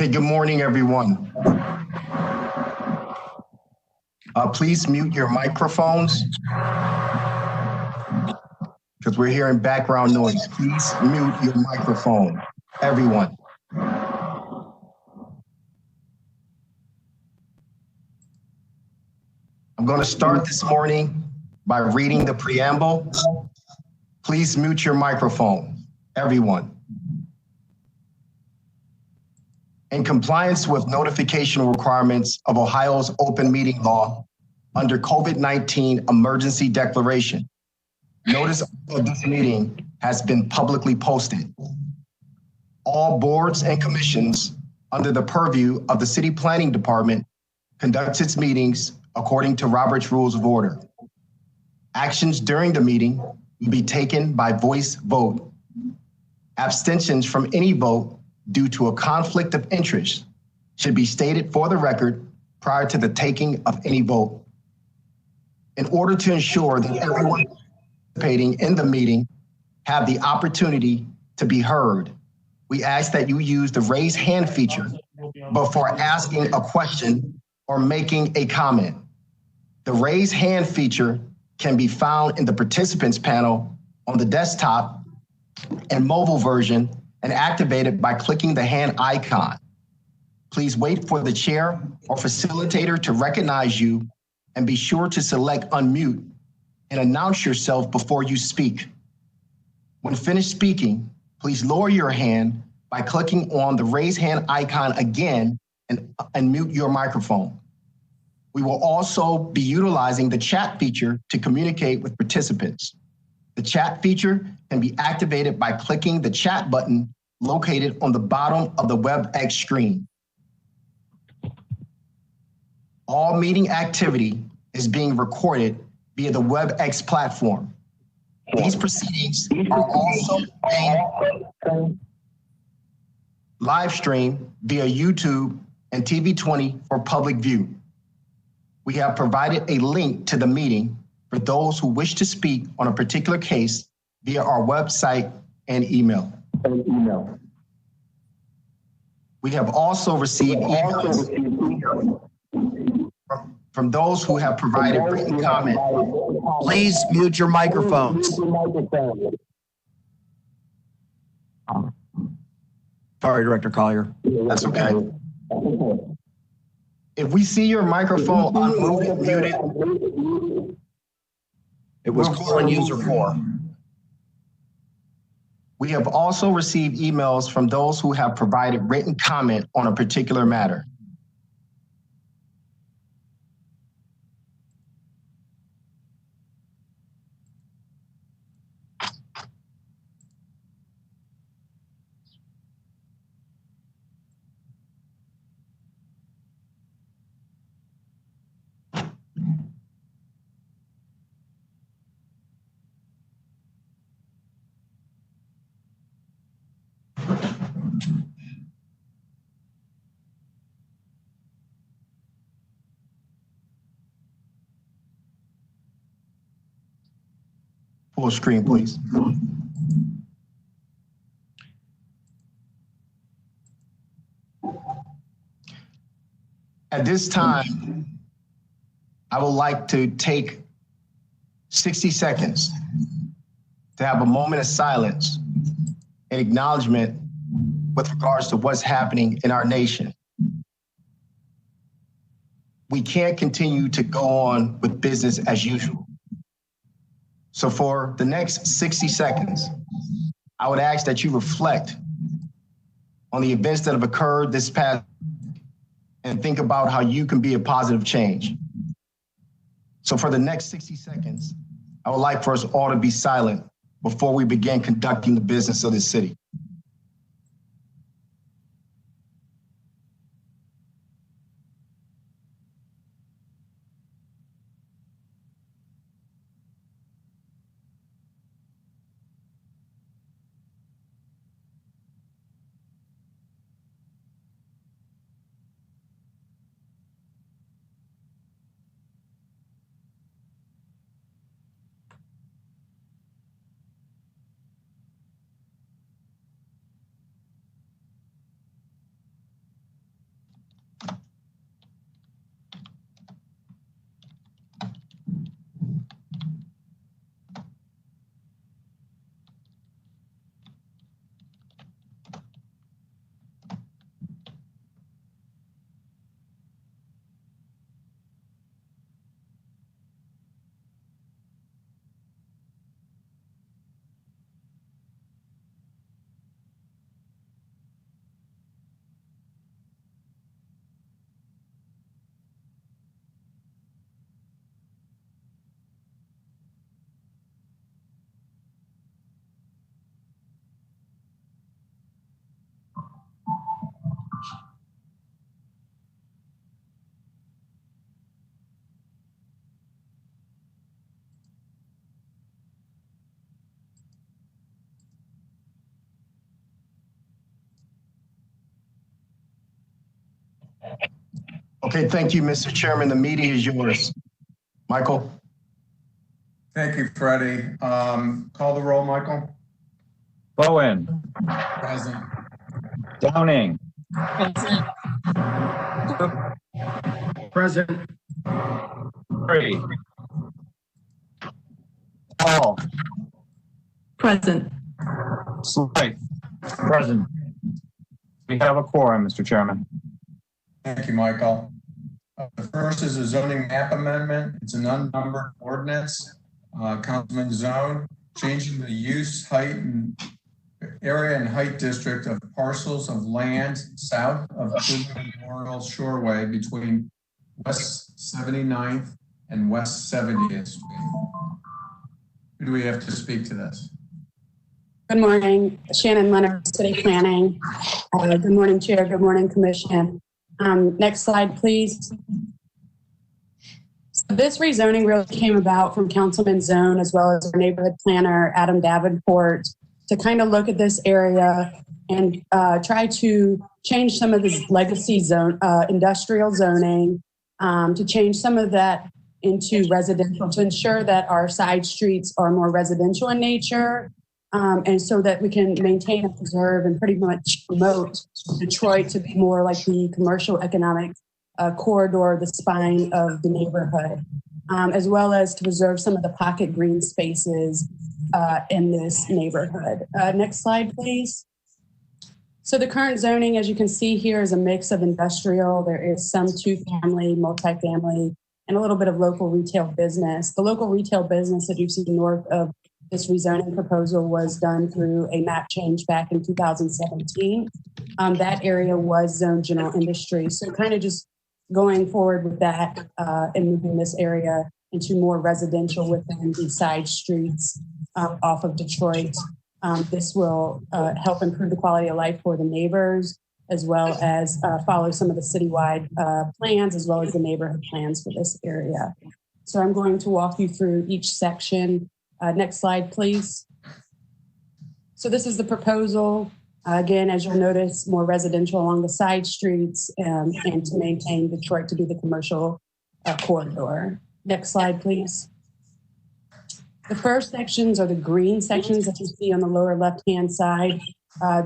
Okay, good morning, everyone. Please mute your microphones because we're hearing background noise. Please mute your microphone, everyone. I'm going to start this morning by reading the preamble. Please mute your microphone, everyone. In compliance with notification requirements of Ohio's open meeting law under COVID-19 emergency declaration, notice of this meeting has been publicly posted. All boards and commissions under the purview of the City Planning Department conducts its meetings according to Robert's Rules of Order. Actions during the meeting will be taken by voice vote. Abstentions from any vote due to a conflict of interest should be stated for the record prior to the taking of any vote. In order to ensure that everyone participating in the meeting have the opportunity to be heard, we ask that you use the raise hand feature before asking a question or making a comment. The raise hand feature can be found in the participants panel on the desktop and mobile version and activated by clicking the hand icon. Please wait for the chair or facilitator to recognize you and be sure to select unmute and announce yourself before you speak. When finished speaking, please lower your hand by clicking on the raise hand icon again and unmute your microphone. We will also be utilizing the chat feature to communicate with participants. The chat feature can be activated by clicking the chat button located on the bottom of the WebEx screen. All meeting activity is being recorded via the WebEx platform. These proceedings are also being live streamed via YouTube and TV20 for public view. We have provided a link to the meeting for those who wish to speak on a particular case via our website and email. We have also received emails from those who have provided written comment. Please mute your microphones. Sorry, Director Collier. That's okay. If we see your microphone muted, it was calling user 4. We have also received emails from those who have provided written comment on a particular matter. Full screen, please. At this time, I would like to take 60 seconds to have a moment of silence and acknowledgement with regards to what's happening in our nation. We can't continue to go on with business as usual. So for the next 60 seconds, I would ask that you reflect on the events that have occurred this past and think about how you can be a positive change. So for the next 60 seconds, I would like for us all to be silent before we begin conducting the business of this city. Okay, thank you, Mr. Chairman. The meeting is yours. Michael? Thank you, Freddie. Call the roll, Michael. Bowen. Present. Downing. Present. Free. Hall. Present. Slight. Present. We have a quorum, Mr. Chairman. Thank you, Michael. The first is a zoning map amendment. It's an unnumbered ordinance. Councilman Zone, changing the use, height, and area and height district of parcels of land south of Cleveland Memorial Shoreway between West 79th and West 70th Street. Who do we have to speak to this? Good morning, Shannon Leonard, City Planning. Good morning, Chair. Good morning, Commission. Next slide, please. So this rezoning really came about from Councilman Zone as well as our neighborhood planner, Adam Davenport, to kind of look at this area and try to change some of this legacy zone, industrial zoning, to change some of that into residential, to ensure that our side streets are more residential in nature, and so that we can maintain and preserve and pretty much promote Detroit to be more like the commercial economic corridor, the spine of the neighborhood, as well as to preserve some of the pocket green spaces in this neighborhood. Next slide, please. So the current zoning, as you can see here, is a mix of industrial. There is some two-family, multifamily, and a little bit of local retail business. The local retail business that you see north of this rezoning proposal was done through a map change back in 2017. That area was zoned general industry. So kind of just going forward with that and moving this area into more residential within the side streets off of Detroit. This will help improve the quality of life for the neighbors, as well as follow some of the citywide plans, as well as the neighborhood plans for this area. So I'm going to walk you through each section. Next slide, please. So this is the proposal. Again, as you'll notice, more residential along the side streets and to maintain Detroit to be the commercial corridor. Next slide, please. The first sections are the green sections that you see on the lower left-hand side.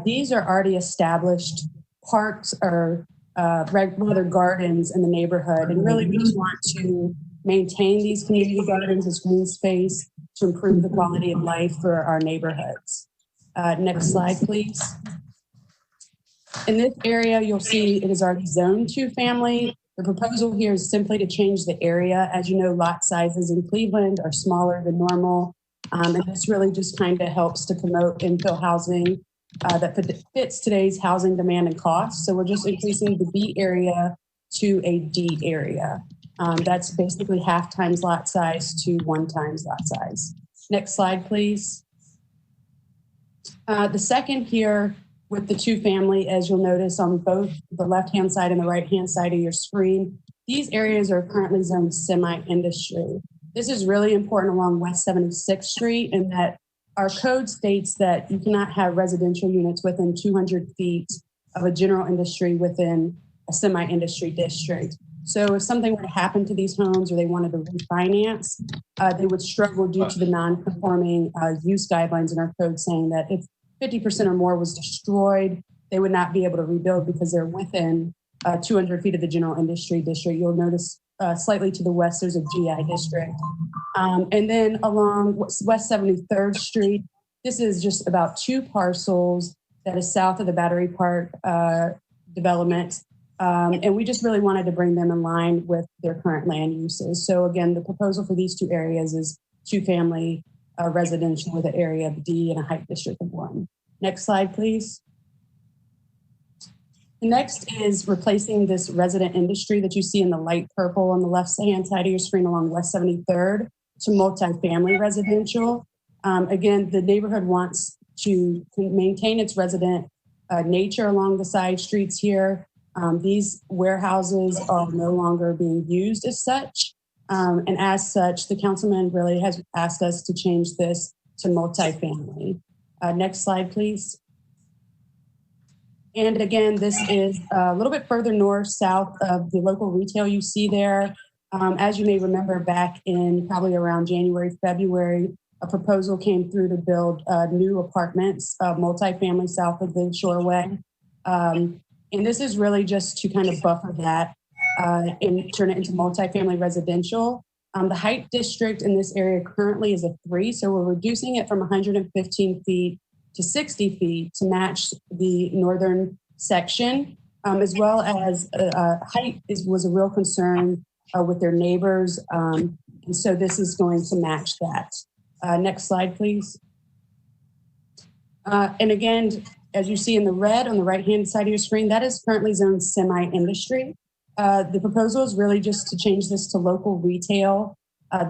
These are already established parks or rather gardens in the neighborhood. And really, we just want to maintain these community gardens as green space to improve the quality of life for our neighborhoods. Next slide, please. In this area, you'll see it is already zoned two-family. The proposal here is simply to change the area. As you know, lot sizes in Cleveland are smaller than normal. And this really just kind of helps to promote infill housing that fits today's housing demand and cost. So we're just increasing the B area to a D area. That's basically half times lot size to 1 times lot size. Next slide, please. The second here with the two-family, as you'll notice on both the left-hand side and the right-hand side of your screen, these areas are currently zoned semi-industry. This is really important along West 76th Street in that our code states that you cannot have residential units within 200 feet of a general industry within a semi-industry district. So if something were to happen to these homes or they wanted to refinance, they would struggle due to the non-conforming use guidelines in our code saying that if 50% or more was destroyed, they would not be able to rebuild because they're within 200 feet of the general industry district. You'll notice slightly to the west, there's a GI district. And then along West 73rd Street, this is just about 2 parcels that is south of the Battery Park development. And we just really wanted to bring them in line with their current land uses. So again, the proposal for these 2 areas is two-family residential with an area of D and a height district of 1. Next slide, please. The next is replacing this resident industry that you see in the light purple on the left-hand side of your screen along West 73rd to multifamily residential. Again, the neighborhood wants to maintain its resident nature along the side streets here. These warehouses are no longer being used as such. And as such, the councilman really has asked us to change this to multifamily. Next slide, please. And again, this is a little bit further north, south of the local retail you see there. As you may remember, back in probably around January, February, a proposal came through to build new apartments, multifamily south of the Shoreway. And this is really just to kind of buffer that and turn it into multifamily residential. The height district in this area currently is a 3, so we're reducing it from 115 feet to 60 feet to match the northern section, as well as height was a real concern with their neighbors. And so this is going to match that. Next slide, please. And again, as you see in the red on the right-hand side of your screen, that is currently zoned semi-industry. The proposal is really just to change this to local retail.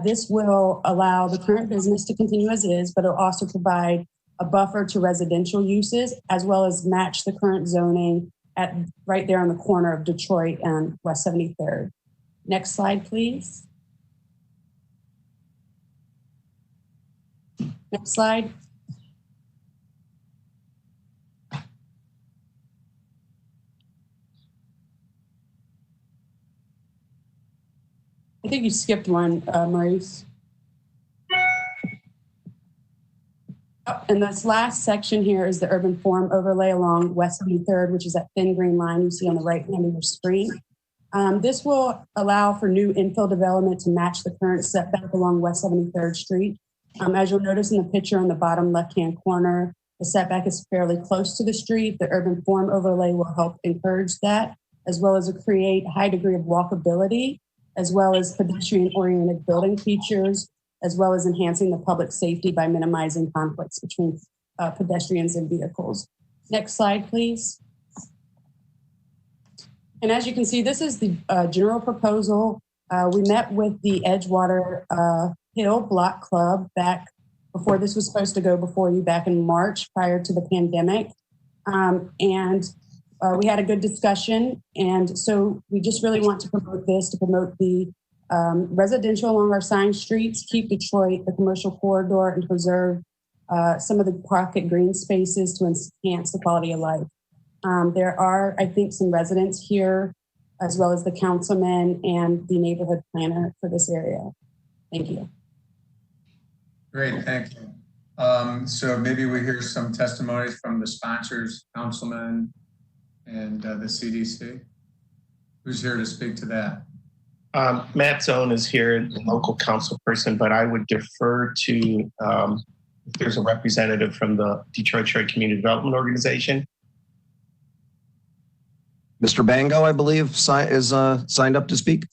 This will allow the current business to continue as is, but it'll also provide a buffer to residential uses, as well as match the current zoning at right there on the corner of Detroit and West 73rd. Next slide, please. Next slide. I think you skipped one, Maurice. And this last section here is the urban form overlay along West 73rd, which is that thin green line you see on the right hand of your screen. This will allow for new infill development to match the current setback along West 73rd Street. As you'll notice in the picture on the bottom left-hand corner, the setback is fairly close to the street. The urban form overlay will help encourage that, as well as create a high degree of walkability, as well as pedestrian-oriented building features, as well as enhancing the public safety by minimizing conflicts between pedestrians and vehicles. Next slide, please. And as you can see, this is the general proposal. We met with the Edgewater Hill Block Club back before this was supposed to go before you back in March prior to the pandemic. We had a good discussion. And so we just really want to promote this, to promote the residential along our sign streets, keep Detroit the commercial corridor, and preserve some of the pocket green spaces to enhance the quality of life. There are, I think, some residents here, as well as the councilman and the neighborhood planner for this area. Thank you. Great, thank you. So maybe we hear some testimonies from the sponsors, councilman, and the CDC. Who's here to speak to that? Matt Zone is here, the local council person, but I would defer to if there's a representative from the Detroit Community Development Organization. Mr. Bango, I believe, is signed up to speak.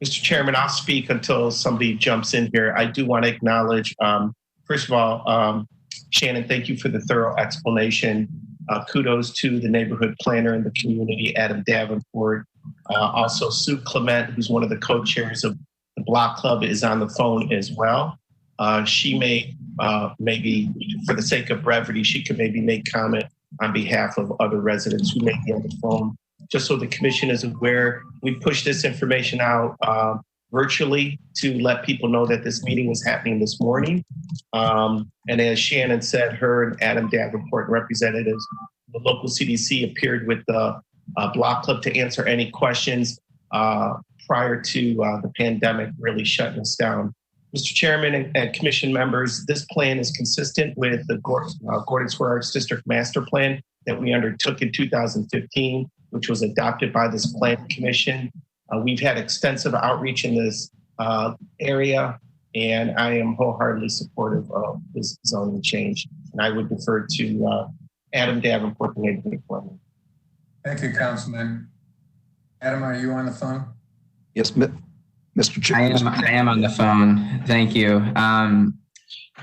Mr. Chairman, I'll speak until somebody jumps in here. I do want to acknowledge, first of all, Shannon, thank you for the thorough explanation. Kudos to the neighborhood planner in the community, Adam Davenport. Also, Sue Clement, who's one of the co-chairs of the Block Club, is on the phone as well. She may, maybe for the sake of brevity, she could maybe make comment on behalf of other residents who may be on the phone. Just so the commission is aware, we pushed this information out virtually to let people know that this meeting was happening this morning. And as Shannon said, her and Adam Davenport representatives, the local CDC appeared with the Block Club to answer any questions prior to the pandemic really shutting us down. Mr. Chairman and commission members, this plan is consistent with the Gordon Square Arts District Master Plan that we undertook in 2015, which was adopted by this planning commission. We've had extensive outreach in this area, and I am wholeheartedly supportive of this zoning change. And I would defer to Adam Davenport, the neighborhood planner. Thank you, Councilman. Adam, are you on the phone? Yes, Mr. Chairman. I am on the phone. Thank you.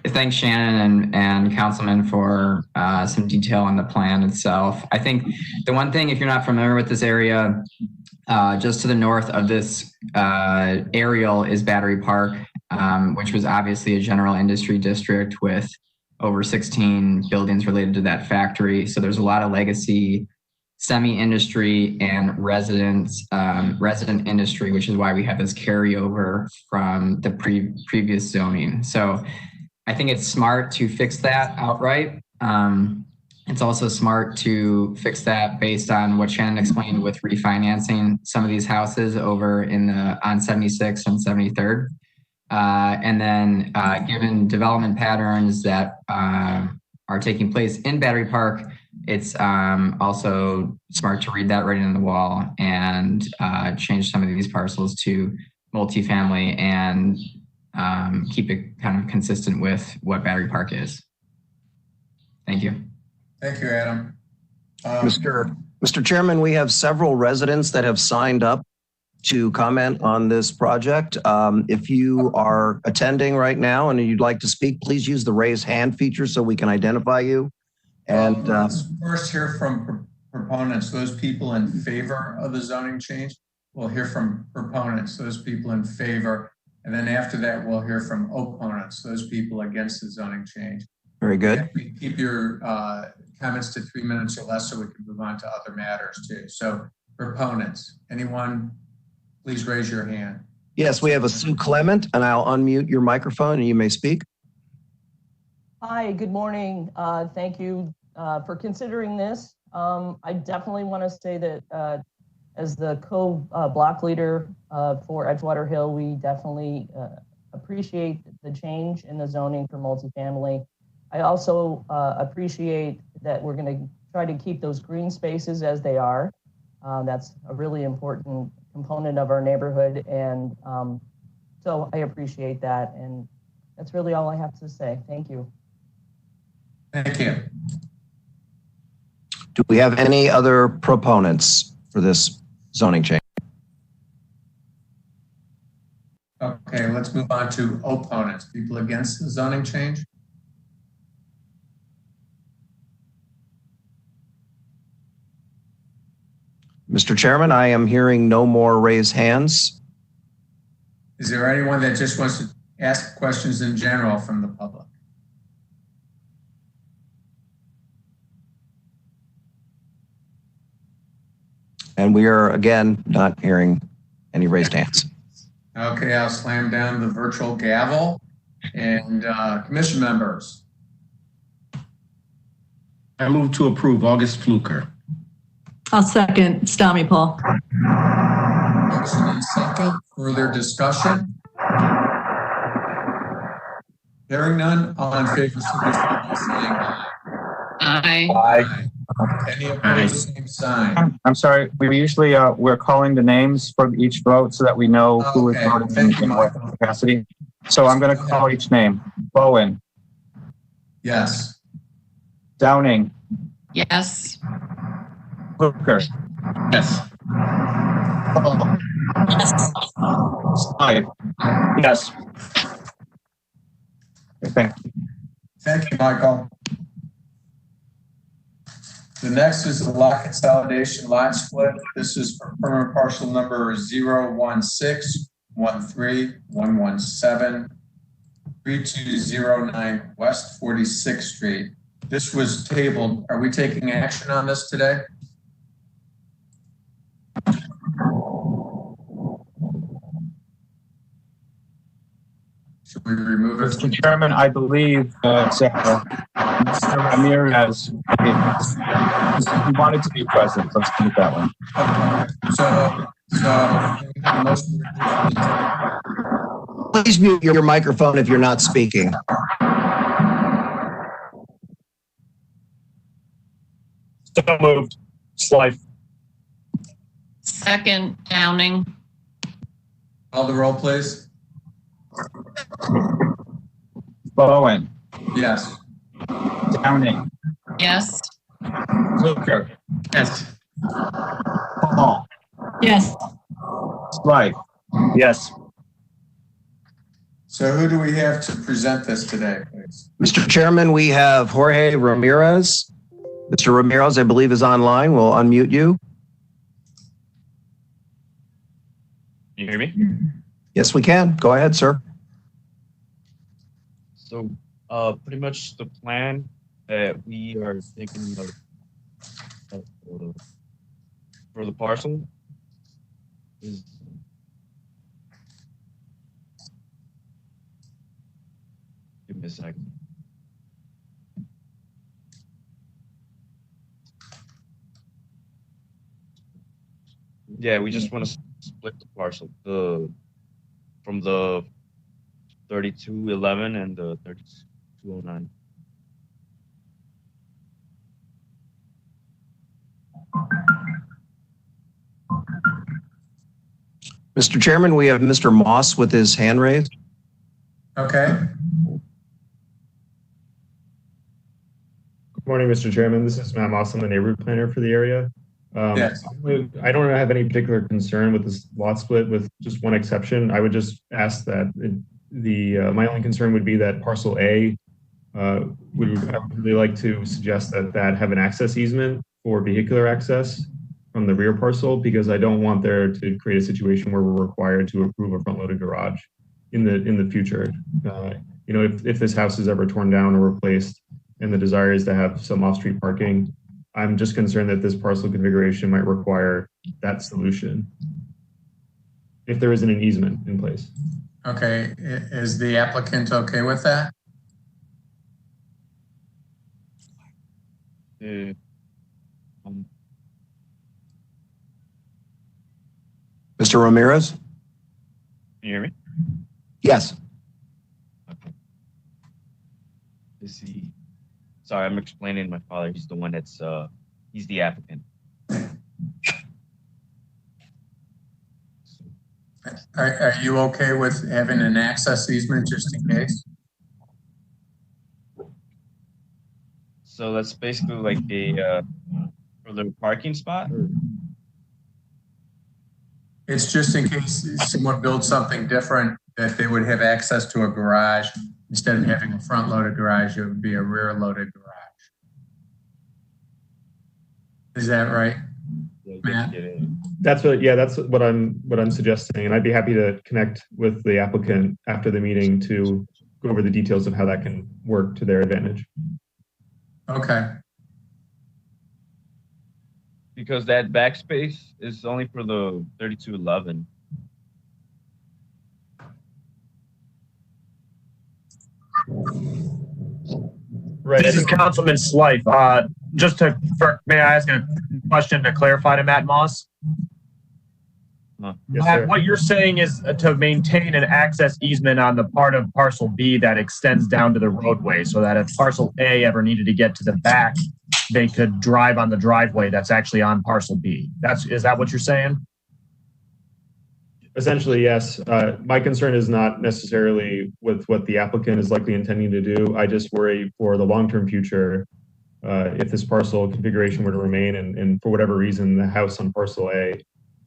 Thanks, Shannon and Councilman, for some detail on the plan itself. I think the one thing, if you're not familiar with this area, just to the north of this aerial is Battery Park, which was obviously a general industry district with over 16 buildings related to that factory. So there's a lot of legacy semi-industry and resident industry, which is why we have this carryover from the previous zoning. So I think it's smart to fix that outright. It's also smart to fix that based on what Shannon explained with refinancing some of these houses over on 76 and 73rd. And then given development patterns that are taking place in Battery Park, it's also smart to read that right in the wall and change some of these parcels to multifamily and keep it kind of consistent with what Battery Park is. Thank you. Thank you, Adam. Mr. Chairman, we have several residents that have signed up to comment on this project. If you are attending right now and you'd like to speak, please use the raise hand feature so we can identify you. And let's first hear from proponents, those people in favor of the zoning change. We'll hear from proponents, those people in favor. And then after that, we'll hear from opponents, those people against the zoning change. very good. Keep your comments to 3 minutes or less so we can move on to other matters too. So proponents, anyone, please raise your hand. Yes, we have a Sue Clement, and I'll unmute your microphone and you may speak. Hi, good morning. Thank you for considering this. I definitely want to say that as the co-block leader for Edgewater Hill, we definitely appreciate the change in the zoning for multifamily. I also appreciate that we're going to try to keep those green spaces as they are. That's a really important component of our neighborhood. And so I appreciate that. And that's really all I have to say. Thank you. Thank you. Do we have any other proponents for this zoning change? Okay, let's move on to opponents, people against the zoning change. Mr. Chairman, I am hearing no more raised hands. Is there anyone that just wants to ask questions in general from the public? And we are, again, not hearing any raised hands. Okay, I'll slam down the virtual gavel. And commission members. I move to approve August Fluker. I'll second Stami Paul. Motion and second. Further discussion? Hearing none, all in favor, signify by saying aye. Aye. Aye. Any opposed, same sign. I'm sorry, we usually, we're calling the names for each vote so that we know who is Okay, voting thank you, in what Michael. capacity. So I'm going to call each name. Bowen, Yes. Downing, Yes. Fluker, Yes. Paul, Slide. Yes. Okay, thank you. Thank you, Michael. The next is the lot consolidation lot split. This is for permanent parcel number 016-13117-3209 West 46th Street. This was tabled. Are we taking action on this today? Should we remove it? Mr. Chairman, I believe that Mr. Ramirez, he wanted to be present. Let's keep that one. Motion. Please mute your microphone if you're not speaking. So moved. Slide. Second, Downing. Call the roll, please. Bowen, Yes. Downing, Yes. Fluker, Yes. Paul, Yes. Slide. Yes. So who do we have to present this today, please? Mr. Chairman, we have Jorge Ramirez. Mr. Ramirez, I believe, is online. We'll unmute you. Can you hear me? Yes, we can. Go ahead, sir. So pretty much the plan that we are thinking of for the parcel is give me a a second. Yeah, we just want to split the parcel from the 3211 and the 3209. Mr. Chairman, we have Mr. Moss with his hand raised. Okay. Good morning, Mr. Chairman. This is Matt Moss. I'm the neighborhood planner for the area. Yes. I don't have any particular concern with this lot split, with just one exception. I would just ask that my only concern would be that parcel A I would really like to suggest that have an access easement for vehicular access from the rear parcel, because I don't want there to create a situation where we're required to approve a front-loaded garage in the future. If this house is ever torn down or replaced, and the desire is to have some off-street parking, I'm just concerned that this parcel configuration might require that solution if there isn't an easement in place. Okay, is the applicant okay with that? Mr. Ramirez? Can you hear me? Yes. Sorry, I'm explaining to my father. He's the one he's the applicant. Are you okay with having an access easement just in case? So that's basically like for the parking spot? It's just in case someone builds something different, that they would have access to a garage. Instead of having a front-loaded garage, it would be a rear-loaded garage. Is that right, Matt? That's what I'm suggesting, and I'd be happy to connect with the applicant after the meeting to go over the details of how that can work to their advantage. Okay. Because that backspace is only for the 3211. Right. This is Councilman Slife. May I ask a question to clarify to Matt Moss? Yes, Matt, what you're saying is to maintain an access easement on the part of parcel B that extends down to the roadway, so that if parcel A ever needed to get to the back, they could drive on the driveway that's actually on parcel B. Is that what you're saying? Essentially, yes. My concern is not necessarily with what the applicant is likely intending to do. I just worry for the long-term future, if this parcel configuration were to remain and for whatever reason the house on parcel A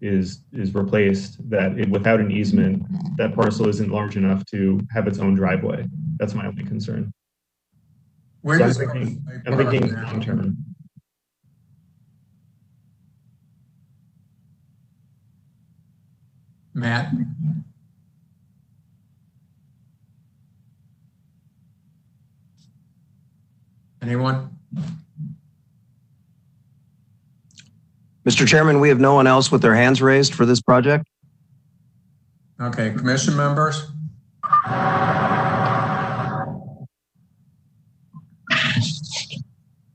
is replaced, without an easement, that parcel isn't large enough to have its own driveway. That's my only concern. Where So does I'm thinking long-term. Matt? Anyone? Mr. Chairman, we have no one else with their hands raised for this project. Okay, commission members?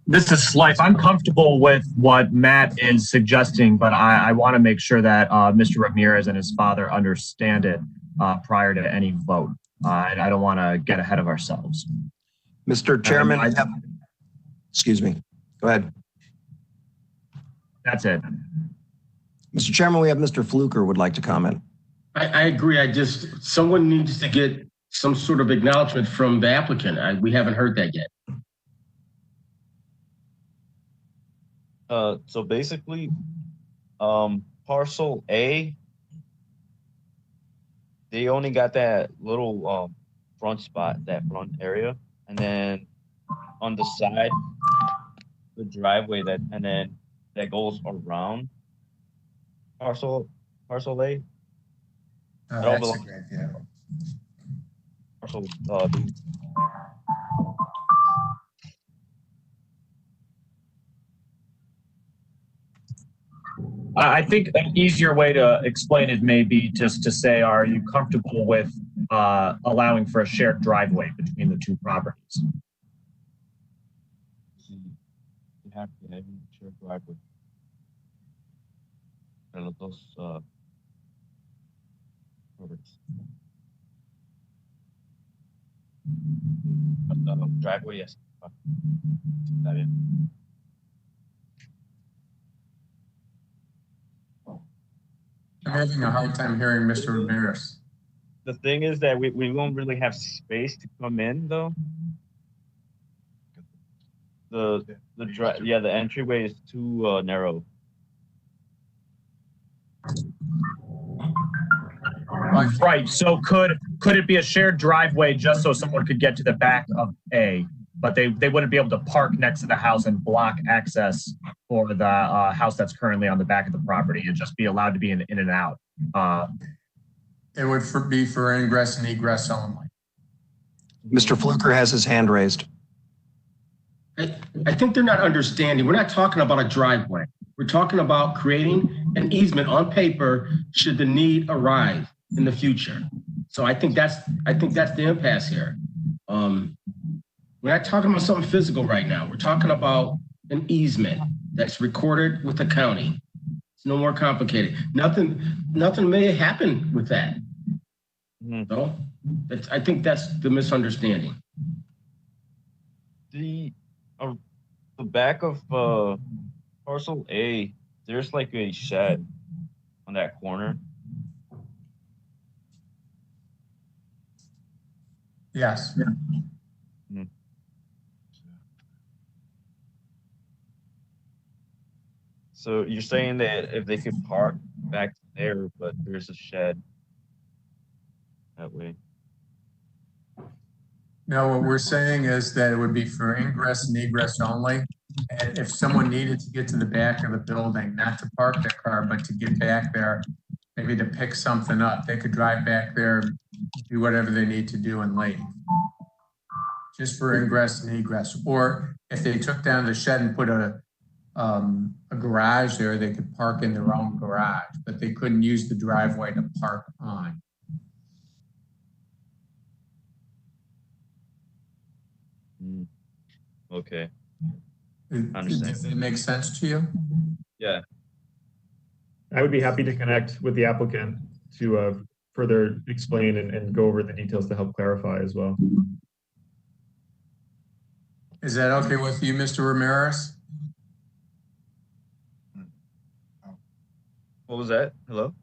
This is Slife. I'm comfortable with what Matt is suggesting, but I want to make sure that Mr. Ramirez and his father understand it prior to any vote. I don't want to get ahead of ourselves. Mr. Chairman, excuse me. Go ahead. That's it. Mr. Chairman, we have Mr. Fluker would like to comment. I agree. Someone needs to get some sort of acknowledgement from the applicant. We haven't heard that yet. So basically, parcel A, they only got that little front spot, that front area, and then on the side, the driveway and then that goes around parcel A. Oh, that's a great idea. Parcel B. I think an easier way to explain it may be just to say, are you comfortable with allowing for a shared driveway between the two properties? You have to have a shared driveway. Para los dos properties. Driveway, yes. Está bien. I'm having a hard time hearing Mr. Ramirez. The thing is that we won't really have space to come in though. The entryway is too narrow. Right. So could it be a shared driveway just so someone could get to the back of A, but they wouldn't be able to park next to the house and block access for the house that's currently on the back of the property and just be allowed to be in and out? It would be for ingress and egress only. Mr. Fluker has his hand raised. I think they're not understanding. We're not talking about a driveway. We're talking about creating an easement on paper should the need arise in the future. So I think that's the impasse here. We're not talking about something physical right now. We're talking about an easement that's recorded with the county. It's no more complicated. Nothing may happen with that. So I think that's the misunderstanding. The back of parcel A, there's like a shed on that corner. Yes. So you're saying that if they could park back there, but there's a shed that way. No, what we're saying is that it would be for ingress and egress only. And if someone needed to get to the back of the building, not to park their car, but to get back there, maybe to pick something up, they could drive back there, do whatever they need to do and leave. Just for ingress and egress. Or if they took down the shed and put a garage there, they could park in their own garage, but they couldn't use the driveway to park on. Okay. Does it make sense to you? Yeah. I would be happy to connect with the applicant to further explain and go over the details to help clarify as well. Is that okay with you, Mr. Ramirez? What was that? Hello?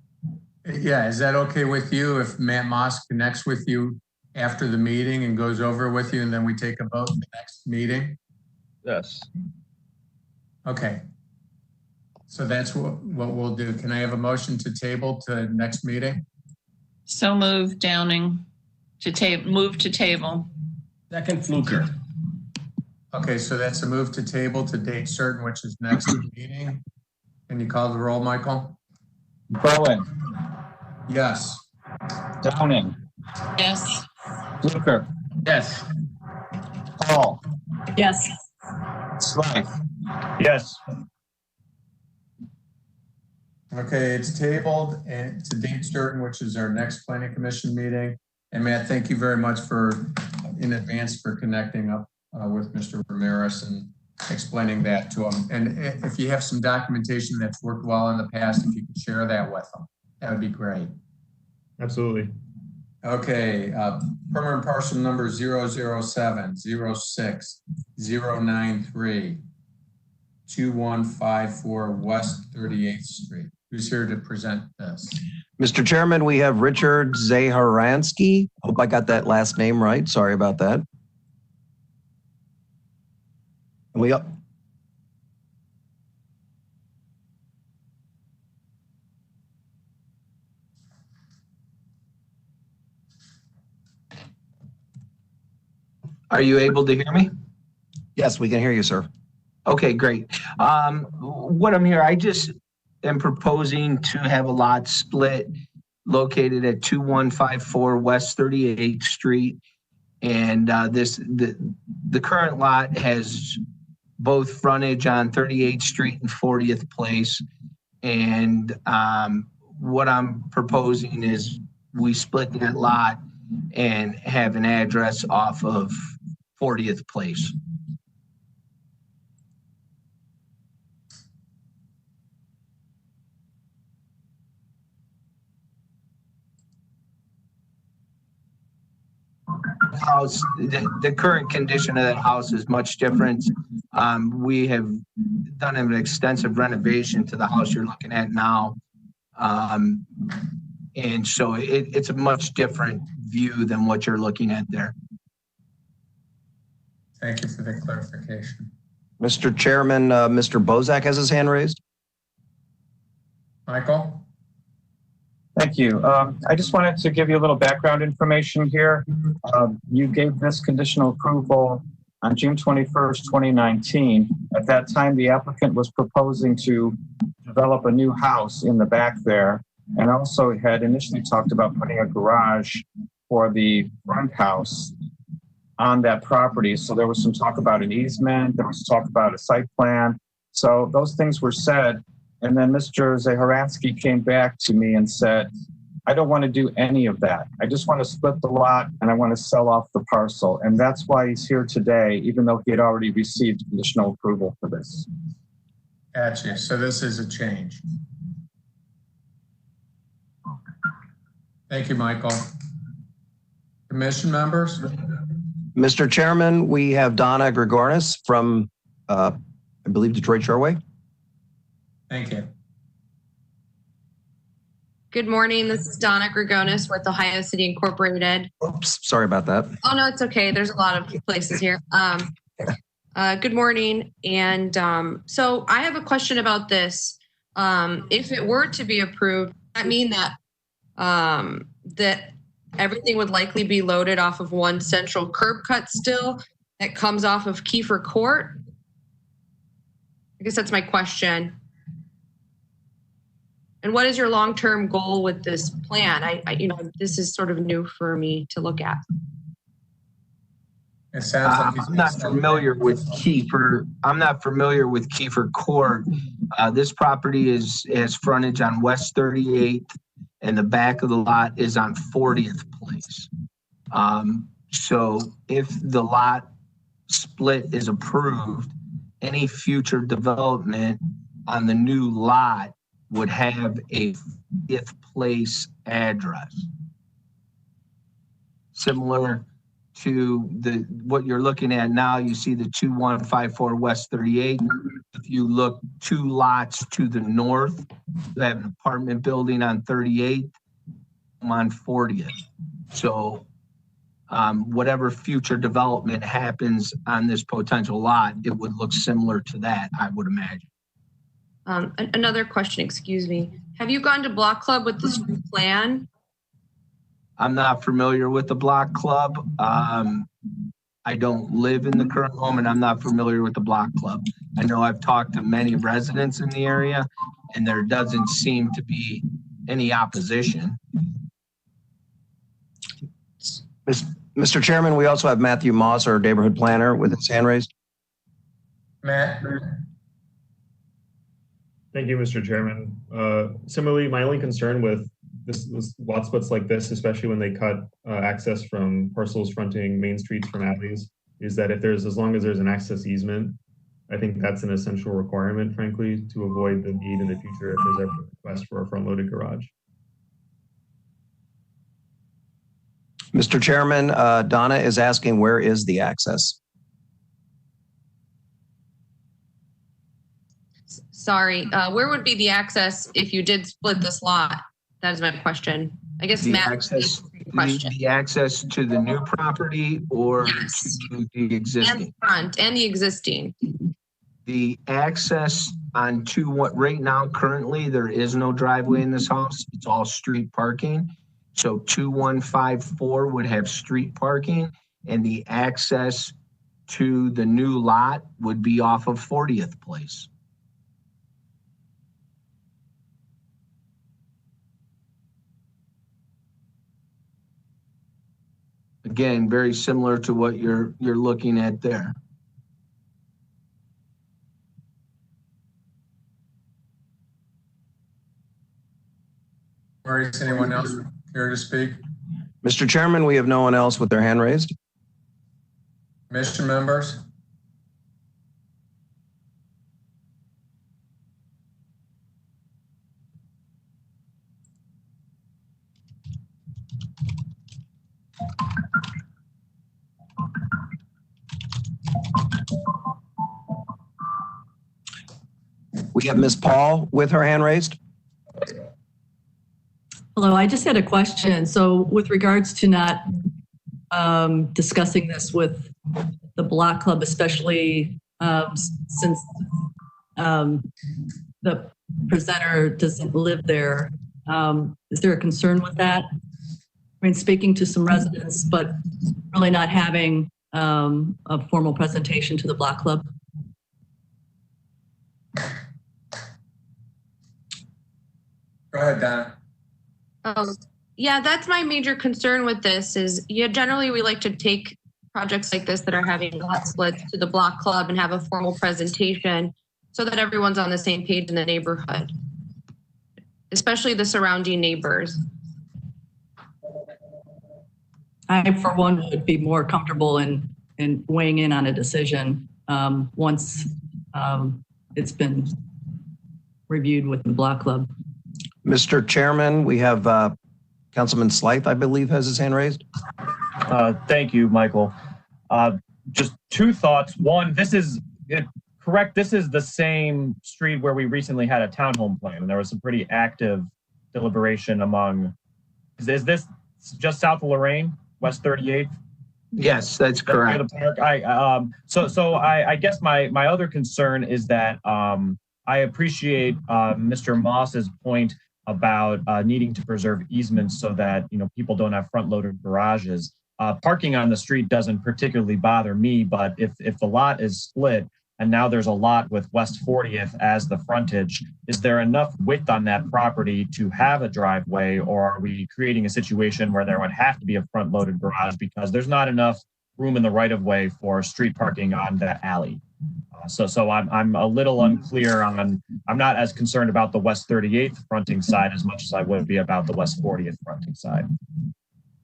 Yeah, is that okay with you if Matt Moss connects with you after the meeting and goes over with you and then we take a vote in the next meeting? Yes. Okay. So that's what we'll do. Can I have a motion to table to next meeting? So moved, Downing. Move to table. Second, Fluker. Okay, so that's a move to table to date certain, which is next meeting. Can you call the roll, Michael? Bowen, Yes. Downing, Yes. Fluker, Yes. Paul, Yes. Slife. Yes. Okay, it's tabled and to date certain, which is our next planning commission meeting. And Matt, thank you very much in advance for connecting up with Mr. Ramirez and explaining that to him. And if you have some documentation that's worked well in the past, if you could share that with them, that would be great. Absolutely. Okay, permanent parcel number 007-06-093, 2154 West 38th Street. Who's here to present this? Mr. Chairman, we have Richard Zaharansky. Hope I got that last name right. Sorry about that. Are you able to hear me? Yes, we can hear you, sir. Okay, great. What I'm here, I just am proposing to have a lot split located at 2154 West 38th Street. And the current lot has both frontage on 38th Street and 40th Place. And what I'm proposing is we split that lot and have an address off of 40th Place. House, the current condition of that house is much different. We have done an extensive renovation to the house you're looking at now. And so it's a much different view than what you're looking at there. Thank you for the clarification. Mr. Chairman, Mr. Bozak has his hand raised. Michael? Thank you. I just wanted to give you a little background information here. You gave this conditional approval on June 21st, 2019. At that time, the applicant was proposing to develop a new house in the back there, and also had initially talked about putting a garage for the front house on that property. So there was some talk about an easement, there was talk about a site plan. So those things were said. And then Mr. Zaharansky came back to me and said, I don't want to do any of that. I just want to split the lot and I want to sell off the parcel. And that's why he's here today, even though he had already received conditional approval for this. Gotcha. So this is a change. Thank you, Michael. Commission members? Mr. Chairman, we have Donna Gregornis from, I believe, Detroit Shoreway. Thank you. Good morning. This is Donna Gregonis with Ohio City Incorporated. Oops, sorry about that. Oh, no, it's okay. There's a lot of places here. Good morning. And so I have a question about this. If it were to be approved, does that mean that that everything would likely be loaded off of one central curb cut still that comes off of Kiefer Court? I guess that's my question. And what is your long-term goal with this plan? This is sort of new for me to look at. It sounds like I'm not familiar with Kiefer. I'm not familiar with Kiefer Court. This property has frontage on West 38th, and the back of the lot is on 40th Place. So if the lot split is approved, any future development on the new lot would have a 40th Place address. Similar to what you're looking at now, you see the 2154 West 38. If you look 2 lots to the north, you have an apartment building on 38th, on 40th. So whatever future development happens on this potential lot, it would look similar to that, I would imagine. Another question, excuse me. Have you gone to Block Club with this new plan? I'm not familiar with the Block Club. I don't live in the current home and I'm not familiar with the Block Club. I know I've talked to many residents in the area and there doesn't seem to be any opposition. Mr. Chairman, we also have Matthew Moss, our neighborhood planner, with his hand raised. Matt? Thank you, Mr. Chairman. Similarly, my only concern with this lot splits like this, especially when they cut access from parcels fronting main streets from alleys, is that as long as there's an access easement, I think that's an essential requirement, frankly, to avoid the need in the future if there's ever a request for a front-loaded garage. Mr. Chairman, Donna is asking, where is the access? Sorry, where would be the access if you did split this lot? That is my question. I guess The access to the new property or Yes. to the existing? And the front and the existing. The access onto what right now, currently, there is no driveway in this house. It's all street parking. So 2154 would have street parking and the access to the new lot would be off of 40th Place. Again, very similar to what you're looking at there. raised. Anyone else care to speak? Mr. Chairman, we have no one else with their hand raised. Commission members? We have Ms. Paul with her hand raised. Hello, I just had a question. So with regards to not discussing this with the Block Club, especially since the presenter doesn't live there, is there a concern with that? I mean, speaking to some residents, but really not having a formal presentation to the Block Club? Go ahead, Donna. Yeah, that's my major concern with this is generally we like to take projects like this that are having lot splits to the Block Club and have a formal presentation so that everyone's on the same page in the neighborhood, especially the surrounding neighbors. I, for one, would be more comfortable in weighing in on a decision once it's been reviewed with the Block Club. Mr. Chairman, we have Councilman Slythe, I believe, has his hand raised. Thank you, Michael. Just two thoughts. One, this is correct. This is the same street where we recently had a townhome plan, and there was some pretty active deliberation among. Is this just south of Lorraine, West 38th? Yes, that's correct. The park. So I guess my other concern is that I appreciate Mr. Moss's point about needing to preserve easements so that people don't have front-loaded garages. Parking on the street doesn't particularly bother me, but if the lot is split and now there's a lot with West 40th as the frontage, is there enough width on that property to have a driveway, or are we creating a situation where there would have to be a front-loaded garage because there's not enough room in the right-of-way for street parking on that alley? So I'm a little unclear on. I'm not as concerned about the West 38th fronting side as much as I would be about the West 40th fronting side.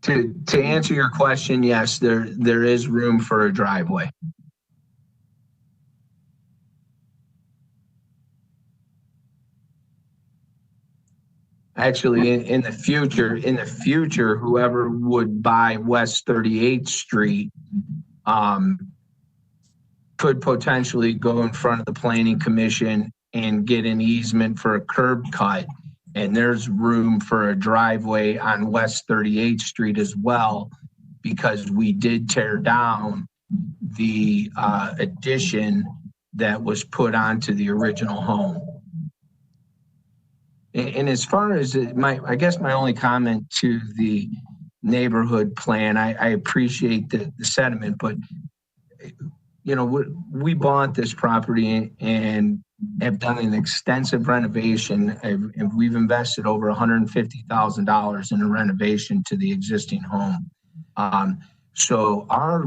To answer your question, yes, there is room for a driveway. Actually, in the future, whoever would buy West 38th Street could potentially go in front of the Planning Commission and get an easement for a curb cut. And there's room for a driveway on West 38th Street as well, because we did tear down the addition that was put onto the original home. And as far as I guess my only comment to the neighborhood plan, I appreciate the sentiment, but we bought this property and have done an extensive renovation, and we've invested over $150,000 in a renovation to the existing home. So our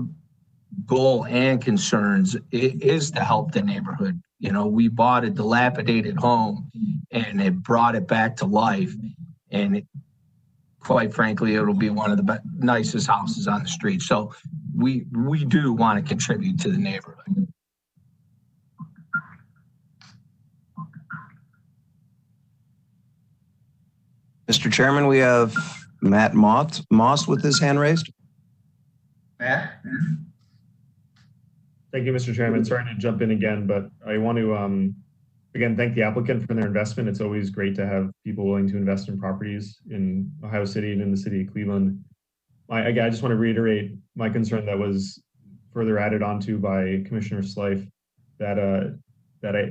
goal and concerns is to help the neighborhood. We bought a dilapidated home and it brought it back to life. And quite frankly, it'll be one of the nicest houses on the street. So we do want to contribute to the neighborhood. Mr. Chairman, we have Matt Moss with his hand raised. Matt? Thank you, Mr. Chairman. Sorry to jump in again, but I want to, again, thank the applicant for their investment. It's always great to have people willing to invest in properties in Ohio City and in the city of Cleveland. I just want to reiterate my concern that was further added onto by Commissioner Slythe, that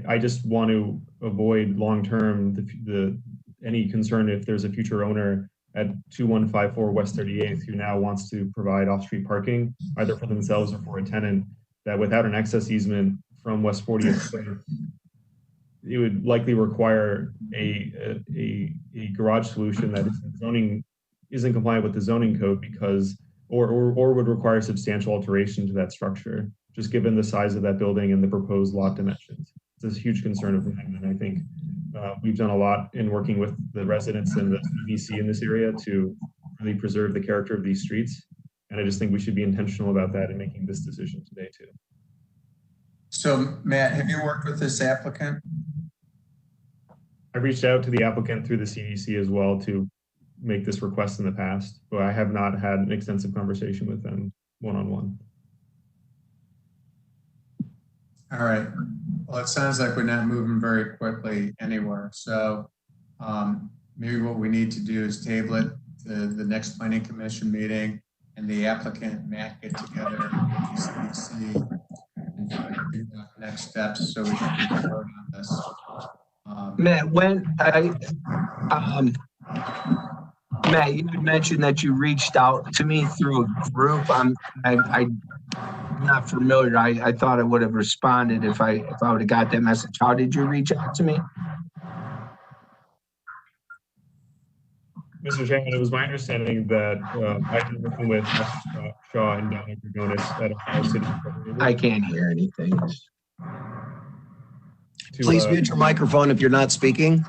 I just want to avoid long-term any concern if there's a future owner at 2154 West 38th who now wants to provide off-street parking, either for themselves or for a tenant, that without an access easement from West 40th, it would likely require a garage solution that isn't compliant with the zoning code because, or would require substantial alteration to that structure, just given the size of that building and the proposed lot dimensions. a huge concern of mine, and I think we've done a lot in working with the residents and the CVC in this area to really preserve the character of these streets. And I just think we should be intentional about that in making this decision today too. So Matt, have you worked with this applicant? I reached out to the applicant through the CDC as well to make this request in the past, but I have not had an extensive conversation with them one-on-one. All right. Well, it sounds like we're not moving very quickly anywhere. So maybe what we need to do is table it to the next planning commission meeting, and the applicant Matt get together with the CDC and do the next steps so we can vote on this. Matt, Matt, you had mentioned that you reached out to me through a group. I'm not familiar. I thought I would have responded if I would have got that message. How did you reach out to me? Mr. Chairman, it was my understanding that I've been working with Shaw and Donna Dragonis at Ohio City. I can't hear anything. Please mute your microphone if you're not speaking.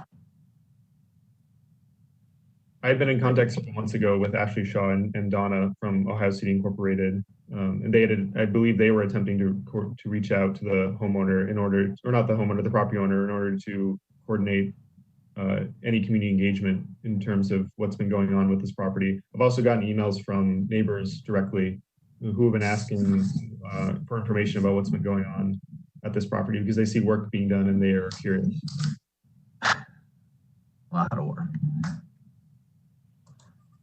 I've been in contact several months ago with Ashley Shaw and Donna from Ohio City Incorporated. And they had, I believe they were attempting to reach out to the homeowner in order, or not the homeowner, the property owner, in order to coordinate any community engagement in terms of what's been going on with this property. I've also gotten emails from neighbors directly who have been asking for information about what's been going on at this property because they see work being done and they are curious. A lot of work.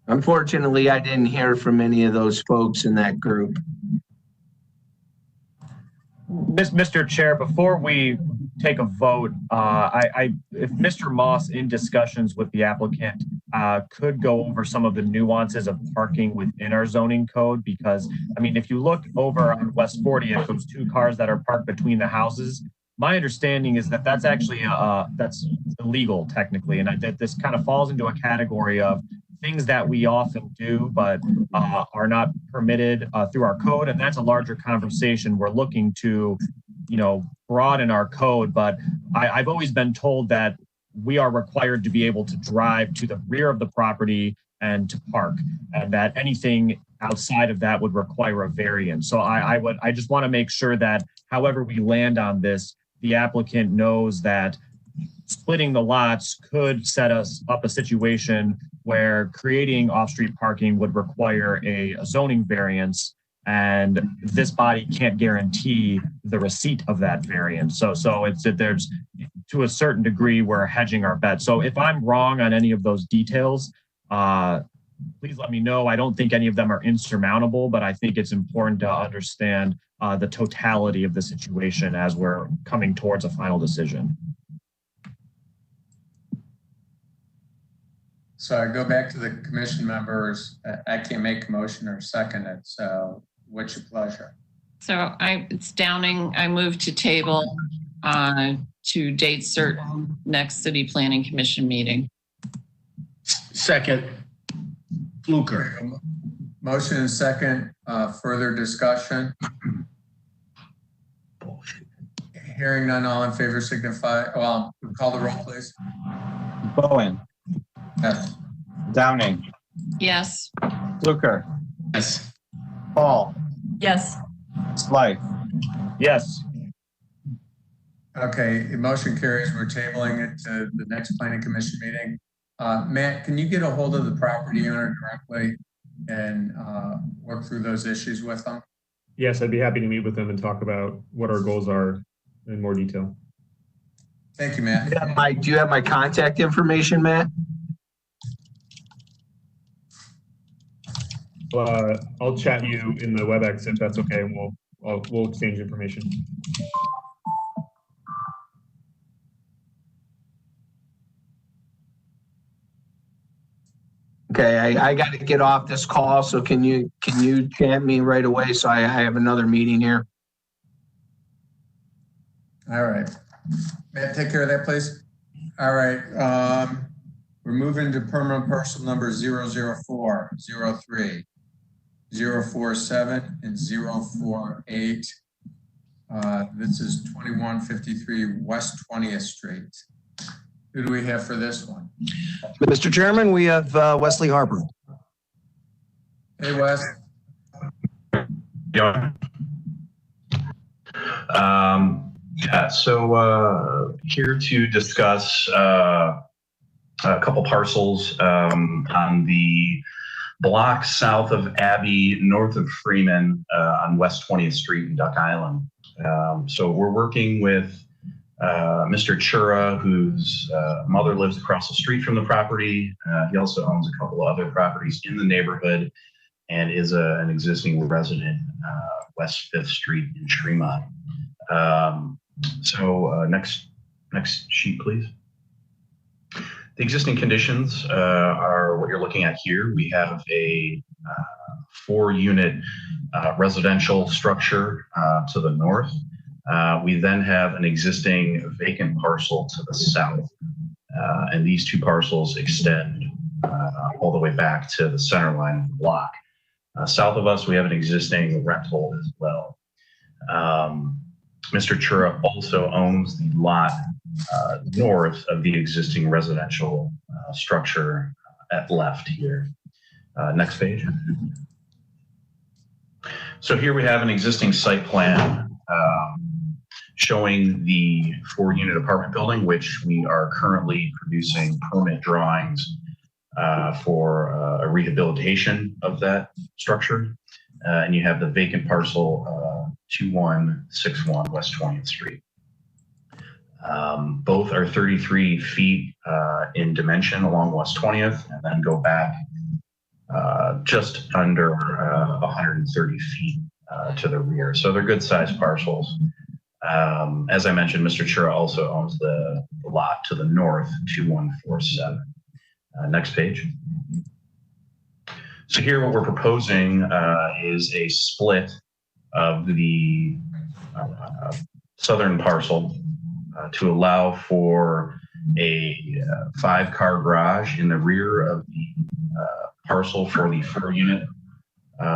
Unfortunately, I didn't hear from any of those folks in that group. Mr. Chair, before we take a vote, if Mr. Moss in discussions with the applicant could go over some of the nuances of parking within our zoning code, because I mean, if you look over on West 40th, those two cars that are parked between the houses, my understanding is that that's actually that's illegal technically, and that this kind of falls into a category of things that we often do, but are not permitted through our code. And that's a larger conversation. We're looking to, broaden our code, but I've always been told that we are required to be able to drive to the rear of the property and to park, and that anything outside of that would require a variance. So I just want to make sure that however we land on this, the applicant knows that splitting the lots could set us up a situation where creating off-street parking would require a zoning variance, and this body can't guarantee the receipt of that variance. So it's that there's, to a certain degree, we're hedging our bet. So if I'm wrong on any of those details, please let me know. I don't think any of them are insurmountable, but I think it's important to understand the totality of the situation as we're coming towards a final decision. So I go back to the commission members. I can't make a motion or second it. So what's your pleasure? So it's Downing. I move to table to date certain next city planning commission meeting. Second, Fluker. Motion and second, further discussion. Hearing none, all in favor signify, well, call the roll, please. Bowen. Yes. Downing. Yes. Fluker. Yes. Paul. Yes. Slife. Yes. Okay, the motion carries. We're tabling it to the next planning commission meeting. Matt, can you get a hold of the property owner directly and work through those issues with them? Yes, I'd be happy to meet with them and talk about what our goals are in more detail. Thank you, Matt. Do you have my contact information, Matt? I'll chat you in the WebEx if that's okay, and we'll exchange information. Okay, I got to get off this call, so can you chat me right away? So I have another meeting here. All right, Matt, take care of that, please. All right, we're moving to permanent parcel number 004, 03, 047, and 048. This is 2153 West 20th Street. Who do we have for this one? Mr. Chairman, we have Wesley Harper. Hey, Wes. Yeah. So here to discuss a couple parcels on the block south of Abbey, north of Freeman, on West 20th Street in Duck Island. So we're working with Mr. Chura, whose mother lives across the street from the property. He also owns a couple of other properties in the neighborhood and is an existing resident, West 5th Street in Tremont. Next sheet, please. The existing conditions are what you're looking at here. We have a 4-unit residential structure to the north. We then have an existing vacant parcel to the south. And these two parcels extend all the way back to the center line of the block. South of us, we have an existing rental as well. Mr. Chura also owns the lot north of the existing residential structure at left here. Next page. So here we have an existing site plan showing the 4-unit apartment building, which we are currently producing permit drawings for a rehabilitation of that structure. And you have the vacant parcel 2161 West 20th Street. Both are 33 feet in dimension along West 20th, and then go back just under 130 feet to the rear. So they're good sized parcels. As I mentioned, Mr. Chura also owns the lot to the north, 2147. Next page. So here what we're proposing is a split of the southern parcel to allow for a 5-car garage in the rear of the parcel for the 4-unit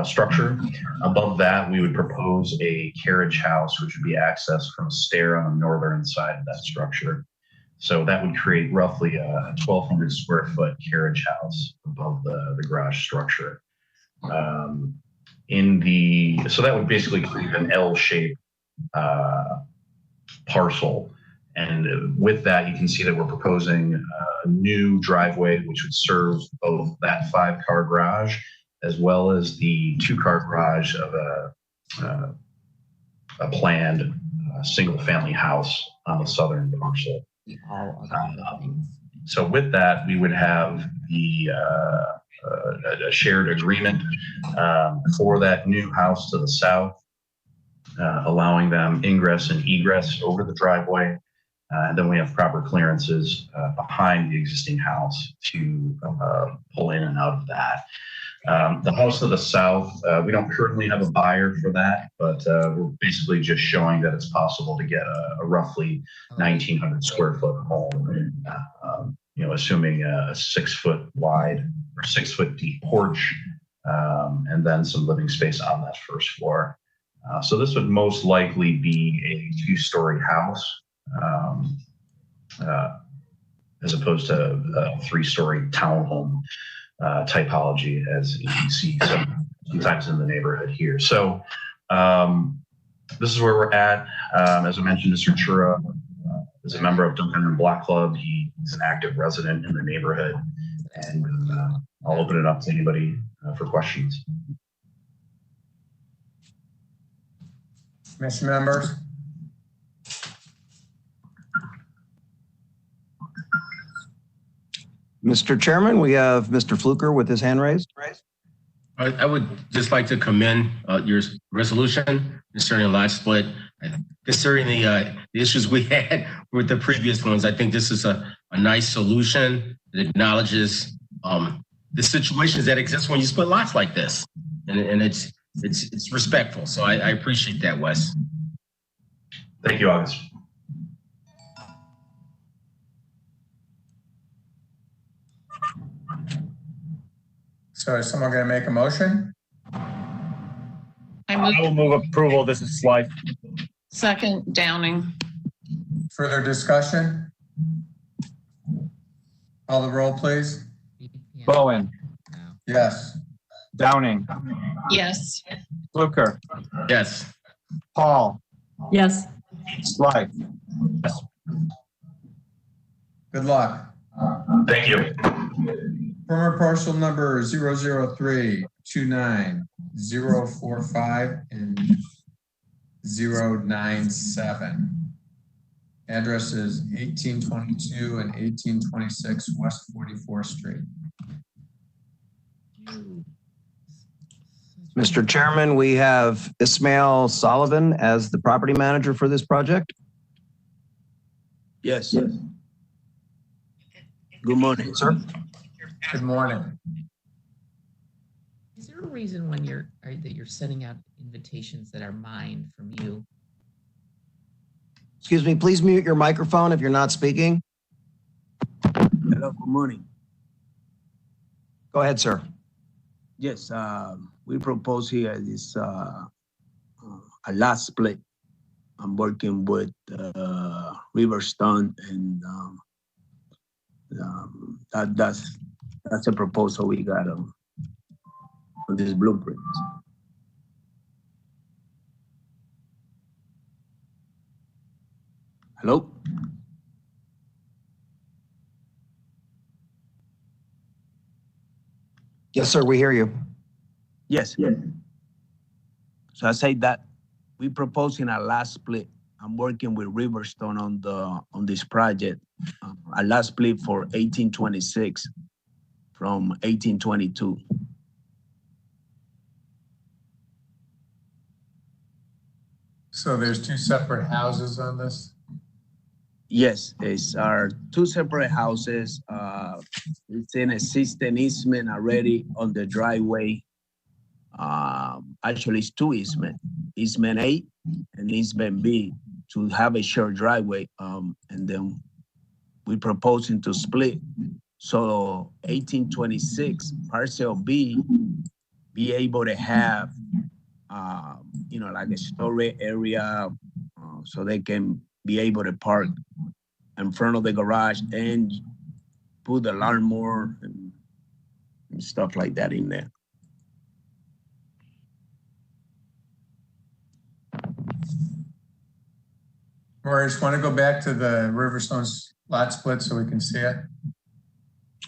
structure. Above that, we would propose a carriage house, which would be accessed from a stair on the northern side of that structure. So that would create roughly a 1,200 square foot carriage house above the garage structure. So that would basically create an L-shaped parcel. And with that, you can see that we're proposing a new driveway, which would serve both that 5-car garage as well as the 2-car garage of a planned single-family house on the southern parcel. So with that, we would have a shared agreement for that new house to the south, allowing them ingress and egress over the driveway. And then we have proper clearances behind the existing house to pull in and out of that. The house to the south, we don't currently have a buyer for that, but we're basically just showing that it's possible to get a roughly 1,900 square foot home, assuming a 6-foot wide or 6-foot deep porch, and then some living space on that first floor. So this would most likely be a 2-story house, as opposed to a 3-story townhome typology, as you can see sometimes in the neighborhood here. So this is where we're at. As I mentioned, Mr. Chura is a member of Duck Island Block Club. He's an active resident in the neighborhood, and I'll open it up to anybody for questions. Commission members? Mr. Chairman, we have Mr. Fluker with his hand raised. I would just like to commend your resolution concerning lot split. Considering the issues we had with the previous ones, I think this is a nice solution that acknowledges the situations that exist when you split lots like this, and it's respectful. So I appreciate that, Wes. Thank you, August. So is someone going to make a motion? I will move approval. This is Sly. Second, Downing. Further discussion? Call the roll, please. Bowen, Yes. Downing, Yes. Fluker, Yes. Paul, Yes. Sly. Yes. Good luck. Thank you. Permit parcel number 003-29045 and 097. Address is 1822 and 1826 West 44th Street. Mr. Chairman, we have Ismail Sullivan as the property manager for this project. Yes. Good morning, sir. Good morning. Is there a reason when that you're sending out invitations that are mine from you? Excuse me, please mute your microphone if you're not speaking. Hello, good morning. Go ahead, sir. Yes, we propose here this a lot split. I'm working with Riverstone, and that's a proposal we got on this blueprint. Hello? Yes, sir, we hear you. Yes. So I say that we proposing a lot split. I'm working with Riverstone on this project. A lot split for 1826 from 1822. So there's two separate houses on this? Yes, it's our two separate houses. It's an existing easement already on the driveway. Actually, it's two easement, easement A and easement B, to have a shared driveway. And then we're proposing to split. So 1826 parcel B be able to have, like a storage area, so they can be able to park in front of the garage and put the lawnmower and stuff like that in there. Maurice, want to go back to the Riverstone's lot split so we can see it?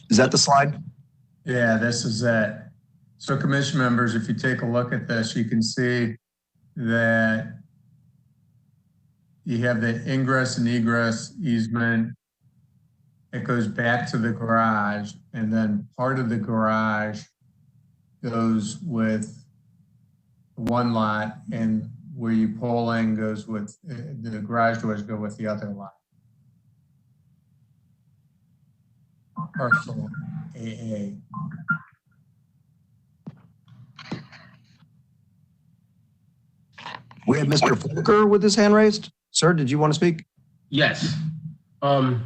Is that the slide? Yeah, this is it. So commission members, if you take a look at this, you can see that you have the ingress and egress easement. It goes back to the garage, and then part of the garage goes with one lot, and where you pull in goes with, the garage doors go with the other lot. Parcel AA. We have Mr. Fluker with his hand raised. Sir, did you want to speak? Yes. I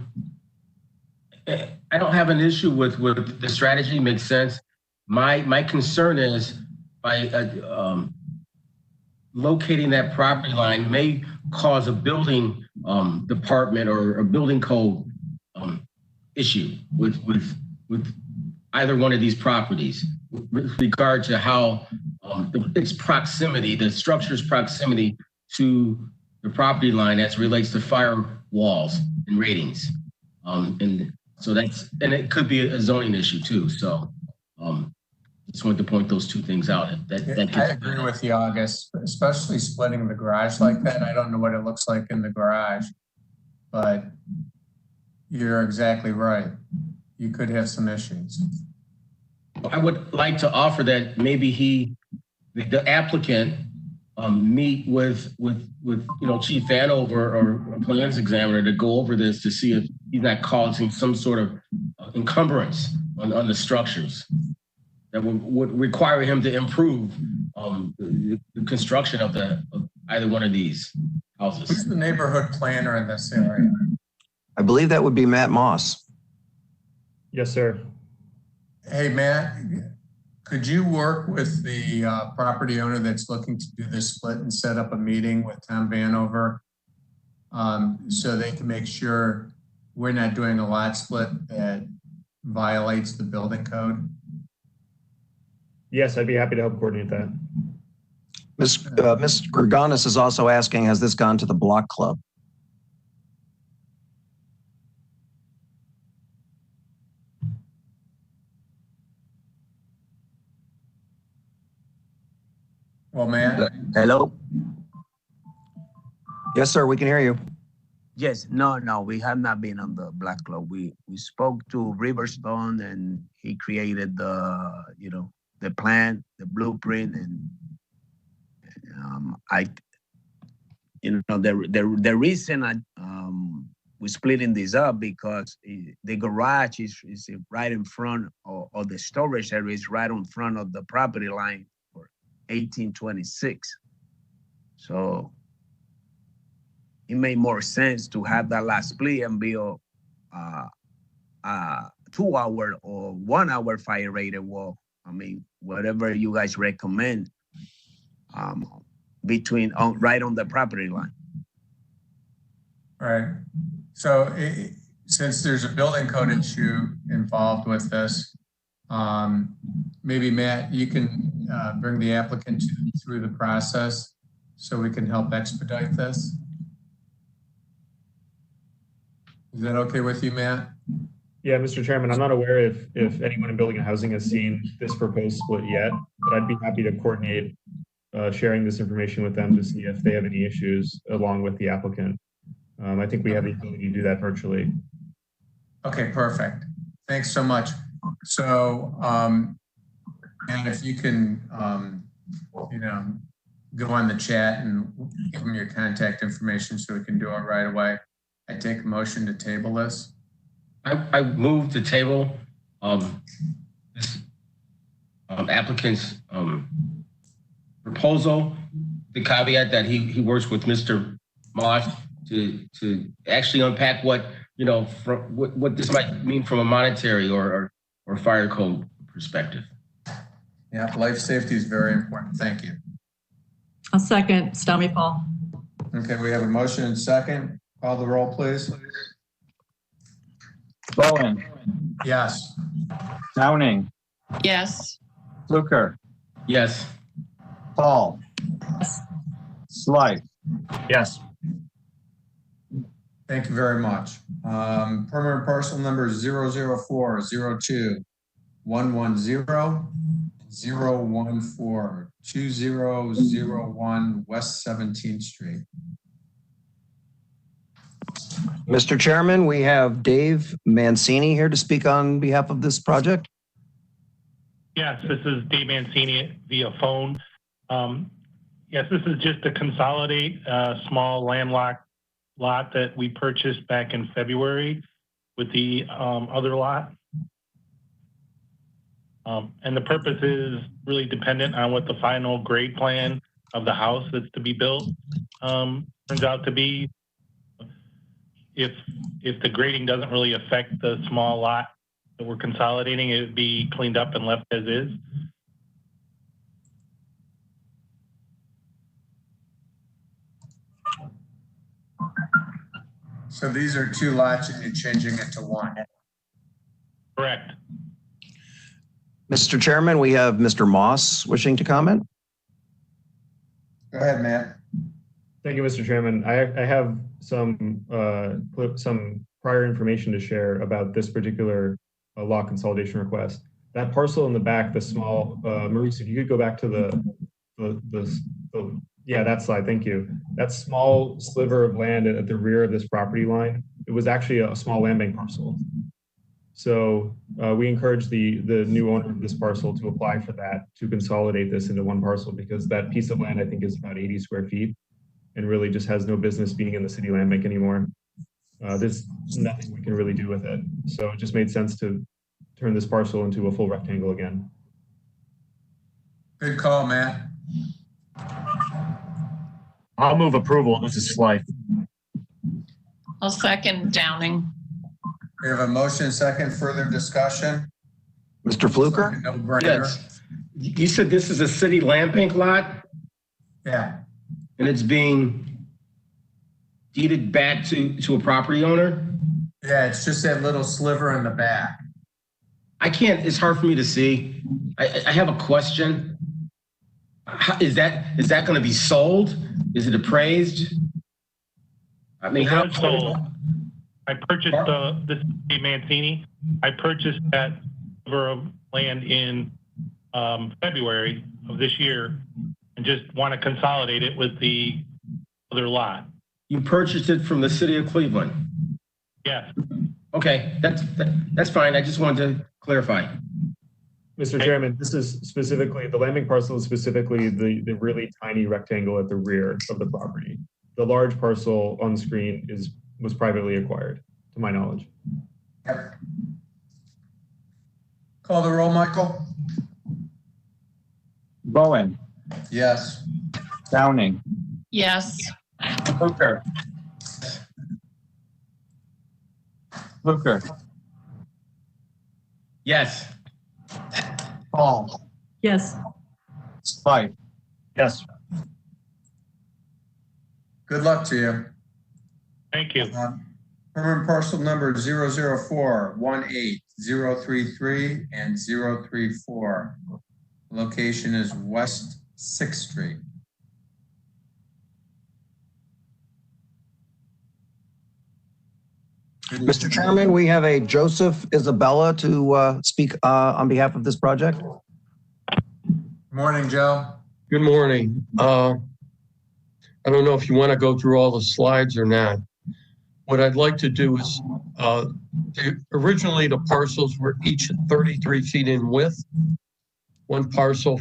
don't have an issue with the strategy, makes sense. My concern is by locating that property line may cause a building department or a building code issue with either one of these properties with regard to how its proximity, the structure's proximity to the property line as relates to fire walls and ratings. And so and it could be a zoning issue too. So just wanted to point those two things out. I agree with you, August, especially splitting the garage like that. I don't know what it looks like in the garage, but you're exactly right. You could have some issues. I would like to offer that maybe the applicant meet with Chief Vanover or a plans examiner to go over this to see if he's not causing some sort of encumbrance on the structures that would require him to improve the construction of either one of these houses. Who's the neighborhood planner in this area? I believe that would be Matt Moss. Yes, sir. Hey, Matt, Could you work with the property owner that's looking to do this split and set up a meeting with Tom Vanover so they can make sure we're not doing a lot split that violates the building code? Yes, I'd be happy to help coordinate that. Ms. Gregonis is also asking, has this gone to the block club? Well, Matt? Hello? Yes, sir, we can hear you. Yes, no, we have not been on the Black Club. We spoke to Riverstone and he created the, the plan, the blueprint, and the reason we're splitting this up because the garage is right in front of the storage area is right in front of the property line for 1826. So it made more sense to have that last split and build a 2-hour or 1-hour fire rated wall. I mean, whatever you guys recommend, right on the property line. All right. So since there's a building code issue involved with this, maybe Matt, you can bring the applicant through the process so we can help expedite this. Is that okay with you, Matt? Yeah, Mr. Chairman, I'm not aware if anyone in Building and Housing has seen this proposed split yet, but I'd be happy to coordinate sharing this information with them to see if they have any issues along with the applicant. I think we have the ability to do that virtually. Okay, perfect. Thanks so much. So, and if you can, go on the chat and give them your contact information so we can do it right away. I take a motion to table this. I move to table this applicant's proposal, the caveat that he works with Mr. Moss to actually unpack what this might mean from a monetary or fire code perspective. Yeah, life safety is very important. Thank you. A second, Stami Paul. Okay, we have a motion and second. Call the roll, please. Bowen. Yes. Downing. Yes. Fluker. Yes. Paul. Slight. Yes. Thank you very much. Permanent parcel number 00402 110 014 2001 West 17th Street. Mr. Chairman, we have Dave Mancini here to speak on behalf of this project. Yes, this is Dave Mancini via phone. Yes, this is just to consolidate a small landlocked lot that we purchased back in February with the other lot. And the purpose is really dependent on what the final grade plan of the house that's to be built turns out to be. If the grading doesn't really affect the small lot that we're consolidating, it would be cleaned up and left as is. So these are two lots and you're changing it to one. Correct. Mr. Chairman, we have Mr. Moss wishing to comment. Go ahead, Matt. Thank you, Mr. Chairman. I have some prior information to share about this particular lot consolidation request. That parcel in the back, the small, Maurice, if you could go back to that slide, thank you. That small sliver of land at the rear of this property line, it was actually a small land bank parcel. So we encourage the new owner of this parcel to apply for that, to consolidate this into one parcel, because that piece of land, I think, is about 80 square feet and really just has no business being in the city land bank anymore. There's nothing we can really do with it. So it just made sense to turn this parcel into a full rectangle again. Good call, Matt. I'll move approval. This is Slight. I'll second Downing. We have a motion and second. Further discussion? Mr. Fluker? No brainer. Yes. You said this is a city land bank lot Yeah. and it's being deeded back to a property owner? Yeah, it's just that little sliver in the back. It's hard for me to see. I have a question. Is that going to be sold? Is it appraised? I mean, how? Sold. I purchased this is Dave Mancini. I purchased that sliver of land in February of this year, and just want to consolidate it with the other lot. You purchased it from the city of Cleveland? Yes. Okay, that's fine. I just wanted to clarify. Mr. Chairman, this is specifically, the landing parcel is specifically the really tiny rectangle at the rear of the property. The large parcel on the screen was privately acquired, to my knowledge. Yep. Call the roll, Michael. Bowen, Yes. Downing, Yes. Fluker. Fluker, Yes. Paul, Yes. Spike. Yes. Good luck to you. Thank you. Permanent parcel number 004-18033 and 034. Location is West 6th Street. Mr. Chairman, we have a Joseph Isabella to speak on behalf of this project. Morning, Joe. Good morning. I don't know if you want to go through all the slides or not. What I'd like to do is, originally the parcels were each 33 feet in width. One parcel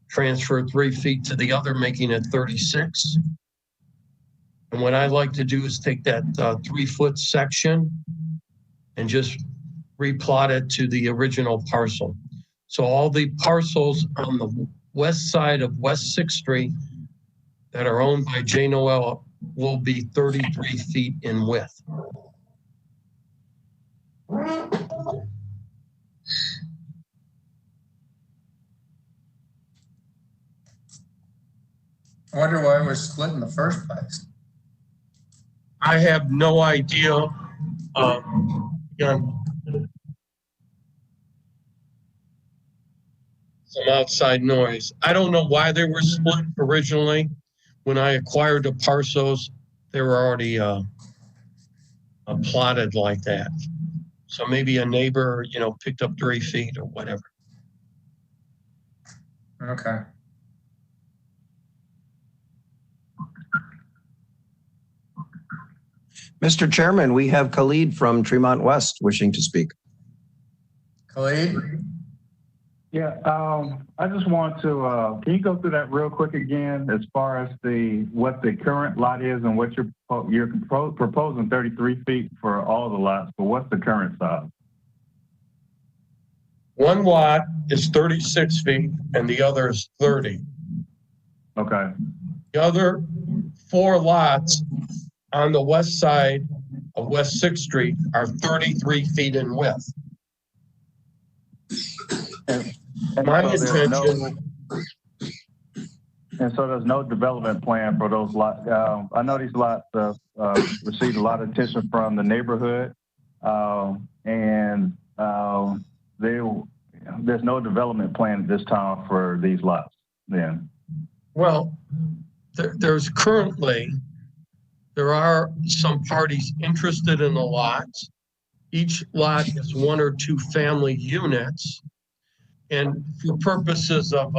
transferred 3 feet to the other, making it 36. And what I'd like to do is take that 3-foot section and just replot it to the original parcel. So all the parcels on the west side of West 6th Street that are owned by J. Noel will be 33 feet in width. I wonder why it was split in the first place. I have no idea. Again, some outside noise. I don't know why they were split originally. When I acquired the parcels, they were already plotted like that. So maybe a neighbor, picked up 3 feet or whatever. Okay. Mr. Chairman, we have Khalid from Tremont West wishing to speak. Khalid? Yeah, I just want to, can you go through that real quick again as far as what the current lot is and what you're proposing 33 feet for all the lots, but what's the current size? One lot is 36 feet and the other is 30. Okay. The other 4 lots on the west side of West 6th Street are 33 feet in width. My intention. And so there's no development plan for those lots. I know these lots received a lot of attention from the neighborhood, and there's no development plan at this time for these lots. Then, well, there are some parties interested in the lots. Each lot is 1 or 2 family units. And for purposes of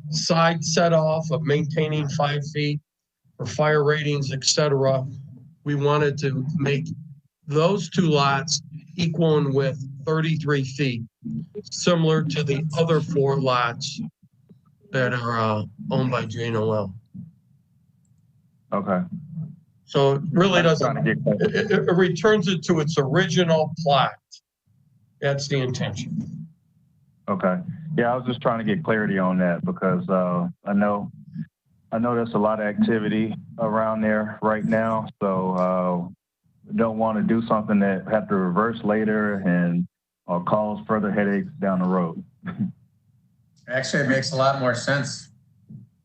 side set off, of maintaining 5 feet for fire ratings, etc., we wanted to make those 2 lots equal in width 33 feet, similar to the other 4 lots that are owned by J. Noel. Okay. So it really doesn't, it returns it to its original plot. That's the intention. Okay. Yeah, I was just trying to get clarity on that because I know there's a lot of activity around there right now. So don't want to do something that have to reverse later and cause further headaches down the road. Actually, it makes a lot more sense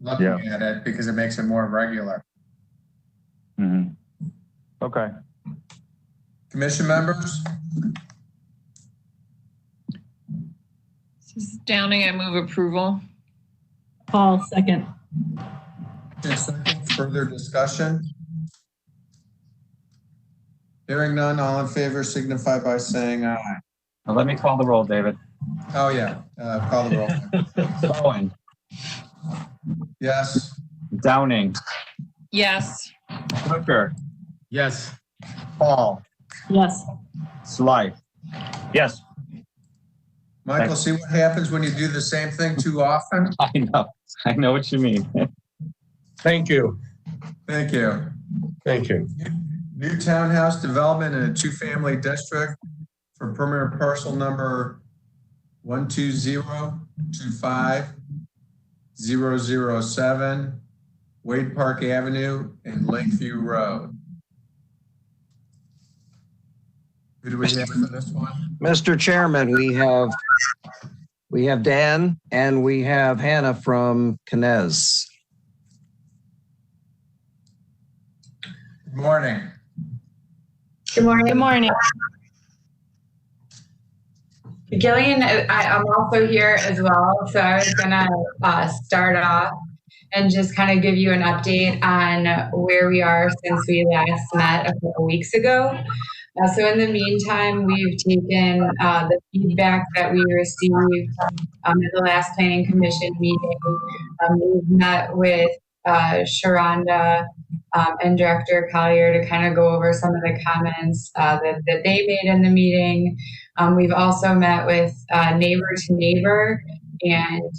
looking at it because it makes it more regular. Mm-hmm. Okay. Commission members? Mrs. Downing, I move approval. Paul, second. Further discussion? Hearing none, all in favor signify by saying aye. Now let me call the roll, David. Oh, yeah. Call the roll. Bowen. Yes. Downing. Yes. Hooker. Yes. Paul. Yes. Sly. Yes. Michael, see what happens when you do the same thing too often? I know what you mean. Thank you. Thank you. Thank you. New townhouse development in a two-family district for permanent parcel number 12025-007 Wade Park Avenue and Lakeview Road. Who do we have for this one? Mr. Chairman, we have Dan and we have Hannah from Knez. Good morning. Good morning. Good morning. Gillian, I'm also here as well. So I was going to start off and just kind of give you an update on where we are since we last met a couple weeks ago. So in the meantime, we've taken the feedback that we received at the last Planning Commission meeting. We've met with Sharonda and Director Collier to kind of go over some of the comments that they made in the meeting. We've also met with Neighbor to Neighbor, and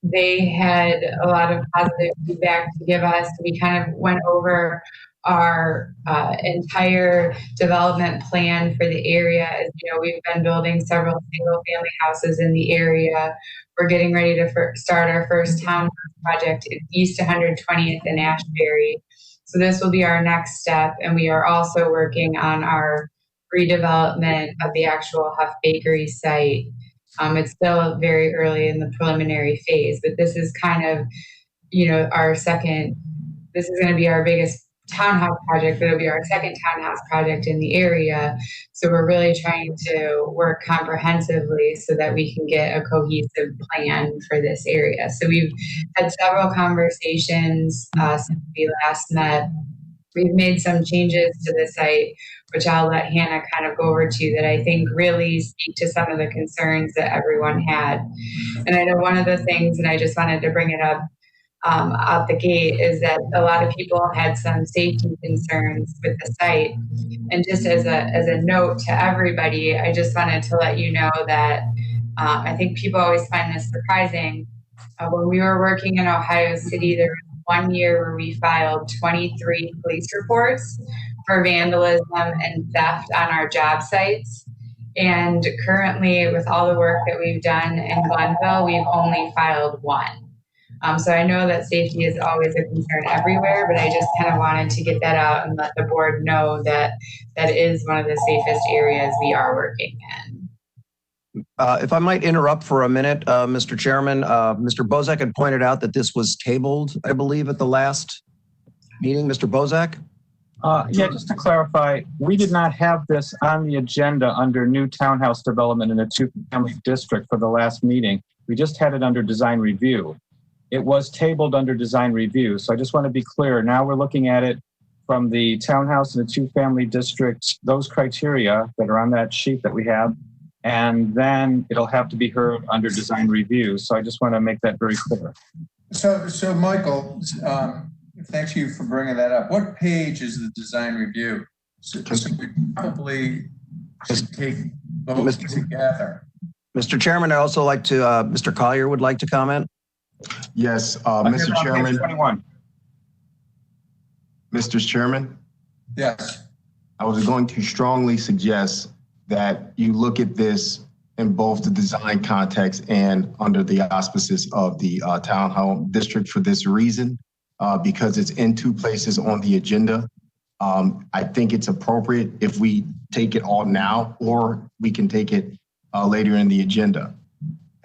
they had a lot of positive feedback to give us. We kind of went over our entire development plan for the area. As you know, we've been building several single family houses in the area. We're getting ready to start our first townhouse project in East 120th and Ashbury. So this will be our next step. And we are also working on our redevelopment of the actual Huff Bakery site. It's still very early in the preliminary phase, but this is kind of, this is going to be our biggest townhouse project, but it'll be our second townhouse project in the area. So we're really trying to work comprehensively so that we can get a cohesive plan for this area. So we've had several conversations since we last met. We've made some changes to the site, which I'll let Hannah kind of go over to, that I think really speak to some of the concerns that everyone had. And I know one of the things, and I just wanted to bring it up out the gate, is that a lot of people had some safety concerns with the site. And just as a note to everybody, I just wanted to let you know that I think people always find this surprising. When we were working in Ohio City, there was 1 year where we filed 23 police reports for vandalism and theft on our job sites. And currently, with all the work that we've done in Glenville, we've only filed 1. So I know that safety is always a concern everywhere, but I just kind of wanted to get that out and let the board know that that is one of the safest areas we are working in. If I might interrupt for a minute, Mr. Chairman, Mr. Bozak had pointed out that this was tabled, I believe, at the last meeting. Mr. Bozak? Yeah, just to clarify, we did not have this on the agenda under new townhouse development in a two-family district for the last meeting. We just had it under design review. It was tabled under design review. So I just want to be clear. Now we're looking at it from the townhouse and the two-family district, those criteria that are on that sheet that we have, and then it'll have to be heard under design review. So I just want to make that very clear. So Michael, thank you for bringing that up. What page is the design review? So we probably should take both together. Mr. Chairman, I'd also like to, Mr. Collier would like to comment. Yes, Mr. Chairman. Mr. Chairman? Yes. I was going to strongly suggest that you look at this in both the design context and under the auspices of the townhome district for this reason, because it's in 2 places on the agenda. I think it's appropriate if we take it all now, or we can take it later in the agenda.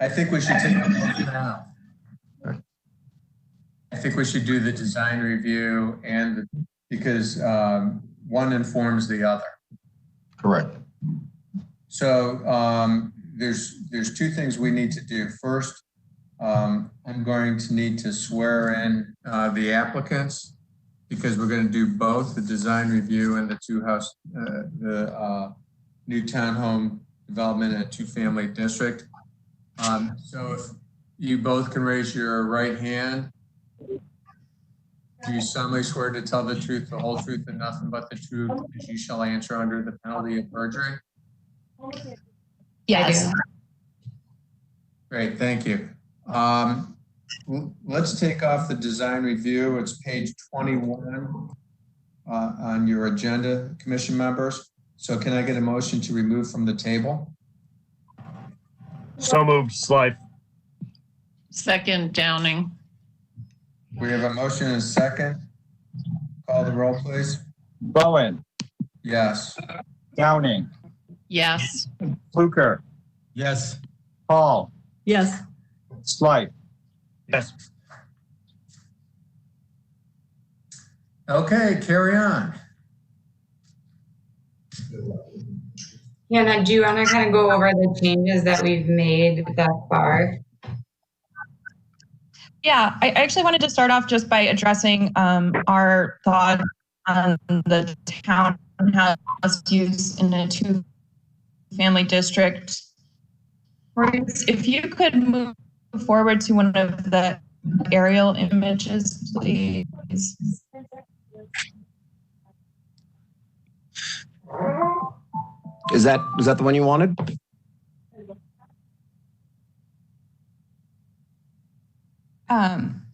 I think we should take a look now. I think we should do the design review because one informs the other. Correct. So there's two things we need to do. First, I'm going to need to swear in the applicants because we're going to do both the design review and the the new townhome development in a 2-family district. So if you both can raise your right hand. Do you solemnly swear to tell the truth, the whole truth, and nothing but the truth, as you shall answer under the penalty of perjury? Yes. Great, thank you. Let's take off the design review. It's page 21 on your agenda, commission members. So can I get a motion to remove from the table? So moved, Slife. Second, Downing. We have a motion and a second. Call the roll, please. Bowen. Yes. Downing. Yes. Fluker. Yes. Paul. Yes. Slife. Yes. Okay, carry on. Hannah, do you want to kind of go over the changes that we've made thus far? Yeah, I actually wanted to start off just by addressing our thoughts on the townhouse use in a 2-family district. If you could move forward to one of the aerial images, please. Is that the one you wanted?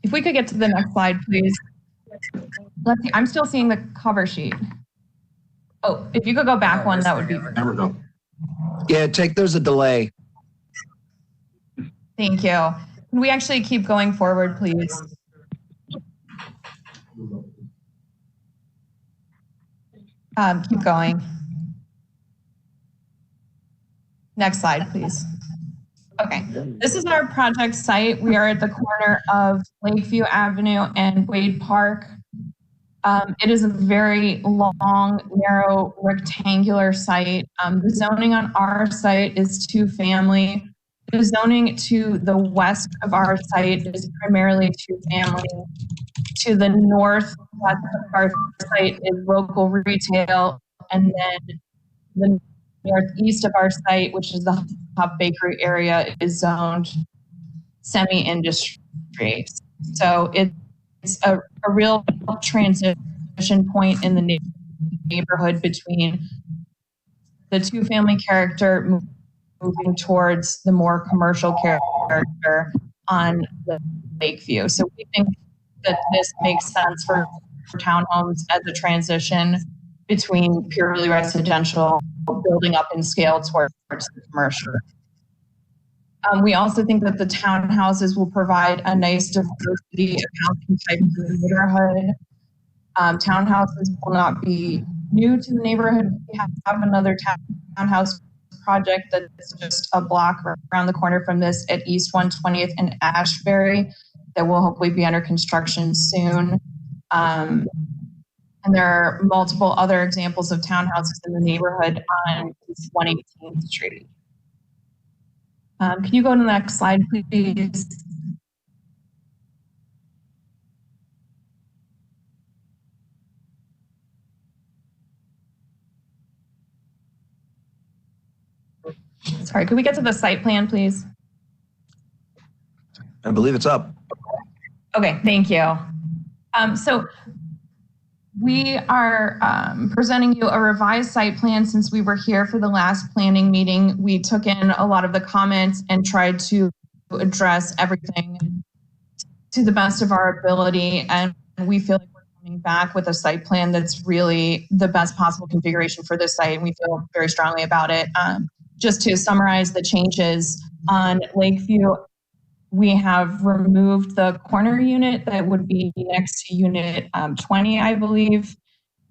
If we could get to the next slide, please. Let's see, I'm still seeing the cover sheet. Oh, if you could go back one, that would be. There we go. Yeah, there's a delay. Thank you. Can we actually keep going forward, please? Keep going. Next slide, please. Okay, this is our project site. We are at the corner of Lakeview Avenue and Wade Park. It is a very long, narrow, rectangular site. The zoning on our site is 2-family. The zoning to the west of our site is primarily 2-family. To the northwest of our site is local retail, and then the northeast of our site, which is the Hop Bakery area, is zoned semi-industry. So it's a real transition point in the neighborhood between the 2-family character moving towards the more commercial character on the Lakeview. So we think that this makes sense for townhomes as a transition between purely residential building up in scale towards the commercial. We also think that the townhouses will provide a nice diversity of housing types in the neighborhood. Townhouses will not be new to the neighborhood. We have another townhouse project that's just a block around the corner from this at East 120th and Ashbury that will hopefully be under construction soon. And there are multiple other examples of townhouses in the neighborhood on 118th Street. Can you go to the next slide, please? Sorry, could we get to the site plan, please? I believe it's up. Okay, thank you. So we are presenting you a revised site plan. Since we were here for the last planning meeting, we took in a lot of the comments and tried to address everything to the best of our ability. And we feel like we're coming back with a site plan that's really the best possible configuration for this site. And we feel very strongly about it. Just to summarize the changes on Lakeview, we have removed the corner unit that would be next to unit 20, I believe,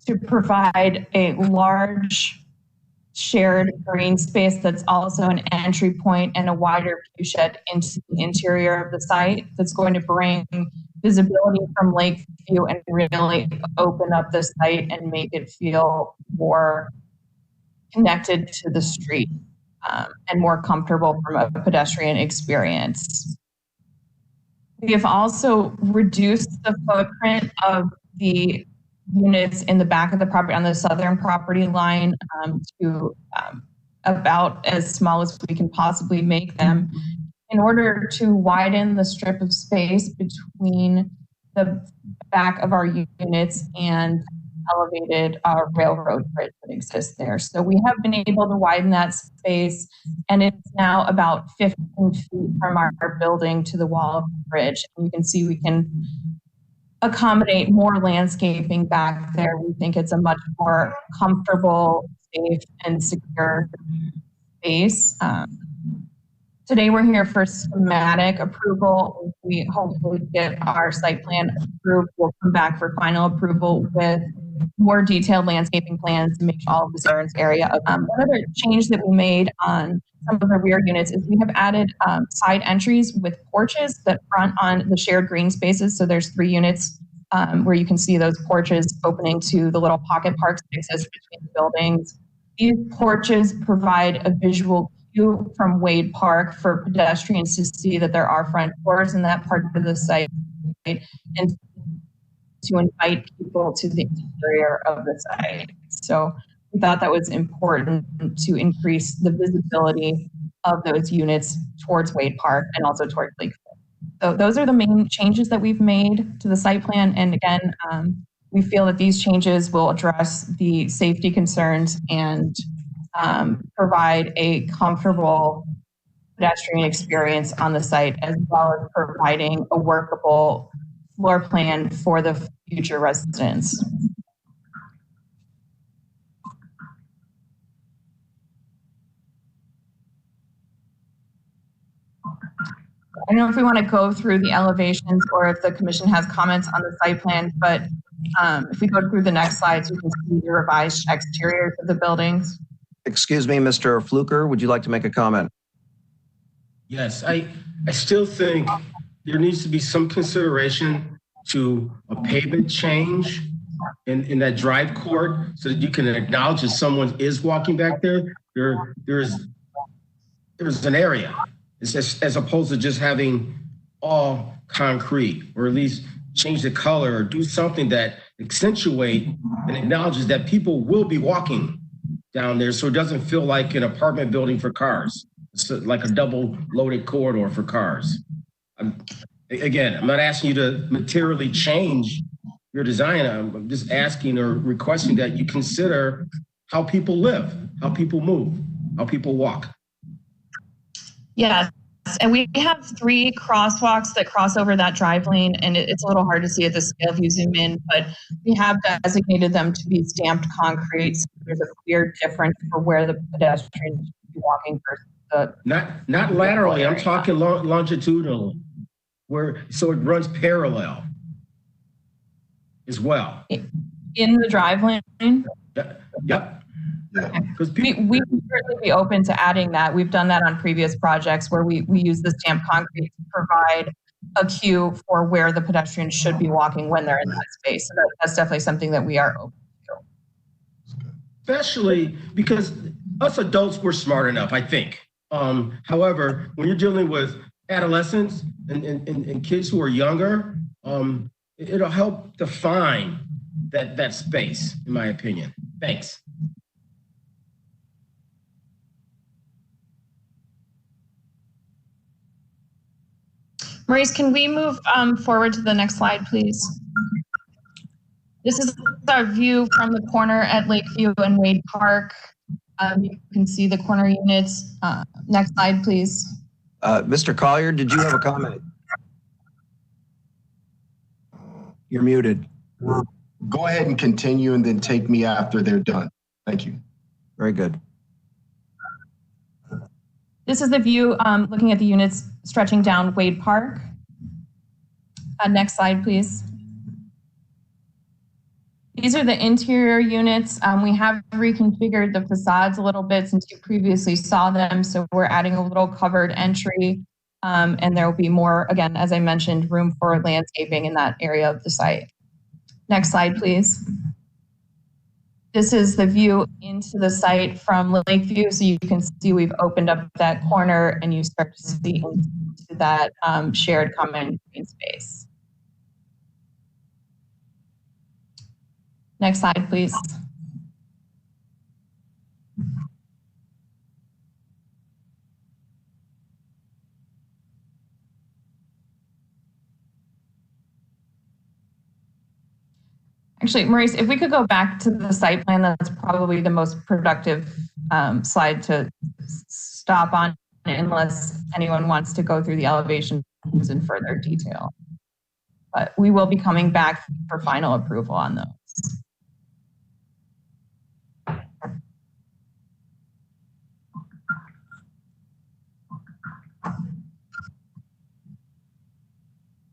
to provide a large shared green space that's also an entry point and a wider view shed into the interior of the site that's going to bring visibility from Lakeview and really open up the site and make it feel more connected to the street and more comfortable from a pedestrian experience. We have also reduced the footprint of the units in the back of the property on the southern property line to about as small as we can possibly make them in order to widen the strip of space between the back of our units and elevated railroad bridge that exists there. So we have been able to widen that space, and it's now about 15 feet from our building to the wall of the bridge. And you can see we can accommodate more landscaping back there. We think it's a much more comfortable, safe, and secure space. Today we're here for schematic approval. We hopefully get our site plan approved. We'll come back for final approval with more detailed landscaping plans to make all of the Sarens area. One other change that we made on some of the rear units is we have added side entries with porches that front on the shared green spaces. So there's 3 units where you can see those porches opening to the little pocket parks that exist between the buildings. These porches provide a visual cue from Wade Park for pedestrians to see that there are front doors in that part of the site and to invite people to the interior of the site. So we thought that was important to increase the visibility of those units towards Wade Park and also towards Lakeview. So those are the main changes that we've made to the site plan. And again, we feel that these changes will address the safety concerns and provide a comfortable pedestrian experience on the site, as well as providing a workable floor plan for the future residents. I don't know if we want to go through the elevations or if the commission has comments on the site plan, but if we go through the next slides, you can see the revised exteriors of the buildings. Excuse me, Mr. Fluker, would you like to make a comment? Yes, I still think there needs to be some consideration to a pavement change in that drive court so that you can acknowledge that someone is walking back there. There's an area. It's just, as opposed to just having all concrete, or at least change the color or do something that accentuate and acknowledges that people will be walking down there, so it doesn't feel like an apartment building for cars. It's like a double loaded corridor for cars. Again, I'm not asking you to materially change your design. I'm just asking or requesting that you consider how people live, how people move, how people walk. Yes, and we have 3 crosswalks that cross over that drive lane, and it's a little hard to see at the scale if you zoom in, but we have designated them to be stamped concrete. So there's a clear difference for where the pedestrians should be walking versus the... Not laterally, I'm talking longitudinal, so it runs parallel as well. In the drive lane? Yep. We can certainly be open to adding that. We've done that on previous projects where we use the stamped concrete to provide a cue for where the pedestrians should be walking when they're in that space. So that's definitely something that we are open to. Especially because us adults, we're smart enough, I think. However, when you're dealing with adolescents and kids who are younger, it'll help define that space, in my opinion. Thanks. Maurice, can we move forward to the next slide, please? This is our view from the corner at Lakeview and Wade Park. You can see the corner units. Next slide, please. Mr. Collier, did you have a comment? You're muted. Go ahead and continue and then take me after they're done. Thank you. Very good. This is the view looking at the units stretching down Wade Park. Next slide, please. These are the interior units. We have reconfigured the facades a little bit since you previously saw them. So we're adding a little covered entry, and there will be more, again, as I mentioned, room for landscaping in that area of the site. Next slide, please. This is the view into the site from Lakeview. So you can see we've opened up that corner and you start to see into that shared common green space. Next slide, please. Actually, Maurice, if we could go back to the site plan, that's probably the most productive slide to stop on, unless anyone wants to go through the elevations in further detail. But we will be coming back for final approval on those.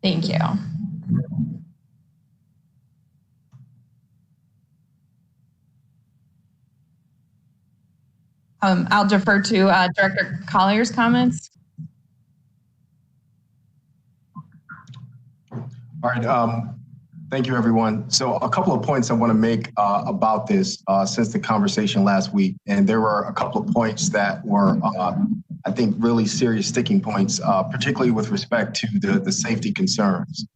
Thank you. I'll defer to Director Collier's comments. All right. Thank you, everyone. So a couple of points I want to make about this since the conversation last week. And there were a couple of points that were, I think, really serious sticking points, particularly with respect to the safety concerns.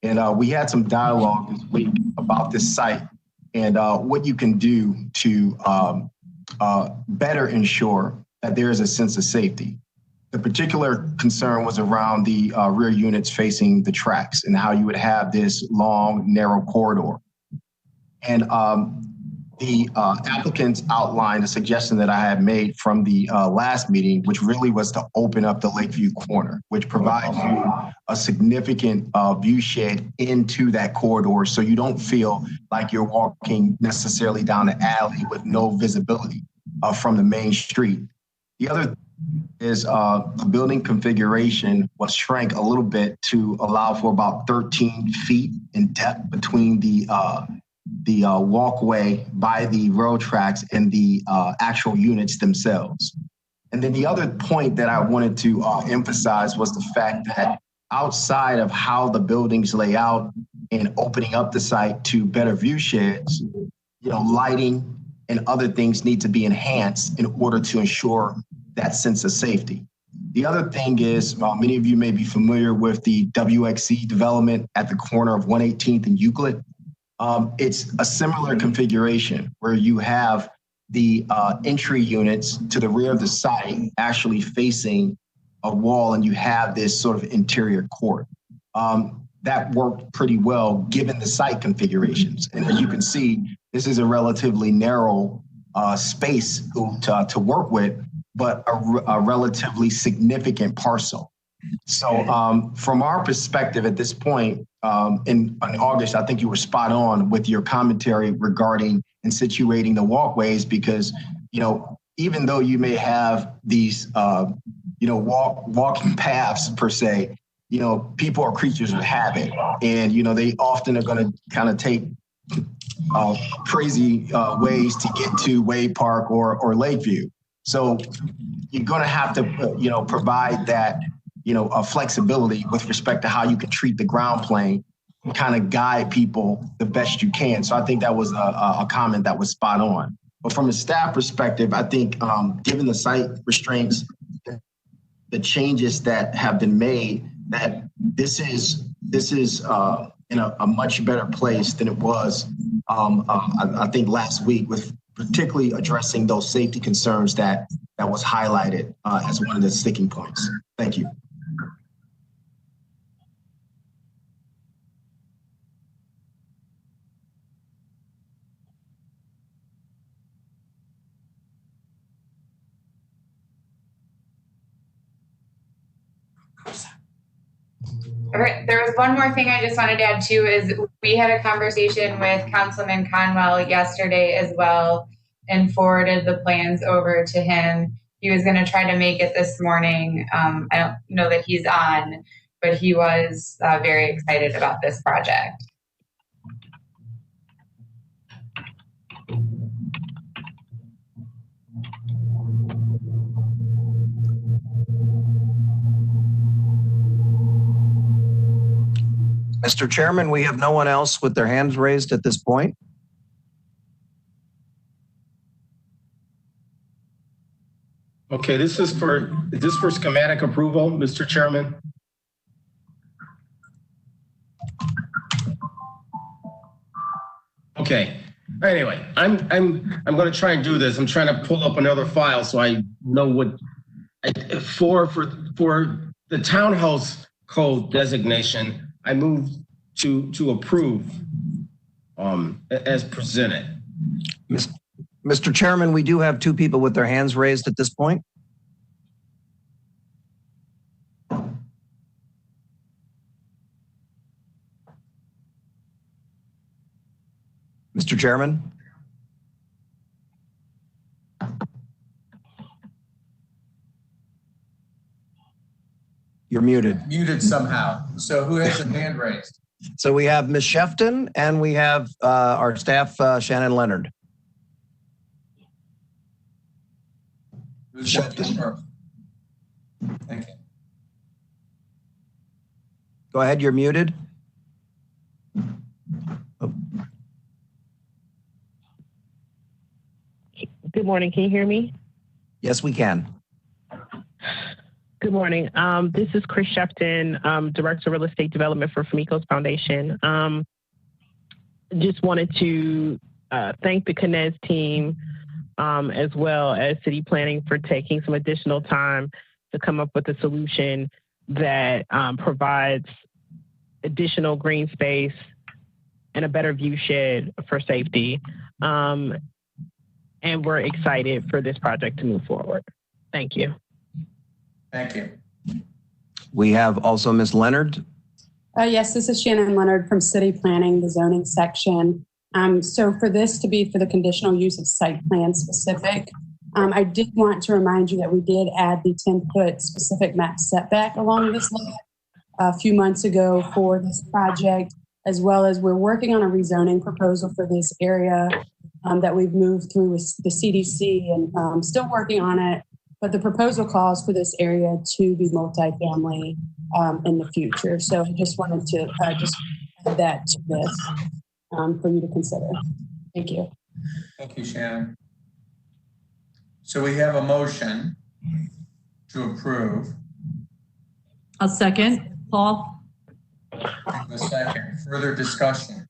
And we had some dialogue this week about this site and what you can do to better ensure that there is a sense of safety. The particular concern was around the rear units facing the tracks and how you would have this long, narrow corridor. And the applicants outlined a suggestion that I had made from the last meeting, which really was to open up the Lakeview corner, which provides you a significant view shed into that corridor so you don't feel like you're walking necessarily down the alley with no visibility from the main street. The other is the building configuration was shrank a little bit to allow for about 13 feet in depth between the walkway by the rail tracks and the actual units themselves. And then the other point that I wanted to emphasize was the fact that outside of how the buildings lay out and opening up the site to better view sheds, lighting and other things need to be enhanced in order to ensure that sense of safety. The other thing is, many of you may be familiar with the WXC development at the corner of 118th and Euclid. It's a similar configuration where you have the entry units to the rear of the site actually facing a wall and you have this sort of interior court. That worked pretty well given the site configurations. And as you can see, this is a relatively narrow space to work with, but a relatively significant parcel. So from our perspective at this point, in August, I think you were spot on with your commentary regarding and situating the walkways because, even though you may have these, walking paths per se, people are creatures of habit and, they often are going to kind of take crazy ways to get to Wade Park or Lakeview. So you're going to have to, provide that, a flexibility with respect to how you can treat the ground plane and kind of guide people the best you can. So I think that was a comment that was spot on. But from a staff perspective, I think given the site restraints, the changes that have been made, that this is in a much better place than it was, I think last week, with particularly addressing those safety concerns that was highlighted as one of the sticking points. Thank you. All right, there was one more thing I just wanted to add too, is we had a conversation with Councilman Conwell yesterday as well and forwarded the plans over to him. He was going to try to make it this morning. I don't know that he's on, but he was very excited about this project. Mr. Chairman, we have no one else with their hands raised at this point. Okay, is this for schematic approval, Mr. Chairman? Okay. Anyway, I'm going to try and do this. I'm trying to pull up another file so I know what for the townhouse code designation. I moved to approve as presented. Mr. Chairman, we do have two people with their hands raised at this point. Mr. Chairman? You're muted. Muted somehow. So who has a hand raised? So we have Ms. Shefton and we have our staff, Shannon Leonard. Shefton. Thank you. Go ahead, you're muted. Good morning. Can you hear me? Yes, we can. Good morning. This is Chris Shefton, Director of Real Estate Development for Famicos Foundation. Just wanted to thank the Knez team as well as City Planning for taking some additional time to come up with a solution that provides additional green space and a better view shed for safety. And we're excited for this project to move forward. Thank you. Thank you. We have also Ms. Leonard. Yes, this is Shannon Leonard from City Planning, the zoning section. So for this to be for the conditional use of site plan specific, I did want to remind you that we did add the 10-foot specific max setback along this lot a few months ago for this project, as well as we're working on a rezoning proposal for this area that we've moved through with the CDC and still working on it. But the proposal calls for this area to be multifamily in the future. So I just wanted to just add that to this for you to consider. Thank you. Thank you, Shannon. So we have a motion to approve. A second, Paul. A second. Further discussion.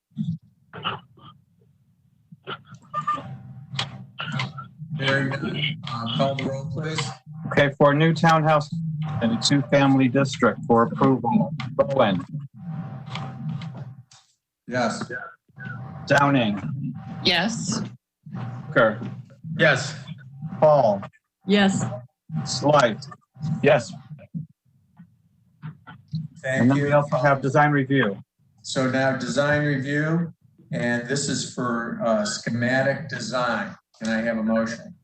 Call the roll, please. Okay, for a new townhouse in a two-family district for approval, Bowen. Yes. Downing. Yes. Hooker. Yes. Paul. Yes. Slight. Yes. Thank and then you. we also have design review. So now design review, and this is for schematic design. Can I have a motion?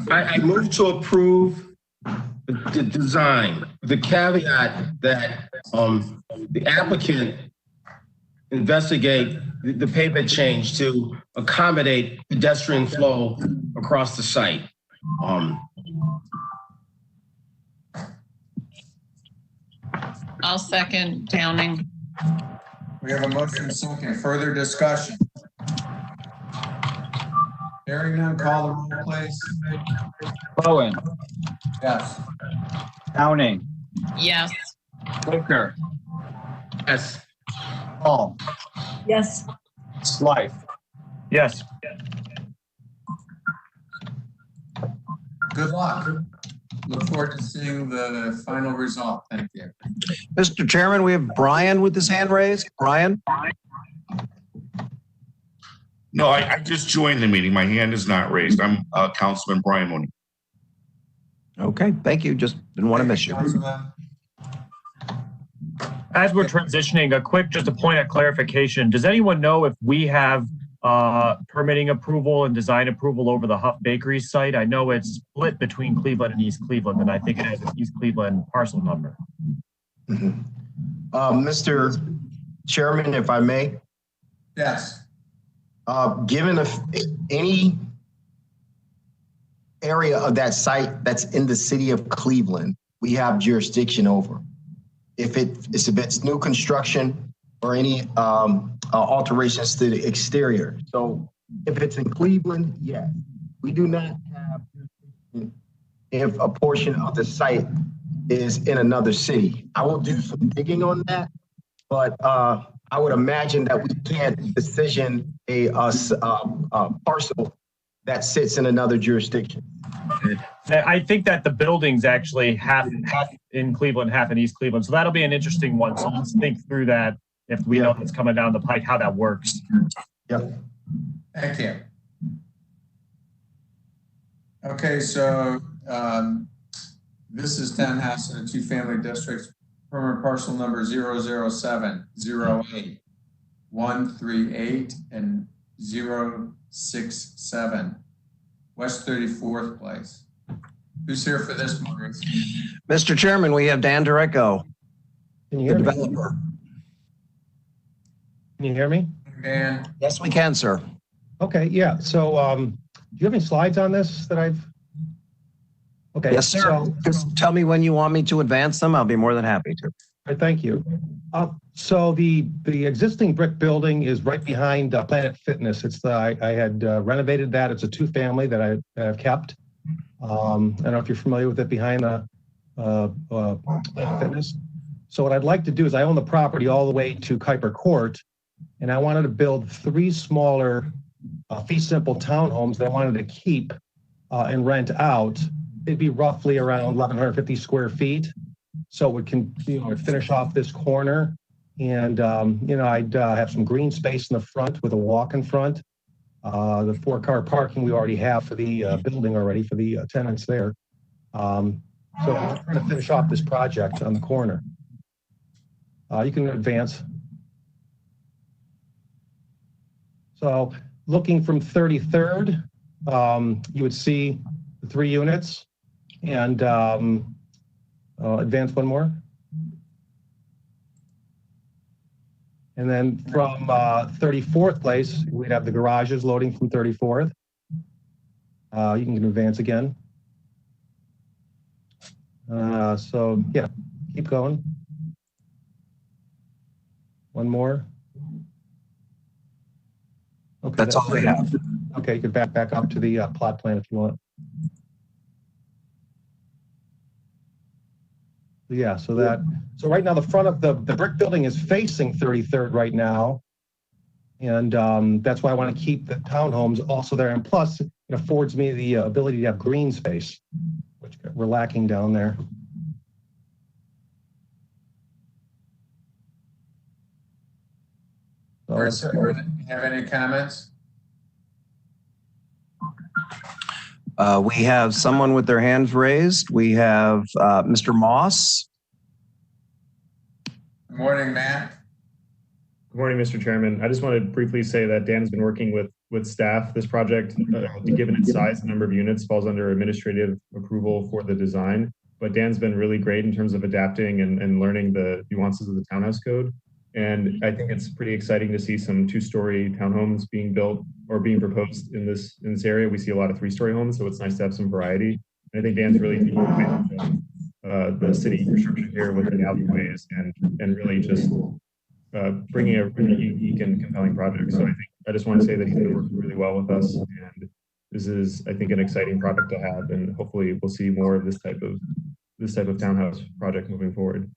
I move to approve the design, the caveat that the applicant investigate the pavement change to accommodate pedestrian flow across the site. I'll second Downing. We have a motion second. Further discussion. Hearing none, call the roll, please. Bowen. Yes. Downing. Yes. Hooker. Yes. Paul. Yes. Slight. Yes. Good luck. Look forward to seeing the final result. Thank you. Mr. Chairman, we have Brian with his hand raised. Brian? No, I just joined the meeting. My hand is not raised. I'm Councilman Brian Mooney. Okay, thank you. Just didn't want to miss you. As we're transitioning, just a point of clarification. Does anyone know if we have permitting approval and design approval over the Huff Bakery site? I know it's split between Cleveland and East Cleveland, and I think it has an East Cleveland parcel number. Mr. Chairman, if I may. Yes. Given any area of that site that's in the city of Cleveland we have jurisdiction over. If it's new construction or any alterations to the exterior. So if it's in Cleveland, yes. We do not have jurisdiction if a portion of the site is in another city. I will do some digging on that, but I would imagine that we can't decision a parcel that sits in another jurisdiction. I think that the building's actually half in Cleveland, half in East Cleveland. So that'll be an interesting one. So let's think through that if we know it's coming down the pike, how that works. Yep. Thank you. Okay, so this is townhouse in a two-family district, permanent parcel number 00708 138 and 067, West 34th Place. Who's here for this, Maurice? Mr. Chairman, we have Dan Direcko, Can you the hear me? developer. Can you hear me? Dan? Yes, we can, sir. Okay, yeah. So do you have any slides on this that I've? Okay. Yes, sir. So, Just tell me when you want me to advance them. I'll be more than happy to. thank you. So the existing brick building is right behind Planet Fitness. It's I had renovated that. It's a two-family that I've kept. I don't know if you're familiar with it behind the Planet Fitness. So what I'd like to do is I own the property all the way to Kuiper Court, and I wanted to build 3 smaller fee simple townhomes that I wanted to keep and rent out. It'd be roughly around 1,150 square feet. So we can, finish off this corner, and I'd have some green space in the front with a walk in front. The 4-car parking we already have for the building already for the tenants there. So I'm trying to finish off this project on the corner. You can advance. So looking from 33rd, you would see the 3 units, and advance one more. And then from 34th place, we'd have the garages loading from 34th. You can advance again. So yeah, keep going. One more. Okay, that's all I have. Okay, you can back up to the plot plan if you want. Yeah, so right now the front of the brick building is facing 33rd right now. And that's why I want to keep the townhomes also there. And plus, it affords me the ability to have green space, which we're lacking down there. So, have any comments? We have someone with their hands raised. We have Mr. Moss. Good morning, Matt. Good morning, Mr. Chairman. I just want to briefly say that Dan has been working with staff. This project, given its size and number of units, falls under administrative approval for the design. But Dan's been really great in terms of adapting and learning the nuances of the townhouse code. And I think it's pretty exciting to see some 2-story townhomes being built or being proposed in this area. We see a lot of 3-story homes, so it's nice to have some variety. And I think Dan's really thinking about the city infrastructure here with the alleyways and really just bringing a really unique and compelling project. So I just want to say that he's been working really well with us, and this is, I think, an exciting project to have, and hopefully we'll see more of this type of townhouse project moving forward.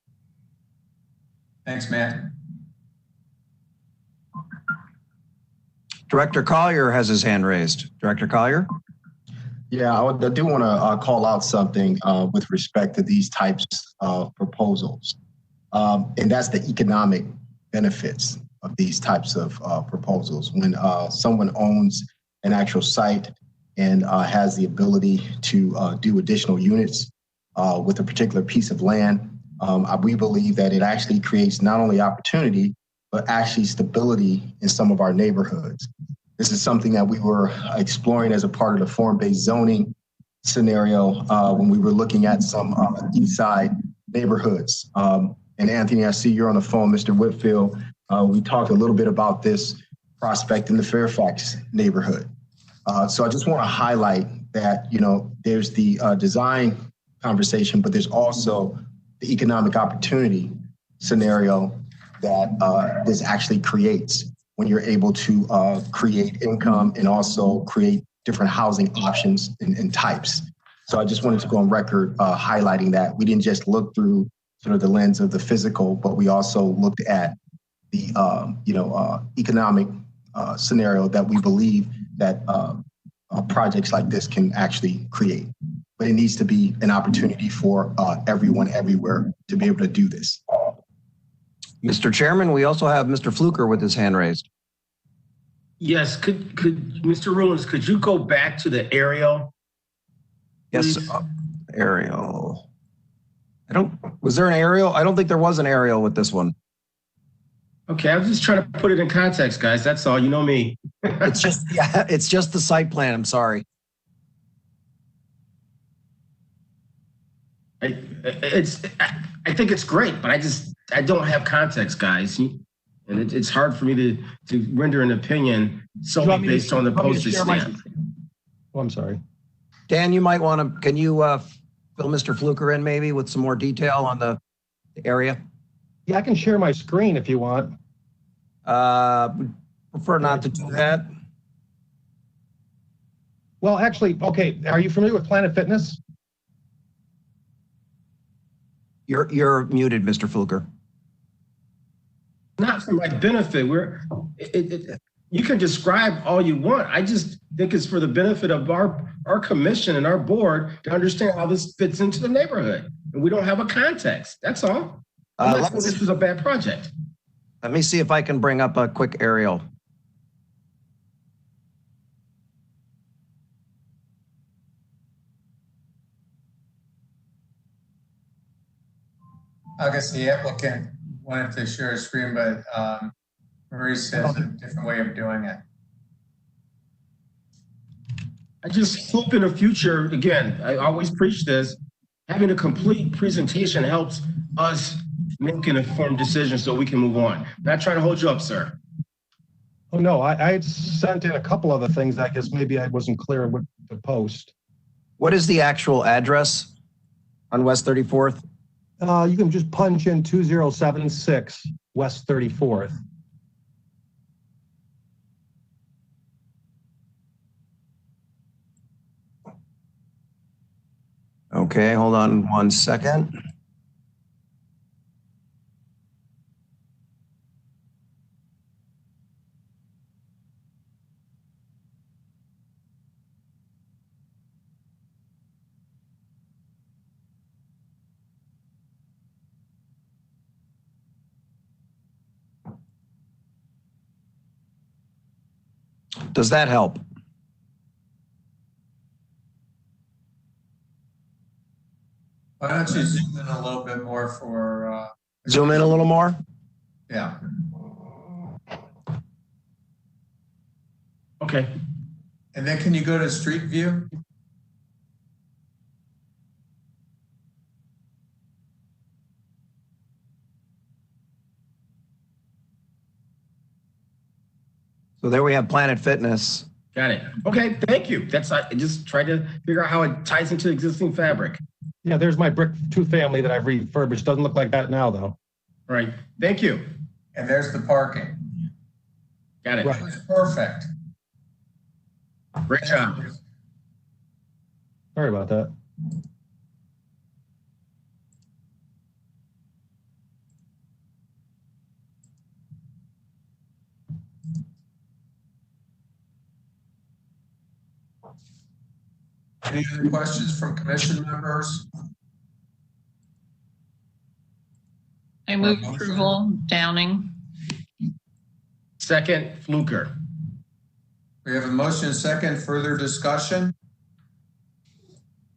Thanks, Matt. Director Collier has his hand raised. Director Collier? Yeah, I do want to call out something with respect to these types of proposals. And that's the economic benefits of these types of proposals. When someone owns an actual site and has the ability to do additional units with a particular piece of land, we believe that it actually creates not only opportunity, but actually stability in some of our neighborhoods. This is something that we were exploring as a part of the form-based zoning scenario when we were looking at some east side neighborhoods. And Anthony, I see you're on the phone, Mr. Whitfield. We talked a little bit about this prospect in the Fairfax neighborhood. So I just want to highlight that, there's the design conversation, but there's also the economic opportunity scenario that this actually creates when you're able to create income and also create different housing options and types. So I just wanted to go on record highlighting that. We didn't just look through sort of the lens of the physical, but we also looked at the economic scenario that we believe that projects like this can actually create. But it needs to be an opportunity for everyone everywhere to be able to do this. Mr. Chairman, we also have Mr. Fluker with his hand raised. Yes, could Mr. Ruins, could you go back to the aerial? Yes, aerial. Was there an aerial? I don't think there was an aerial with this one. Okay, I was just trying to put it in context, guys. That's all. You know me. It's just the site plan. I'm sorry. I think it's great, but I don't have context, guys. And it's hard for me to render an opinion solely based on the postage stamp. Oh, I'm sorry. Dan, you might want to, can you fill Mr. Fluker in maybe with some more detail on the area? Yeah, I can share my screen if you want. Prefer not to do that. Well, actually, okay. Are you familiar with Planet Fitness? You're muted, Mr. Fluker. Not for my benefit. You can describe all you want. I just think it's for the benefit of our commission and our board to understand how this fits into the neighborhood. And we don't have a context. That's all. Unless this was a bad project. Let me see if I can bring up a quick aerial. I guess the applicant wanted to share a screen, but Maurice has a different way of doing it. I just hope in the future, again, I always preach this, having a complete presentation helps us make an informed decision so we can move on. Not trying to hold you up, sir. Oh, no, I sent in a couple other things. I guess maybe I wasn't clear what to post. What is the actual address on West 34th? You can just punch in 2076 West 34th. Okay, hold on 1 second. Does that help? Why don't you zoom in a little bit more for... Zoom in a little more? Yeah. Okay. And then can you go to Street View? So there we have Planet Fitness. Got it. Okay, thank you. I just tried to figure out how it ties into existing fabric. Yeah, there's my brick two-family that I've refurbished. Doesn't look like that now, though. Right. Thank you. And there's the parking. Got it. Right. It's perfect. Great job. Sorry about that. Any other questions from commission members? I move approval, Downing. Second, Fluker. We have a motion and second. Further discussion?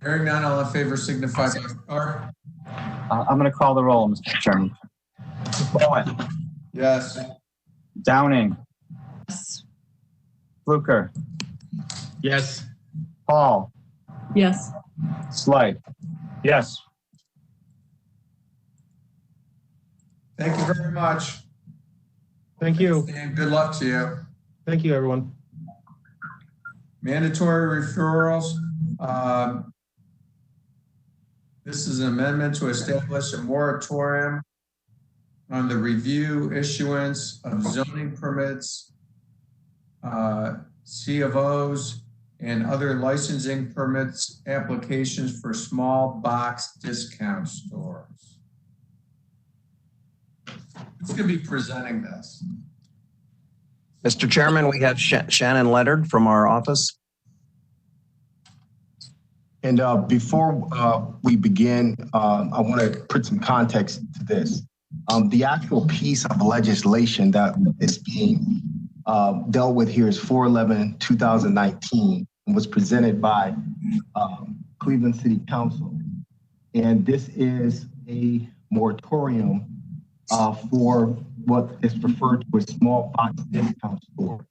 Hearing none, all in favor signify by star. I'm going to call the roll, Mr. Chairman. Bowen. Yes. Downing. Yes. Fluker. Yes. Paul. Yes. Slight. Yes. Thank you very much. Thank you. And good luck to you. Thank you, everyone. Mandatory referrals. This is an amendment to establish a moratorium on the review issuance of zoning permits, C of Os, and other licensing permits applications for small box discount stores. Who's going to be presenting this? Mr. Chairman, we have Shannon Leonard from our office. And before we begin, I want to put some context to this. The actual piece of legislation that is being dealt with here is 4/11/2019 and was presented by Cleveland City Council. And this is a moratorium for what is referred to as small box discount store.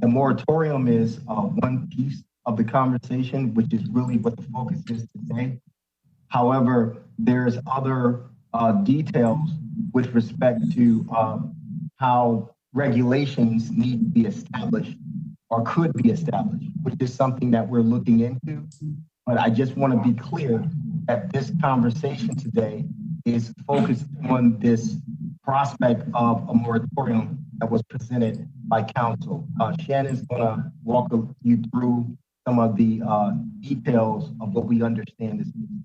The moratorium is one piece of the conversation, which is really what the focus is today. However, there's other details with respect to how regulations need to be established or could be established, which is something that we're looking into. But I just want to be clear that this conversation today is focused on this prospect of a moratorium that was presented by council. Shannon's going to walk you through some of the details of what we understand this means.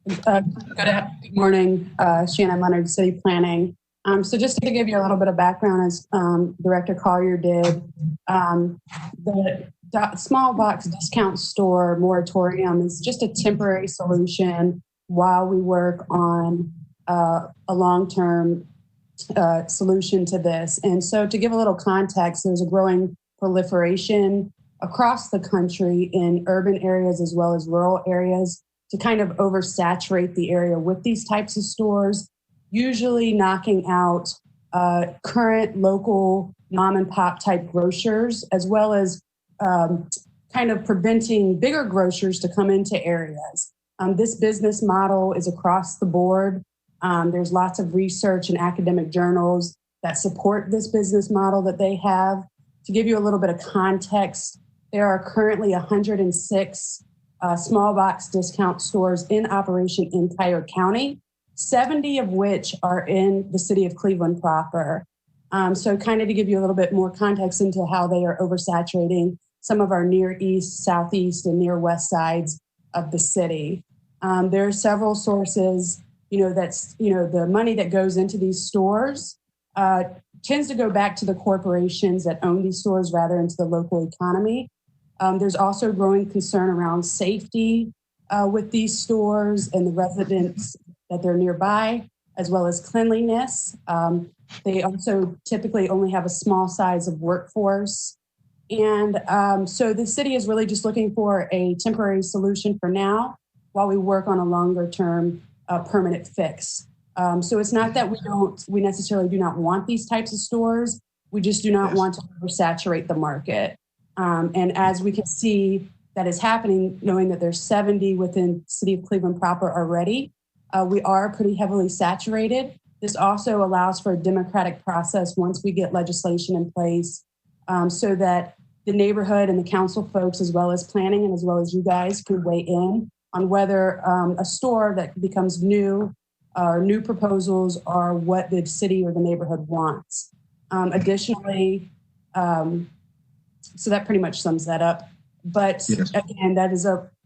Good morning, Shannon Leonard, City Planning. So just to give you a little bit of background, as Director Collier did, the small box discount store moratorium is just a temporary solution while we work on a long-term solution to this. And so to give a little context, there's a growing proliferation across the country in urban areas as well as rural areas to kind of oversaturate the area with these types of stores, usually knocking out current local mom and pop type grocers, as well as kind of preventing bigger grocers to come into areas. This business model is across the board. There's lots of research and academic journals that support this business model that they have. To give you a little bit of context, there are currently 106 small box discount stores in operation in Cuyahoga County, 70 of which are in the city of Cleveland proper. So kind of to give you a little bit more context into how they are oversaturating some of our near east, southeast, and near west sides of the city. There are several sources, that's, the money that goes into these stores tends to go back to the corporations that own these stores rather than to the local economy. There's also growing concern around safety with these stores and the residents that they're nearby, as well as cleanliness. They also typically only have a small size of workforce. And so the city is really just looking for a temporary solution for now while we work on a longer term permanent fix. So it's not that we necessarily do not want these types of stores. We just do not want to oversaturate the market. And as we can see that is happening, knowing that there's 70 within the city of Cleveland proper already, we are pretty heavily saturated. This also allows for a democratic process once we get legislation in place so that the neighborhood and the council folks, as well as planning and as well as you guys, can weigh in on whether a store that becomes new or new proposals are what the city or the neighborhood wants. Additionally, so that pretty much sums that up. But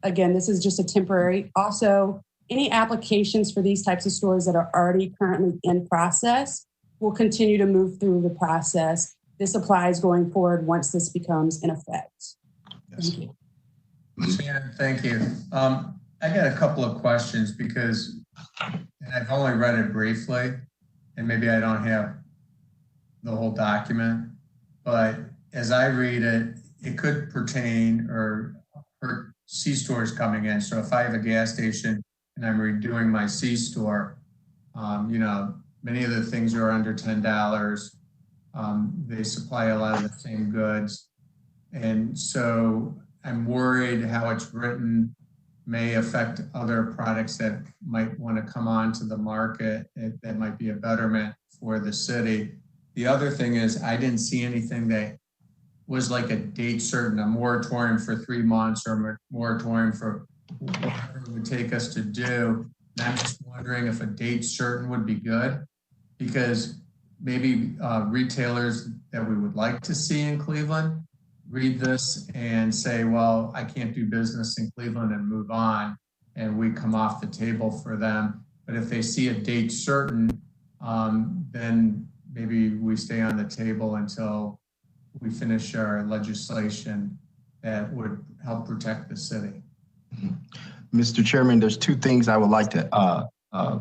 again, this is just a temporary. Also, any applications for these types of stores that are already currently in process will continue to move through the process. This applies going forward once this becomes in effect. Thank you. Shannon, thank you. I got a couple of questions because I've only read it briefly and maybe I don't have the whole document, but as I read it, it could pertain or C-stores coming in. So if I have a gas station and I'm redoing my C-store, many of the things are under $10. They supply a lot of the same goods. And so I'm worried how it's written may affect other products that might want to come onto the market that might be a betterment for the city. The other thing is I didn't see anything that was like a date certain, a moratorium for 3 months or a moratorium for whatever it would take us to do. And I'm just wondering if a date certain would be good, because maybe retailers that we would like to see in Cleveland read this and say, well, I can't do business in Cleveland, and move on, and we come off the table for them. But if they see a date certain, then maybe we stay on the table until we finish our legislation that would help protect the city. Mr. Chairman, there's two things I would like to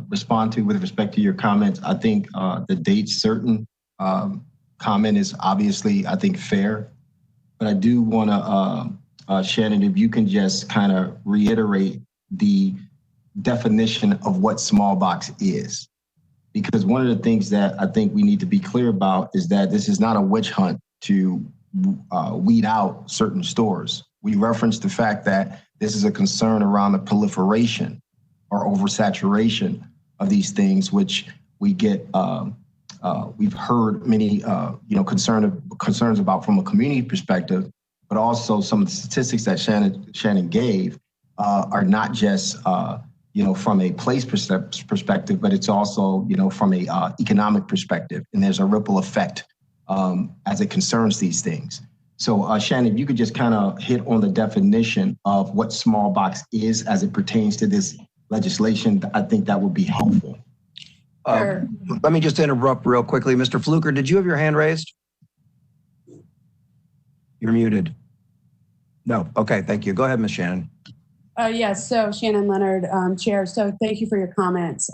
respond to with respect to your comments. I think the date certain comment is obviously, I think, fair. But I do want to, Shannon, if you can just kind of reiterate the definition of what small box is. Because one of the things that I think we need to be clear about is that this is not a witch hunt to weed out certain stores. We referenced the fact that this is a concern around the proliferation or oversaturation of these things, which we get, we've heard many, concerns about from a community perspective, but also some of the statistics that Shannon gave are not just, from a place perspective, but it's also, from a economic perspective, and there's a ripple effect as it concerns these things. So Shannon, if you could just kind of hit on the definition of what small box is as it pertains to this legislation, I think that would be helpful. Sure. Let me just interrupt real quickly. Mr. Fluker, did you have your hand raised? You're muted. No. Okay, thank you. Go ahead, Ms. Shannon. Yes, so Shannon Leonard, Chair. So thank you for your comments.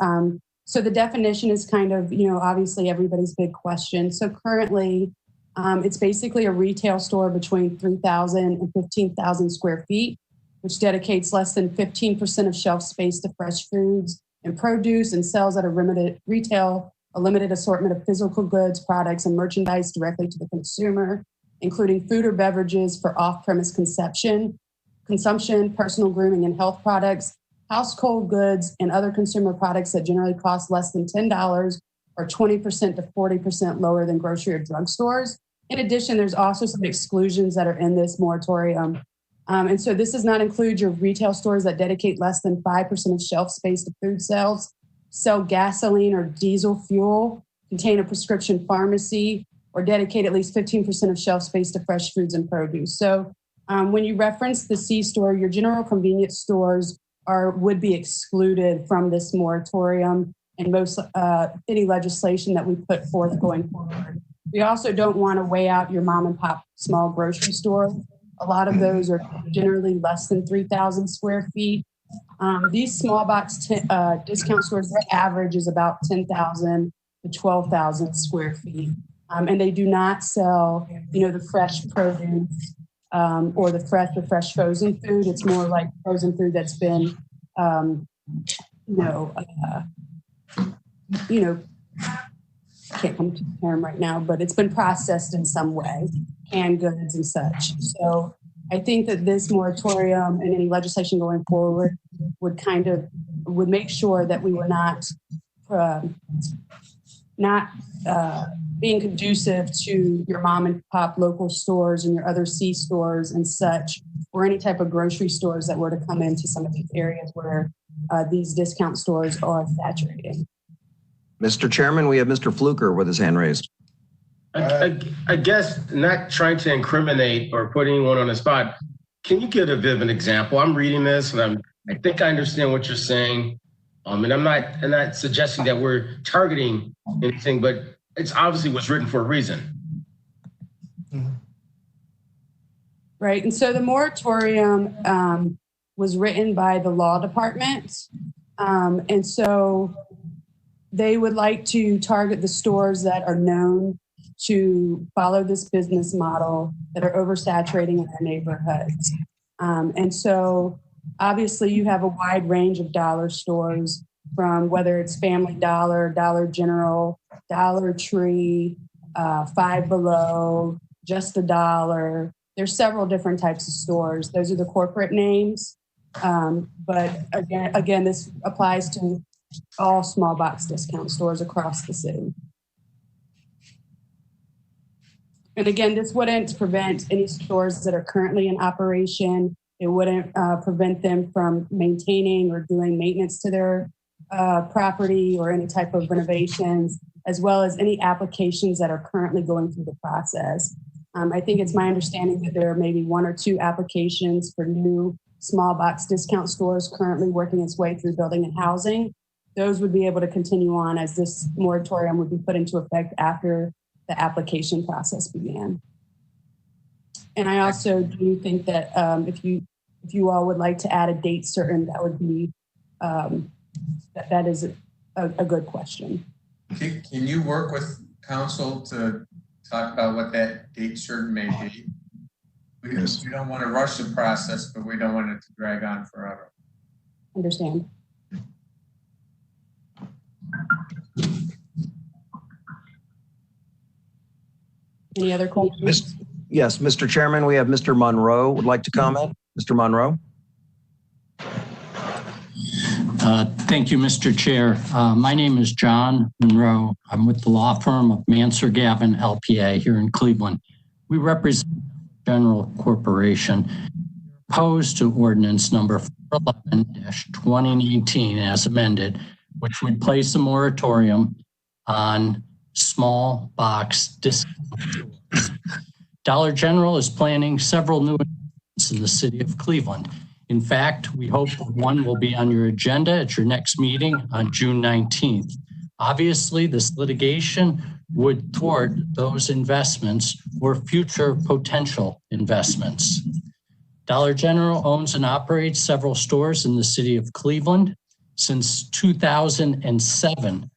So the definition is kind of, obviously everybody's big question. So currently, it's basically a retail store between 3,000 and 15,000 square feet, which dedicates less than 15% of shelf space to fresh foods and produce, and sells at a limited assortment of physical goods, products, and merchandise directly to the consumer, including food or beverages for off-premise consumption, personal grooming and health products, household goods, and other consumer products that generally cost less than $10 or 20% to 40% lower than grocery or drugstores. In addition, there's also some exclusions that are in this moratorium. And so this does not include your retail stores that dedicate less than 5% of shelf space to food sales, sell gasoline or diesel fuel, contain a prescription pharmacy, or dedicate at least 15% of shelf space to fresh foods and produce. So when you reference the C-store, your general convenience stores would be excluded from this moratorium and most any legislation that we put forth going forward. We also don't want to weigh out your mom and pop small grocery store. A lot of those are generally less than 3,000 square feet. These small box discount stores, their average is about 10,000 to 12,000 square feet. And they do not sell, the fresh produce or the fresh frozen food. It's more like frozen food that's been, can't come to the term right now, but it's been processed in some way, canned goods and such. So I think that this moratorium and any legislation going forward would make sure that we were not being conducive to your mom and pop local stores and your other C stores and such, or any type of grocery stores that were to come into some of these areas where these discount stores are saturated. Mr. Chairman, we have Mr. Fluker with his hand raised. I guess, not trying to incriminate or put anyone on the spot, can you give a bit of an example? I'm reading this and I think I understand what you're saying. And I'm not suggesting that we're targeting anything, but it's obviously was written for a reason. Right. And so the moratorium was written by the law department. And so they would like to target the stores that are known to follow this business model, that are oversaturating in their neighborhoods. And so obviously you have a wide range of dollar stores, from whether it's Family Dollar, Dollar General, Dollar Tree, Five Below, Just a Dollar. There's several different types of stores. Those are the corporate names. But again, this applies to all small box discount stores across the city. And again, this wouldn't prevent any stores that are currently in operation. It wouldn't prevent them from maintaining or doing maintenance to their property or any type of renovations, as well as any applications that are currently going through the process. I think it's my understanding that there are maybe 1 or 2 applications for new small box discount stores currently working its way through building and housing. Those would be able to continue on as this moratorium would be put into effect after the application process began. And I also do think that if you all would like to add a date certain, that would be, that is a good question. Can you work with council to talk about what that date certain may be? We don't want to rush the process, but we don't want it to drag on forever. Understand. Any other questions? Yes, Mr. Chairman, we have Mr. Monroe would like to comment. Mr. Monroe. Thank you, Mr. Chair. My name is John Monroe. I'm with the law firm of Manser Gavin LPA here in Cleveland. We represent General Corporation. Opposed to ordinance number 411-2019 as amended, which would place a moratorium on small box discounts. Dollar General is planning several new events in the city of Cleveland. In fact, we hope one will be on your agenda at your next meeting on June 19th. Obviously, this litigation would thwart those investments or future potential investments. Dollar General owns and operates several stores in the city of Cleveland. Since 2007,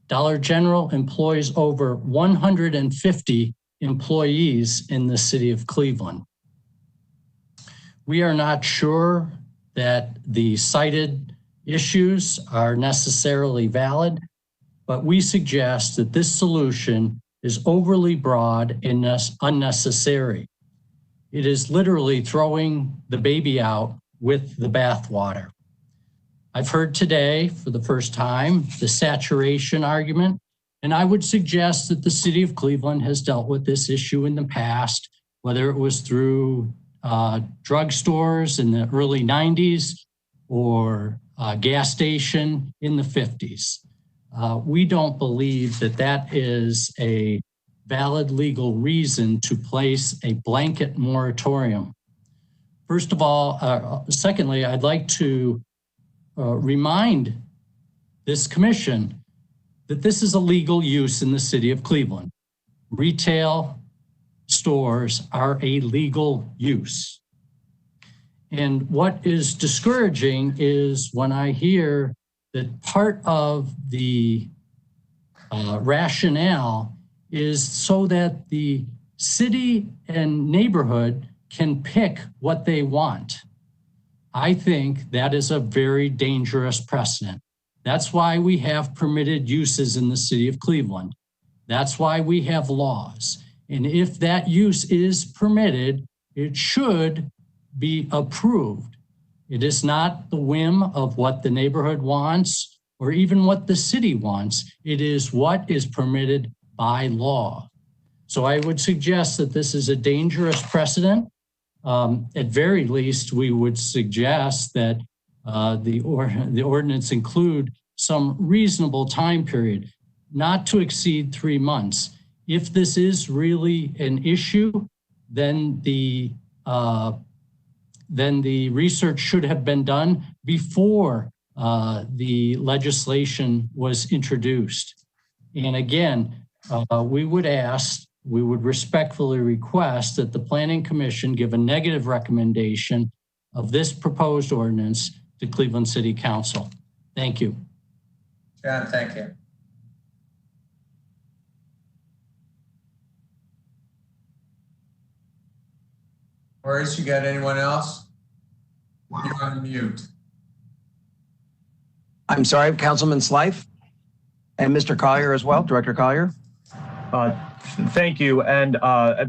Dollar General employs over 150 employees in the city of Cleveland. We are not sure that the cited issues are necessarily valid, but we suggest that this solution is overly broad and unnecessary. It is literally throwing the baby out with the bathwater. I've heard today for the first time the saturation argument, and I would suggest that the city of Cleveland has dealt with this issue in the past, whether it was through drugstores in the early 90s or a gas station in the 50s. We don't believe that that is a valid legal reason to place a blanket moratorium. First of all, secondly, I'd like to remind this commission that this is a legal use in the city of Cleveland. Retail stores are a legal use. And what is discouraging is when I hear that part of the rationale is so that the city and neighborhood can pick what they want. I think that is a very dangerous precedent. That's why we have permitted uses in the city of Cleveland. That's why we have laws. And if that use is permitted, it should be approved. It is not the whim of what the neighborhood wants or even what the city wants. It is what is permitted by law. So I would suggest that this is a dangerous precedent. At very least, we would suggest that the ordinance include some reasonable time period, not to exceed 3 months. If this is really an issue, then the research should have been done before the legislation was introduced. And again, we would respectfully request that the Planning Commission give a negative recommendation of this proposed ordinance to Cleveland City Council. Thank you. John, thank you. Horace, you got anyone else? You're on mute. I'm sorry, Councilman Slife and Mr. Collier as well, Director Collier. Thank you. And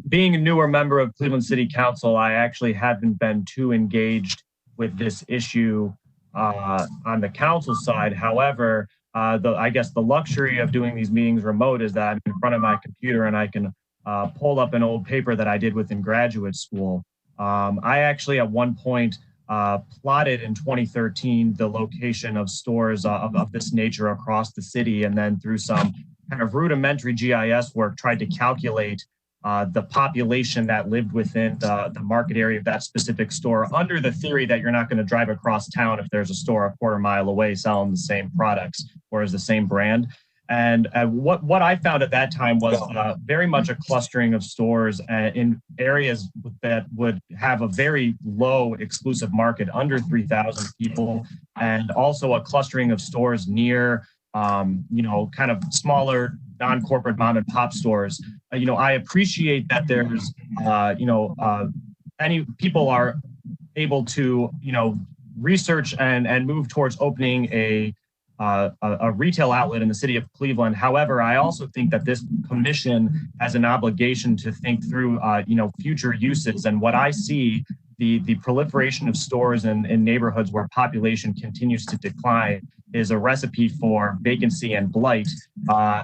being a newer member of Cleveland City Council, I actually haven't been too engaged with this issue on the council side. However, I guess the luxury of doing these meetings remote is that I'm in front of my computer and I can pulled up an old paper that I did within graduate school. I actually at one point plotted in 2013 the location of stores of this nature across the city, and then through some kind of rudimentary GIS work tried to calculate the population that lived within the market area of that specific store, under the theory that you're not going to drive across town if there's a store a quarter mile away selling the same products or as the same brand. And what I found at that time was very much a clustering of stores in areas that would have a very low exclusive market, under 3,000 people, and also a clustering of stores near, kind of smaller non-corporate mom and pop stores. I appreciate that there's, any people are able to, research and move towards opening a retail outlet in the city of Cleveland. However, I also think that this commission has an obligation to think through, future uses. And what I see, the proliferation of stores in neighborhoods where population continues to decline, is a recipe for vacancy and blight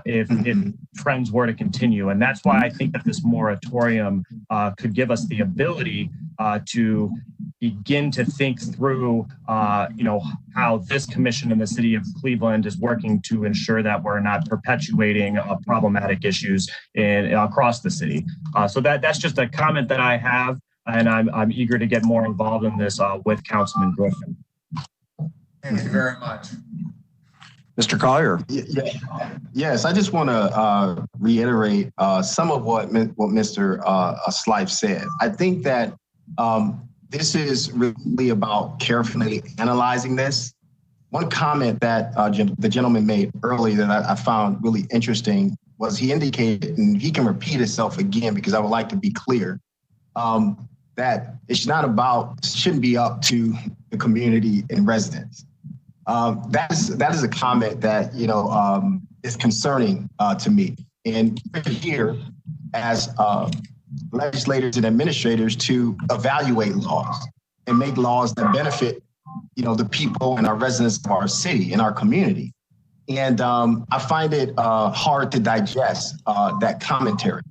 if trends were to continue. And that's why I think that this moratorium could give us the ability to begin to think through, how this commission in the city of Cleveland is working to ensure that we're not perpetuating problematic issues across the city. So that's just a comment that I have, and I'm eager to get more involved in this with Councilman Griffin. Thank you very much. Mr. Collier. Yes, I just want to reiterate some of what Mr. Slife said. I think that this is really about carefully analyzing this. One comment that the gentleman made earlier that I found really interesting was he indicated, and he can repeat himself again because I would like to be clear, that it's not about, shouldn't be up to the community and residents. That is a comment that, is concerning to me. And we're here as legislators and administrators to evaluate laws and make laws that benefit, the people and our residents of our city and our community. And I find it hard to digest that commentary.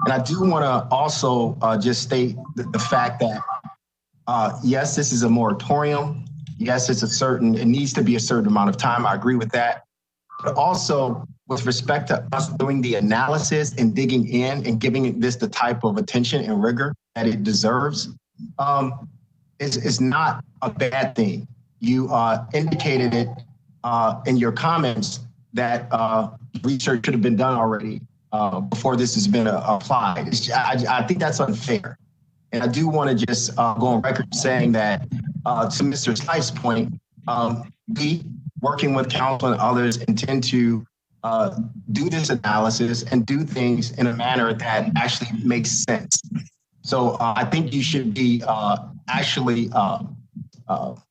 And I do want to also just state the fact that, yes, this is a moratorium. Yes, it needs to be a certain amount of time. I agree with that. But also with respect to us doing the analysis and digging in and giving this the type of attention and rigor that it deserves, is not a bad thing. You indicated it in your comments that research should have been done already before this has been applied. I think that's unfair. And I do want to just go on record saying that to Mr. Slife's point, we, working with council and others, intend to do this analysis and do things in a manner that actually makes sense. So I think you should be actually, I'm not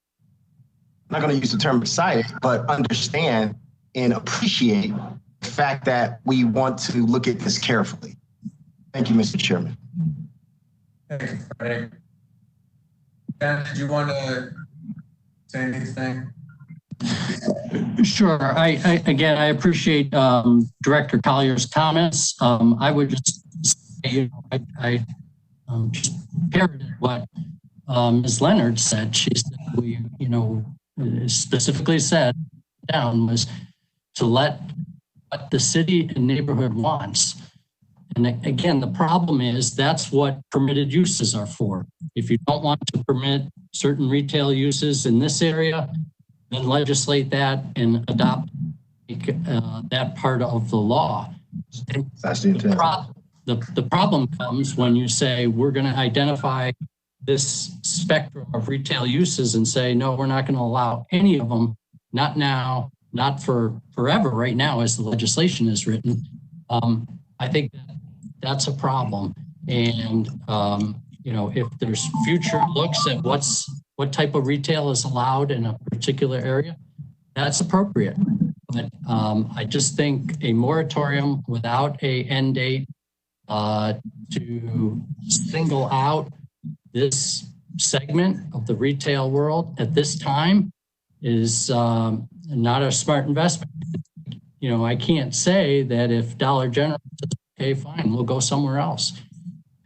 going to use the term excited, but understand and appreciate the fact that we want to look at this carefully. Thank you, Mr. Chairman. Thank you, Freddie. Ben, did you want to say anything? Sure. I appreciate Director Collier's comments. I would just say, I just parroted what Ms. Leonard said. She said we, specifically said down was to let what the city and neighborhood wants. And again, the problem is that's what permitted uses are for. If you don't want to permit certain retail uses in this area, then legislate that and adopt that part of the law. That's the intent. The problem comes when you say we're going to identify this spectrum of retail uses and say, no, we're not going to allow any of them, not now, not for forever, right now as the legislation is written. I think that's a problem. And, if there's future looks at what type of retail is allowed in a particular area, that's appropriate. But I just think a moratorium without a end date to single out this segment of the retail world at this time is not a smart investment. I can't say that if Dollar General says, okay, fine, we'll go somewhere else.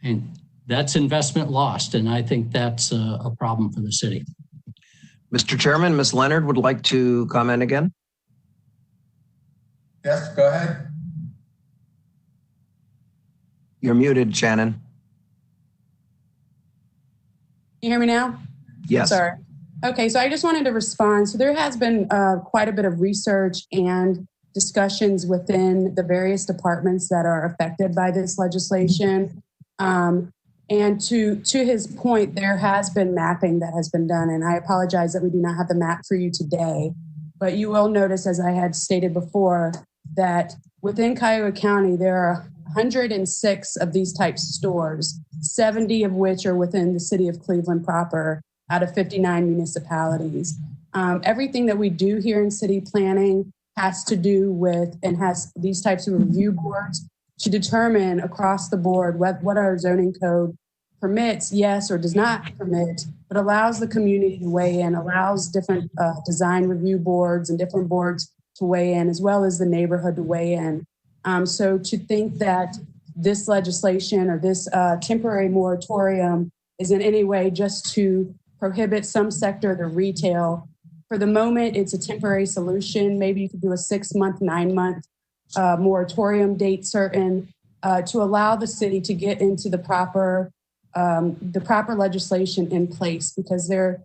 And that's investment lost. And I think that's a problem for the city. Mr. Chairman, Ms. Leonard would like to comment again. Yes, go ahead. You're muted, Shannon. Can you hear me now? Yes. Sorry. Okay, so I just wanted to respond. So there has been quite a bit of research and discussions within the various departments that are affected by this legislation. And to his point, there has been mapping that has been done, and I apologize that we do not have the map for you today. But you will notice, as I had stated before, that within Cuyahoga County, there are 106 of these types of stores, 70 of which are within the city of Cleveland proper, out of 59 municipalities. Everything that we do here in city planning has to do with and has these types of review boards to determine across the board what our zoning code permits, yes, or does not permit, but allows the community to weigh in, allows different design review boards and different boards to weigh in, as well as the neighborhood to weigh in. So to think that this legislation or this temporary moratorium is in any way just to prohibit some sector of the retail, for the moment, it's a temporary solution. Maybe you could do a 6-month, 9-month moratorium date certain to allow the city to get into the proper legislation in place, because there,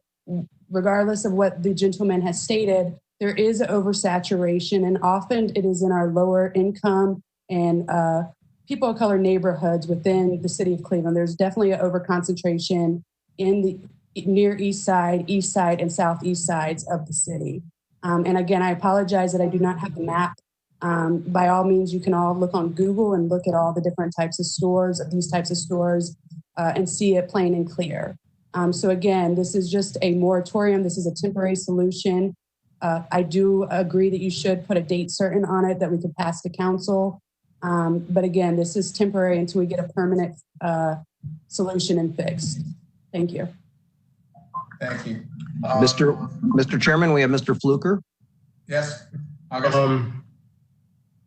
regardless of what the gentleman has stated, there is oversaturation, and often it is in our lower income and people of color neighborhoods within the city of Cleveland. There's definitely an overconcentration in the near east side, and southeast sides of the city. And again, I apologize that I do not have the map. By all means, you can all look on Google and look at all the different types of stores, these types of stores, and see it plain and clear. So again, this is just a moratorium. This is a temporary solution. I do agree that you should put a date certain on it that we could pass to council. But again, this is temporary until we get a permanent solution and fixed. Thank you. Thank you. Mr. Chairman, we have Mr. Fluker. Yes.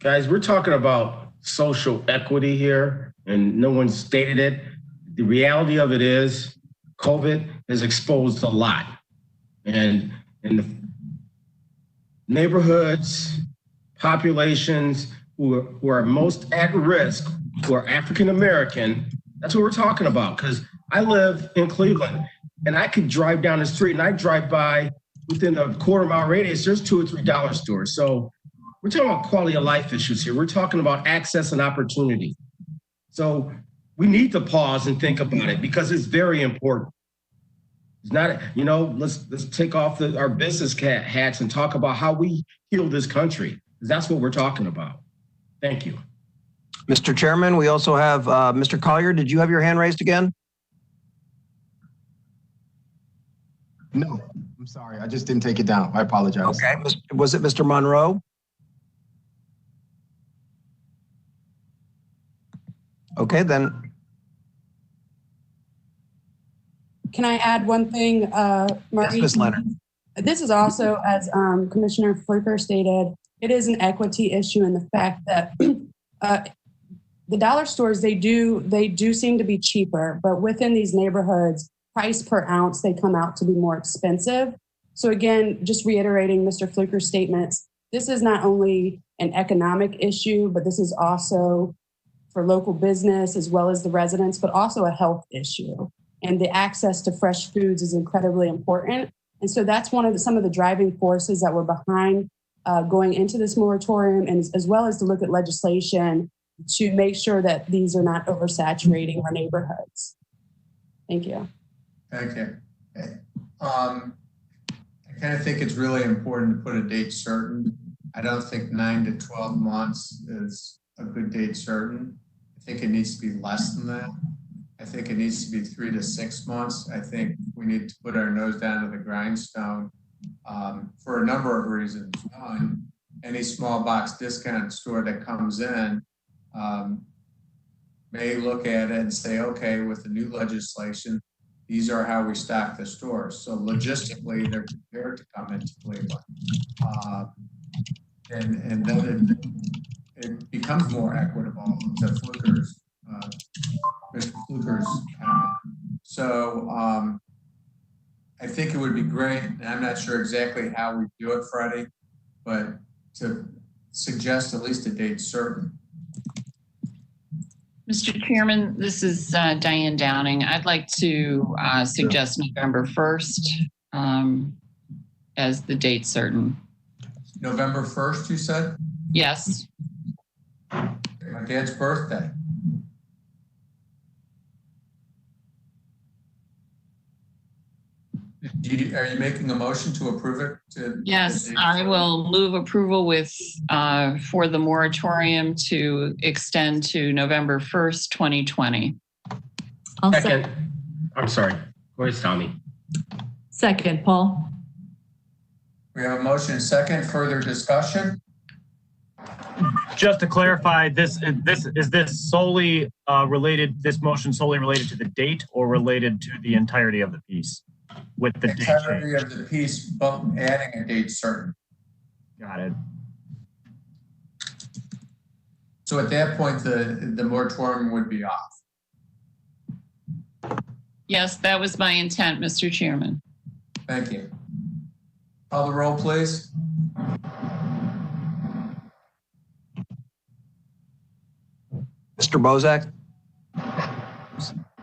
Guys, we're talking about social equity here, and no one stated it. The reality of it is COVID has exposed a lot. And in the neighborhoods, populations who are most at risk, who are African-American, that's what we're talking about. Because I live in Cleveland, and I could drive down the street, and I drive by within a quarter-mile radius, there's $2 or $3 stores. So we're talking about quality of life issues here. We're talking about access and opportunity. So we need to pause and think about it, because it's very important. It's not, let's take off our business hats and talk about how we heal this country. That's what we're talking about. Thank you. Mr. Chairman, we also have Mr. Collier. Did you have your hand raised again? No, I'm sorry. I just didn't take it down. I apologize. Okay. Was it Mr. Monroe? Okay, then. Can I add one thing, Marty? Yes, Ms. Leonard. This is also, as Commissioner Fluker stated, it is an equity issue in the fact that the dollar stores, they do seem to be cheaper, but within these neighborhoods, price per ounce, they come out to be more expensive. So again, just reiterating Mr. Fluker's statements, this is not only an economic issue, but this is also for local business as well as the residents, but also a health issue. And the access to fresh foods is incredibly important. And so that's some of the driving forces that were behind going into this moratorium, and as well as to look at legislation to make sure that these are not oversaturating our neighborhoods. Thank you. Thank you. I kind of think it's really important to put a date certain. I don't think 9 to 12 months is a good date certain. I think it needs to be less than that. I think it needs to be 3 to 6 months. I think we need to put our nose down to the grindstone for a number of reasons. One, any small box discount store that comes in may look at it and say, okay, with the new legislation, these are how we stock the stores. So logistically, they're prepared to come into Cleveland. And then it becomes more equitable to Fluker's, Mr. Fluker's comment. So I think it would be great, and I'm not sure exactly how we do it, Freddie, but to suggest at least a date certain. Mr. Chairman, this is Diane Downing. I'd like to suggest November 1st as the date certain. November 1st, you said? Yes. My dad's birthday. Are you making a motion to approve it? Yes, I will move approval with for the moratorium to extend to November 1st, 2020. Second. I'm sorry. Where's Tommy? Second, Paul. We have a motion and second. Further discussion? Just to clarify, is this solely related? This motion solely related to the date, or related to the entirety of the piece? With the entirety of the piece, but adding a date certain. Got it. So at that point, the moratorium would be off. Yes, that was my intent, Mr. Chairman. Thank you. Call the roll, please. Mr. Bozak?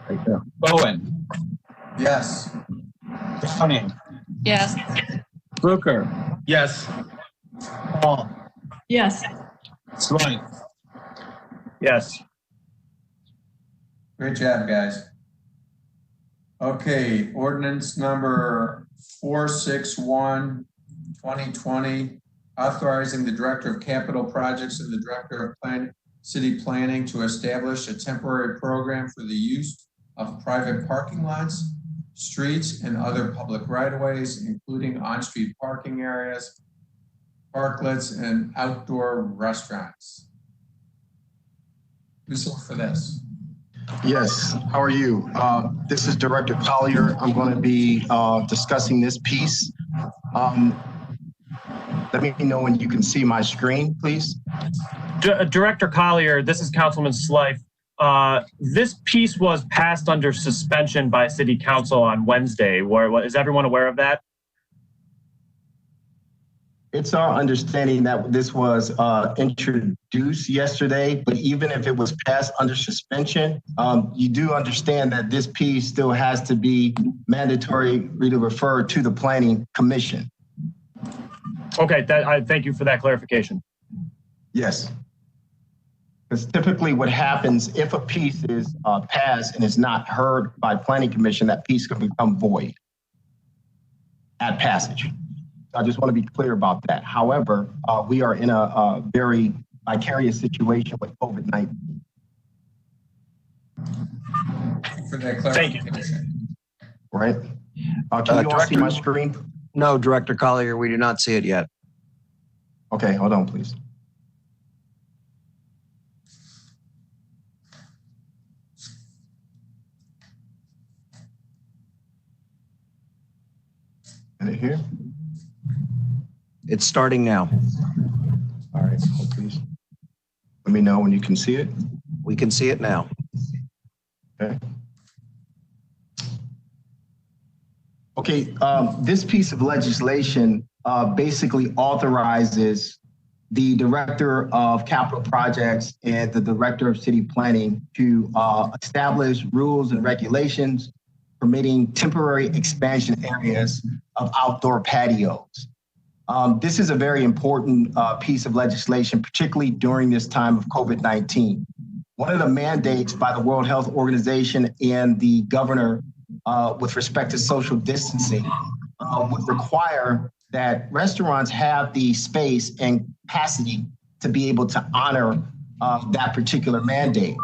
Right there. Bowen. Yes. Downing. Yes. Fluker. Yes. Paul. Yes. Swank. Yes. Great job, guys. Okay, ordinance number 461, 2020, authorizing the Director of Capital Projects and the Director of City Planning to establish a temporary program for the use of private parking lots, streets, and other public right-of-ways, including on-street parking areas, parklets, and outdoor restaurants. Who's up for this? Yes, how are you? This is Director Collier. I'm going to be discussing this piece. Let me know when you can see my screen, please. Director Collier, this is Councilman Slife. This piece was passed under suspension by City Council on Wednesday. Is everyone aware of that? It's our understanding that this was introduced yesterday, but even if it was passed under suspension, you do understand that this piece still has to be mandatory to refer to the Planning Commission. Okay, thank you for that clarification. Yes. Because typically what happens if a piece is passed and is not heard by Planning Commission, that piece can become void at passage. I just want to be clear about that. However, we are in a very vicarious situation with COVID-19. For that clarification. Thank you. Right? Can you all see my screen? No, Director Collier, we do not see it yet. Okay, hold on, please. Is it here? It's starting now. All right, hold please. Let me know when you can see it. We can see it now. Okay. Okay, this piece of legislation basically authorizes the Director of Capital Projects and the Director of City Planning to establish rules and regulations permitting temporary expansion areas of outdoor patios. This is a very important piece of legislation, particularly during this time of COVID-19. One of the mandates by the World Health Organization and the governor with respect to social distancing would require that restaurants have the space and capacity to be able to honor that particular mandate.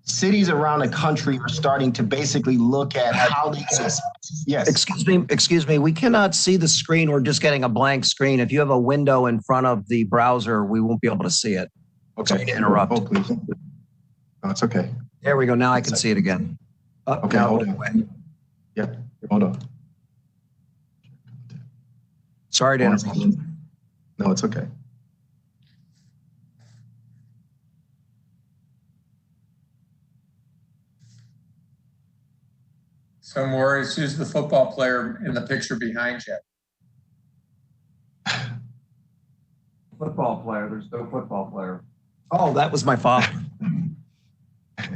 Cities around the country are starting to basically look at how they can. Yes. Excuse me. We cannot see the screen. We're just getting a blank screen. If you have a window in front of the browser, we won't be able to see it. Okay. Sorry to interrupt. Oh, please. No, it's okay. There we go. Now I can see it again. Okay, hold on. Yeah, hold on. Sorry to interrupt. No, it's okay. So Maurice, who's the football player in the picture behind you? Football player. There's no football player. Oh, that was my father.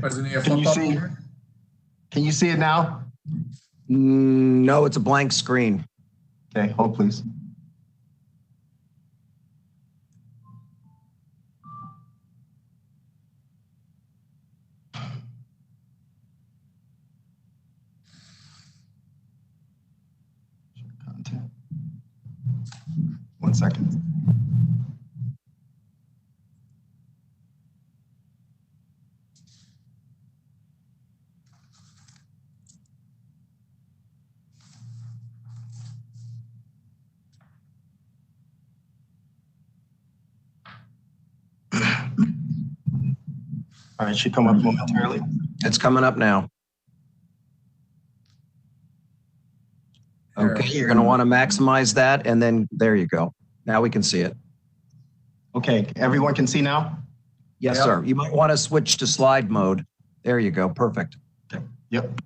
Wasn't he a Can you football see? player? Can you see it now? No, it's a blank screen. Okay, hold please. Content. 1 second. All right, should come up momentarily. It's coming up now. Okay, you're going to want to maximize that, and then there you go. Now we can see it. Okay, everyone can see now? Yes, Yep. sir. You might want to switch to slide mode. There you go. Perfect. Yep.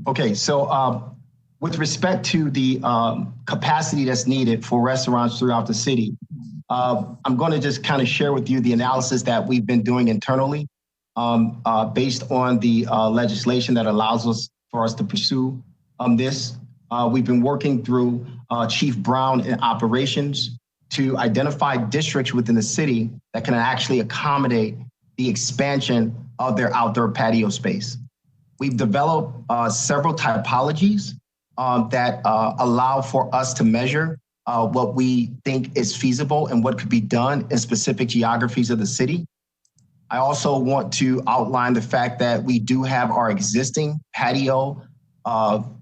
Okay, so with respect to the capacity that's needed for restaurants throughout the city, I'm going to just kind of share with you the analysis that we've been doing internally based on the legislation that allows us for us to pursue this. We've been working through Chief Brown in operations to identify districts within the city that can actually accommodate the expansion of their outdoor patio space. We've developed several typologies that allow for us to measure what we think is feasible and what could be done in specific geographies of the city. I also want to outline the fact that we do have our existing patio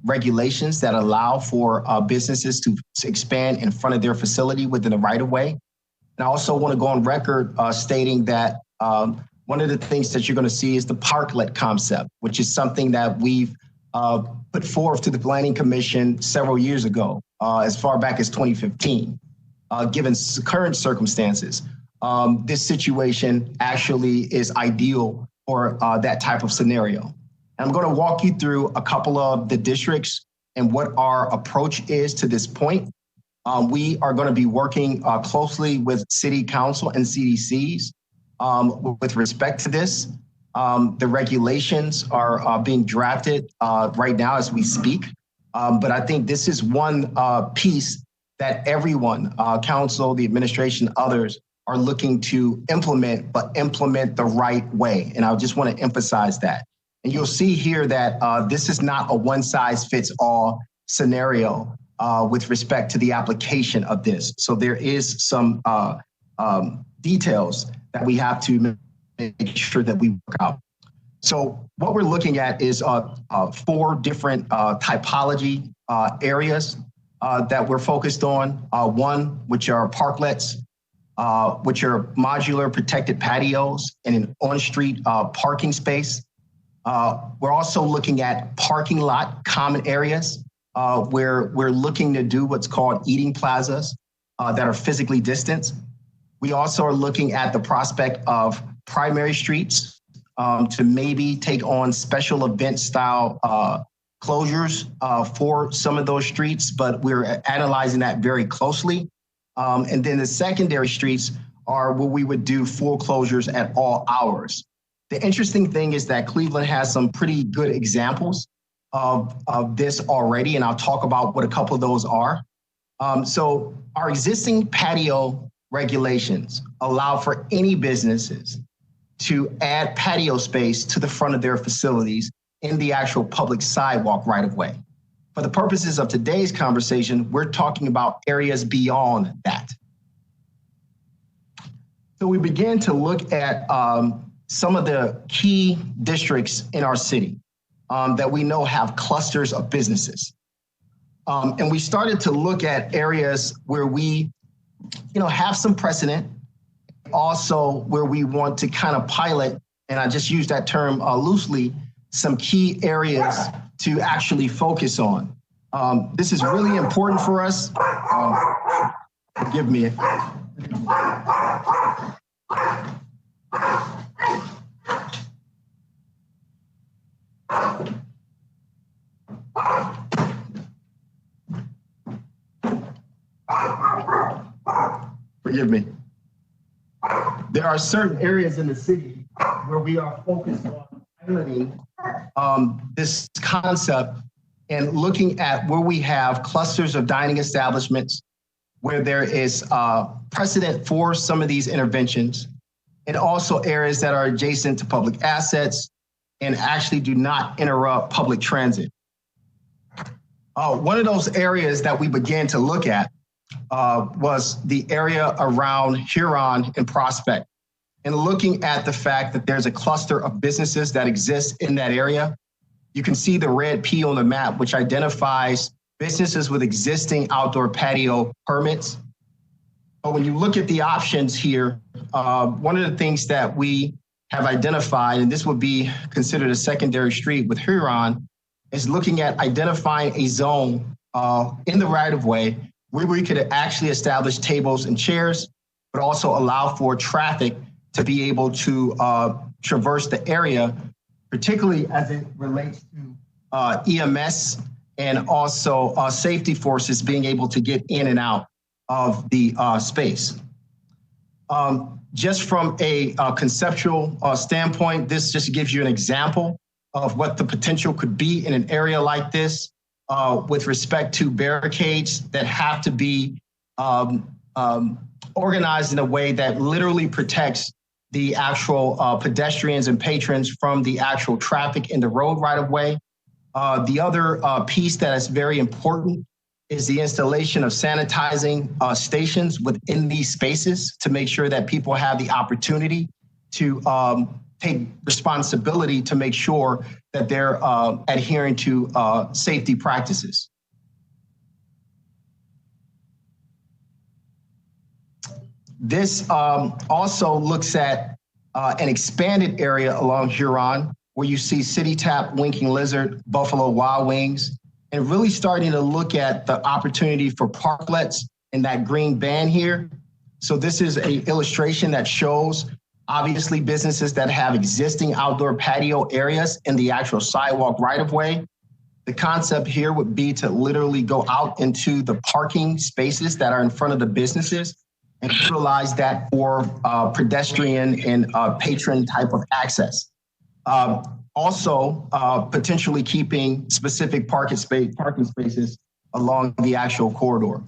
regulations that allow for businesses to expand in front of their facility within the right of way. And I also want to go on record stating that one of the things that you're going to see is the parklet concept, which is something that we've put forth to the Planning Commission several years ago, as far back as 2015. Given current circumstances, this situation actually is ideal for that type of scenario. I'm going to walk you through a couple of the districts and what our approach is to this point. We are going to be working closely with City Council and CDCs with respect to this. The regulations are being drafted right now as we speak. But I think this is one piece that everyone, council, the administration, others are looking to implement, but implement the right way. And I just want to emphasize that. And you'll see here that this is not a one size fits all scenario with respect to the application of this. So there is some details that we have to make sure that we work out. So what we're looking at is 4 different typology areas that we're focused on. One, which are parklets, which are modular protected patios and an on-street parking space. We're also looking at parking lot common areas where we're looking to do what's called eating plazas that are physically distant. We also are looking at the prospect of primary streets to maybe take on special event style closures for some of those streets, but we're analyzing that very closely. And then the secondary streets are where we would do full closures at all hours. The interesting thing is that Cleveland has some pretty good examples of this already, and I'll talk about what a couple of those are. So our existing patio regulations allow for any businesses to add patio space to the front of their facilities in the actual public sidewalk right of way. For the purposes of today's conversation, we're talking about areas beyond that. So we begin to look at some of the key districts in our city that we know have clusters of businesses. And we started to look at areas where we, have some precedent, also where we want to kind of pilot, and I just use that term loosely, some key areas to actually focus on. This is really important for us. Forgive me. forgive me. There are certain areas in the city where we are focused on piloting this concept and looking at where we have clusters of dining establishments where there is precedent for some of these interventions, and also areas that are adjacent to public assets and actually do not interrupt public transit. One of those areas that we began to look at was the area around Huron and Prospect, and looking at the fact that there's a cluster of businesses that exist in that area. You can see the red P on the map, which identifies businesses with existing outdoor patio permits. But when you look at the options here, one of the things that we have identified, and this would be considered a secondary street with Huron, is looking at identifying a zone in the right-of-way where we could actually establish tables and chairs, but also allow for traffic to be able to traverse the area, particularly as it relates to EMS and also safety forces being able to get in and out of the space. Just from a conceptual standpoint, this just gives you an example of what the potential could be in an area like this with respect to barricades that have to be organized in a way that literally protects the actual pedestrians and patrons from the actual traffic in the road right of way. The other piece that is very important is the installation of sanitizing stations within these spaces to make sure that people have the opportunity to take responsibility to make sure that they're adhering to safety practices. This also looks at an expanded area along Huron, where you see City Tap, Winking Lizard, Buffalo Wild Wings, and really starting to look at the opportunity for parklets in that green band here. So this is an illustration that shows obviously businesses that have existing outdoor patio areas in the actual sidewalk right of way. The concept here would be to literally go out into the parking spaces that are in front of the businesses and utilize that for pedestrian and patron type of access. Also, potentially keeping specific parking spaces along the actual corridor.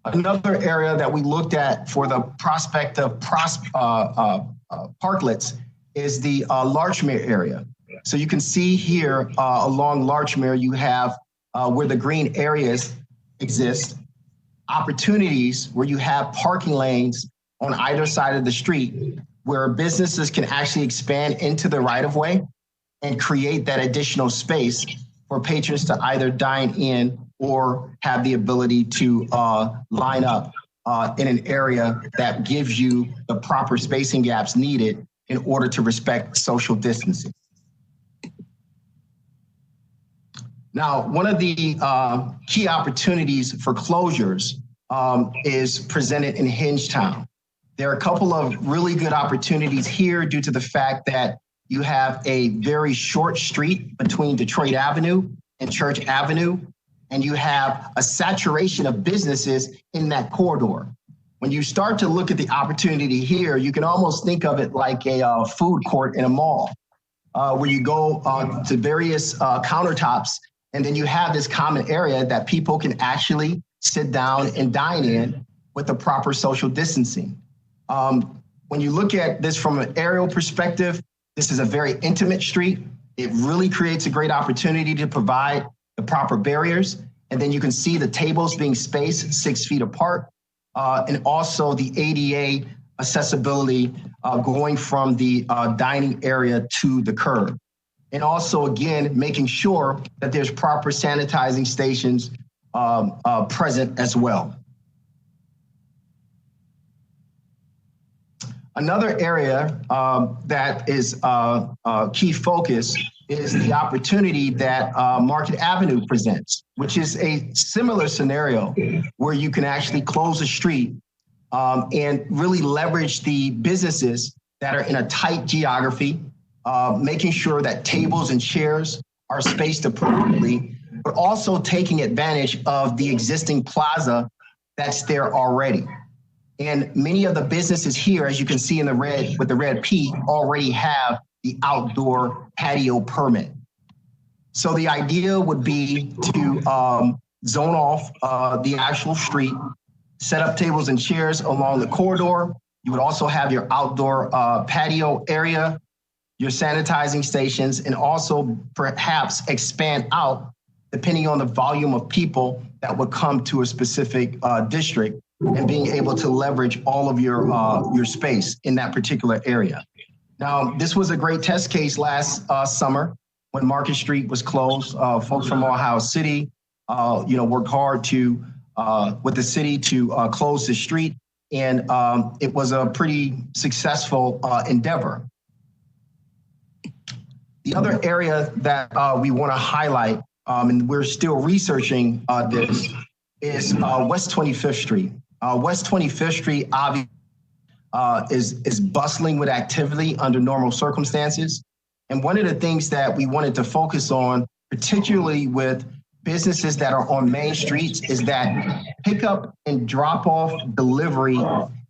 Another area that we looked at for the prospect of parklets is the Larchmere area. So you can see here along Larchmere, you have where the green areas exist, opportunities where you have parking lanes on either side of the street where businesses can actually expand into the right of way and create that additional space for patrons to either dine in or have the ability to line up in an area that gives you the proper spacing gaps needed in order to respect social distancing. Now, one of the key opportunities for closures is presented in Hingetown. There are a couple of really good opportunities here due to the fact that you have a very short street between Detroit Avenue and Church Avenue, and you have a saturation of businesses in that corridor. When you start to look at the opportunity here, you can almost think of it like a food court in a mall, where you go to various countertops, and then you have this common area that people can actually sit down and dine in with the proper social distancing. When you look at this from an aerial perspective, this is a very intimate street. It really creates a great opportunity to provide the proper barriers. And then you can see the tables being spaced 6 feet apart, and also the ADA accessibility going from the dining area to the curb. And also, again, making sure that there's proper sanitizing stations present as well. Another area that is a key focus is the opportunity that Market Avenue presents, which is a similar scenario where you can actually close a street and really leverage the businesses that are in a tight geography, making sure that tables and chairs are spaced appropriately, but also taking advantage of the existing plaza that's there already. And many of the businesses here, as you can see in the red with the red P, already have the outdoor patio permit. So the idea would be to zone off the actual street, set up tables and chairs along the corridor. You would also have your outdoor patio area, your sanitizing stations, and also perhaps expand out depending on the volume of people that would come to a specific district, and being able to leverage all of your space in that particular area. Now, this was a great test case last summer when Market Street was closed. Folks from Ohio City, worked hard to with the city to close the street, and it was a pretty successful endeavor. The other area that we want to highlight, and we're still researching this, is West 25th Street. West 25th Street obviously is bustling with activity under normal circumstances. And one of the things that we wanted to focus on, particularly with businesses that are on main streets, is that pickup and drop-off delivery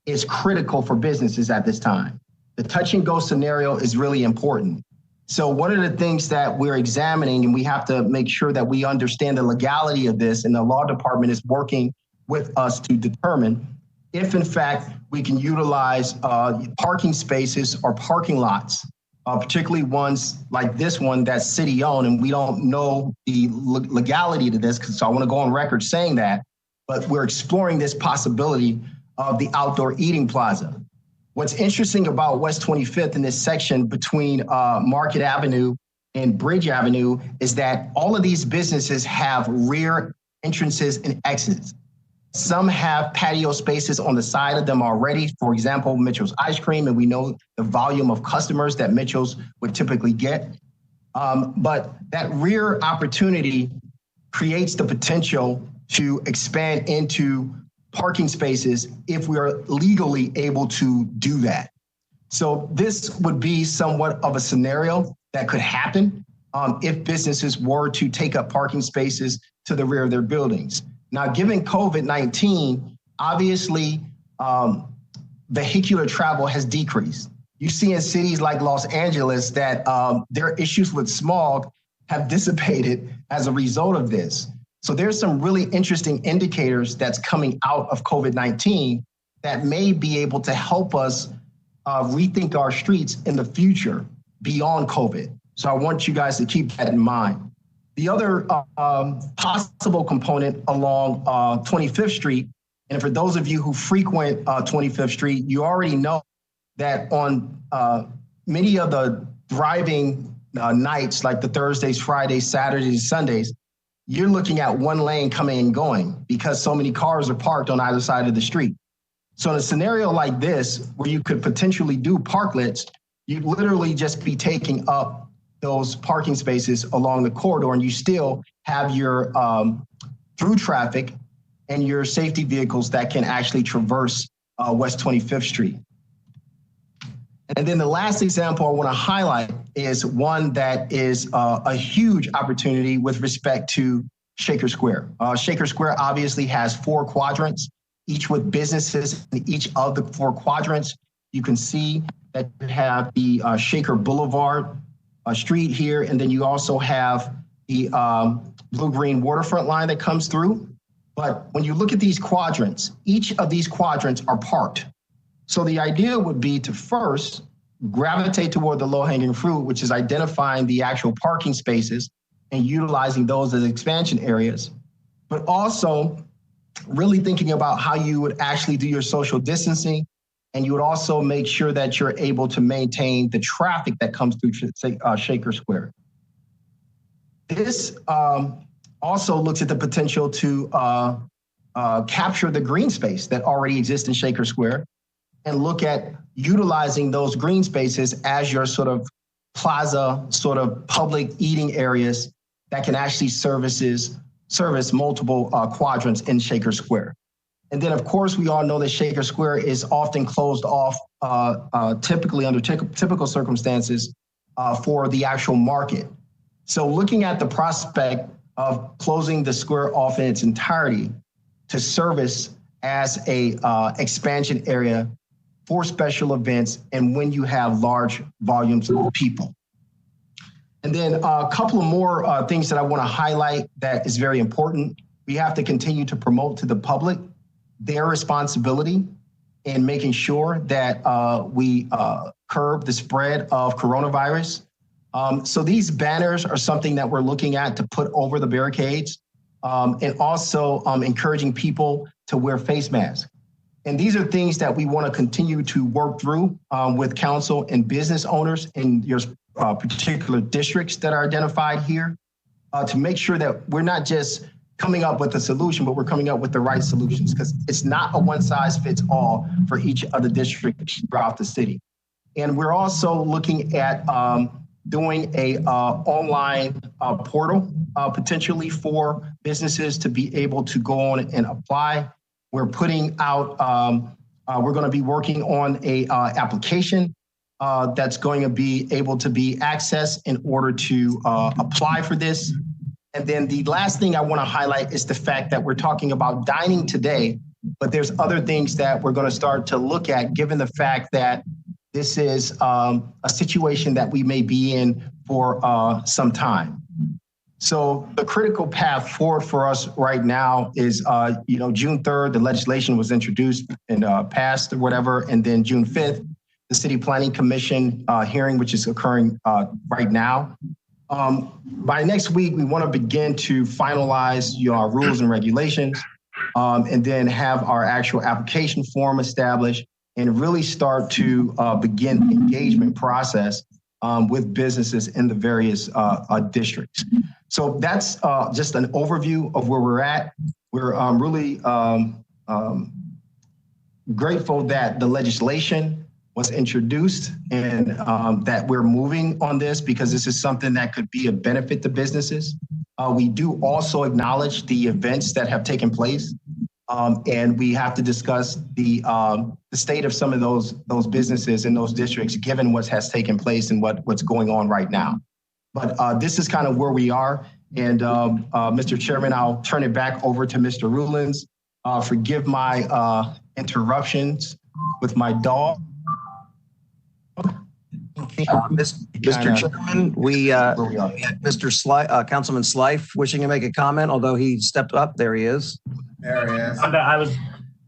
is critical for businesses at this time. The touch and go scenario is really important. So one of the things that we're examining, and we have to make sure that we understand the legality of this, and the law department is working with us to determine if in fact we can utilize parking spaces or parking lots, particularly ones like this one that's city owned, and we don't know the legality to this, so I want to go on record saying that, but we're exploring this possibility of the outdoor eating plaza. What's interesting about West 25th in this section between Market Avenue and Bridge Avenue is that all of these businesses have rear entrances and exits. Some have patio spaces on the side of them already. For example, Mitchell's Ice Cream, and we know the volume of customers that Mitchell's would typically get. But that rear opportunity creates the potential to expand into parking spaces if we are legally able to do that. So this would be somewhat of a scenario that could happen if businesses were to take up parking spaces to the rear of their buildings. Now, given COVID-19, obviously, vehicular travel has decreased. You see in cities like Los Angeles that their issues with smog have dissipated as a result of this. So there's some really interesting indicators that's coming out of COVID-19 that may be able to help us rethink our streets in the future beyond COVID. So I want you guys to keep that in mind. The other possible component along 25th Street, and for those of you who frequent 25th Street, you already know that on many of the driving nights, like the Thursdays, Fridays, Saturdays, Sundays, you're looking at one lane coming and going because so many cars are parked on either side of the street. So in a scenario like this, where you could potentially do parklets, you'd literally just be taking up those parking spaces along the corridor, and you still have your through traffic and your safety vehicles that can actually traverse West 25th Street. And then the last example I want to highlight is one that is a huge opportunity with respect to Shaker Square. Shaker Square obviously has 4 quadrants, each with businesses in each of the 4 quadrants. You can see that you have the Shaker Boulevard street here, and then you also have the blue-green waterfront line that comes through. But when you look at these quadrants, each of these quadrants are parked. So the idea would be to first gravitate toward the low-hanging fruit, which is identifying the actual parking spaces and utilizing those as expansion areas, but also really thinking about how you would actually do your social distancing, and you would also make sure that you're able to maintain the traffic that comes through Shaker Square. This also looks at the potential to capture the green space that already exists in Shaker Square and look at utilizing those green spaces as your sort of plaza, sort of public eating areas that can actually service multiple quadrants in Shaker Square. And then, of course, we all know that Shaker Square is often closed off, typically under typical circumstances for the actual market. So looking at the prospect of closing the square off in its entirety to service as a expansion area for special events and when you have large volumes of people. And then a couple of more things that I want to highlight that is very important. We have to continue to promote to the public their responsibility in making sure that we curb the spread of coronavirus. So these banners are something that we're looking at to put over the barricades, and also encouraging people to wear face masks. And these are things that we want to continue to work through with council and business owners in your particular districts that are identified here to make sure that we're not just coming up with a solution, but we're coming up with the right solutions, because it's not a one size fits all for each of the districts throughout the city. And we're also looking at doing a online portal potentially for businesses to be able to go on and apply. We're putting out, we're going to be working on a application that's going to be able to be accessed in order to apply for this. And then the last thing I want to highlight is the fact that we're talking about dining today, but there's other things that we're going to start to look at, given the fact that this is a situation that we may be in for some time. So the critical path forward for us right now is, June 3rd, the legislation was introduced and passed or whatever. And then June 5th, the City Planning Commission hearing, which is occurring right now. By next week, we want to begin to finalize our rules and regulations, and then have our actual application form established and really start to begin the engagement process with businesses in the various districts. So that's just an overview of where we're at. We're really grateful that the legislation was introduced and that we're moving on this, because this is something that could be a benefit to businesses. We do also acknowledge the events that have taken place, and we have to discuss the state of some of those businesses in those districts, given what has taken place and what's going on right now. But this is kind of where we are. And Mr. Chairman, I'll turn it back over to Mr. Rulins. Forgive my interruptions with my dog. Mr. Chairman, we had Councilman Slife wishing to make a comment, although he stepped up. There he is. There he is. I was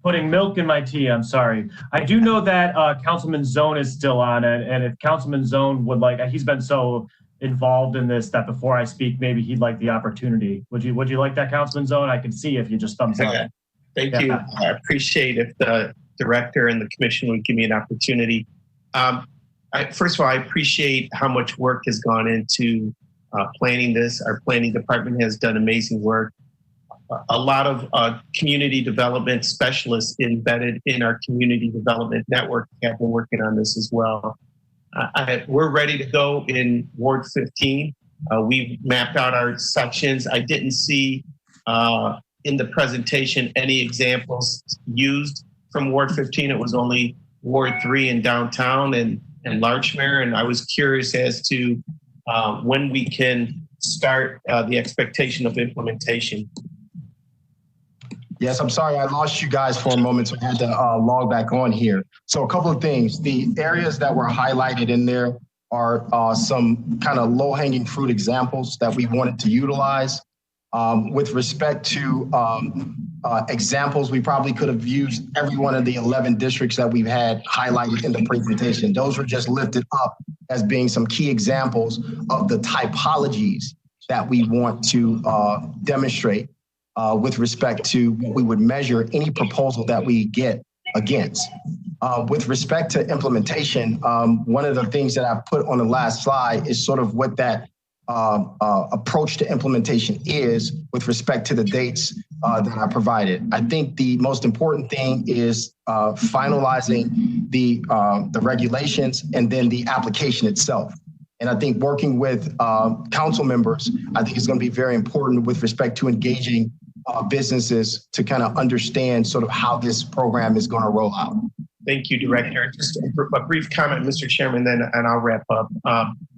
putting milk in my tea. I'm sorry. I do know that Councilman Zone is still on it, and if Councilman Zone would like, he's been so involved in this that before I speak, maybe he'd like the opportunity. Would you like that, Councilman Zone? I can see if you just thumbs up. Thank you. I appreciate if the director and the commission would give me an opportunity. First of all, I appreciate how much work has gone into planning this. Our planning department has done amazing work. A lot of community development specialists embedded in our community development network have been working on this as well. We're ready to go in Ward 15. We've mapped out our sections. I didn't see in the presentation any examples used from Ward 15. It was only Ward 3 in downtown and Larchmere. And I was curious as to when we can start the expectation of implementation. Yes, I'm sorry, I lost you guys for a moment, so I had to log back on here. So a couple of things. The areas that were highlighted in there are some kind of low-hanging fruit examples that we wanted to utilize. With respect to examples, we probably could have used every one of the 11 districts that we've had highlighted in the presentation. Those were just lifted up as being some key examples of the typologies that we want to demonstrate with respect to what we would measure any proposal that we get against. With respect to implementation, one of the things that I've put on the last slide is sort of what that approach to implementation is with respect to the dates that I provided. I think the most important thing is finalizing the regulations and then the application itself. And I think working with council members, I think is going to be very important with respect to engaging businesses to kind of understand sort of how this program is going to roll out. Thank you, Director. Just a brief comment, Mr. Chairman, then and I'll wrap up.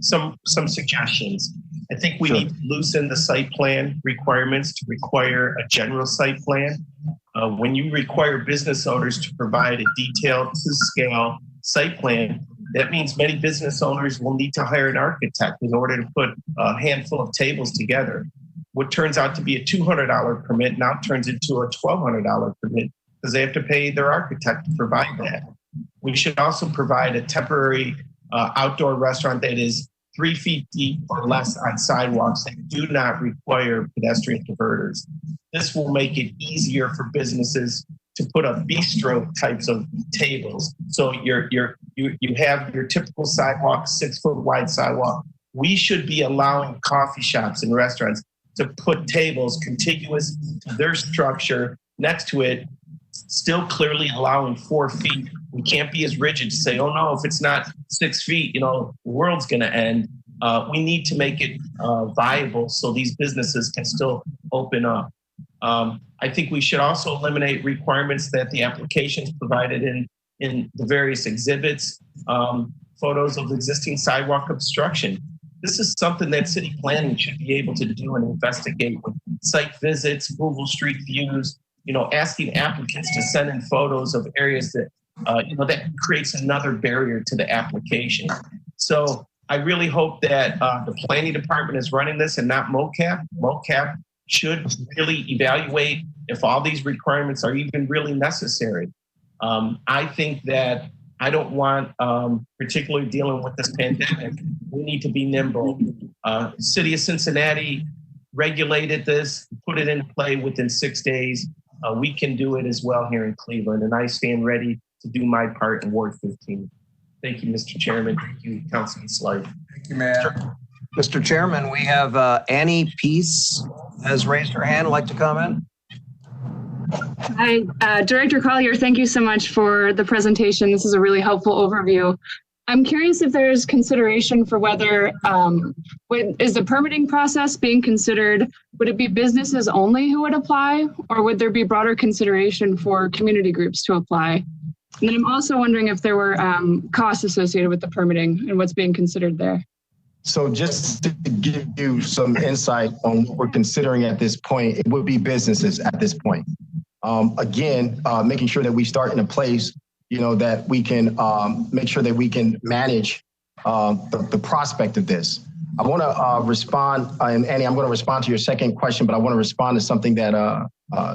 Some suggestions. I think we need to loosen the site plan requirements to require a general site plan. When you require business owners to provide a detailed to-scale site plan, that means many business owners will need to hire an architect in order to put a handful of tables together. What turns out to be a $200 permit now turns into a $1,200 permit because they have to pay their architect to provide that. We should also provide a temporary outdoor restaurant that is 3 feet deep or less on sidewalks that do not require pedestrian diverters. This will make it easier for businesses to put up bistro types of tables. So you have your typical sidewalk, 6 foot wide sidewalk. We should be allowing coffee shops and restaurants to put tables contiguous to their structure next to it, still clearly allowing 4 feet. We can't be as rigid to say, oh no, if it's not 6 feet, the world's gonna end. We need to make it viable so these businesses can still open up. I think we should also eliminate requirements that the applications provided in the various exhibits, photos of existing sidewalk obstruction. This is something that city planning should be able to do and investigate with site visits, Google Street Views, asking applicants to send in photos of areas that, that creates another barrier to the application. So I really hope that the planning department is running this and not MOCAP. MOCAP should really evaluate if all these requirements are even really necessary. I think that I don't want, particularly dealing with this pandemic, we need to be nimble. City of Cincinnati regulated this, put it in play within 6 days. We can do it as well here in Cleveland, and I stand ready to do my part in Ward 15. Thank you, Mr. Chairman. Thank you, Councilman Slide. Thank you, Matt. Mr. Chairman, we have Annie Peace has raised her hand. Like to comment? Hi, Director Collier, thank you so much for the presentation. This is a really helpful overview. I'm curious if there's consideration for whether, is the permitting process being considered, would it be businesses only who would apply, or would there be broader consideration for community groups to apply? And then I'm also wondering if there were costs associated with the permitting and what's being considered there. So just to give you some insight on what we're considering at this point, it would be businesses at this point. Again, making sure that we start in a place, that we can make sure that we can manage the prospect of this. I want to respond, and Annie, I'm going to respond to your second question, but I want to respond to something that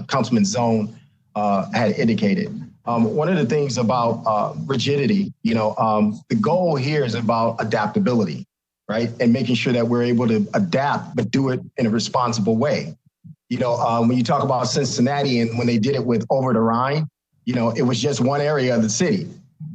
Councilman Zone had indicated. One of the things about rigidity, the goal here is about adaptability, right? And making sure that we're able to adapt, but do it in a responsible way. When you talk about Cincinnati and when they did it with Over the Rhine, it was just one area of the city.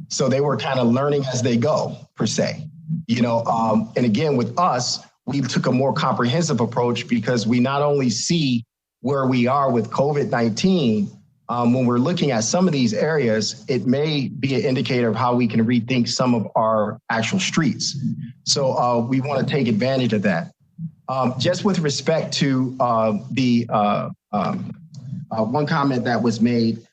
So they were kind of learning as they go, per se. And again, with us, we took a more comprehensive approach because we not only see where we are with COVID-19, when we're looking at some of these areas, it may be an indicator of how we can rethink some of our actual streets. So we want to take advantage of that. Just with respect to the one comment that was made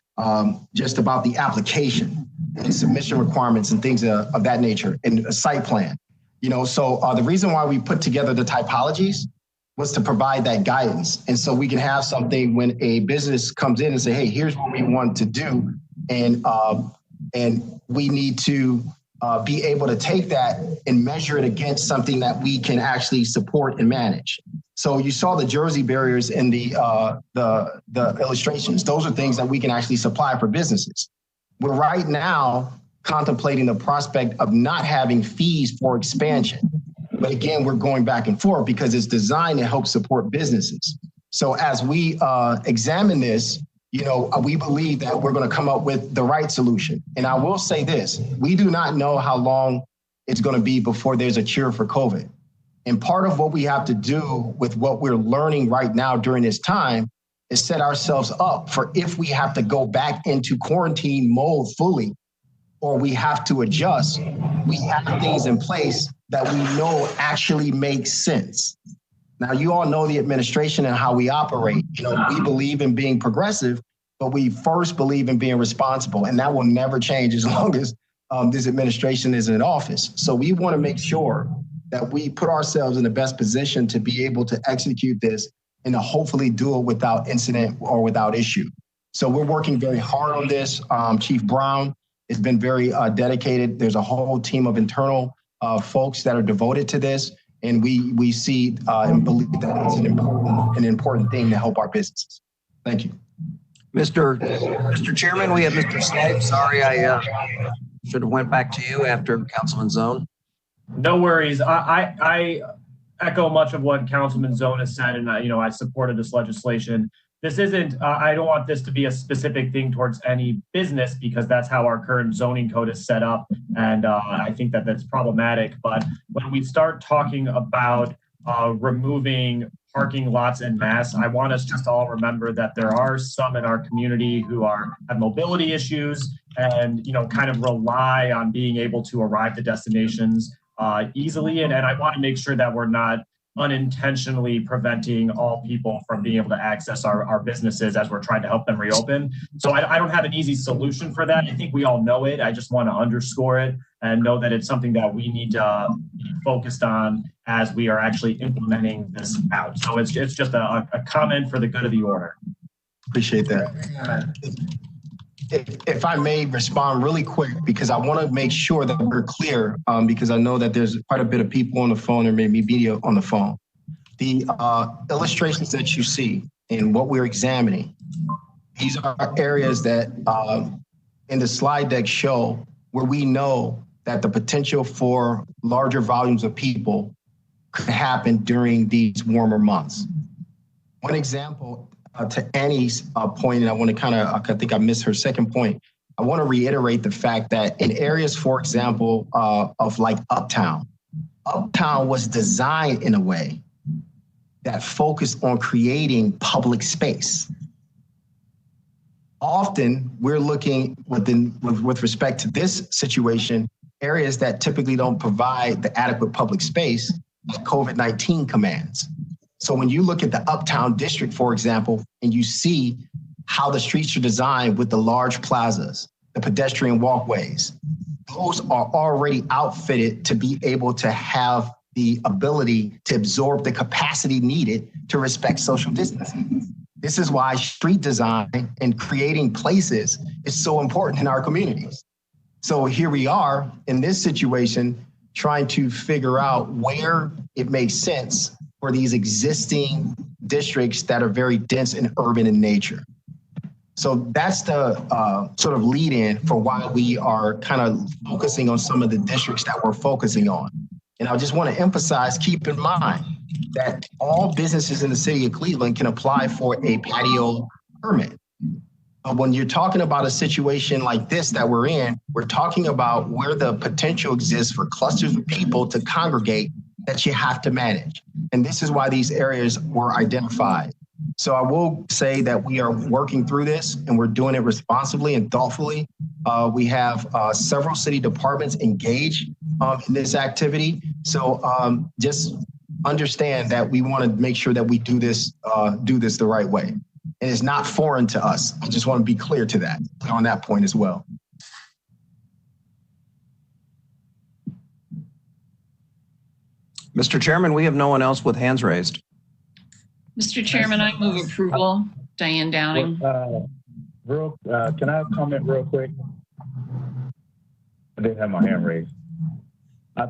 just about the application and submission requirements and things of that nature and a site plan. So the reason why we put together the typologies was to provide that guidance. And so we can have something when a business comes in and say, hey, here's what we want to do. And we need to be able to take that and measure it against something that we can actually support and manage. So you saw the Jersey barriers in the illustrations. Those are things that we can actually supply for businesses. We're right now contemplating the prospect of not having fees for expansion. But again, we're going back and forth because it's designed to help support businesses. So as we examine this, we believe that we're going to come up with the right solution. And I will say this, we do not know how long it's going to be before there's a cure for COVID. And part of what we have to do with what we're learning right now during this time is set ourselves up for if we have to go back into quarantine mode fully, or we have to adjust, we have things in place that we know actually makes sense. Now, you all know the administration and how we operate. We believe in being progressive, but we first believe in being responsible, and that will never change as long as this administration is in office. So we want to make sure that we put ourselves in the best position to be able to execute this and to hopefully do it without incident or without issue. So we're working very hard on this. Chief Brown has been very dedicated. There's a whole team of internal folks that are devoted to this. And we see and believe that it's an important thing to help our businesses. Thank you. Mr. Chairman, we have Mr. Snipe. Sorry, I should have went back to you after Councilman Zone. No worries. I echo much of what Councilman Zone has said, and I supported this legislation. This isn't, I don't want this to be a specific thing towards any business because that's how our current zoning code is set up. And I think that that's problematic. But when we start talking about removing parking lots en masse, I want us just to all remember that there are some in our community who have mobility issues and, kind of rely on being able to arrive to destinations easily. And I want to make sure that we're not unintentionally preventing all people from being able to access our businesses as we're trying to help them reopen. So I don't have an easy solution for that. I think we all know it. I just want to underscore it and know that it's something that we need to be focused on as we are actually implementing this out. So it's just a comment for the good of the order. Appreciate that. If I may respond really quick, because I want to make sure that we're clear, because I know that there's quite a bit of people on the phone or maybe media on the phone. The illustrations that you see and what we're examining, these are areas that in the slide deck show where we know that the potential for larger volumes of people could happen during these warmer months. One example, to Annie's point, and I want to I think I missed her second point. I want to reiterate the fact that in areas, for example, of like Uptown was designed in a way that focused on creating public space. Often we're looking with respect to this situation, areas that typically don't provide the adequate public space that COVID-19 commands. So when you look at the Uptown district, for example, and you see how the streets are designed with the large plazas, the pedestrian walkways, those are already outfitted to be able to have the ability to absorb the capacity needed to respect social distancing. This is why street design and creating places is so important in our communities. So here we are in this situation, trying to figure out where it makes sense for these existing districts that are very dense and urban in nature. So that's the sort of lead in for why we are kind of focusing on some of the districts that we're focusing on. And I just want to emphasize, keep in mind that all businesses in the city of Cleveland can apply for a patio permit. But when you're talking about a situation like this that we're in, we're talking about where the potential exists for clusters of people to congregate that you have to manage. And this is why these areas were identified. So I will say that we are working through this and we're doing it responsibly and thoughtfully. We have several city departments engaged in this activity. So just understand that we want to make sure that we do this the right way. And it's not foreign to us. I just want to be clear to that on that point as well. Mr. Chairman, we have no one else with hands raised. Mr. Chairman, I move approval. Diane Downing. Can I comment real quick? I didn't have my hand raised.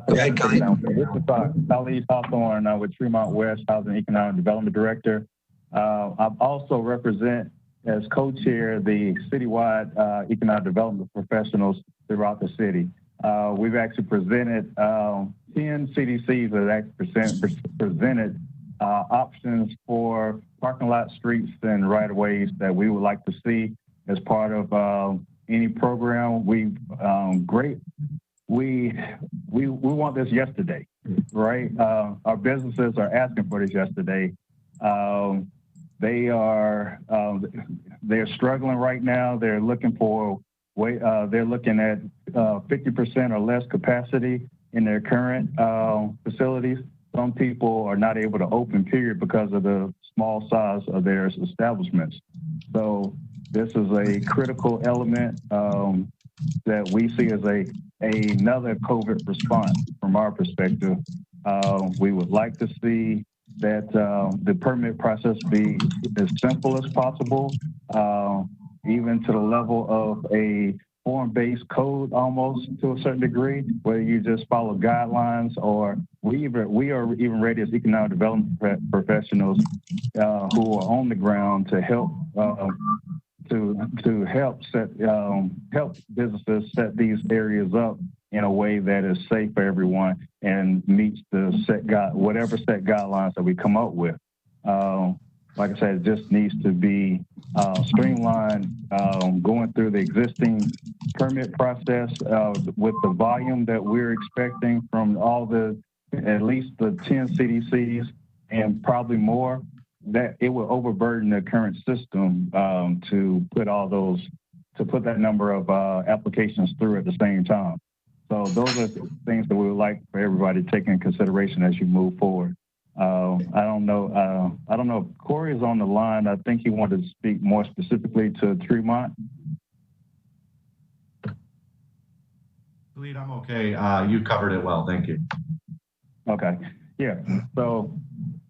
This is Khalid Hawthorne with Tremont West Housing Economic Development Director. I also represent as co-chair the citywide economic development professionals throughout the city. We've actually presented 10 CDCs that actually presented options for parking lot streets and right-of-ways that we would like to see as part of any program. We want this yesterday, right? Our businesses are asking for this yesterday. They're struggling right now. They're looking for they're looking at 50% or less capacity in their current facilities. Some people are not able to open, period, because of the small size of their establishments. So this is a critical element that we see as another COVID response from our perspective. We would like to see that the permit process be as simple as possible. even to the level of a form-based code almost to a certain degree, where you just follow guidelines, or we are even ready as economic development professionals who are on the ground to help help businesses set these areas up in a way that is safe for everyone and meets the whatever set guidelines that we come up with. Like I said, it just needs to be streamlined, going through the existing permit process with the volume that we're expecting from at least the 10 CDCs and probably more, that it will overburden the current system to put that number of applications through at the same time. So those are things that we would like for everybody to take into consideration as you move forward. I don't know if Corey is on the line. I think he wanted to speak more specifically to Tremont. Khalid, I'm okay. You covered it well. Thank you. Okay. Yeah. So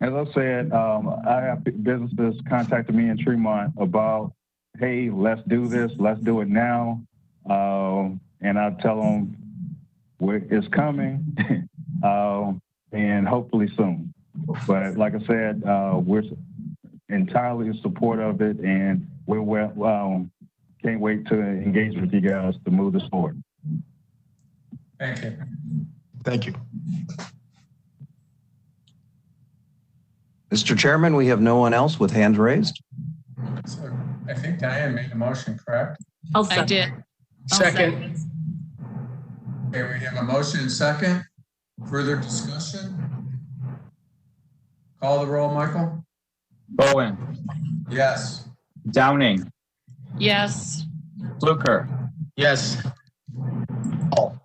as I said, I have businesses contacted me in Tremont about, hey, let's do this. Let's do it now. And I tell them it's coming and hopefully soon. But like I said, we're entirely in support of it, and we're can't wait to engage with you guys to move this forward. Thank you. Thank you. Mr. Chairman, we have no one else with hands raised. So I think Diane made a motion, correct? I did. Second. Okay, we have a motion and second. Further discussion? Call the roll, Michael. Bowen. Yes. Downing. Yes. Fluker. Yes. Hall.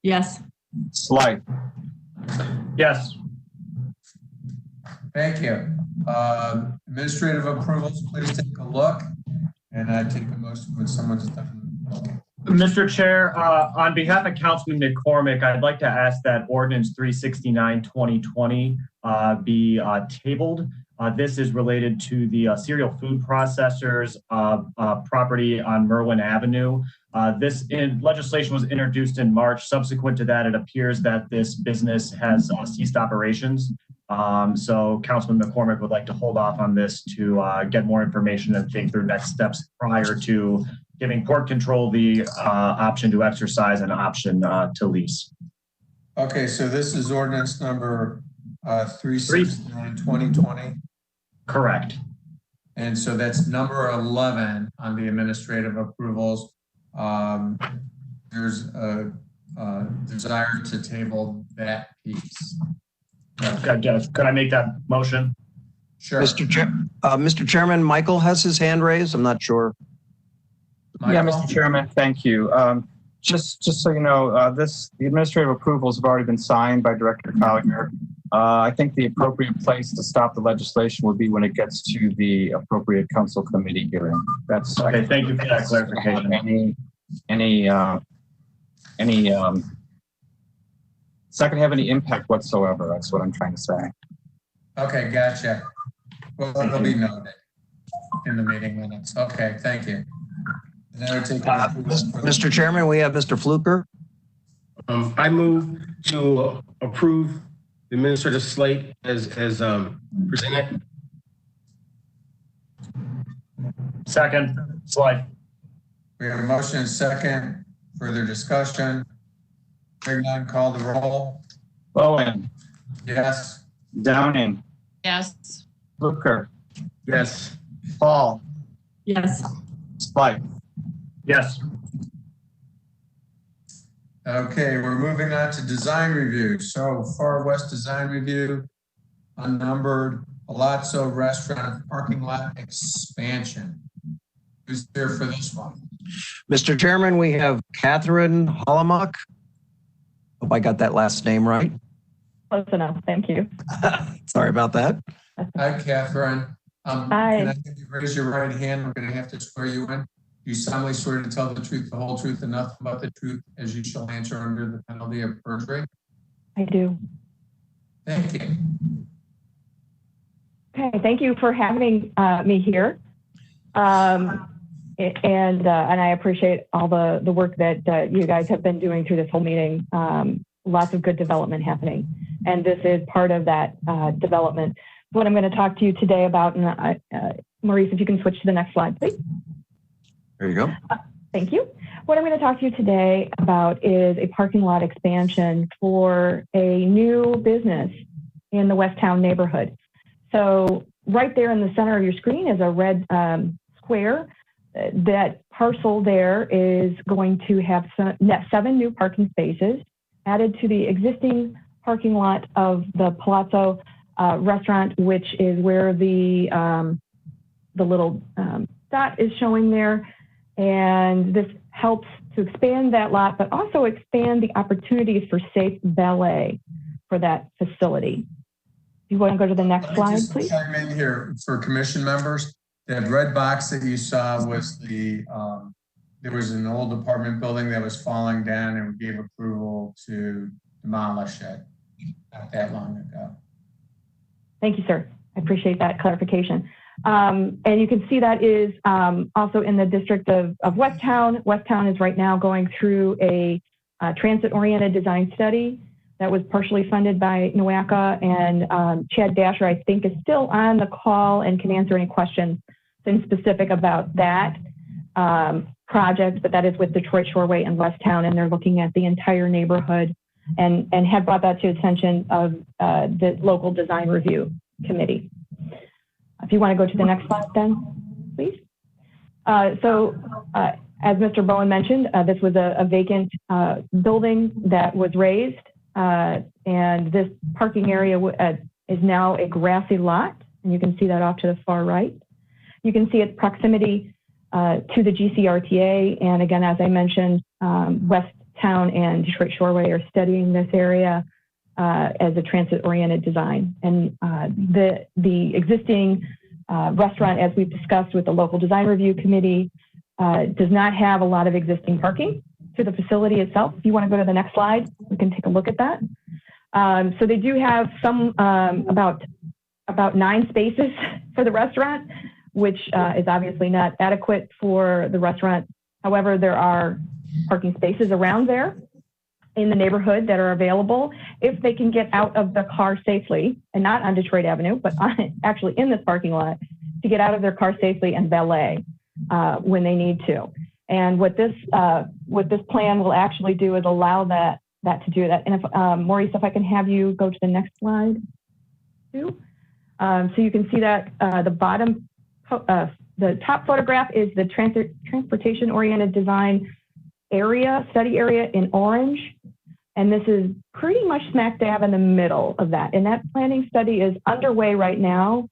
Yes. Slight. Yes. Thank you. Administrative approvals, please take a look. And I take a motion when someone's done looking. Mr. Chair, on behalf of Councilman McCormick, I'd like to ask that Ordinance 369-2020 be tabled. This is related to the cereal food processors property on Merwin Avenue. This legislation was introduced in March. Subsequent to that, it appears that this business has ceased operations. So Councilman McCormick would like to hold off on this to get more information and think through next steps prior to giving Port Control the option to exercise and option to lease. Okay, so this is ordinance number 369-2020. Correct. And so that's number 11 on the administrative approvals. There's a desire to table that piece. Could I make that motion? Sure. Mr. Chairman, Michael has his hand raised. I'm not sure. Michael? Yeah, Mr. Chairman, thank you. Just so you know, the administrative approvals have already been signed by Director Collier. I think the appropriate place to stop the legislation would be when it gets to the appropriate council committee hearing. That's okay. Thank you for that clarification. It's not going to have any impact whatsoever. That's what I'm trying to say. Okay, gotcha. Well, it'll be noted in the meeting minutes. Okay, thank you. Mr. Chairman, we have Mr. Fluker. I move to approve the administrative slate as presented. Second, slide. We have a motion and second. Further discussion. Hearing none, call the roll. Bowen. Yes. Downing. Yes. Fluker. Yes. Hall. Yes. Slight. Yes. Okay, we're moving on to design review. So Far West Design Review, unnumbered Palazzo Restaurant Parking Lot Expansion. Who's here for this one? Mr. Chairman, we have Catherine Holomuck. Hope I got that last name right. Close enough. Thank you. Sorry about that. Hi, Catherine. Hi. Can I have you raise your right hand? We're going to have to swear you in. You solemnly swear to tell the truth, the whole truth, and nothing but the truth, as you shall answer under the penalty of perjury. I do. Thank you. Okay. Thank you for having me here. and I appreciate all the work that you guys have been doing through this whole meeting. Lots of good development happening, and this is part of that development. What I'm going to talk to you today about, and Maurice, if you can switch to the next slide, please. There you go. Thank you. What I'm going to talk to you today about is a parking lot expansion for a new business in the Westtown neighborhood. So right there in the center of your screen is a red square. That parcel there is going to have 7 new parking spaces added to the existing parking lot of the Palazzo restaurant, which is where the little dot is showing there. And this helps to expand that lot, but also expand the opportunities for safe valet for that facility. You want to go to the next slide, please? Chime in here for commission members. That red box that you saw was there was an old apartment building that was falling down, and we gave approval to demolish it not that long ago. Thank you, sir. I appreciate that clarification. And you can see that is also in the district of Westtown. Westtown is right now going through a transit-oriented design study that was partially funded by NOACA, and Chad Dasher, I think, is still on the call and can answer any questions in specific about that project, but that is with Detroit Shoreway and Westtown, and they're looking at the entire neighborhood and had brought that to the attention of the local design review committee. If you want to go to the next slide then, please. As Mr. Bowen mentioned, this was a vacant building that was raised, and this parking area is now a grassy lot, and you can see that off to the far right. You can see its proximity to the GCRTA, and again, as I mentioned, Westtown and Detroit Shoreway are studying this area as a transit-oriented design. And the existing restaurant, as we've discussed with the local design review committee, does not have a lot of existing parking to the facility itself. If you want to go to the next slide, we can take a look at that. So they do have some about 9 spaces for the restaurant, which is obviously not adequate for the restaurant. However, there are parking spaces around there in the neighborhood that are available if they can get out of the car safely, and not on Detroit Avenue, but actually in this parking lot, to get out of their car safely and valet when they need to. And what this plan will actually do is allow that to do that. And if Maurice, if I can have you go to the next slide too. So you can see that the top photograph is the transportation-oriented design area, study area in orange. And this is pretty much smack dab in the middle of that. And that planning study is underway right now.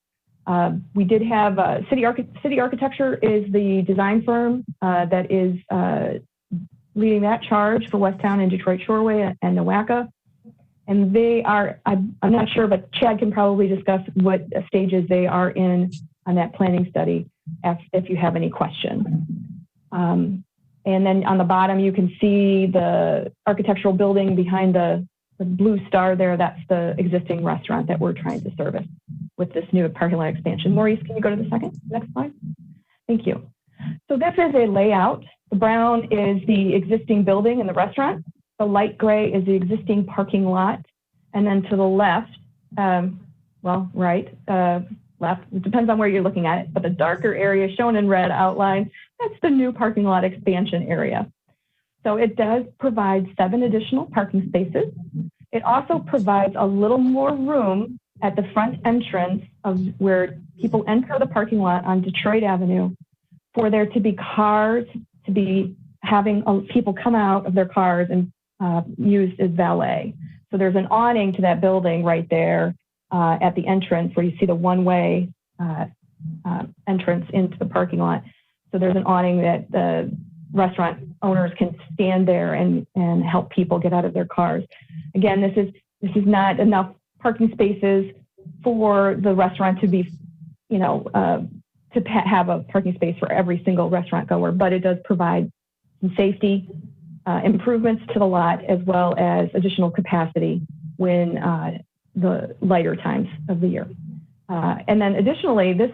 We did have City Architecture is the design firm that is leading that charge for Westtown and Detroit Shoreway and NOACA. And they are, I'm not sure, but Chad can probably discuss what stages they are in on that planning study if you have any questions. And then on the bottom, you can see the architectural building behind the blue star there. That's the existing restaurant that we're trying to service with this new parking lot expansion. Maurice, can you go to the next slide? Thank you. So this is a layout. The brown is the existing building and the restaurant. The light gray is the existing parking lot. And then to the left, left, it depends on where you're looking at it, but the darker area shown in red outline, that's the new parking lot expansion area. So it does provide 7 additional parking spaces. It also provides a little more room at the front entrance of where people enter the parking lot on Detroit Avenue for there to be cars, to be having people come out of their cars and used as valet. So there's an awning to that building right there at the entrance where you see the one-way entrance into the parking lot. So there's an awning that the restaurant owners can stand there and help people get out of their cars. Again, this is not enough parking spaces for the restaurant to be, to have a parking space for every single restaurant goer, but it does provide some safety improvements to the lot as well as additional capacity when the lighter times of the year. And then additionally, this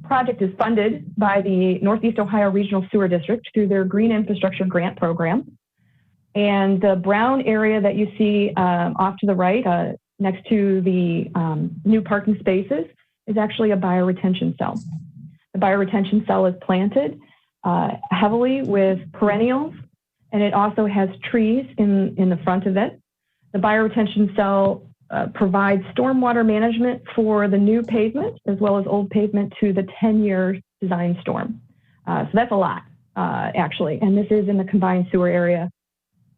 project is funded by the Northeast Ohio Regional Sewer District through their Green Infrastructure Grant Program. And the brown area that you see off to the right, next to the new parking spaces, is actually a bioretention cell. The bioretention cell is planted heavily with perennials, and it also has trees in the front of it. The bioretention cell provides stormwater management for the new pavement as well as old pavement to the 10-year design storm. So that's a lot, actually. And this is in the combined sewer area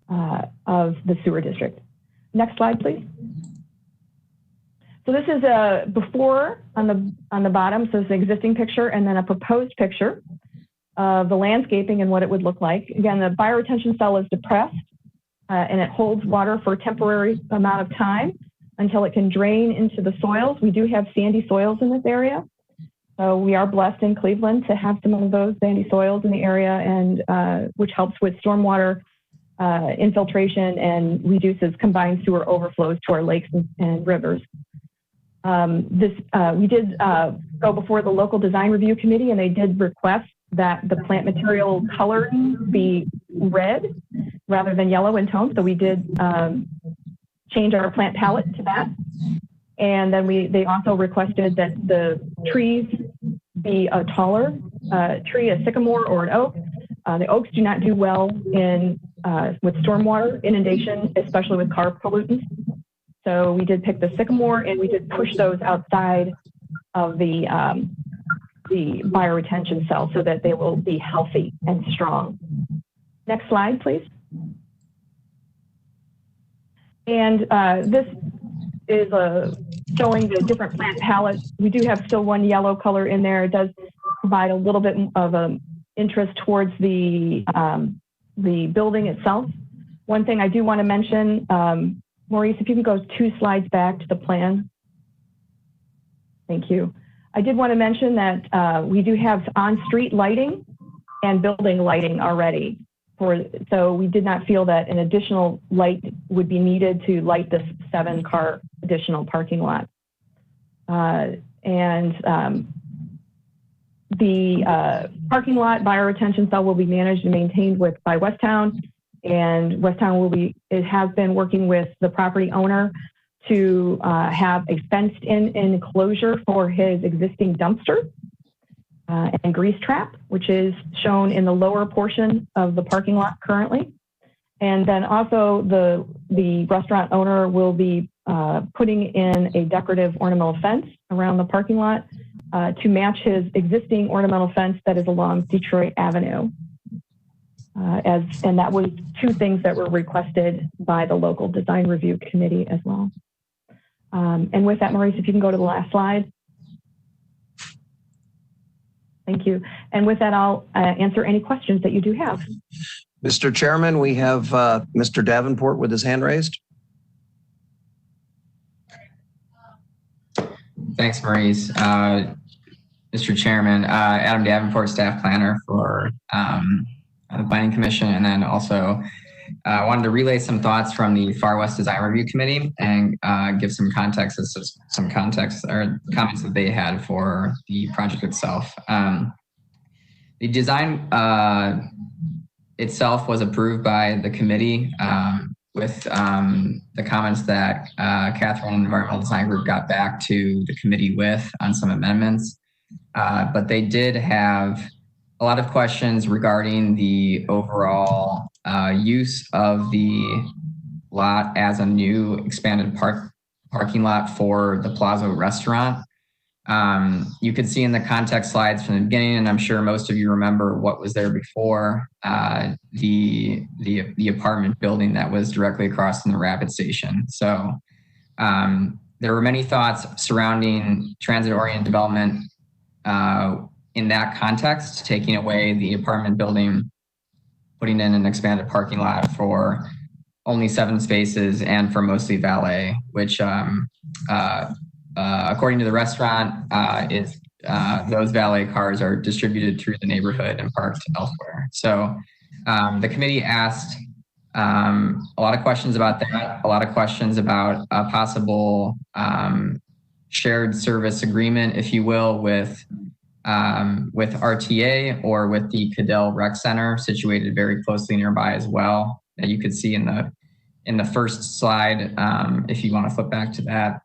of the sewer district. Next slide, please. So this is a before on the bottom. So it's an existing picture and then a proposed picture of the landscaping and what it would look like. Again, the bioretention cell is depressed and it holds water for a temporary amount of time until it can drain into the soils. We do have sandy soils in this area. So we are blessed in Cleveland to have some of those sandy soils in the area, and which helps with stormwater infiltration and reduces combined sewer overflows to our lakes and rivers. We did go before the local design review committee, and they did request that the plant material coloring be red rather than yellow in tone. So we did change our plant palette to that. And then they also requested that the trees be a taller tree, a sycamore or an oak. The oaks do not do well with stormwater inundation, especially with carb pollutants. So we did pick the sycamore, and we did push those outside of the bioretention cell so that they will be healthy and strong. Next slide, please. And this is showing the different plant palettes. We do have still one yellow color in there. It does provide a little bit of an interest towards the building itself. One thing I do want to mention, Maurice, if you can go 2 slides back to the plan. Thank you. I did want to mention that we do have on-street lighting and building lighting already. So we did not feel that an additional light would be needed to light this 7-car additional parking lot. The parking lot bioretention cell will be managed and maintained by Westtown, and Westtown has been working with the property owner to have a fenced-in enclosure for his existing dumpster and grease trap, which is shown in the lower portion of the parking lot currently. And then also the restaurant owner will be putting in a decorative ornamental fence around the parking lot to match his existing ornamental fence that is along Detroit Avenue. And that was 2 things that were requested by the local design review committee as well. And with that, Maurice, if you can go to the last slide. Thank you. And with that, I'll answer any questions that you do have. Mr. Chairman, we have Mr. Davenport with his hand raised. Thanks, Maurice. Mr. Chairman, Adam Davenport, staff planner for the Planning Commission, and then also wanted to relay some thoughts from the Far West Design Review Committee and give some context or comments that they had for the project itself. The design itself was approved by the committee with the comments that Catherine Environmental Design Group got back to the committee with on some amendments. But they did have a lot of questions regarding the overall use of the lot as a new expanded parking lot for the Plaza restaurant. You could see in the context slides from the beginning, and I'm sure most of you remember what was there before, the apartment building that was directly across from the Rapid Station. So there were many thoughts surrounding transit-oriented development in that context, taking away the apartment building, putting in an expanded parking lot for only 7 spaces and for mostly valet, which according to the restaurant is those valet cars are distributed through the neighborhood and parked elsewhere. So the committee asked a lot of questions about that, a lot of questions about a possible shared service agreement, if you will, with with RTA or with the Cadell Rec Center situated very closely nearby as well. That you could see in the first slide, if you want to flip back to that.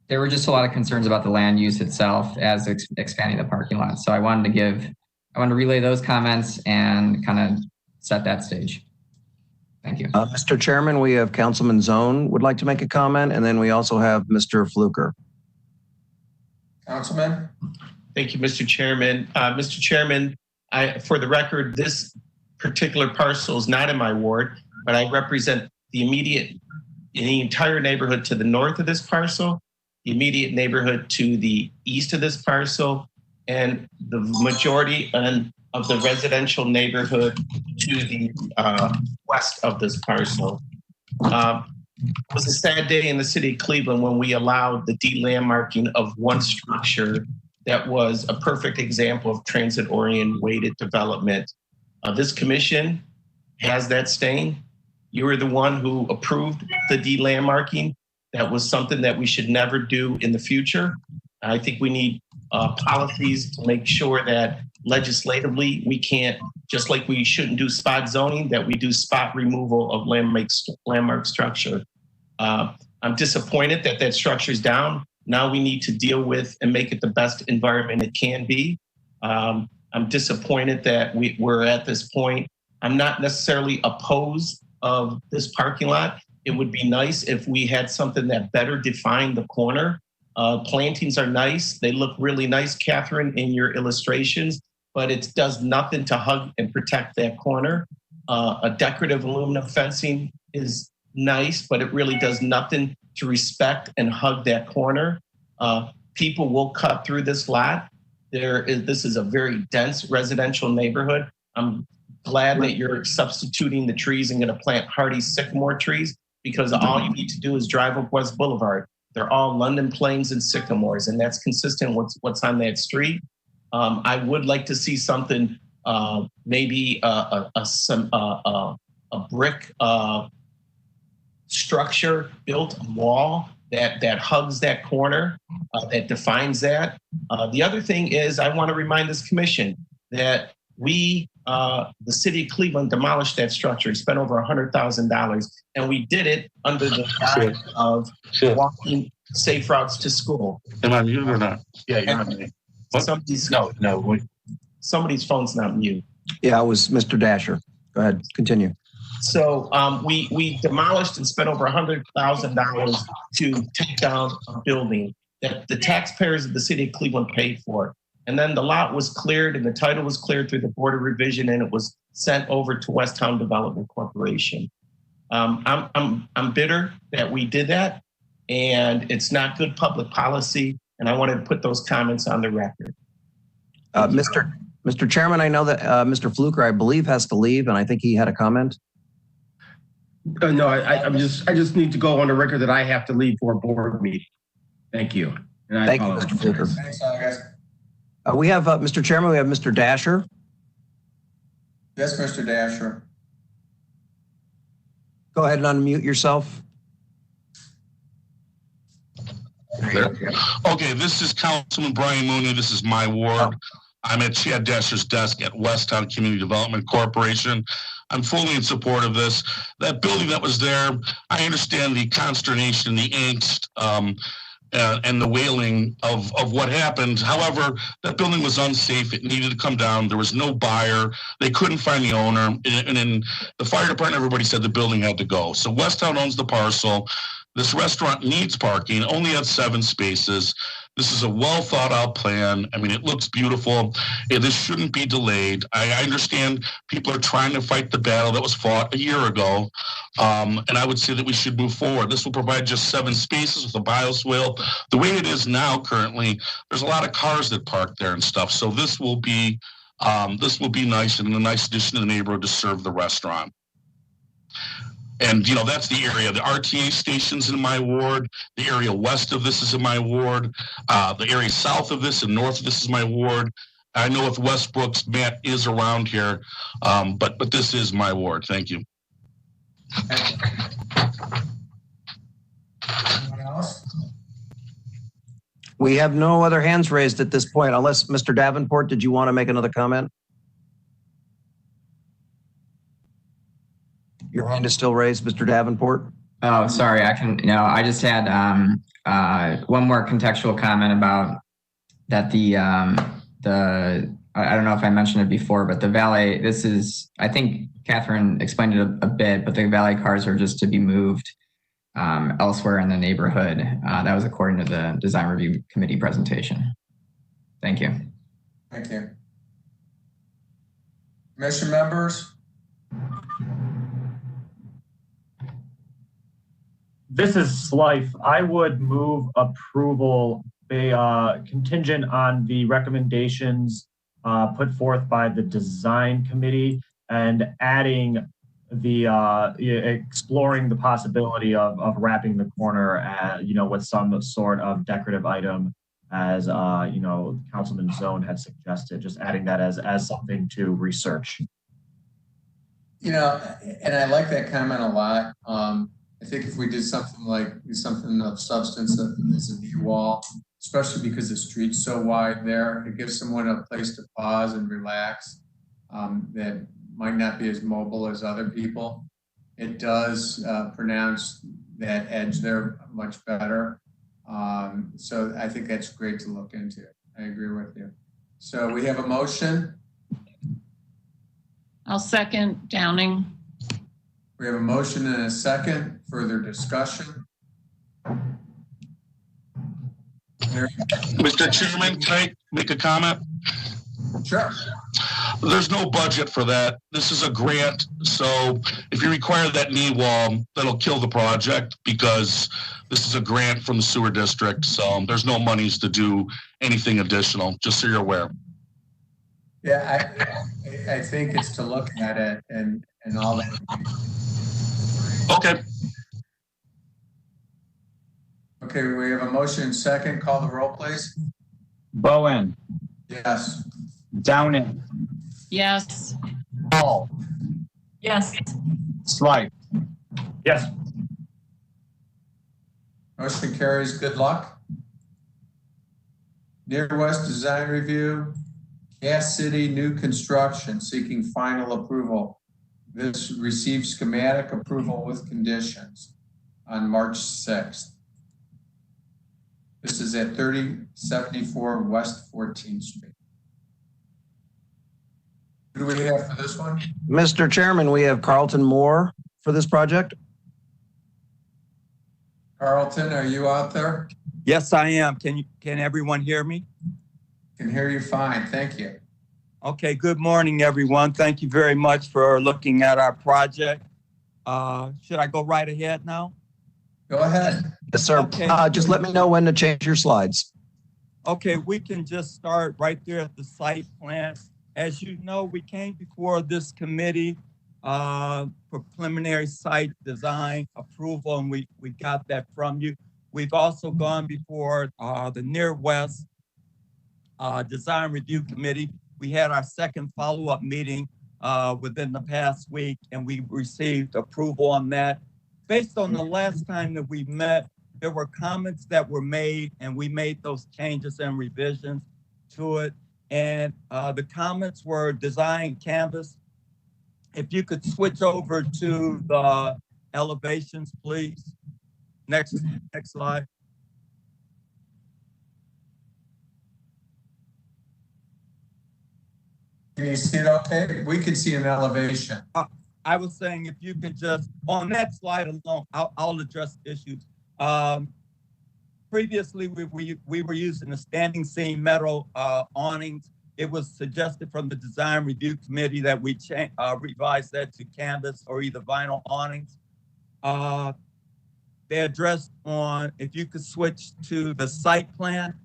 There were just a lot of concerns about the land use itself as expanding the parking lot. So I wanted to relay those comments and kind of set that stage. Thank you. Mr. Chairman, we have Councilman Zone would like to make a comment, and then we also have Mr. Fluker. Councilman? Thank you, Mr. Chairman. Mr. Chairman, for the record, this particular parcel is not in my ward, but I represent the entire neighborhood to the north of this parcel, the immediate neighborhood to the east of this parcel, and the majority of the residential neighborhood to the west of this parcel. It was a sad day in the city of Cleveland when we allowed the de-landmarking of one structure that was a perfect example of transit-oriented development. This commission has that stain. You were the one who approved the de-landmarking. That was something that we should never do in the future. I think we need policies to make sure that legislatively we can't, just like we shouldn't do spot zoning, that we do spot removal of landmark structure. I'm disappointed that that structure is down. Now we need to deal with and make it the best environment it can be. I'm disappointed that we're at this point. I'm not necessarily opposed of this parking lot. It would be nice if we had something that better defined the corner. Plantings are nice. They look really nice, Catherine, in your illustrations, but it does nothing to hug and protect that corner. A decorative aluminum fencing is nice, but it really does nothing to respect and hug that corner. People will cut through this lot. This is a very dense residential neighborhood. I'm glad that you're substituting the trees and going to plant hardy sycamore trees, because all you need to do is drive up West Boulevard. They're all London planes and sycamores, and that's consistent with what's on that street. I would like to see something, maybe a brick structure built, a wall that hugs that corner, that defines that. The other thing is, I want to remind this commission that the city of Cleveland demolished that structure. It spent over $100,000, and we did it under the guise of walking safe routes to school. Am I muted or not? Yeah, you're on mute. Somebody's phone's not mute. Yeah, it was Mr. Dasher. Go ahead, continue. So we demolished and spent over $100,000 to take down a building that the taxpayers of the city of Cleveland paid for. And then the lot was cleared and the title was cleared through the Board of Revision, and it was sent over to Westtown Development Corporation. I'm bitter that we did that, and it's not good public policy. And I wanted to put those comments on the record. Mr. Chairman, I know that Mr. Fluker, I believe, has to leave, and I think he had a comment. No, I just need to go on the record that I have to leave for a board meeting. Thank you. And Thank you, Mr. Fluker. Thanks, guys. We have, Mr. Chairman, we have Mr. Dasher. Yes, Mr. Dasher. Go ahead and unmute yourself. Okay, this is Councilman Brian Mooney. This is my ward. I'm at Chad Dasher's desk at Westtown Community Development Corporation. I'm fully in support of this. That building that was there, I understand the consternation, the angst, and the wailing of what happened. However, that building was unsafe. It needed to come down. There was no buyer. They couldn't find the owner. And in the fire department, everybody said the building had to go. So Westtown owns the parcel. This restaurant needs parking, only had 7 spaces. This is a well thought out plan. I mean, it looks beautiful. This shouldn't be delayed. I understand people are trying to fight the battle that was fought a year ago. And I would say that we should move forward. This will provide just 7 spaces with a bioswale. The way it is now currently, there's a lot of cars that park there and stuff. So this will be nice and a nice addition to the neighborhood to serve the restaurant. And, you know, that's the area. The RTA station's in my ward. The area west of this is in my ward. The area south of this and north of this is my ward. I know if Westbrook's Matt is around here, but this is my ward. Thank you. Anyone else? We have no other hands raised at this point, unless Mr. Davenport, did you want to make another comment? Your hand is still raised, Mr. Davenport. Oh, sorry. I just had one more contextual comment about that I don't know if I mentioned it before, but the valet, I think Catherine explained it a bit, but the valet cars are just to be moved elsewhere in the neighborhood. That was according to the design review committee presentation. Thank you. Thank you. Commission members? This is Slife. I would move approval contingent on the recommendations put forth by the design committee and adding the exploring the possibility of wrapping the corner with some sort of decorative item as Councilman Zone had suggested, just adding that as something to research. And I like that comment a lot. I think if we did something of substance as a knee wall, especially because the street's so wide there, it gives someone a place to pause and relax that might not be as mobile as other people. It does pronounce that edge there much better. So I think that's great to look into. I agree with you. So we have a motion. I'll second Downing. We have a motion and a second. Further discussion? Mr. Chairman, can I make a comment? Sure. There's no budget for that. This is a grant. So if you require that knee wall, that'll kill the project because this is a grant from the sewer district. So there's no monies to do anything additional, just so you're aware. Yeah, I think it's to look at it and all that. Okay. Okay, we have a motion and second. Call the roll, please. Bowen. Yes. Downing. Yes. Hall. Yes. Slife. Yes. Motion carries. Good luck. Near West Design Review, Gas City new construction seeking final approval. This received schematic approval with conditions on March 6th. This is at 3074 West 14th Street. Who do we have for this one? Mr. Chairman, we have Carlton Moore for this project. Carlton, are you out there? Yes, I am. Can everyone hear me? Can hear you fine. Thank you. Okay, good morning, everyone. Thank you very much for looking at our project. Should I go right ahead now? Go ahead. Yes, sir. Okay. Just let me know when to change your slides. Okay, we can just start right there at the site plan. As you know, we came before this committee for preliminary site design approval, and we got that from you. We've also gone before the Near West Design Review Committee. We had our second follow-up meeting within the past week, and we received approval on that. Based on the last time that we met, there were comments that were made, and we made those changes and revisions to it. And the comments were design canvas. If you could switch over to the elevations, please. Next slide. Can you see it okay? We can see an elevation. I was saying if you could just, on that slide alone, I'll address issues. Previously, we were using the standing seam metal awnings. It was suggested from the design review committee that we revise that to canvas or either vinyl awnings. They addressed on, if you could switch to the site plan.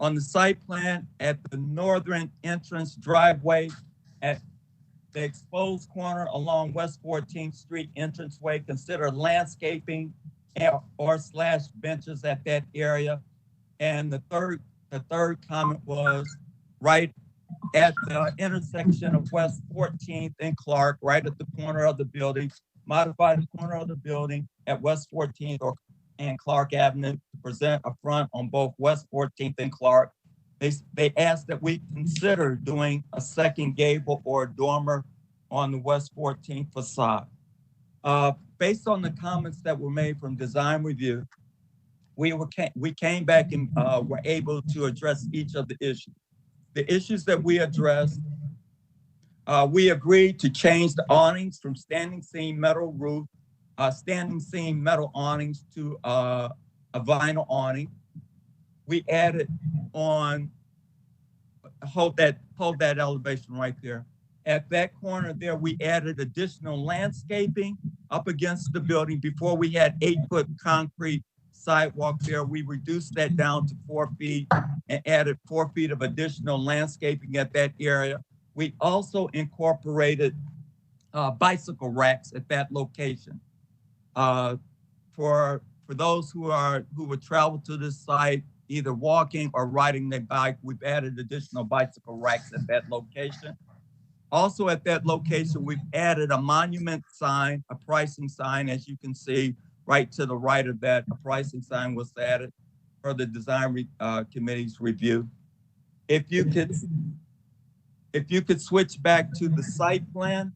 On the site plan at the northern entrance driveway at the exposed corner along West 14th Street entranceway, consider landscaping or slash benches at that area. And the third comment was right at the intersection of West 14th and Clark, right at the corner of the building, modify the corner of the building at West 14th and Clark Avenue to present a front on both West 14th and Clark. They asked that we consider doing a second gable or dormer on the West 14th facade. Based on the comments that were made from design review, we came back and were able to address each of the issues. The issues that we addressed, we agreed to change the awnings from standing seam metal roof, standing seam metal awnings to a vinyl awning. We added on, hold that elevation right there. At that corner there, we added additional landscaping up against the building. Before we had 8-foot concrete sidewalk there, we reduced that down to 4 feet and added 4 feet of additional landscaping at that area. We also incorporated bicycle racks at that location. For those who would travel to this site, either walking or riding their bike, we've added additional bicycle racks at that location. Also at that location, we've added a monument sign, a pricing sign, as you can see right to the right of that. A pricing sign was added for the design committee's review. If you could switch back to the site plan.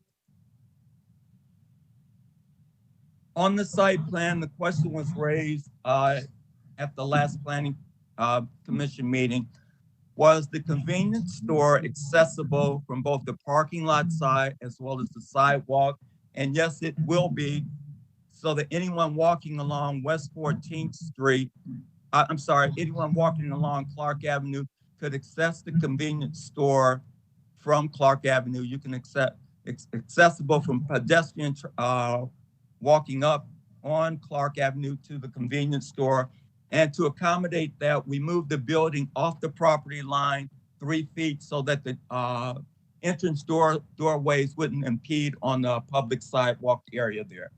On the site plan, the question was raised at the last planning commission meeting. Was the convenience store accessible from both the parking lot side as well as the sidewalk? And yes, it will be, so that anyone walking along West 14th Street, anyone walking along Clark Avenue could access the convenience store from Clark Avenue. You can accessible from pedestrian walking up on Clark Avenue to the convenience store. And to accommodate that, we moved the building off the property line 3 feet so that the entrance doorways wouldn't impede on the public sidewalk area there.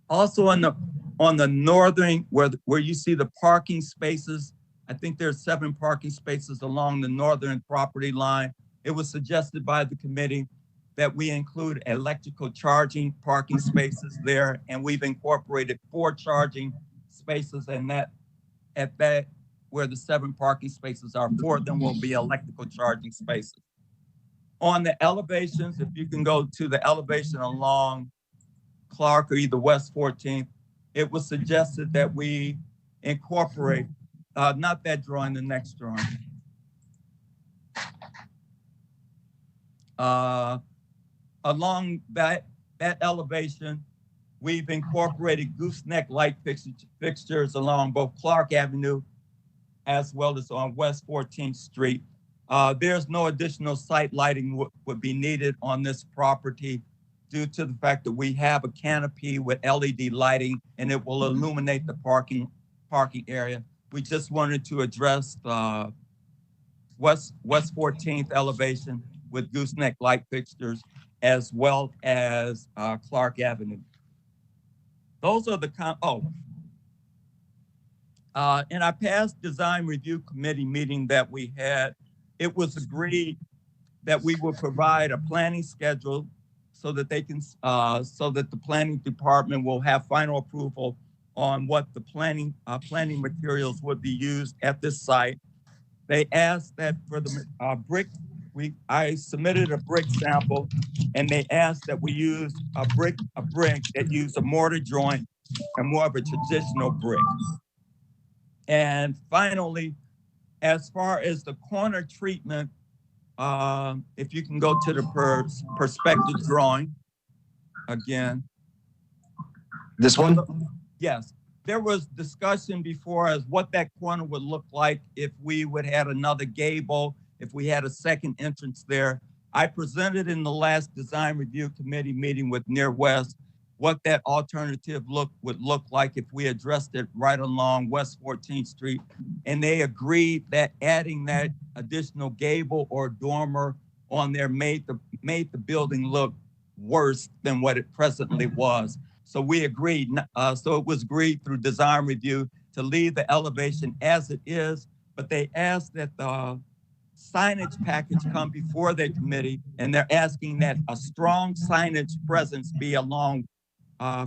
Also on the northern, where you see the parking spaces, I think there's 7 parking spaces along the northern property line. It was suggested by the committee that we include electrical charging parking spaces there, and we've incorporated 4 charging spaces, and that where the 7 parking spaces are, 4 of them will be electrical charging spaces. On the elevations, if you can go to the elevation along Clark or either West 14th, it was suggested that we incorporate, not that drawing, the next drawing. Along that elevation, we've incorporated gooseneck light fixtures along both Clark Avenue as well as on West 14th Street. There's no additional site lighting would be needed on this property due to the fact that we have a canopy with LED lighting and it will illuminate the parking area. We just wanted to address the West 14th elevation with gooseneck light fixtures as well as Clark Avenue. Those are the in our past design review committee meeting that we had, it was agreed that we will provide a planning schedule so that they can, so that the planning department will have final approval on what the planning materials would be used at this site. They asked that for the brick, I submitted a brick sample, and they asked that we use a brick that used a mortar joint and more of a traditional brick. And finally, as far as the corner treatment, if you can go to the perspective drawing again. This one? Yes. There was discussion before as what that corner would look like if we would have another gable, if we had a second entrance there. I presented in the last design review committee meeting with Near West what that alternative would look like if we addressed it right along West 14th Street. And they agreed that adding that additional gable or dormer on there made the building look worse than what it presently was. So we agreed, so it was agreed through design review to leave the elevation as it is, but they asked that the signage package come before their committee, and they're asking that a strong signage presence be along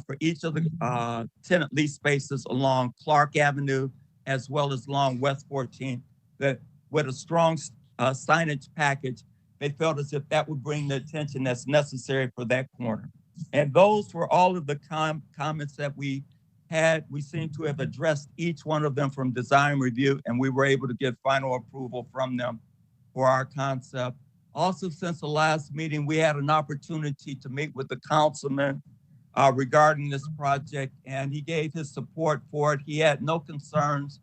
for each of the tenant lease spaces along Clark Avenue as well as along West 14th, that with a strong signage package, they felt as if that would bring the attention that's necessary for that corner. And those were all of the comments that we had. We seem to have addressed each one of them from design review, and we were able to get final approval from them for our concept. Also, since the last meeting, we had an opportunity to meet with the councilman regarding this project, and he gave his support for it. He had no concerns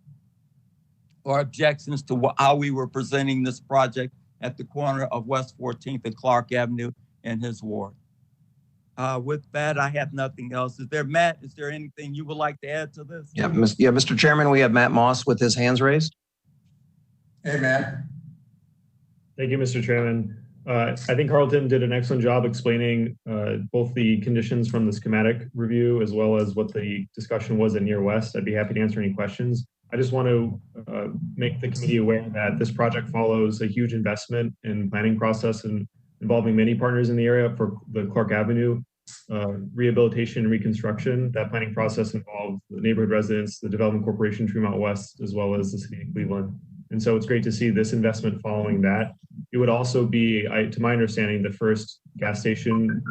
or objections to how we were presenting this project at the corner of West 14th and Clark Avenue in his ward. With that, I have nothing else. Matt, is there anything you would like to add to this? Yeah, Mr. Chairman, we have Matt Moss with his hands raised. Hey, Matt. Thank you, Mr. Chairman. I think Carlton did an excellent job explaining both the conditions from the schematic review as well as what the discussion was at Near West. I'd be happy to answer any questions. I just want to make the committee aware that this project follows a huge investment in planning process and involving many partners in the area for the Clark Avenue rehabilitation and reconstruction. That planning process involved the neighborhood residents, the Development Corporation, Tremont West, as well as the city of Cleveland. And so it's great to see this investment following that. It would also be, to my understanding, the first gas station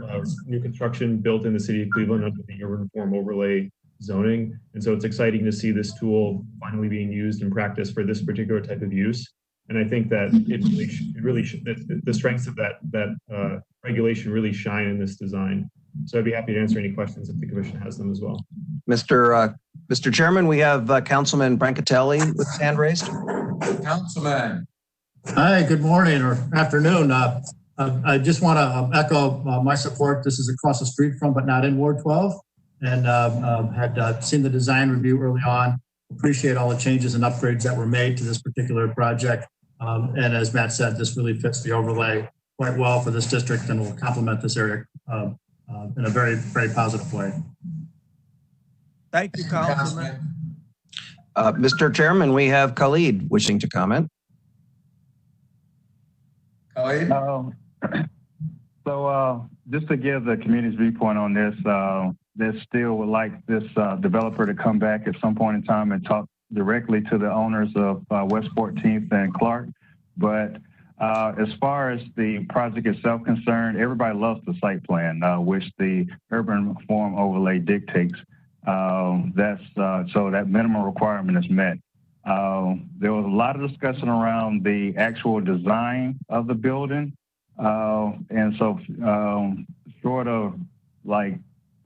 new construction built in the city of Cleveland under the urban form overlay zoning. And so it's exciting to see this tool finally being used in practice for this particular type of use. And I think that the strengths of that regulation really shine in this design. So I'd be happy to answer any questions if the commission has them as well. Mr. Chairman, we have Councilman Brancatelli with his hand raised. Councilman. Hi, good morning or afternoon. I just want to echo my support. This is across the street from, but not in Ward 12. And had seen the design review early on. Appreciate all the changes and upgrades that were made to this particular project. And as Matt said, this really fits the overlay quite well for this district and will complement this area in a very, very positive way. Thank you, Councilman. Mr. Chairman, we have Khalid wishing to comment. Khalid? So just to give the community's viewpoint on this, they still would like this developer to come back at some point in time and talk directly to the owners of West 14th and Clark. But as far as the project itself concerned, everybody loves the site plan, which the urban form overlay dictates. So that minimum requirement is met. There was a lot of discussion around the actual design of the building. And so short of like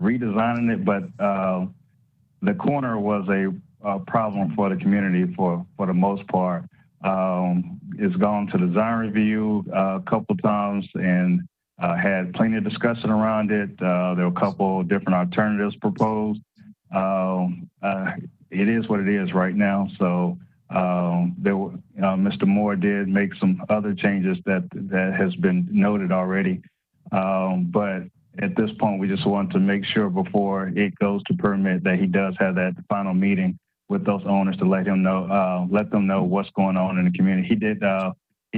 redesigning it, but the corner was a problem for the community for the most part. It's gone to design review a couple of times and had plenty of discussion around it. There were a couple of different alternatives proposed. It is what it is right now. So Mr. Moore did make some other changes that has been noted already. But at this point, we just want to make sure before it goes to permit that he does have that final meeting with those owners to let them know what's going on in the community. He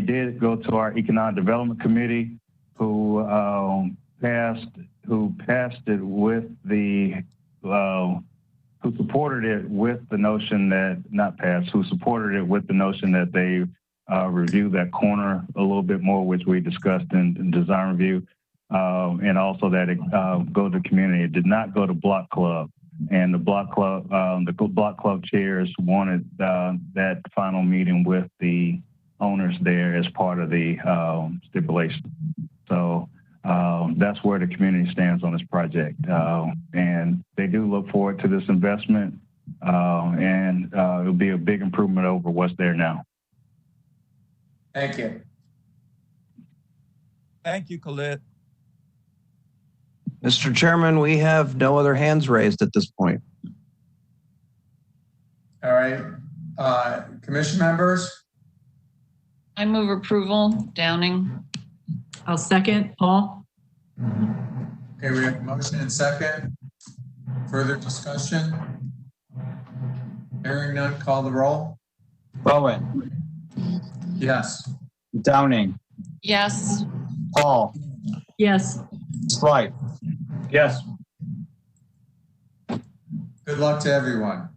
did go to our Economic Development Committee, who passed it with the who supported it with the notion that who supported it with the notion that they review that corner a little bit more, which we discussed in design review, and also that it go to community. It did not go to Block Club, and the Block Club chairs wanted that final meeting with the owners there as part of the stipulation. So that's where the community stands on this project. And they do look forward to this investment, and it'll be a big improvement over what's there now. Thank you. Thank you, Khalid. Mr. Chairman, we have no other hands raised at this point. All right. Commission members? I move approval. Downing. I'll second. Paul? Okay, we have a motion and second. Further discussion? Hearing none, call the roll. Bowen. Yes. Downing. Yes. Paul. Yes. Slight. Yes. Good luck to everyone.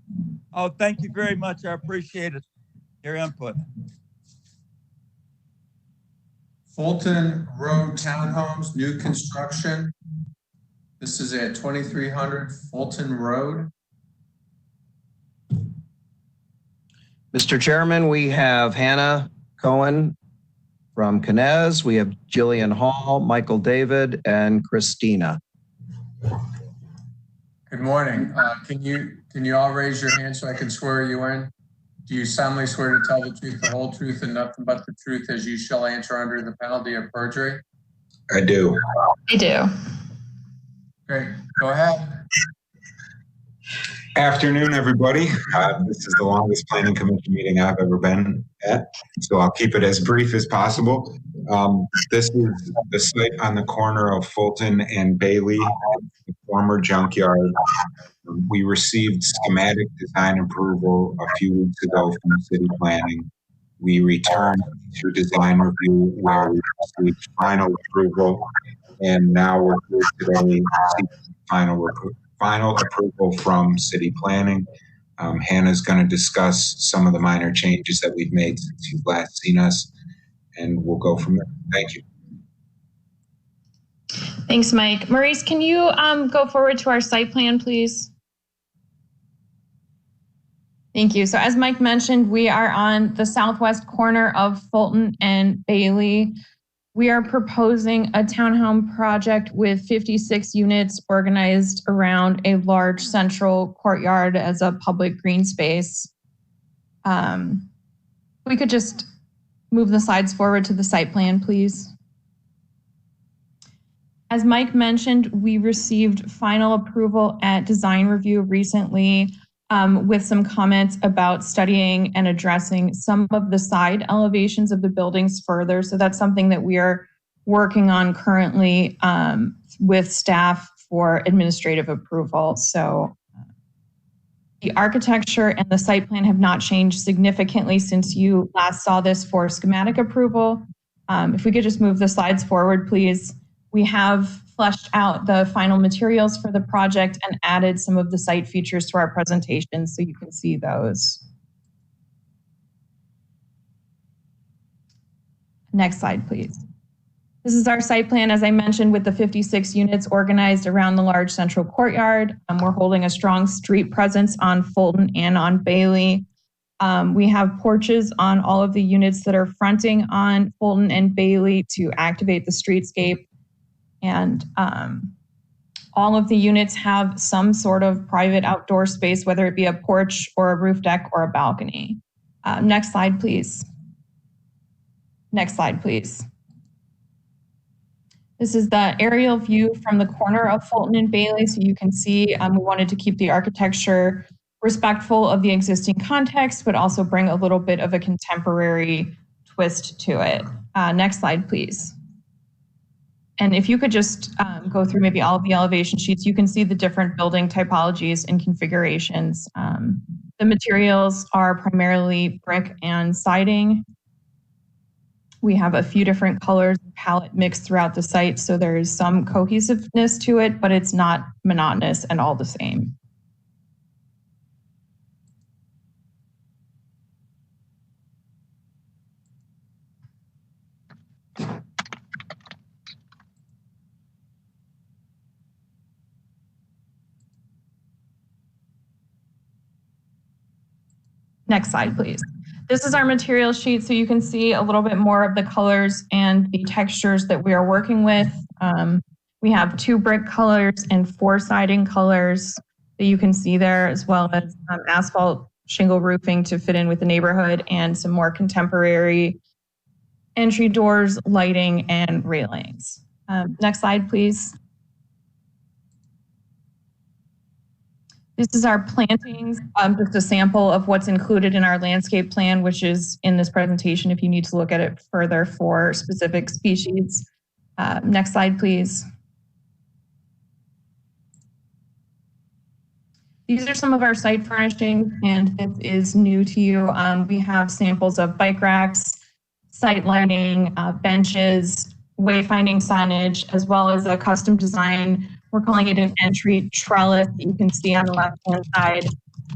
Oh, thank you very much. I appreciate it, your input. Fulton Road Townhomes, new construction. This is at 2300 Fulton Road. Mr. Chairman, we have Hannah Cohen from Canez. We have Jillian Hall, Michael David, and Christina. Good morning. Can you all raise your hand so I can swear you in? Do you solemnly swear to tell the truth, the whole truth, and nothing but the truth as you shall answer under the penalty of perjury? I do. I do. Great. Go ahead. Afternoon, everybody. This is the longest planning commission meeting I've ever been at, so I'll keep it as brief as possible. This is the site on the corner of Fulton and Bailey, the former junkyard. We received schematic design approval a few weeks ago from city planning. We returned to design review where we received final approval, and now we're here today to seek final approval from city planning. Hannah's going to discuss some of the minor changes that we've made since you've last seen us, and we'll go from there. Thank you. Thanks, Mike. Maurice, can you go forward to our site plan, please? Thank you. So as Mike mentioned, we are on the southwest corner of Fulton and Bailey. We are proposing a townhome project with 56 units organized around a large central courtyard as a public green space. We could just move the slides forward to the site plan, please. As Mike mentioned, we received final approval at design review recently with some comments about studying and addressing some of the side elevations of the buildings further. So that's something that we are working on currently with staff for administrative approval. So the architecture and the site plan have not changed significantly since you last saw this for schematic approval. If we could just move the slides forward, please. We have fleshed out the final materials for the project and added some of the site features to our presentation so you can see those. Next slide, please. This is our site plan, as I mentioned, with the 56 units organized around the large central courtyard. We're holding a strong street presence on Fulton and on Bailey. We have porches on all of the units that are fronting on Fulton and Bailey to activate the streetscape. And all of the units have some sort of private outdoor space, whether it be a porch or a roof deck or a balcony. Next slide, please. Next slide, please. This is the aerial view from the corner of Fulton and Bailey. So you can see we wanted to keep the architecture respectful of the existing context, but also bring a little bit of a contemporary twist to it. Next slide, please. And if you could just go through maybe all of the elevation sheets, you can see the different building typologies and configurations. The materials are primarily brick and siding. We have a few different colors palette mixed throughout the site, so there is some cohesiveness to it, but it's not monotonous and all the same. Next slide, please. This is our material sheet, so you can see a little bit more of the colors and the textures that we are working with. We have 2 brick colors and 4 siding colors that you can see there, as well as asphalt shingle roofing to fit in with the neighborhood and some more contemporary entry doors, lighting, and railings. Next slide, please. This is our plantings, just a sample of what's included in our landscape plan, which is in this presentation if you need to look at it further for specific species. Next slide, please. These are some of our site furnishings, and this is new to you. We have samples of bike racks, site lighting, benches, wayfinding signage, as well as a custom design We're calling it an entry trellis that you can see on the left-hand side.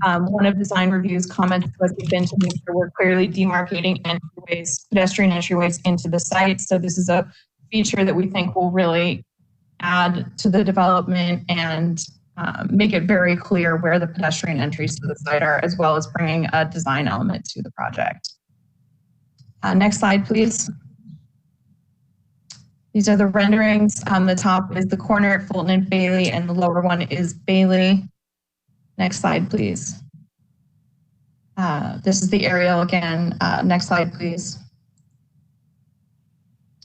One of design review's comments was we've been to make sure we're clearly demarcating entryways, pedestrian entryways into the site. So this is a feature that we think will really add to the development and make it very clear where the pedestrian entries to the site are, as well as bringing a design element to the project. Next slide, please. These are the renderings. The top is the corner at Fulton and Bailey, and the lower one is Bailey. Next slide, please. This is the aerial again. Next slide, please.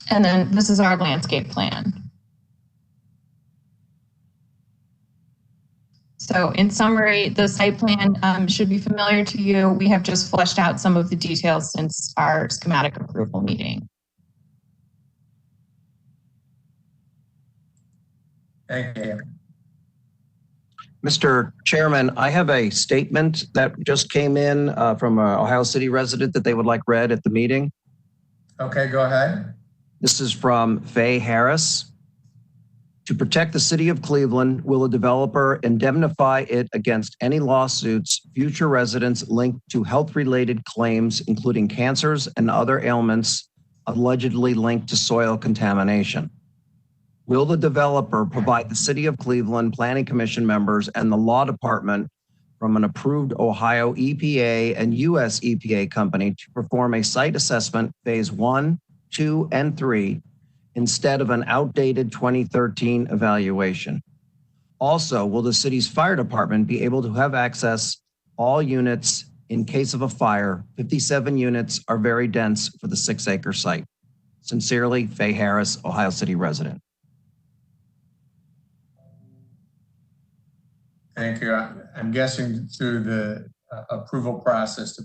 And then this is our landscape plan. So in summary, the site plan should be familiar to you. We have just fleshed out some of the details since our schematic approval meeting. Thank you. Mr. Chairman, I have a statement that just came in from an Ohio City resident that they would like read at the meeting. Okay, go ahead. This is from Faye Harris. To protect the city of Cleveland, will a developer indemnify it against any lawsuits future residents linked to health-related claims, including cancers and other ailments allegedly linked to soil contamination? Will the developer provide the City of Cleveland Planning Commission members and the law department from an approved Ohio EPA and US EPA company to perform a site assessment phase 1, 2, and 3 instead of an outdated 2013 evaluation? Also, will the city's fire department be able to have access all units in case of a fire? 57 units are very dense for the 6-acre site. Sincerely, Faye Harris, Ohio City resident. Thank you. I'm guessing through the approval process to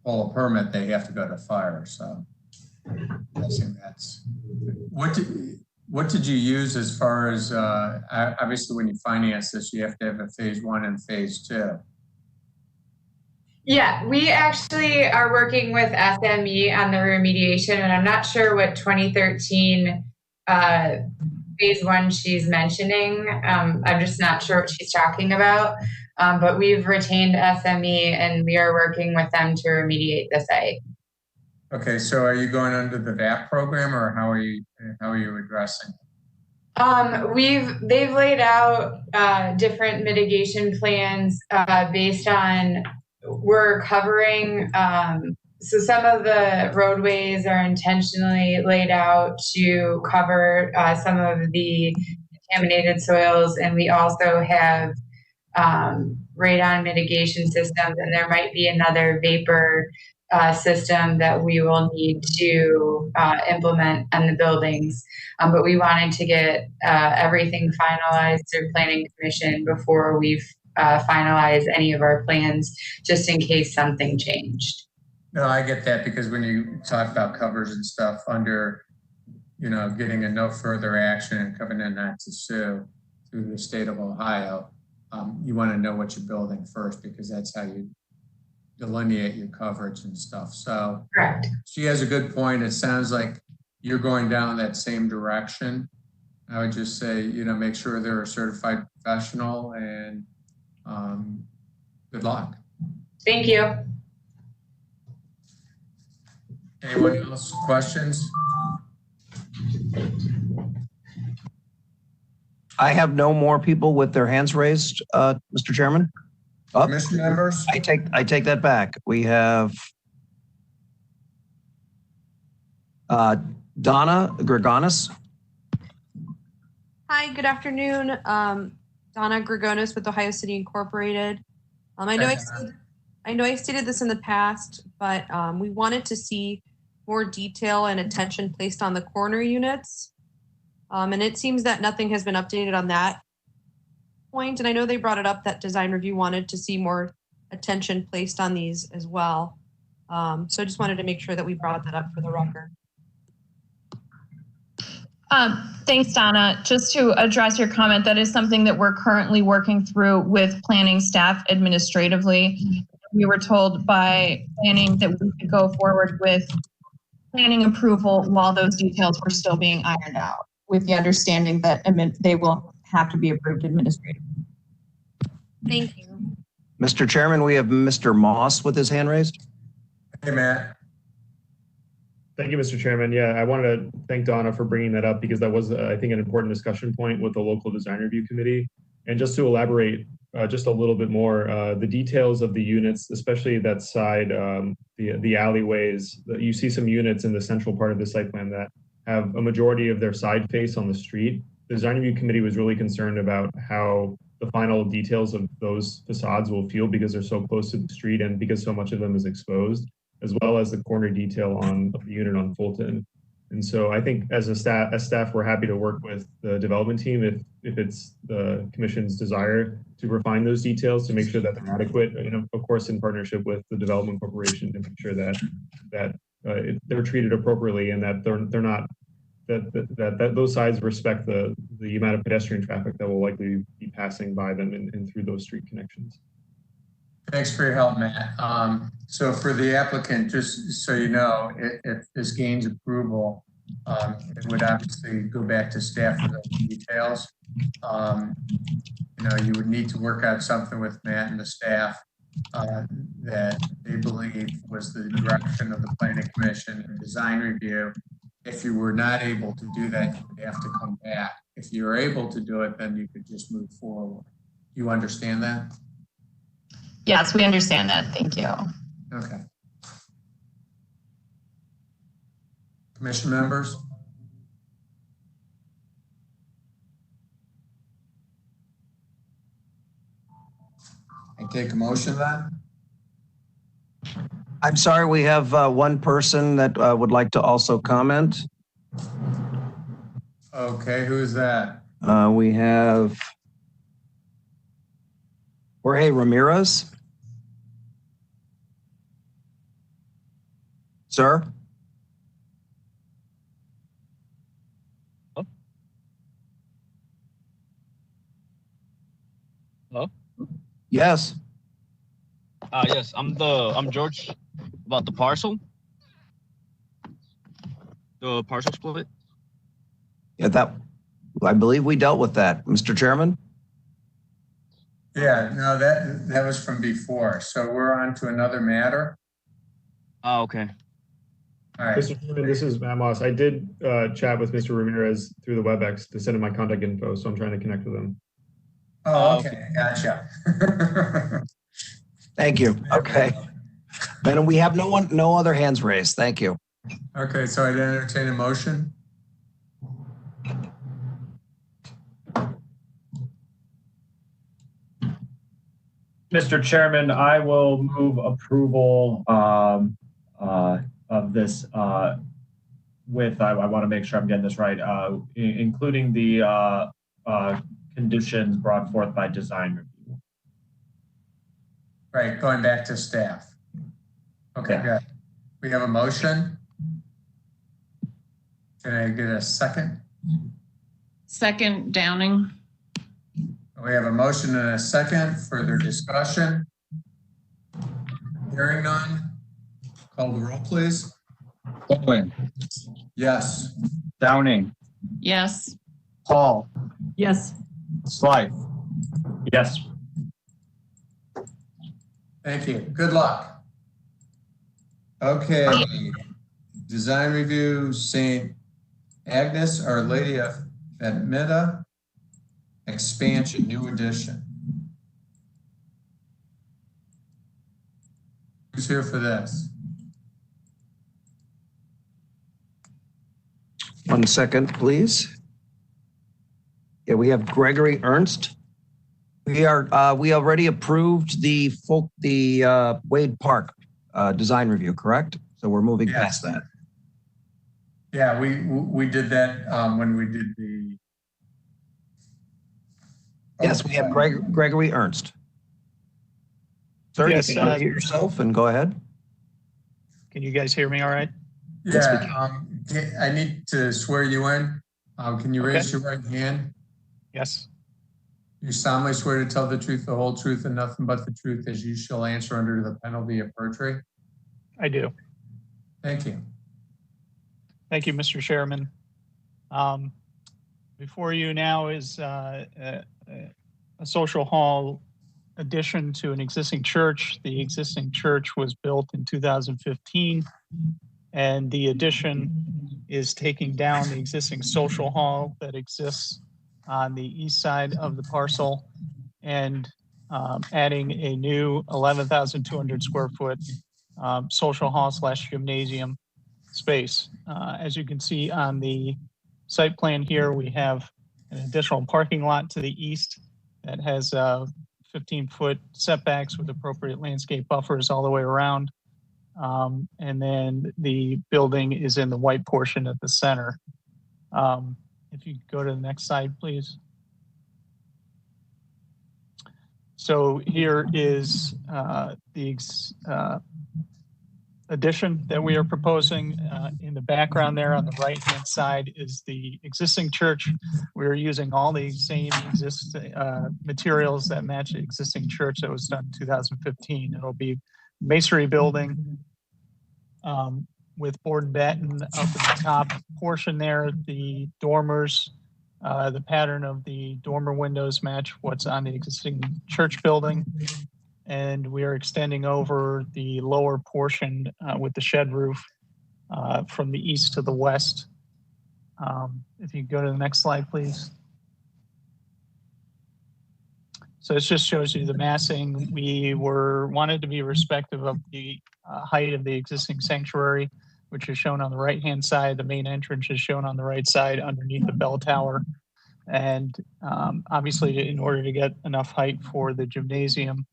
pull a permit, they have to go to fire. So I'm guessing that's what did you use as far as obviously when you finance this, you have to have a phase 1 and phase 2. Yeah, we actually are working with SME on the remediation, and I'm not sure what 2013 phase 1 she's mentioning. I'm just not sure what she's talking about. But we've retained SME and we are working with them to remediate the site. Okay, so are you going under the VAP program, or how are you addressing it? They've laid out different mitigation plans based on, we're covering, so some of the roadways are intentionally laid out to cover some of the contaminated soils, and we also have radon mitigation systems, and there might be another vapor system that we will need to implement on the buildings. But we wanted to get everything finalized through Planning Commission before we've finalized any of our plans, just in case something changed. No, I get that, because when you talk about covers and stuff under, getting a no further action and covenant not to sue through the state of Ohio, you want to know what you're building first, because that's how you delineate your coverage and stuff. So correct. She has a good point. It sounds like you're going down that same direction. I would just say, make sure they're a certified professional, and good luck. Thank you. Anyone else? Questions? I have no more people with their hands raised, Mr. Chairman. Commission members? I take that back. We have Donna Gregonis. Hi, good afternoon. Donna Gregonis with Ohio City Incorporated. I know I stated this in the past, but we wanted to see more detail and attention placed on the corner units. And it seems that nothing has been updated on that point. And I know they brought it up that design review wanted to see more attention placed on these as well. So I just wanted to make sure that we brought that up for the record. Thanks, Donna. Just to address your comment, that is something that we're currently working through with planning staff administratively. We were told by planning that we could go forward with planning approval while those details were still being ironed out, with the understanding that they will have to be approved administratively. Thank you. Mr. Chairman, we have Mr. Moss with his hand raised. Hey, Matt. Thank you, Mr. Chairman. Yeah, I wanted to thank Donna for bringing that up because that was, I think, an important discussion point with the local design review committee. And just to elaborate just a little bit more, the details of the units, especially that side, the alleyways, you see some units in the central part of the site plan that have a majority of their side face on the street. The design review committee was really concerned about how the final details of those facades will feel because they're so close to the street and because so much of them is exposed, as well as the corner detail on the unit on Fulton. And so I think as staff, we're happy to work with the development team if it's the commission's desire to refine those details to make sure that they're adequate, and of course in partnership with the development corporation to make sure that they're treated appropriately and that they're not that those sides respect the amount of pedestrian traffic that will likely be passing by them and through those street connections. Thanks for your help, Matt. So for the applicant, just so you know, if this gains approval, it would obviously go back to staff for those details. You would need to work out something with Matt and the staff that they believe was the direction of the planning commission and design review. If you were not able to do that, you would have to come back. If you're able to do it, then you could just move forward. You understand that? Yes, we understand that. Thank you. Okay. Commission members? I take a motion then? I'm sorry, we have one person that would like to also comment. Okay, who's that? We have Jorge Ramirez. Sir? Hello? Yes. Yes, I'm George about the parcel. The parcel split. Yeah, I believe we dealt with that, Mr. Chairman. Yeah, no, that was from before. So we're on to another matter. Oh, okay. All right. Mr. Chairman, this is Matt Moss. I did chat with Mr. Ramirez through the WebEx to send him my contact info, so I'm trying to connect with him. Oh, okay, gotcha. Thank you. Okay. And we have no other hands raised. Thank you. Okay, so I'd entertain a motion. Mr. Chairman, I will move approval of this with, I want to make sure I'm getting this right, including the conditions brought forth by design review. Right, going back to staff. Okay, Yeah. good. We have a motion. Can I get a second? Second, Downing. We have a motion and a second. Further discussion? Hearing none. Call the roll, please. Owen, Yes. Downing, Yes. Paul, Yes. Slife. Yes. Thank you. Good luck. Okay. Design review, St. Agnes, Our Lady of Fatimata, expansion, new addition. Who's here for this? 1 second, please. Yeah, we have Gregory Ernst. We already approved the Wade Park design review, correct? So we're moving past that. Yeah, we did that when we did the. Yes, we have Gregory Ernst. Sir, Yes, you can unmute yourself and go ahead. Can you guys hear me all right? Yeah, I need to swear you in. Can you raise your right hand? Yes. You solemnly swear to tell the truth, the whole truth, and nothing but the truth as you shall answer under the penalty of perjury? I do. Thank you. Thank you, Mr. Chairman. before you now is a social hall addition to an existing church. The existing church was built in 2015, and the addition is taking down the existing social hall that exists on the east side of the parcel and adding a new 11,200 square foot social hall / gymnasium space. As you can see on the site plan here, we have an additional parking lot to the east that has 15-foot setbacks with appropriate landscape buffers all the way around. And then the building is in the white portion at the center. If you go to the next slide, please. So here is the addition that we are proposing. In the background there on the right-hand side is the existing church. We're using all the same existing materials that match the existing church that was done in 2015. It'll be masonry building with board and batten up at the top portion there. The dormers, the pattern of the dormer windows match what's on the existing church building. And we are extending over the lower portion with the shed roof from the east to the west. If you go to the next slide, please. So it just shows you the massing. We wanted to be respective of the height of the existing sanctuary, which is shown on the right-hand side. The main entrance is shown on the right side underneath the bell tower. And obviously, in order to get enough height for the gymnasium,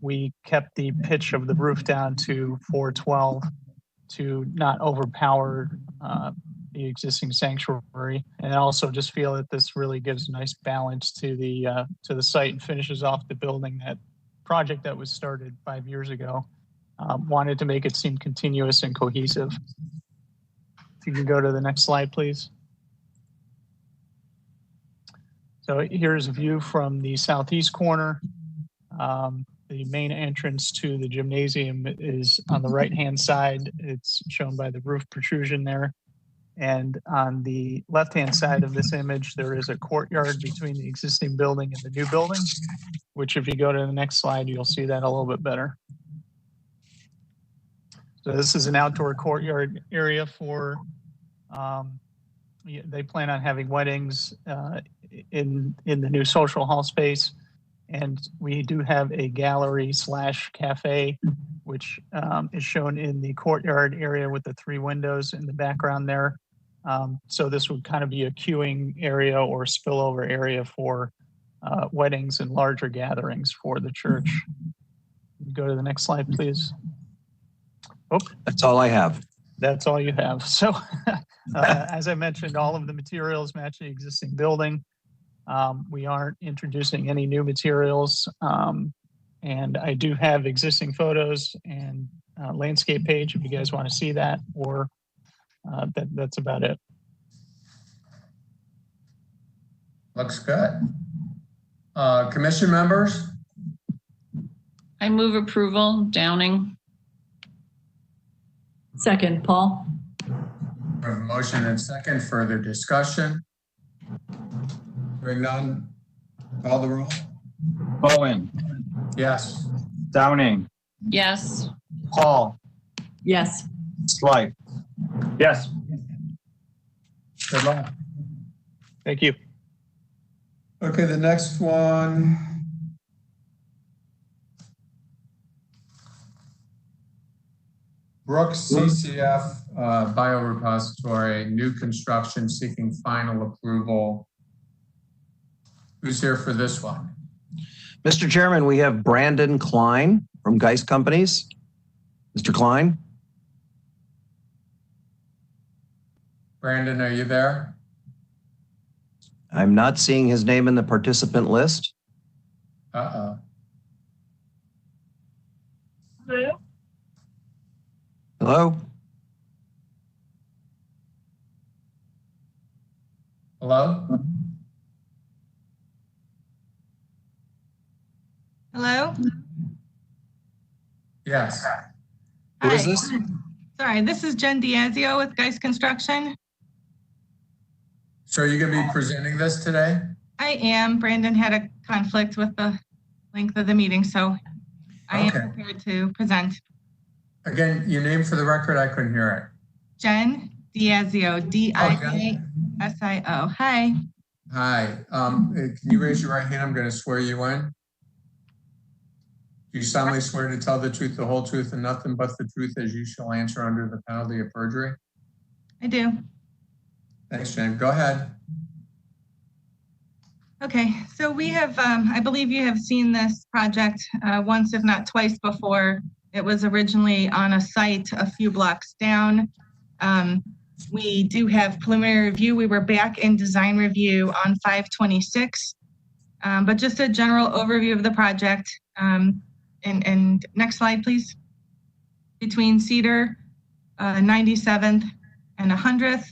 we kept the pitch of the roof down to 412 to not overpower the existing sanctuary. And I also just feel that this really gives a nice balance to the site and finishes off the building. That project that was started 5 years ago wanted to make it seem continuous and cohesive. If you can go to the next slide, please. So here's a view from the southeast corner. The main entrance to the gymnasium is on the right-hand side. It's shown by the roof protrusion there. And on the left-hand side of this image, there is a courtyard between the existing building and the new building, which if you go to the next slide, you'll see that a little bit better. So this is an outdoor courtyard area for, they plan on having weddings in the new social hall space. And we do have a gallery / cafe, which is shown in the courtyard area with the 3 windows in the background there. So this would kind of be a queuing area or spillover area for weddings and larger gatherings for the church. Go to the next slide, please. Oh, that's all I have. That's all you have. So as I mentioned, all of the materials match the existing building. We aren't introducing any new materials. And I do have existing photos and landscape page if you guys want to see that, or that's about it. Looks good. Commission members? I move approval. Downing. Second, Paul. We have a motion and second. Further discussion? Hearing none. Call the roll. Bowen. Yes. Downing. Yes. Paul. Yes. Slight. Yes. Good luck. Thank you. Okay, the next one. Brooks CCF Biorepository, new construction seeking final approval. Who's here for this one? Mr. Chairman, we have Brandon Klein from Geist Companies. Mr. Klein? Brandon, are you there? I'm not seeing his name in the participant list. Uh-oh. Hello? Hello? Hello? Hello? Yes. Who is this? Sorry, this is Jen Diazio with Geist Construction. So are you going to be presenting this today? I am. Brandon had a conflict with the length of the meeting, so I am prepared to present. Again, your name for the record, I couldn't hear it. Jen Diazio, D-I-A-S-I-O. Hi. Hi. Can you raise your right hand? I'm going to swear you in. Do you solemnly swear to tell the truth, the whole truth, and nothing but the truth as you shall answer under the penalty of perjury? I do. Thanks, Jen. Go ahead. Okay, so we have, I believe you have seen this project once, if not twice before. It was originally on a site a few blocks down. We do have preliminary review. We were back in design review on 5/26, but just a general overview of the project. And next slide, please. Between Cedar, 97th and 100th,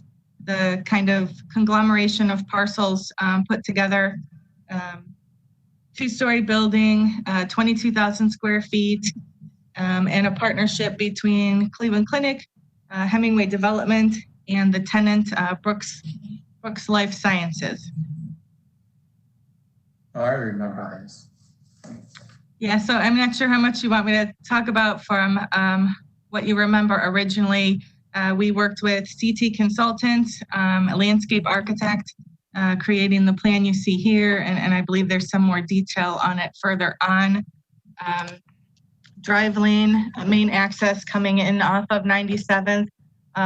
the kind of conglomeration of parcels put together. 2-story building, 22,000 square feet, and a partnership between Cleveland Clinic, Hemingway Development, and the tenant, Brooks Life Sciences. Oh, I remember this. Yeah, so I'm not sure how much you want me to talk about from what you remember originally. We worked with CT Consultants, a landscape architect, creating the plan you see here, and I believe there's some more detail on it further on. Drive lane, main access coming in off of 97th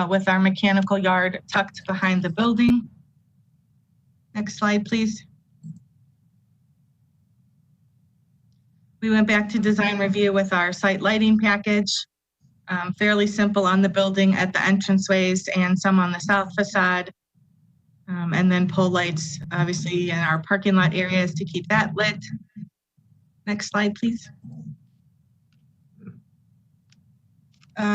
with our mechanical yard tucked behind the building. Next slide, please. We went back to design review with our site lighting package. Fairly simple on the building at the entranceways and some on the south facade. And then pole lights, obviously, in our parking lot areas to keep that lit. Next slide, please.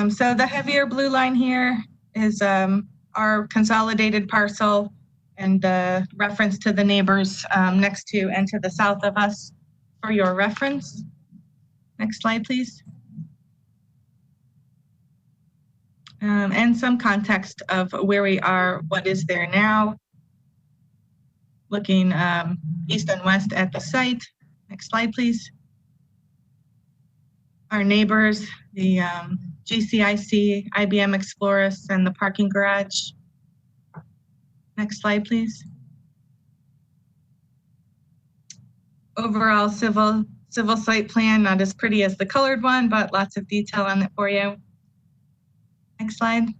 So the heavier blue line here is our consolidated parcel and the reference to the neighbors next to and to the south of us for your reference. Next slide, please. And some context of where we are, what is there now. Looking east and west at the site. Next slide, please. Our neighbors, the GCIC, IBM Explorus, and the parking garage. Next slide, please. Overall civil site plan, not as pretty as the colored one, but lots of detail on it for you. Next slide.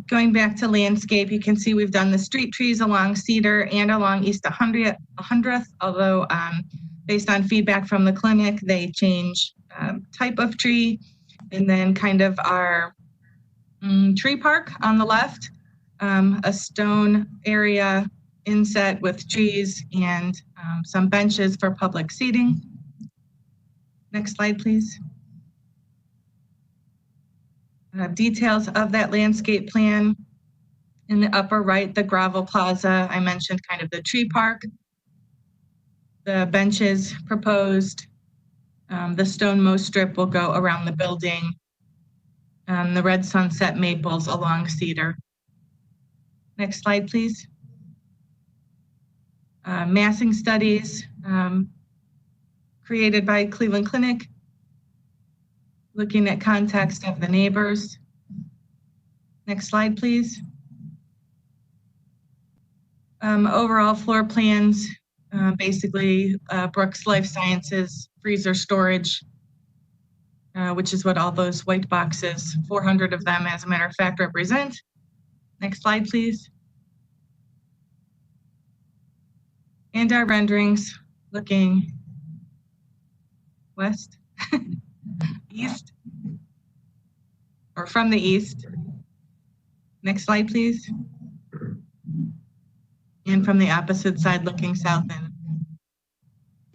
Going back to landscape, you can see we've done the street trees along Cedar and along East 100th, although based on feedback from the clinic, they change type of tree. And then kind of our tree park on the left, a stone area inset with trees and some benches for public seating. Next slide, please. Details of that landscape plan. In the upper right, the gravel plaza. I mentioned kind of the tree park. The benches proposed. The stone mow strip will go around the building. The red sunset maples along Cedar. Next slide, please. Massing studies created by Cleveland Clinic. Looking at context of the neighbors. Next slide, please. Overall floor plans, basically Brooks Life Sciences freezer storage, which is what all those white boxes, 400 of them as a matter of fact, represent. Next slide, please. And our renderings looking west. East, or from the east. Next slide, please. And from the opposite side, looking south and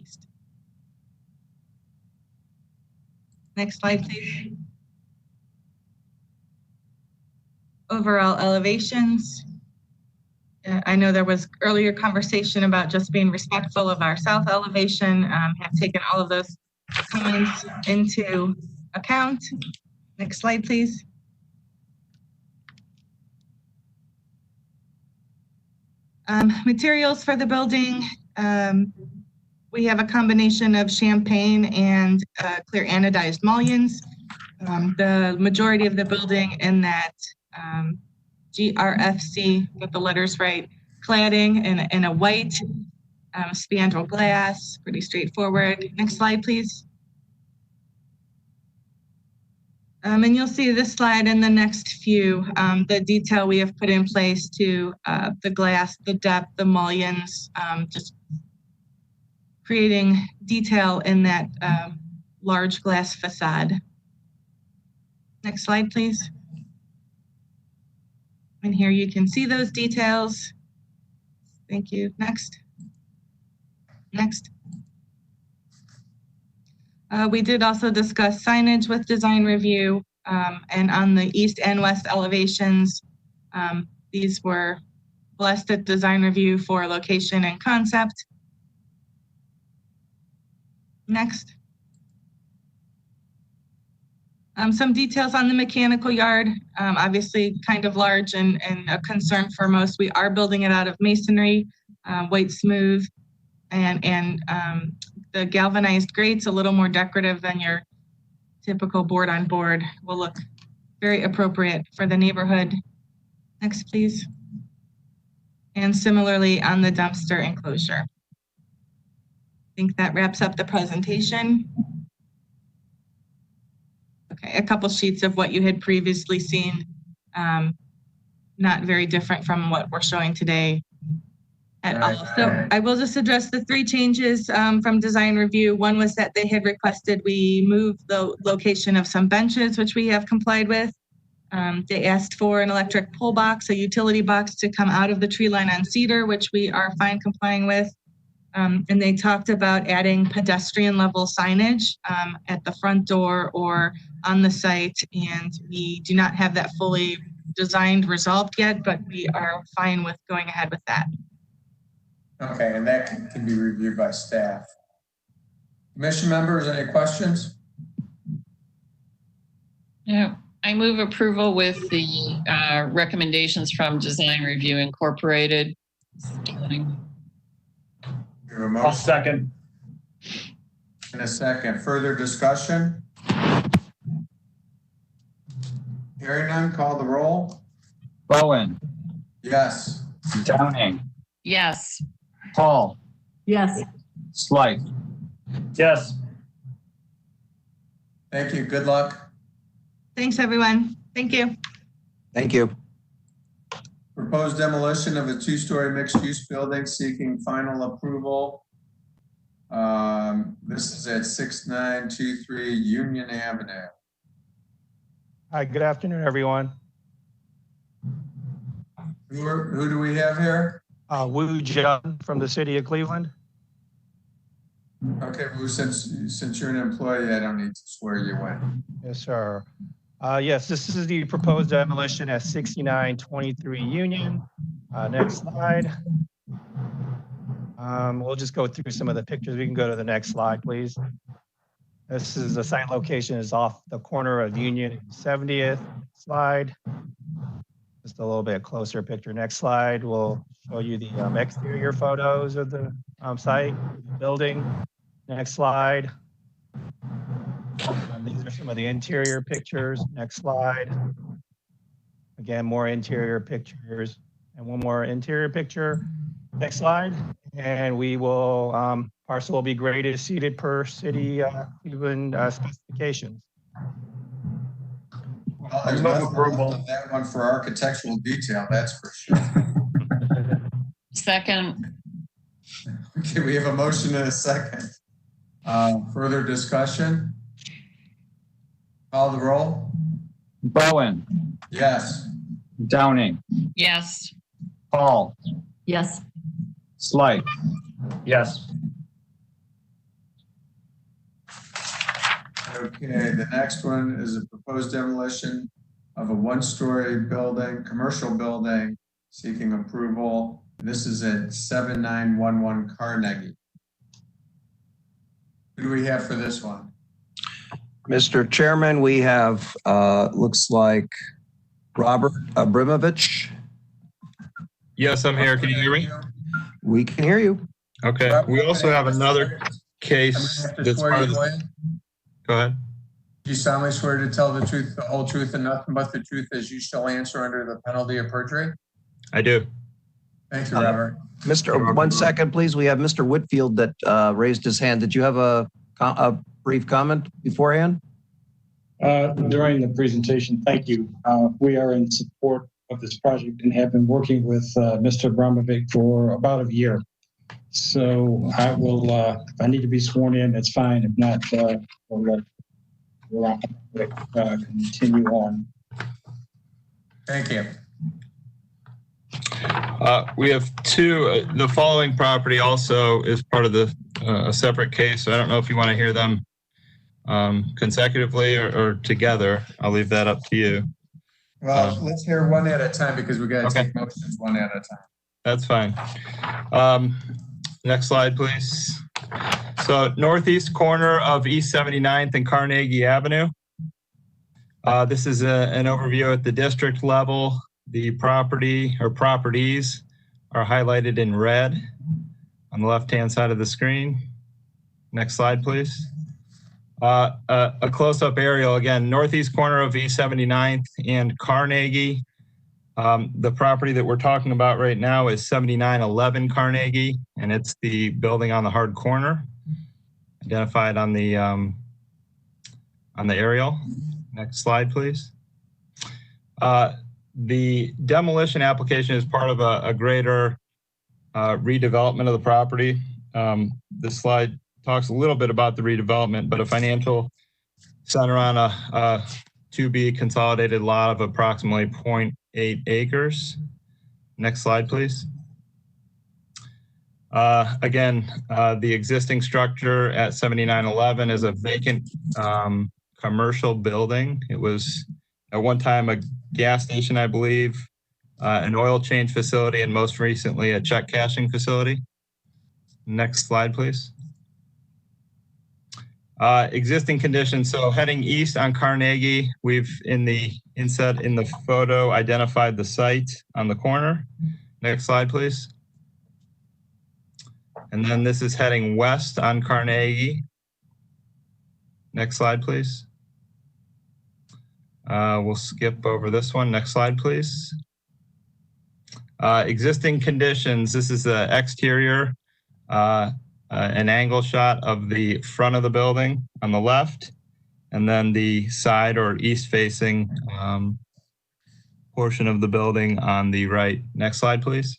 east. Next slide, please. Overall elevations. I know there was earlier conversation about just being respectful of our south elevation, have taken all of those comments into account. Next slide, please. Materials for the building. We have a combination of champagne and clear anodized mullions. The majority of the building in that GRFC, get the letters right, cladding in a white spandrel glass, pretty straightforward. Next slide, please. And you'll see this slide in the next few, the detail we have put in place to the glass, the depth, the mullions, just creating detail in that large glass facade. Next slide, please. And here you can see those details. Thank you. Next. Next. We did also discuss signage with design review, and on the east and west elevations, these were blessed at design review for location and concept. Next. Some details on the mechanical yard, obviously kind of large and a concern for most. We are building it out of masonry, white smooth, and the galvanized grates, a little more decorative than your typical board on board, will look very appropriate for the neighborhood. Next, please. And similarly on the dumpster enclosure. I think that wraps up the presentation. Okay, a couple sheets of what you had previously seen, not very different from what we're showing today at all. So I will just address the three changes from design review. One was that they had requested we move the location of some benches, which we have complied with. They asked for an electric pole box, a utility box to come out of the tree line on Cedar, which we are fine complying with. And they talked about adding pedestrian level signage at the front door or on the site. And we do not have that fully designed, resolved yet, but we are fine with going ahead with that. Okay, and that can be reviewed by staff. Commission members, any questions? Yeah, I move approval with the recommendations from Design Review Incorporated. I'll second. In a second, further discussion? Hearing none, call the roll. Bowen. Yes. Downing. Yes. Paul. Yes. Slight. Yes. Thank you. Good luck. Thanks, everyone. Thank you. Thank you. Proposed demolition of a two-story mixed-use building seeking final approval. This is at 6923 Union Avenue. Hi, good afternoon, everyone. Who do we have here? Wu Jun from the city of Cleveland. Okay, Wu, since you're an employee, I don't need to swear you in. Yes, sir. Yes, this is the proposed demolition at 6923 Union. Next slide. We'll just go through some of the pictures. We can go to the next slide, please. This is the site location is off the corner of Union and 70th. Slide. Just a little bit closer picture. Next slide. We'll show you the exterior photos of the site, building. Next slide. These are some of the interior pictures. Next slide. Again, more interior pictures and one more interior picture. Next slide. And we will, parcel will be graded, seated per city Cleveland specifications. Well, there's nothing wrong with that one for architectural detail, that's for sure. Second. Okay, we have a motion and a second. Further discussion? Call the roll. Bowen. Yes. Downing. Yes. Paul. Yes. Slight. Yes. Okay, the next one is a proposed demolition of a one-story building, commercial building, seeking approval. This is at 7911 Carnegie. Who do we have for this one? Mr. Chairman, we have, looks like Robert Abramovich. Yes, I'm here. Can you hear me? We can hear you. Okay. We also have another case that's part of the. Go ahead. Do you solemnly swear to tell the truth, the whole truth, and nothing but the truth as you shall answer under the penalty of perjury? I do. Thank you, Robert. Mr. 1 second, please. We have Mr. Whitfield that raised his hand. Did you have a brief comment beforehand? During the presentation, thank you. We are in support of this project and have been working with Mr. Abramovic for about a year. So I will, if I need to be sworn in, that's fine. If not, we'll let continue on. Thank you. We have two. The following property also is part of the a separate case. So I don't know if you want to hear them consecutively or together. I'll leave that up to you. Well, let's hear one at a time because we got to take motions one at a time. That's fine. Next slide, please. So northeast corner of East 79th and Carnegie Avenue. This is an overview at the district level. The property or properties are highlighted in red on the left-hand side of the screen. Next slide, please. A close-up aerial, again, northeast corner of East 79th and Carnegie. The property that we're talking about right now is 7911 Carnegie, and it's the building on the hard corner, identified on the aerial. Next slide, please. The demolition application is part of a greater redevelopment of the property. This slide talks a little bit about the redevelopment, but a financial center on a to-be consolidated lot of approximately 0.8 acres. Next slide, please. Again, the existing structure at 7911 is a vacant commercial building. It was at one time a gas station, I believe, an oil change facility, and most recently a check cashing facility. Next slide, please. Existing conditions. So heading east on Carnegie, we've in the inset in the photo identified the site on the corner. Next slide, please. And then this is heading west on Carnegie. Next slide, please. We'll skip over this one. Next slide, please. Existing conditions. This is the exterior, an angle shot of the front of the building on the left, and then the side or east-facing portion of the building on the right. Next slide, please.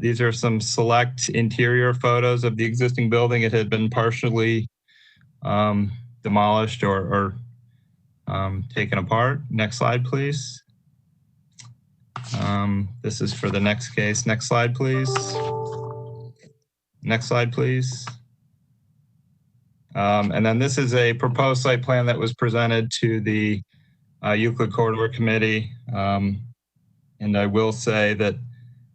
These are some select interior photos of the existing building. It had been partially demolished or taken apart. Next slide, please. This is for the next case. Next slide, please. Next slide, please. And then this is a proposed site plan that was presented to the Euclid Corridor Committee. And I will say that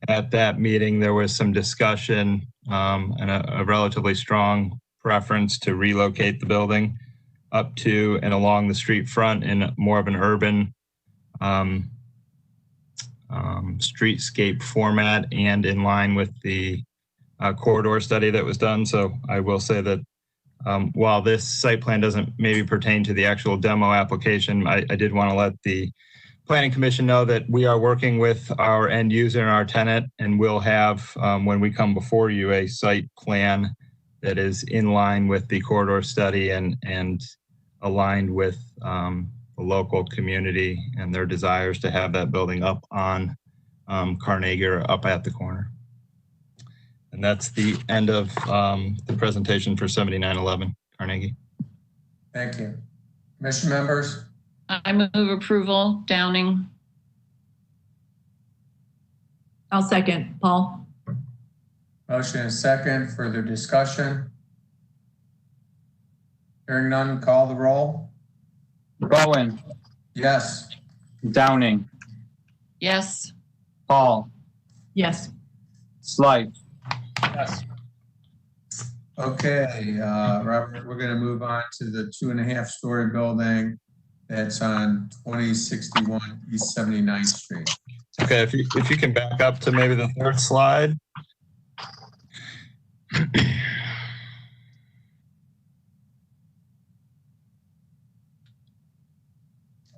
at that meeting, there was some discussion and a relatively strong preference to relocate the building up to and along the street front in more of an urban streetscape format and in line with the corridor study that was done. So I will say that while this site plan doesn't maybe pertain to the actual demo application, I did want to let the Planning Commission know that we are working with our end user and our tenant, and we'll have, when we come before you, a site plan that is in line with the corridor study and aligned with the local community and their desires to have that building up on Carnegie or up at the corner. And that's the end of the presentation for 7911 Carnegie. Thank you. Commission members? I move approval. Downing. I'll second. Paul? Motion and second. Further discussion? Hearing none, call the roll. Bowen. Yes. Downing. Yes. Paul. Yes. Slight. Yes. Okay, Robert, we're going to move on to the 2.5-story building That's on 2061 East 79th Street. Okay, if you can back up to maybe the third slide.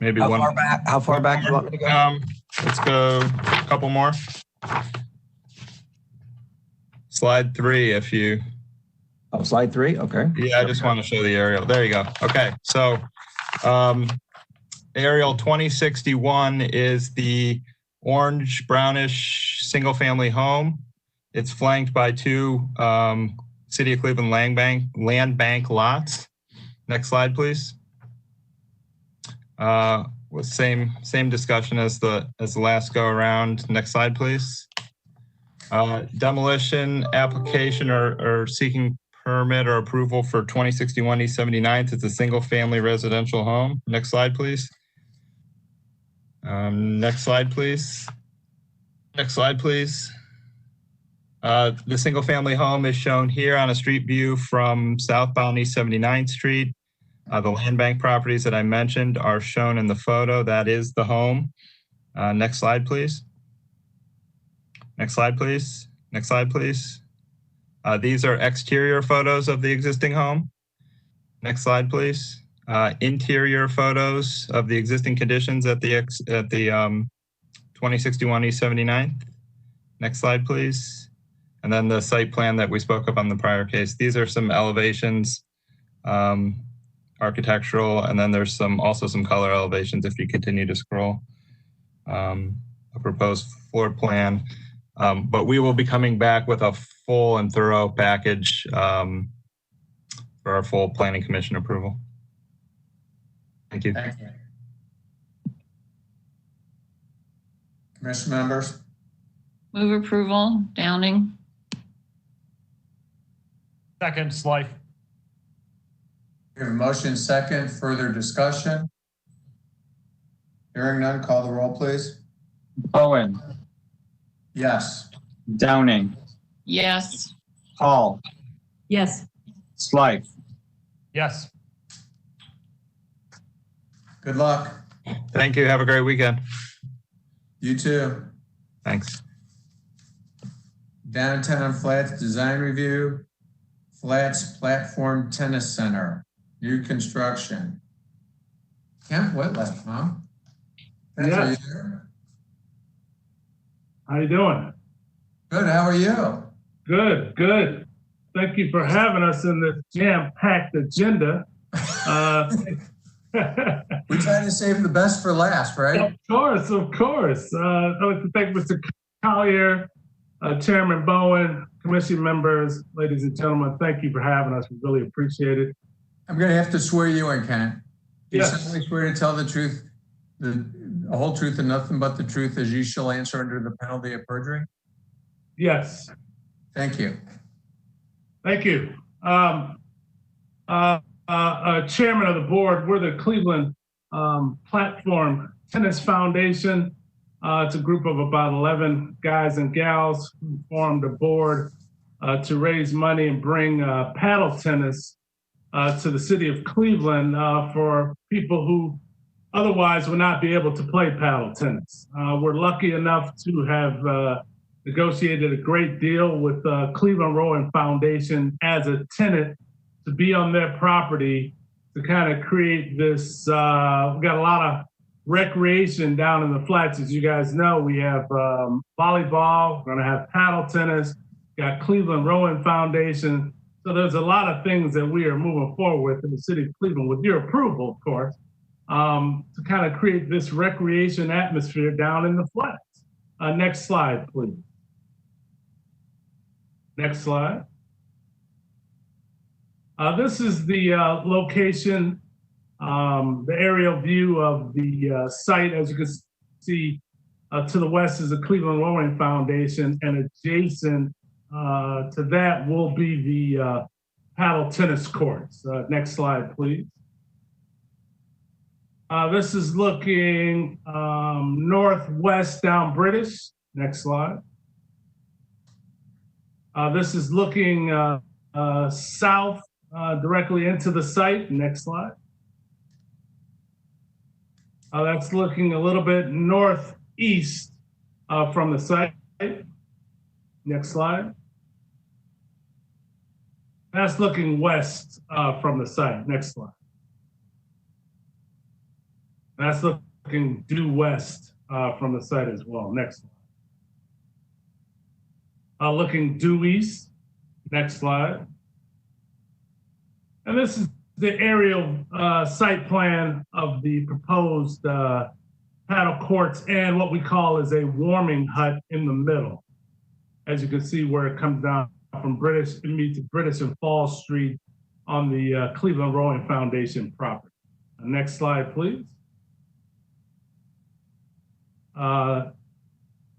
Maybe How one. far back? How far back do you want me to go? Let's go a couple more. Slide 3, if you. Oh, slide 3. Okay. Yeah, I just want to show the aerial. There you go. Okay, so aerial 2061 is the orange brownish single family home. It's flanked by 2 City of Cleveland land bank lots. Next slide, please. With same discussion as the last go around. Next slide, please. Demolition application or seeking permit or approval for 2061 East 79th. It's a single family residential home. Next slide, please. Next slide, please. Next slide, please. The single family home is shown here on a street view from southbound East 79th Street. The land bank properties that I mentioned are shown in the photo. That is the home. Next slide, please. Next slide, please. Next slide, please. These are exterior photos of the existing home. Next slide, please. Interior photos of the existing conditions at the 2061 East 79th. Next slide, please. And then the site plan that we spoke of on the prior case. These are some elevations, architectural, and then there's also some color elevations if you continue to scroll. A proposed floor plan. But we will be coming back with a full and thorough package for our full planning commission approval. Thank you. Thank you. Commission members? Move approval, Downing. Second, Slife. We have a motion second. Further discussion? Hearing none, call the roll, please. Bowen, Yes. Downing, Yes. Hall, Yes. Slife. Yes. Good luck. Thank you. Have a great weekend. You too. Thanks. Downtown Flats Design Review, Flats Platform Tennis Center, new construction. Kent Whitlock, huh? Kent, are you there? How you doing? Good, how are you? Good, good. Thank you for having us in this jam-packed agenda. We try to save the best for last, right? Of course, of course. I'd like to thank Mr. Collier, Chairman Bowen, commission members, ladies and gentlemen. Thank you for having us. We really appreciate it. I'm going to have to swear you in, Kent. You Yes. solemnly swear to tell the truth, the whole truth and nothing but the truth, as you shall answer under the penalty of perjury? Yes. Thank you. Thank you. Chairman of the board, we're the Cleveland Platform Tennis Foundation. It's a group of about 11 guys and gals who formed a board to raise money and bring paddle tennis to the city of Cleveland for people who otherwise would not be able to play paddle tennis. We're lucky enough to have negotiated a great deal with Cleveland Rowing Foundation as a tenant to be on their property to kind of create this. We've got a lot of recreation down in the flats. As you guys know, we have volleyball, we're gonna have paddle tennis, got Cleveland Rowing Foundation. So there's a lot of things that we are moving forward with in the city of Cleveland, with your approval, of course, to kind of create this recreation atmosphere down in the flats. Next slide, please. Next slide. This is the location, the aerial view of the site. As you can see, to the west is the Cleveland Rowing Foundation, and adjacent to that will be the paddle tennis courts. Next slide, please. This is looking northwest down British. Next slide. This is looking south directly into the site. Next slide. That's looking a little bit northeast from the site. Next slide. That's looking west from the site. Next slide. That's looking due west from the site as well. Next slide. Looking due east. Next slide. And this is the aerial site plan of the proposed paddle courts and what we call is a warming hut in the middle. As you can see where it comes down from British and meets British and Fall Street on the Cleveland Rowing Foundation property. Next slide, please.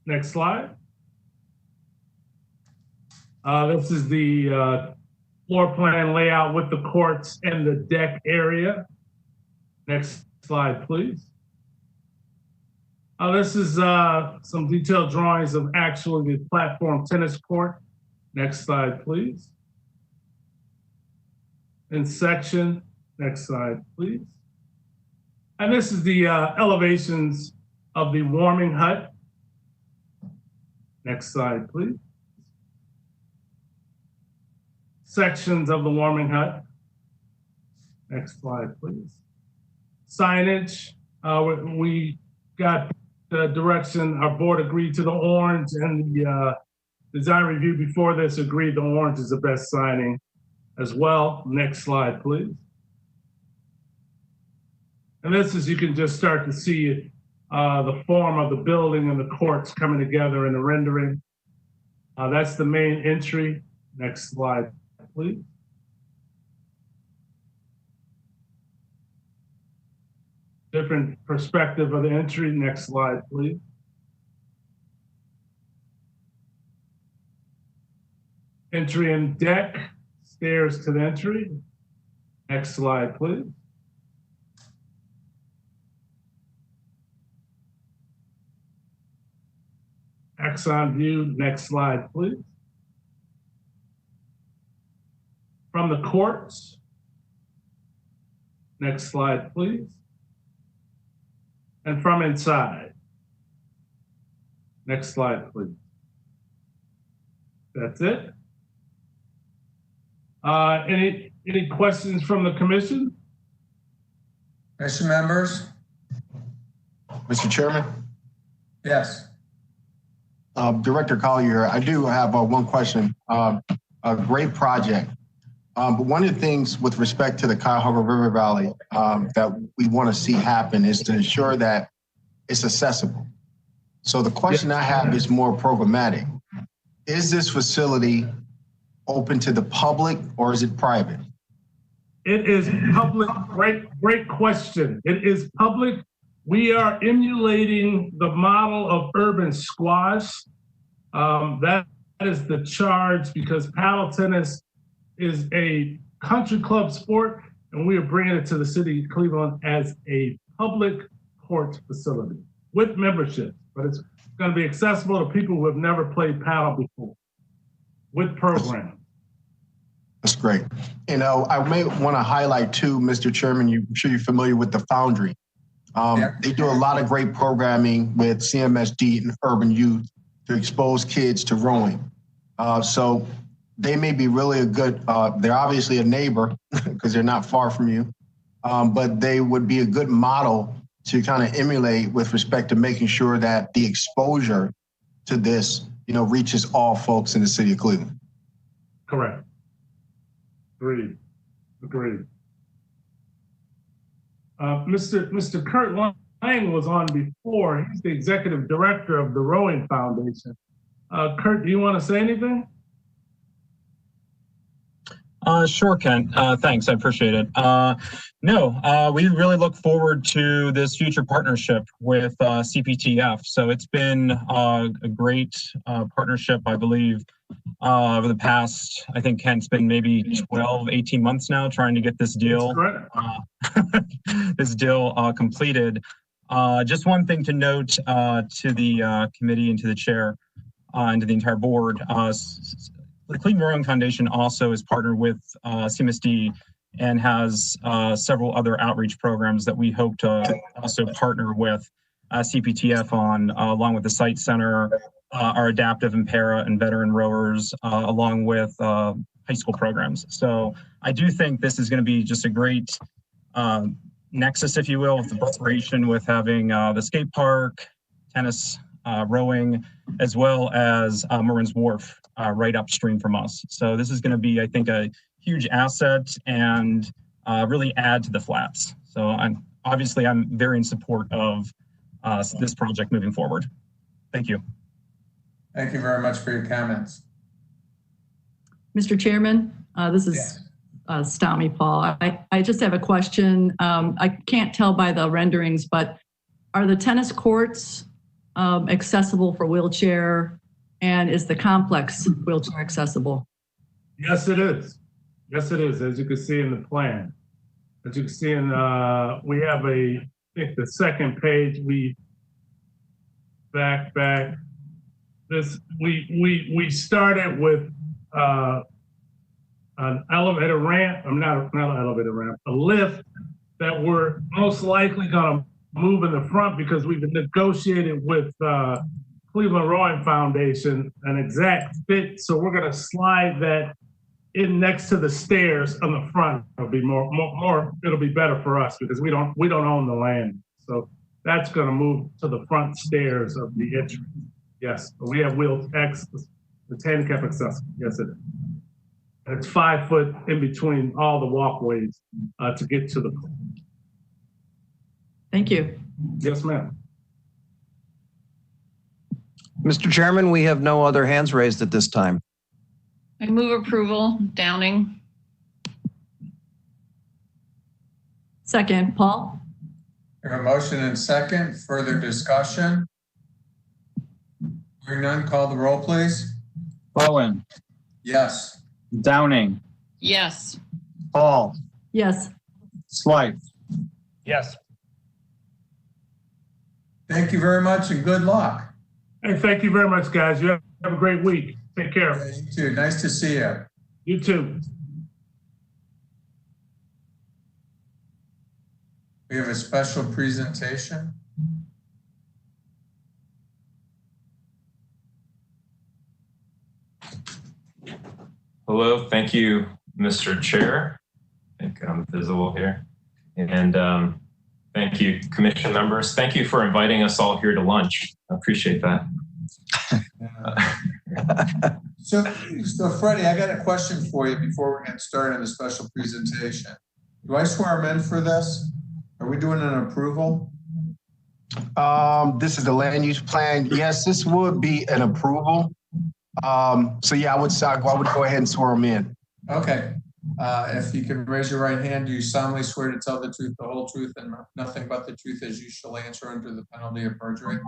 Next slide. This is the floor plan layout with the courts and the deck area. Next slide, please. This is some detailed drawings of actually the platform tennis court. Next slide, please. In section, next slide, please. And this is the elevations of the warming hut. Next slide, please. Sections of the warming hut. Next slide, please. Signage, we got the direction, our board agreed to the orange, and the design review before this agreed the orange is the best signing as well. Next slide, please. And this is, you can just start to see the form of the building and the courts coming together in the rendering. That's the main entry. Next slide, please. Different perspective of the entry. Next slide, please. Entry and deck, stairs to the entry. Next slide, please. Axon view. Next slide, please. From the courts. Next slide, please. And from inside. Next slide, please. That's it. Any questions from the commission? Commission members? Mr. Chairman? Yes. Director Collier, I do have one question. A great project. But one of the things with respect to the Cuyahoga River Valley that we want to see happen is to ensure that it's accessible. So the question I have is more programmatic. Is this facility open to the public or is it private? It is public. Great question. It is public. We are emulating the model of urban squash. That is the charge because paddle tennis is a country club sport, and we are bringing it to the city of Cleveland as a public court facility with membership, but it's going to be accessible to people who have never played paddle before with programs. That's great. You know, I may want to highlight too, Mr. Chairman, I'm sure you're familiar with the Foundry. They do a lot of great programming with CMSD and urban youth to expose kids to rowing. So they may be really a good, they're obviously a neighbor because they're not far from you, but they would be a good model to kind of emulate with respect to making sure that the exposure to this, you know, reaches all folks in the city of Cleveland. Correct. Agreed. Mr. Kurt Lang was on before. He's the executive director of the Rowing Foundation. Kurt, do you want to say anything? Sure, Ken. Thanks. I appreciate it. No, we really look forward to this future partnership with CPTF. So it's been a great partnership, I believe, over the past, I think, Ken, it's been maybe 12, 18 months now trying to get this deal, completed. Just one thing to note to the committee and to the chair and to the entire board. The Cleveland Rowing Foundation also is partnered with CMSD and has several other outreach programs that we hope to also partner with CPTF on, along with the Site Center, our adaptive and para and veteran rowers, along with high school programs. So I do think this is going to be just a great nexus, if you will, of the preparation with having the skate park, tennis, rowing, as well as Marin's Wharf right upstream from us. So this is going to be, I think, a huge asset and really add to the flats. So I'm very in support of this project moving forward. Thank you. Thank you very much for your comments. Mr. Chairman, this is Stami Paul. I just have a question. I can't tell by the renderings, but are the tennis courts accessible for wheelchair, and is the complex wheelchair accessible? Yes, it is. Yes, it is, as you can see in the plan. As you can see in, we have I think the second page, we back. This, we started with an elevator ramp, not an elevator ramp, a lift that we're most likely gonna move in the front because we've negotiated with Cleveland Rowing Foundation an exact fit. So we're gonna slide that in next to the stairs on the front. It'll be more it'll be better for us because we don't own the land. So that's gonna move to the front stairs of the entrance. Yes, we have wheel access, it's handicap accessible. Yes, it is. And it's 5 foot in between all the walkways to get to the pool. Thank you. Yes, ma'am. Mr. Chairman, we have no other hands raised at this time. I move approval. Downing. Second, Paul. We have a motion and second. Further discussion? Hearing none, call the roll, please. Bowen, Yes. Downing, Yes. Paul, Yes. Slight. Yes. Thank you very much and good luck. Hey, thank you very much, guys. You have a great week. Take care. Yeah, you too. Nice to see you. You too. We have a special presentation. Hello, thank you, Mr. Chair. I think I'm visible here. And thank you, commission members. Thank you for inviting us all here to lunch. I appreciate that. So Freddie, I got a question for you before we get started on the special presentation. Do I swear him in for this? Are we doing an approval? This is the land use plan. Yes, this would be an approval. So yeah, I would go ahead and swear them in. Okay. If you can raise your right hand, do you solemnly swear to tell the truth, the whole truth, and nothing but the truth as you shall answer under the penalty of perjury?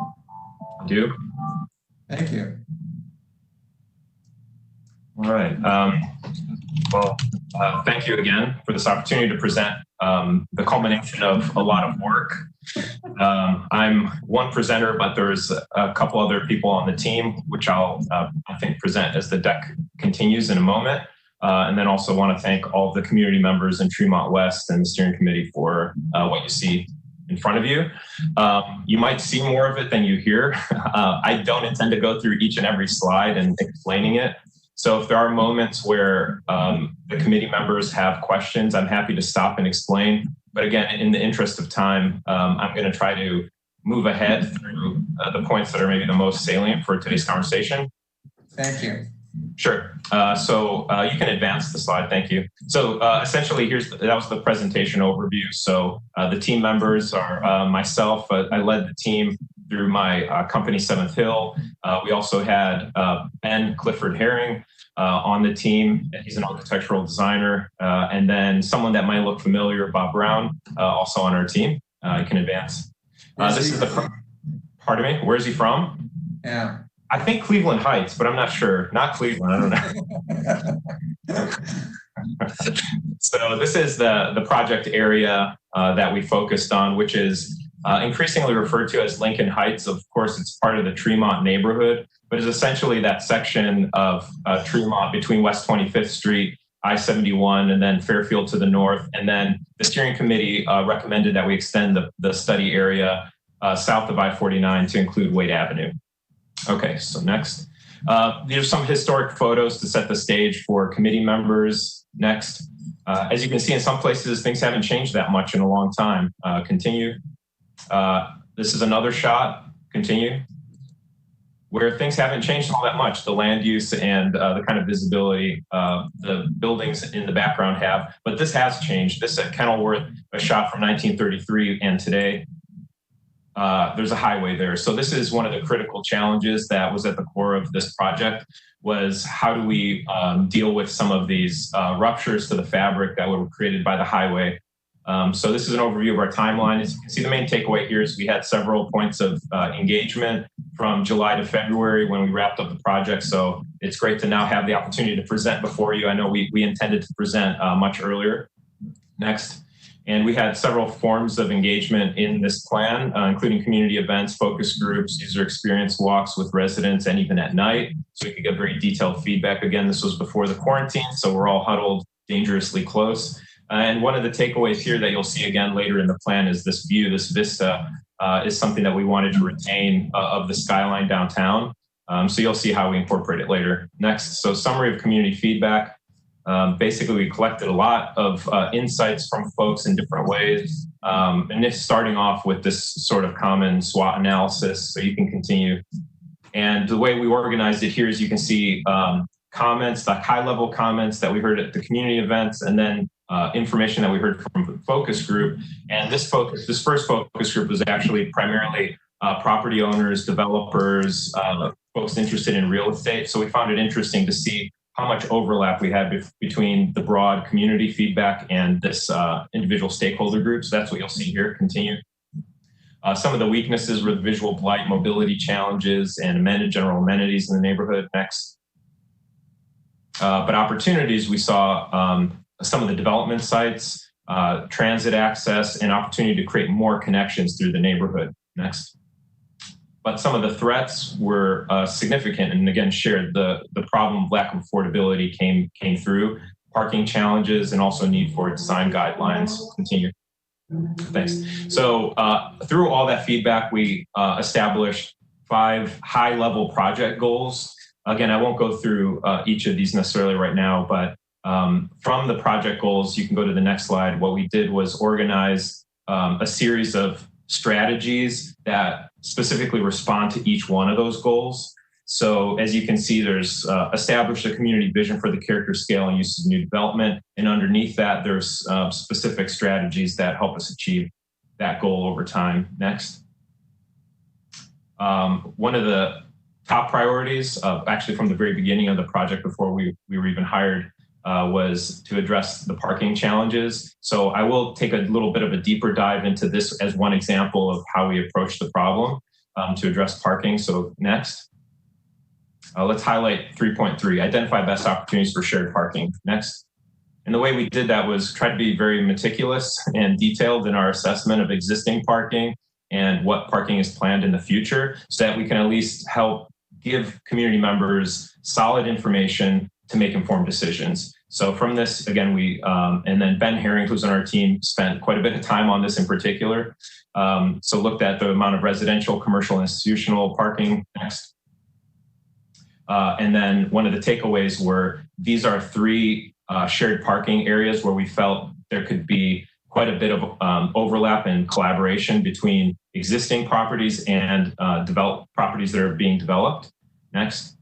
I do. Thank you. All right. Thank you again for this opportunity to present the culmination of a lot of work. I'm one presenter, but there's a couple other people on the team, which I'll, I think, present as the deck continues in a moment. And then also want to thank all of the community members in Tremont West and the steering committee for what you see in front of you. You might see more of it than you hear. I don't intend to go through each and every slide and explaining it. So if there are moments where the committee members have questions, I'm happy to stop and explain. But again, in the interest of time, I'm going to try to move ahead through the points that are maybe the most salient for today's conversation. Thank you. Sure. So you can advance the slide. Thank you. So essentially, that was the presentation overview. So the team members are myself. I led the team through my company, Seventh Hill. We also had Ben Clifford Herring on the team. He's an architectural designer. And then someone that might look familiar, Bob Brown, also on our team. You can advance. This is pardon me, where is he from? Yeah. I think Cleveland Heights, but I'm not sure. Not Cleveland, I don't know. So this is the project area that we focused on, which is increasingly referred to as Lincoln Heights. Of course, it's part of the Tremont neighborhood, but is essentially that section of Tremont between West 25th Street I-71, and then Fairfield to the north. And then the steering committee recommended that we extend the study area south of I-49 to include Wade Avenue. Okay, so next. These are some historic photos to set the stage for committee members. Next. As you can see, in some places, things haven't changed that much in a long time. Continue. This is another shot. Continue. Where things haven't changed all that much, the land use and the kind of visibility the buildings in the background have, but this has changed. This at Kenilworth, a shot from 1933 and today. There's a highway there. So this is one of the critical challenges that was at the core of this project, was how do we deal with some of these ruptures to the fabric that were created by the highway. So this is an overview of our timeline. As you can see, the main takeaway here is we had several points of engagement from July to February when we wrapped up the project. So it's great to now have the opportunity to present before you. I know we intended to present much earlier. Next. And we had several forms of engagement in this plan, including community events, focus groups, user experience walks with residents, and even at night. So we could get very detailed feedback. Again, this was before the quarantine, so we're all huddled dangerously close. And one of the takeaways here that you'll see again later in the plan is this view, this vista is something that we wanted to retain of the skyline downtown. So you'll see how we incorporate it later. Next, so summary of community feedback. Basically, we collected a lot of insights from folks in different ways. And it's starting off with this sort of common SWOT analysis, so you can continue. And the way we organized it here is you can see comments, like high-level comments that we heard at the community events, and then information that we heard from the focus group. And this first focus group was actually primarily property owners, developers, folks interested in real estate. So we found it interesting to see how much overlap we had between the broad community feedback and this individual stakeholder groups. That's what you'll see here. Continue. Some of the weaknesses were the visual blight, mobility challenges, and amended general amenities in the neighborhood. Next. But opportunities, we saw some of the development sites, transit access, and opportunity to create more connections through the neighborhood. Next. But some of the threats were significant, and again shared. The problem of lack of affordability came through, parking challenges, and also need for design guidelines. Continue. Thanks. So through all that feedback, we established 5 high-level project goals. Again, I won't go through each of these necessarily right now, but from the project goals, you can go to the next slide. What we did was organize a series of strategies that specifically respond to each one of those goals. So as you can see, there's established a community vision for the character, scale, and uses of new development. And underneath that, there's specific strategies that help us achieve that goal over time. Next. One of the top priorities, actually from the very beginning of the project before we were even hired, was to address the parking challenges. So I will take a little bit of a deeper dive into this as one example of how we approach the problem to address parking. So next. Let's highlight 3.3, identify best opportunities for shared parking. Next. And the way we did that was try to be very meticulous and detailed in our assessment of existing parking and what parking is planned in the future, so that we can at least help give community members solid information to make informed decisions. So from this, again, and then Ben Herring, who's on our team, spent quite a bit of time on this in particular. So looked at the amount of residential, commercial, and institutional parking. Next. And then one of the takeaways were, these are 3 shared parking areas where we felt there could be quite a bit of overlap and collaboration between existing properties and developed properties that are being developed. Next.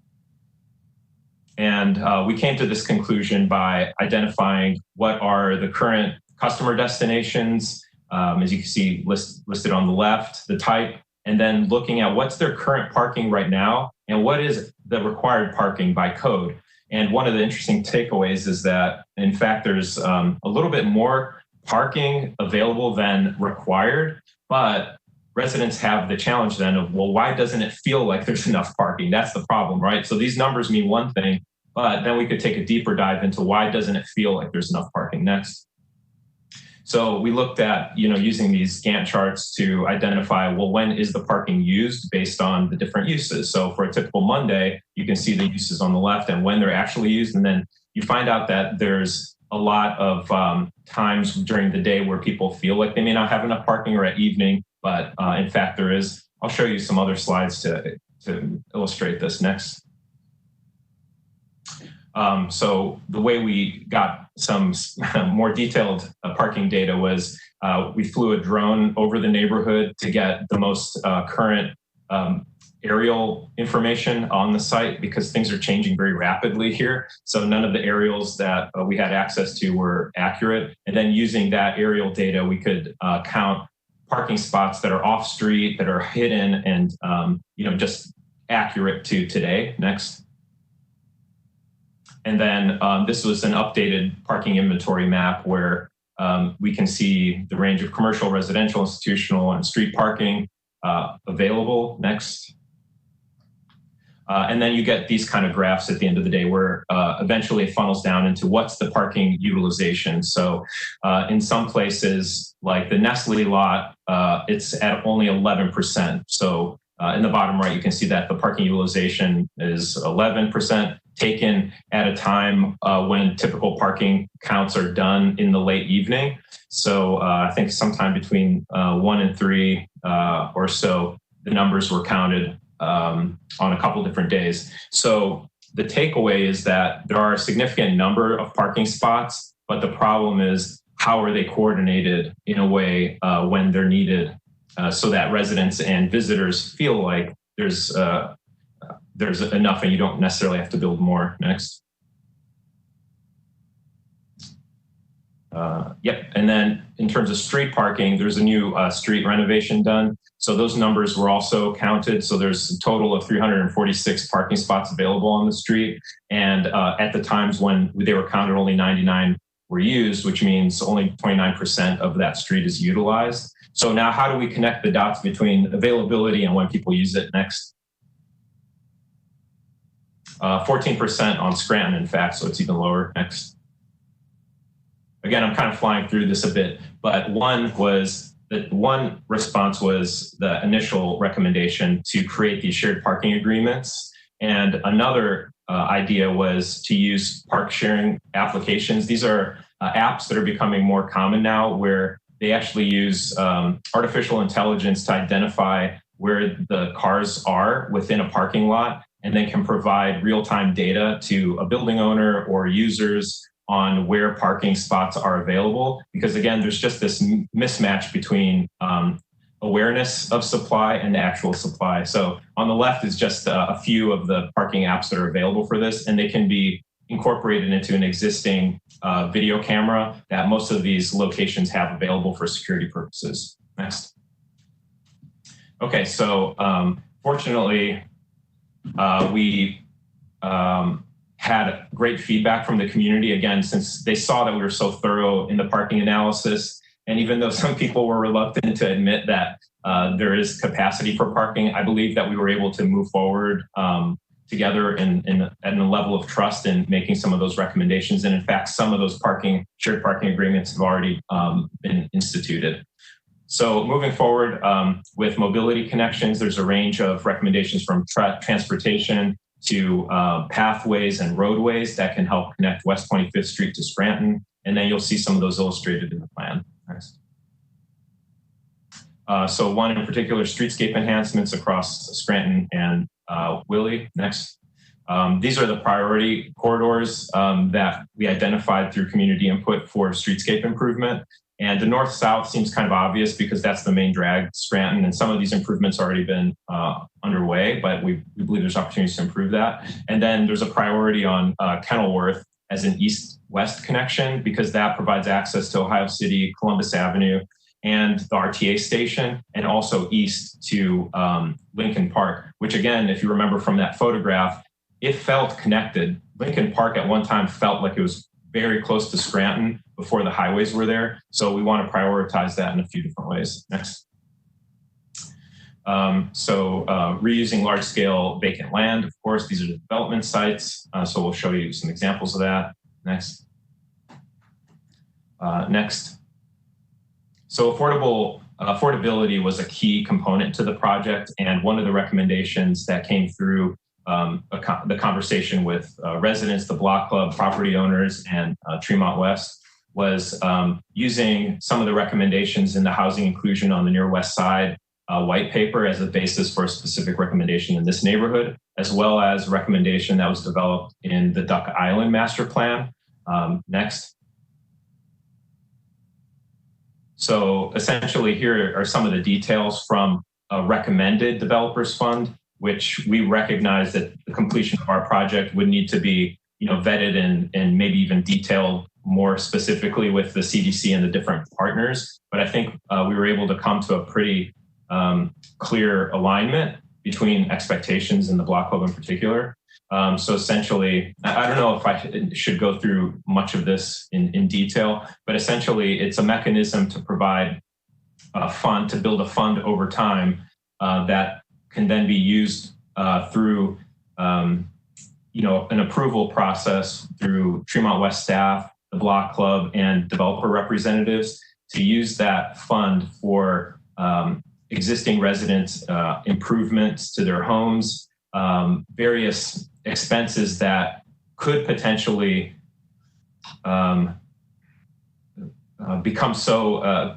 And we came to this conclusion by identifying what are the current customer destinations, as you can see listed on the left, the type, and then looking at what's their current parking right now and what is the required parking by code. And one of the interesting takeaways is that, in fact, there's a little bit more parking available than required, but residents have the challenge then of, well, why doesn't it feel like there's enough parking? That's the problem, right? So these numbers mean one thing, but then we could take a deeper dive into why doesn't it feel like there's enough parking. Next. So we looked at, using these Gantt charts to identify, well, when is the parking used based on the different uses? So for a typical Monday, you can see the uses on the left and when they're actually used. And then you find out that there's a lot of times during the day where people feel like they may not have enough parking, or at evening, but in fact there is. I'll show you some other slides to illustrate this next. So the way we got some more detailed parking data was we flew a drone over the neighborhood to get the most current aerial information on the site, because things are changing very rapidly here. So none of the aerials that we had access to were accurate. And then using that aerial data, we could count parking spots that are off street, that are hidden, and just accurate to today. Next. And then this was an updated parking inventory map where we can see the range of commercial, residential, institutional, and street parking available. Next. And then you get these kind of graphs at the end of the day where eventually it funnels down into what's the parking utilization. So in some places, like the Nestle lot, it's at only 11%. So in the bottom right, you can see that the parking utilization is 11%, taken at a time when typical parking counts are done in the late evening. So I think sometime between 1 and 3 or so, the numbers were counted on a couple different days. So the takeaway is that there are a significant number of parking spots, but the problem is how are they coordinated in a way when they're needed so that residents and visitors feel like there's enough and you don't necessarily have to build more. Next. Yep, and then in terms of street parking, there's a new street renovation done. So those numbers were also counted. So there's a total of 346 parking spots available on the street. And at the times when they were counted, only 99 were used, which means only 29% of that street is utilized. So now how do we connect the dots between availability and when people use it? Next. 14% on Scranton, in fact, so it's even lower. Next. Again, I'm kind of flying through this a bit, but one response was the initial recommendation to create these shared parking agreements. And another idea was to use park sharing applications. These are apps that are becoming more common now, where they actually use artificial intelligence to identify where the cars are within a parking lot, and then can provide real-time data to a building owner or users on where parking spots are available. Because again, there's just this mismatch between awareness of supply and the actual supply. So on the left is just a few of the parking apps that are available for this, and they can be incorporated into an existing video camera that most of these locations have available for security purposes. Next. Okay, so fortunately, we had great feedback from the community, again, since they saw that we were so thorough in the parking analysis. And even though some people were reluctant to admit that there is capacity for parking, I believe that we were able to move forward together at a level of trust in making some of those recommendations. And in fact, some of those shared parking agreements have already been instituted. So moving forward with mobility connections, there's a range of recommendations from transportation to pathways and roadways that can help connect West 25th Street to Scranton. And then you'll see some of those illustrated in the plan. Next. So one in particular, streetscape enhancements across Scranton and Willie. Next. These are the priority corridors that we identified through community input for streetscape improvement. And the north-south seems kind of obvious because that's the main drag, Scranton, and some of these improvements already been underway, but we believe there's opportunities to improve that. And then there's a priority on Kenilworth as an east-west connection, because that provides access to Ohio City, Columbus Avenue, and the RTA station, and also east to Lincoln Park, which again, if you remember from that photograph, it felt connected. Lincoln Park at one time felt like it was very close to Scranton before the highways were there. So we want to prioritize that in a few different ways. Next. Reusing large scale vacant land, of course, these are the development sites. So we'll show you some examples of that. Next. Next. So affordability was a key component to the project. And one of the recommendations that came through the conversation with residents, the block club, property owners, and Tremont West was using some of the recommendations in the housing inclusion on the Near West Side white paper as a basis for a specific recommendation in this neighborhood, as well as recommendation that was developed in the Duck Island Master Plan. Next. So essentially here are some of the details from a recommended developers fund, which we recognize that the completion of our project would need to be, vetted and maybe even detailed more specifically with the CDC and the different partners. But I think we were able to come to a pretty clear alignment between expectations and the block club in particular. So essentially, I don't know if I should go through much of this in detail, but essentially it's a mechanism to provide a fund, to build a fund over time that can then be used through an approval process through Tremont West staff, the block club, and developer representatives to use that fund for existing residents, improvements to their homes, various expenses that could potentially become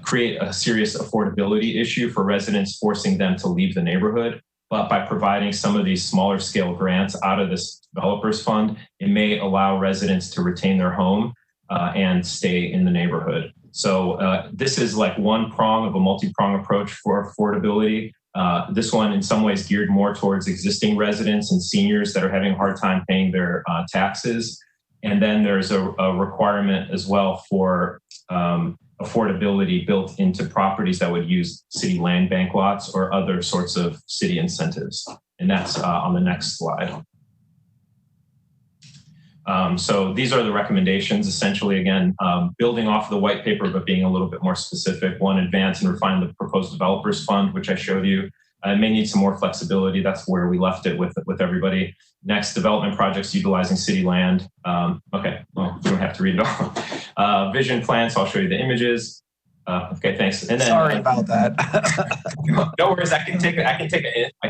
create a serious affordability issue for residents, forcing them to leave the neighborhood. But by providing some of these smaller scale grants out of this developers fund, it may allow residents to retain their home and stay in the neighborhood. So this is like one prong of a multi-prong approach for affordability. This one in some ways geared more towards existing residents and seniors that are having a hard time paying their taxes. And then there's a requirement as well for affordability built into properties that would use city land bank lots or other sorts of city incentives. And that's on the next slide. So these are the recommendations, essentially, again, building off the white paper, but being a little bit more specific. One, advance and refine the proposed developers fund, which I showed you. It may need some more flexibility. That's where we left it with everybody. Next, development projects utilizing city land. Okay, well, you don't have to read it all. Vision plan, so I'll show you the images. Okay, thanks. And then, sorry about that. No worries. I can take a hint. I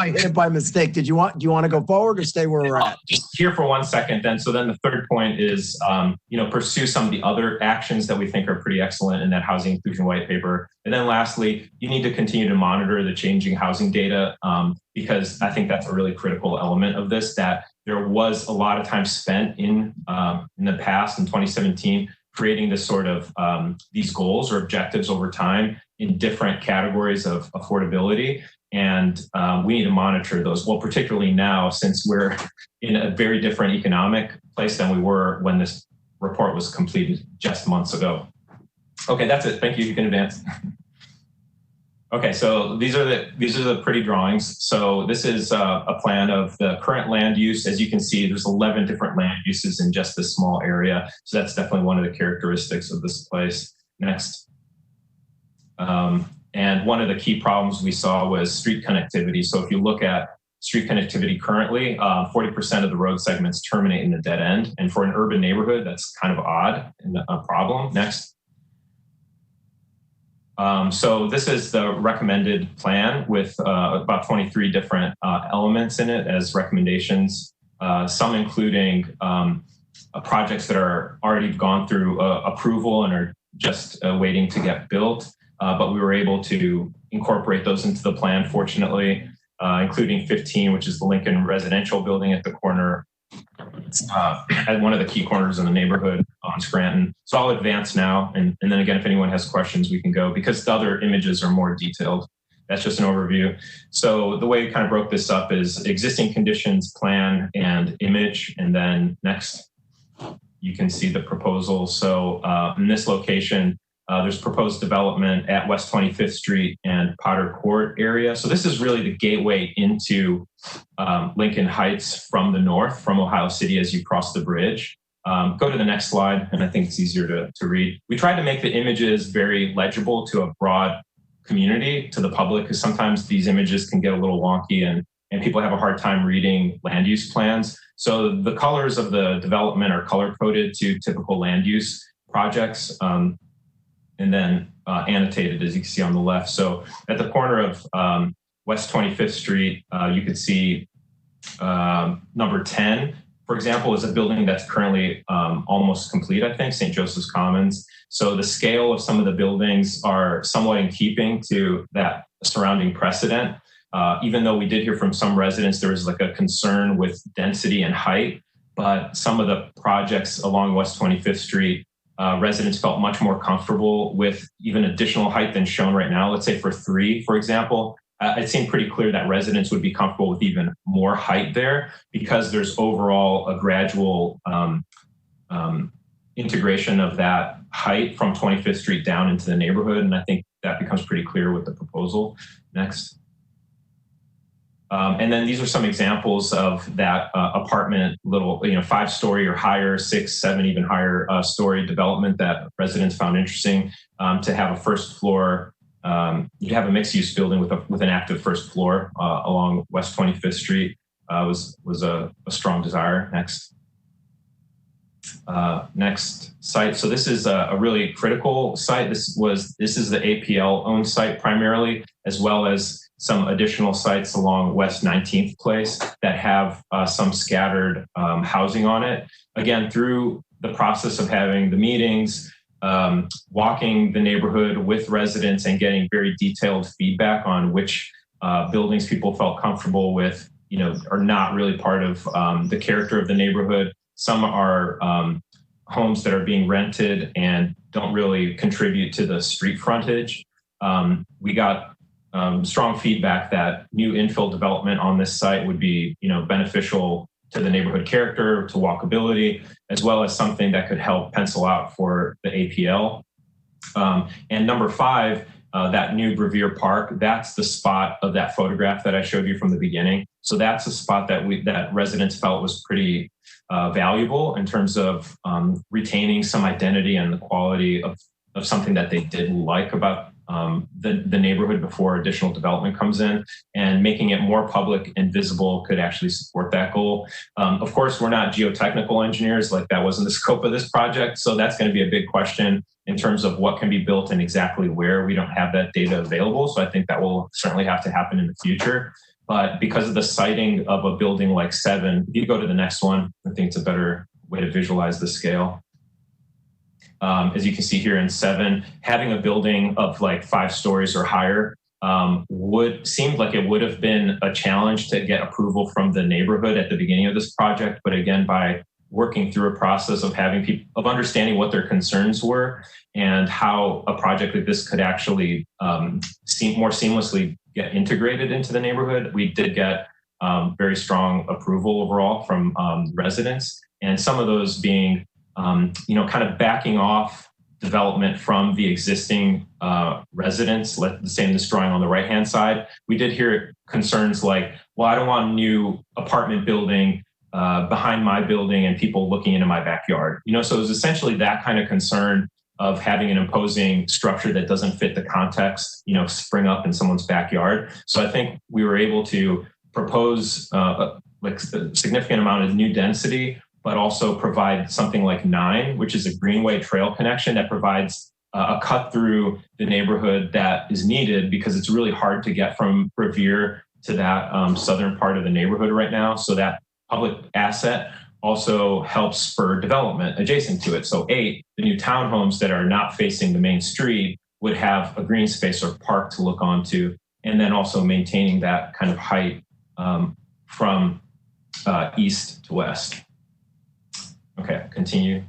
hit it by mistake. Do you want to go forward or stay where we're at? Just here for 1 second. Then, so then the third point is, pursue some of the other actions that we think are pretty excellent in that housing inclusion white paper. And then lastly, you need to continue to monitor the changing housing data because I think that's a really critical element of this. That there was a lot of time spent in the past in 2017. Creating this sort of these goals or objectives over time in different categories of affordability. And we need to monitor those. Well, particularly now, since we're in a very different economic place than we were when this report was completed just months ago. Okay, that's it. Thank you. You can advance. Okay, so these are the pretty drawings. So this is a plan of the current land use. As you can see, there's 11 different land uses in just this small area. So that's definitely one of the characteristics of this place. Next. And one of the key problems we saw was street connectivity. So if you look at street connectivity currently, 40% of the road segments terminate in a dead end. And for an urban neighborhood, that's kind of odd and a problem. Next. So this is the recommended plan with about 23 different elements in it as recommendations, some including projects that are already gone through approval and are just waiting to get built. But we were able to incorporate those into the plan, fortunately, including 15, which is the Lincoln residential building at the corner, at one of the key corners in the neighborhood on Scranton. So I'll advance now. And then again, if anyone has questions, we can go because the other images are more detailed. That's just an overview. So the way we kind of broke this up is existing conditions, plan, and image. And then next, you can see the proposal. So in this location, there's proposed development at West 25th Street and Potter Court area. So this is really the gateway into Lincoln Heights from the north, from Ohio City as you cross the bridge. Go to the next slide, and I think it's easier to read. We tried to make the images very legible to a broad community, to the public, because sometimes these images can get a little wonky and people have a hard time reading land use plans. So the colors of the development are color coded to typical land use projects. And then annotated, as you can see on the left. So at the corner of West 25th Street, you could see Number 10, for example, is a building that's currently almost complete, I think, St. Joseph's Commons. So the scale of some of the buildings are somewhat in keeping to that surrounding precedent. Even though we did hear from some residents, there was like a concern with density and height, but some of the projects along West 25th Street, residents felt much more comfortable with even additional height than shown right now. Let's say for 3, for example, it seemed pretty clear that residents would be comfortable with even more height there because there's overall a gradual integration of that height from 25th Street down into the neighborhood. And I think that becomes pretty clear with the proposal. Next. And then these are some examples of that apartment, little, 5-story or higher, 6, 7, even higher story development that residents found interesting to have a first floor. You have a mixed-use building with an active first floor along West 25th Street was a strong desire. Next. Next site. So this is a really critical site. This is the APL owned site primarily, as well as some additional sites along West 19th Place that have some scattered housing on it. Again, through the process of having the meetings, walking the neighborhood with residents and getting very detailed feedback on which buildings people felt comfortable with, are not really part of the character of the neighborhood. Some are homes that are being rented and don't really contribute to the street frontage. We got strong feedback that new infill development on this site would be, beneficial to the neighborhood character, to walkability, as well as something that could help pencil out for the APL. And number 5, that new Brevier Park, that's the spot of that photograph that I showed you from the beginning. So that's a spot that residents felt was pretty valuable in terms of retaining some identity and the quality of something that they did like about the neighborhood before additional development comes in, and making it more public and visible could actually support that goal. Of course, we're not geotechnical engineers, like that wasn't the scope of this project. So that's going to be a big question in terms of what can be built and exactly where. We don't have that data available. So I think that will certainly have to happen in the future. But because of the siting of a building like 7, if you go to the next one, I think it's a better way to visualize the scale. As you can see here in 7, having a building of like 5 stories or higher seemed like it would have been a challenge to get approval from the neighborhood at the beginning of this project. But again, by working through a process of having people, of understanding what their concerns were and how a project like this could actually more seamlessly get integrated into the neighborhood, we did get very strong approval overall from residents, and some of those being kind of backing off development from the existing residents. Let's say in this drawing on the right-hand side, we did hear concerns like, well, I don't want a new apartment building behind my building and people looking into my backyard. So it was essentially that kind of concern of having an imposing structure that doesn't fit the context, spring up in someone's backyard. So I think we were able to propose like a significant amount of new density, but also provide something like 9, which is a greenway trail connection that provides a cut through the neighborhood that is needed because it's really hard to get from Revere to that southern part of the neighborhood right now. So that public asset also helps spur development adjacent to it. So 8, the new townhomes that are not facing the main street would have a green space or park to look onto, and then also maintaining that kind of height from east to west. Okay, continue.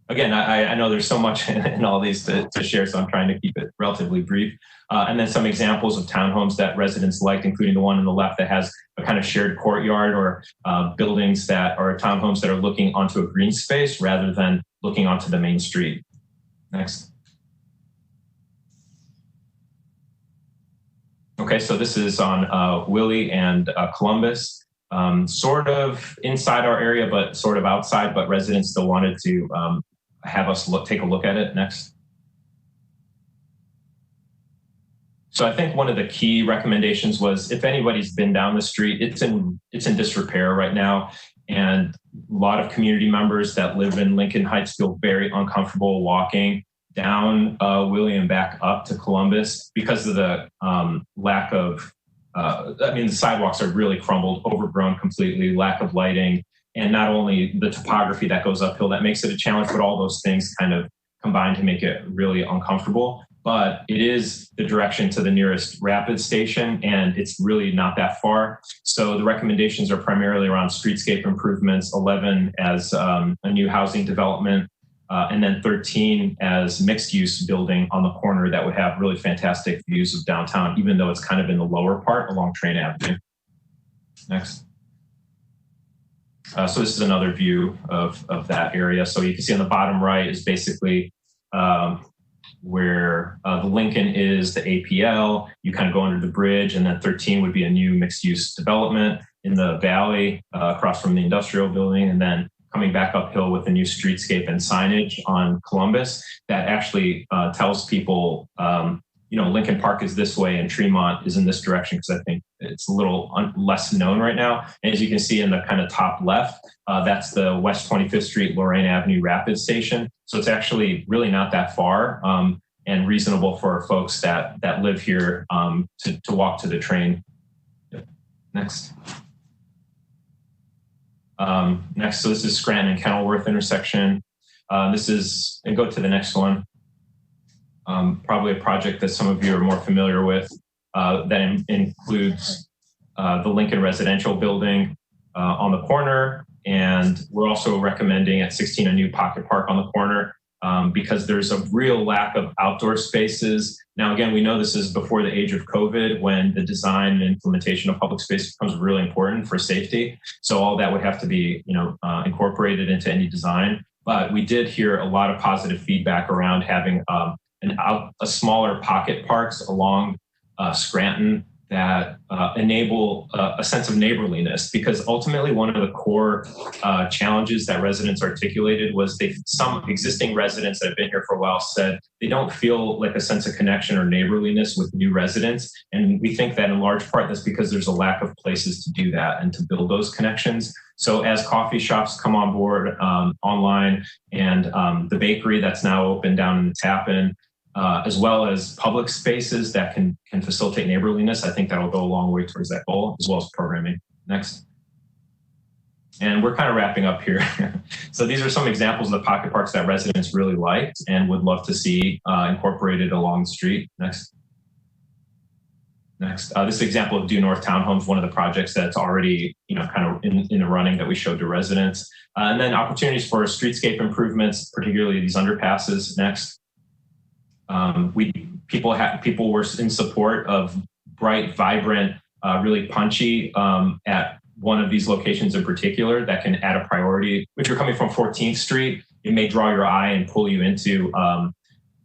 Again, I know there's so much in all these to share, so I'm trying to keep it relatively brief. And then some examples of townhomes that residents liked, including the one on the left that has a kind of shared courtyard, or buildings that are townhomes that are looking onto a green space rather than looking onto the main street. Next. Okay, so this is on Willie and Columbus. Sort of inside our area, but sort of outside, but residents still wanted to have us take a look at it. Next. So I think one of the key recommendations was, if anybody's been down the street, it's in disrepair right now. And a lot of community members that live in Lincoln Heights feel very uncomfortable walking down Willie and back up to Columbus because of the lack of the sidewalks are really crumbled, overgrown completely, lack of lighting, and not only the topography that goes uphill that makes it a challenge, but all those things kind of combine to make it really uncomfortable. But it is the direction to the nearest rapid station, and it's really not that far. So the recommendations are primarily around streetscape improvements, 11 as a new housing development, and then 13 as mixed-use building on the corner that would have really fantastic views of downtown, even though it's kind of in the lower part along Train Avenue. Next. So this is another view of that area. So you can see on the bottom right is basically where the Lincoln is, the APL. You kind of go under the bridge, and then 13 would be a new mixed-use development in the valley across from the industrial building, and then coming back uphill with a new streetscape and signage on Columbus that actually tells people, Lincoln Park is this way and Tremont is in this direction, because I think it's a little less known right now. And as you can see in the kind of top left, that's the West 25th Street, Lorraine Avenue Rapid Station. So it's actually really not that far and reasonable for folks that live here to walk to the train. Next. Next, so this is Scranton and Kenilworth intersection. This is, and go to the next one. Probably a project that some of you are more familiar with that includes the Lincoln Residential Building on the corner. And we're also recommending at 16 a new pocket park on the corner because there's a real lack of outdoor spaces. Now, again, we know this is before the age of COVID, when the design and implementation of public space becomes really important for safety. So all that would have to be, incorporated into any design. But we did hear a lot of positive feedback around having a smaller pocket parks along Scranton that enable a sense of neighborliness, because ultimately one of the core challenges that residents articulated was some existing residents that have been here for a while said they don't feel like a sense of connection or neighborliness with new residents. And we think that in large part that's because there's a lack of places to do that and to build those connections. So as coffee shops come on board online, and the bakery that's now open down in the Tappan, as well as public spaces that can facilitate neighborliness, I think that'll go a long way towards that goal, as well as programming. Next. And we're kind of wrapping up here. So these are some examples of the pocket parks that residents really liked and would love to see incorporated along the street. Next. Next. This example of Due North Townhomes, one of the projects that's already kind of in the running that we showed to residents. And then opportunities for streetscape improvements, particularly these underpasses. Next. People were in support of bright, vibrant, really punchy at one of these locations in particular that can add a priority. If you're coming from 14th Street, it may draw your eye and pull you into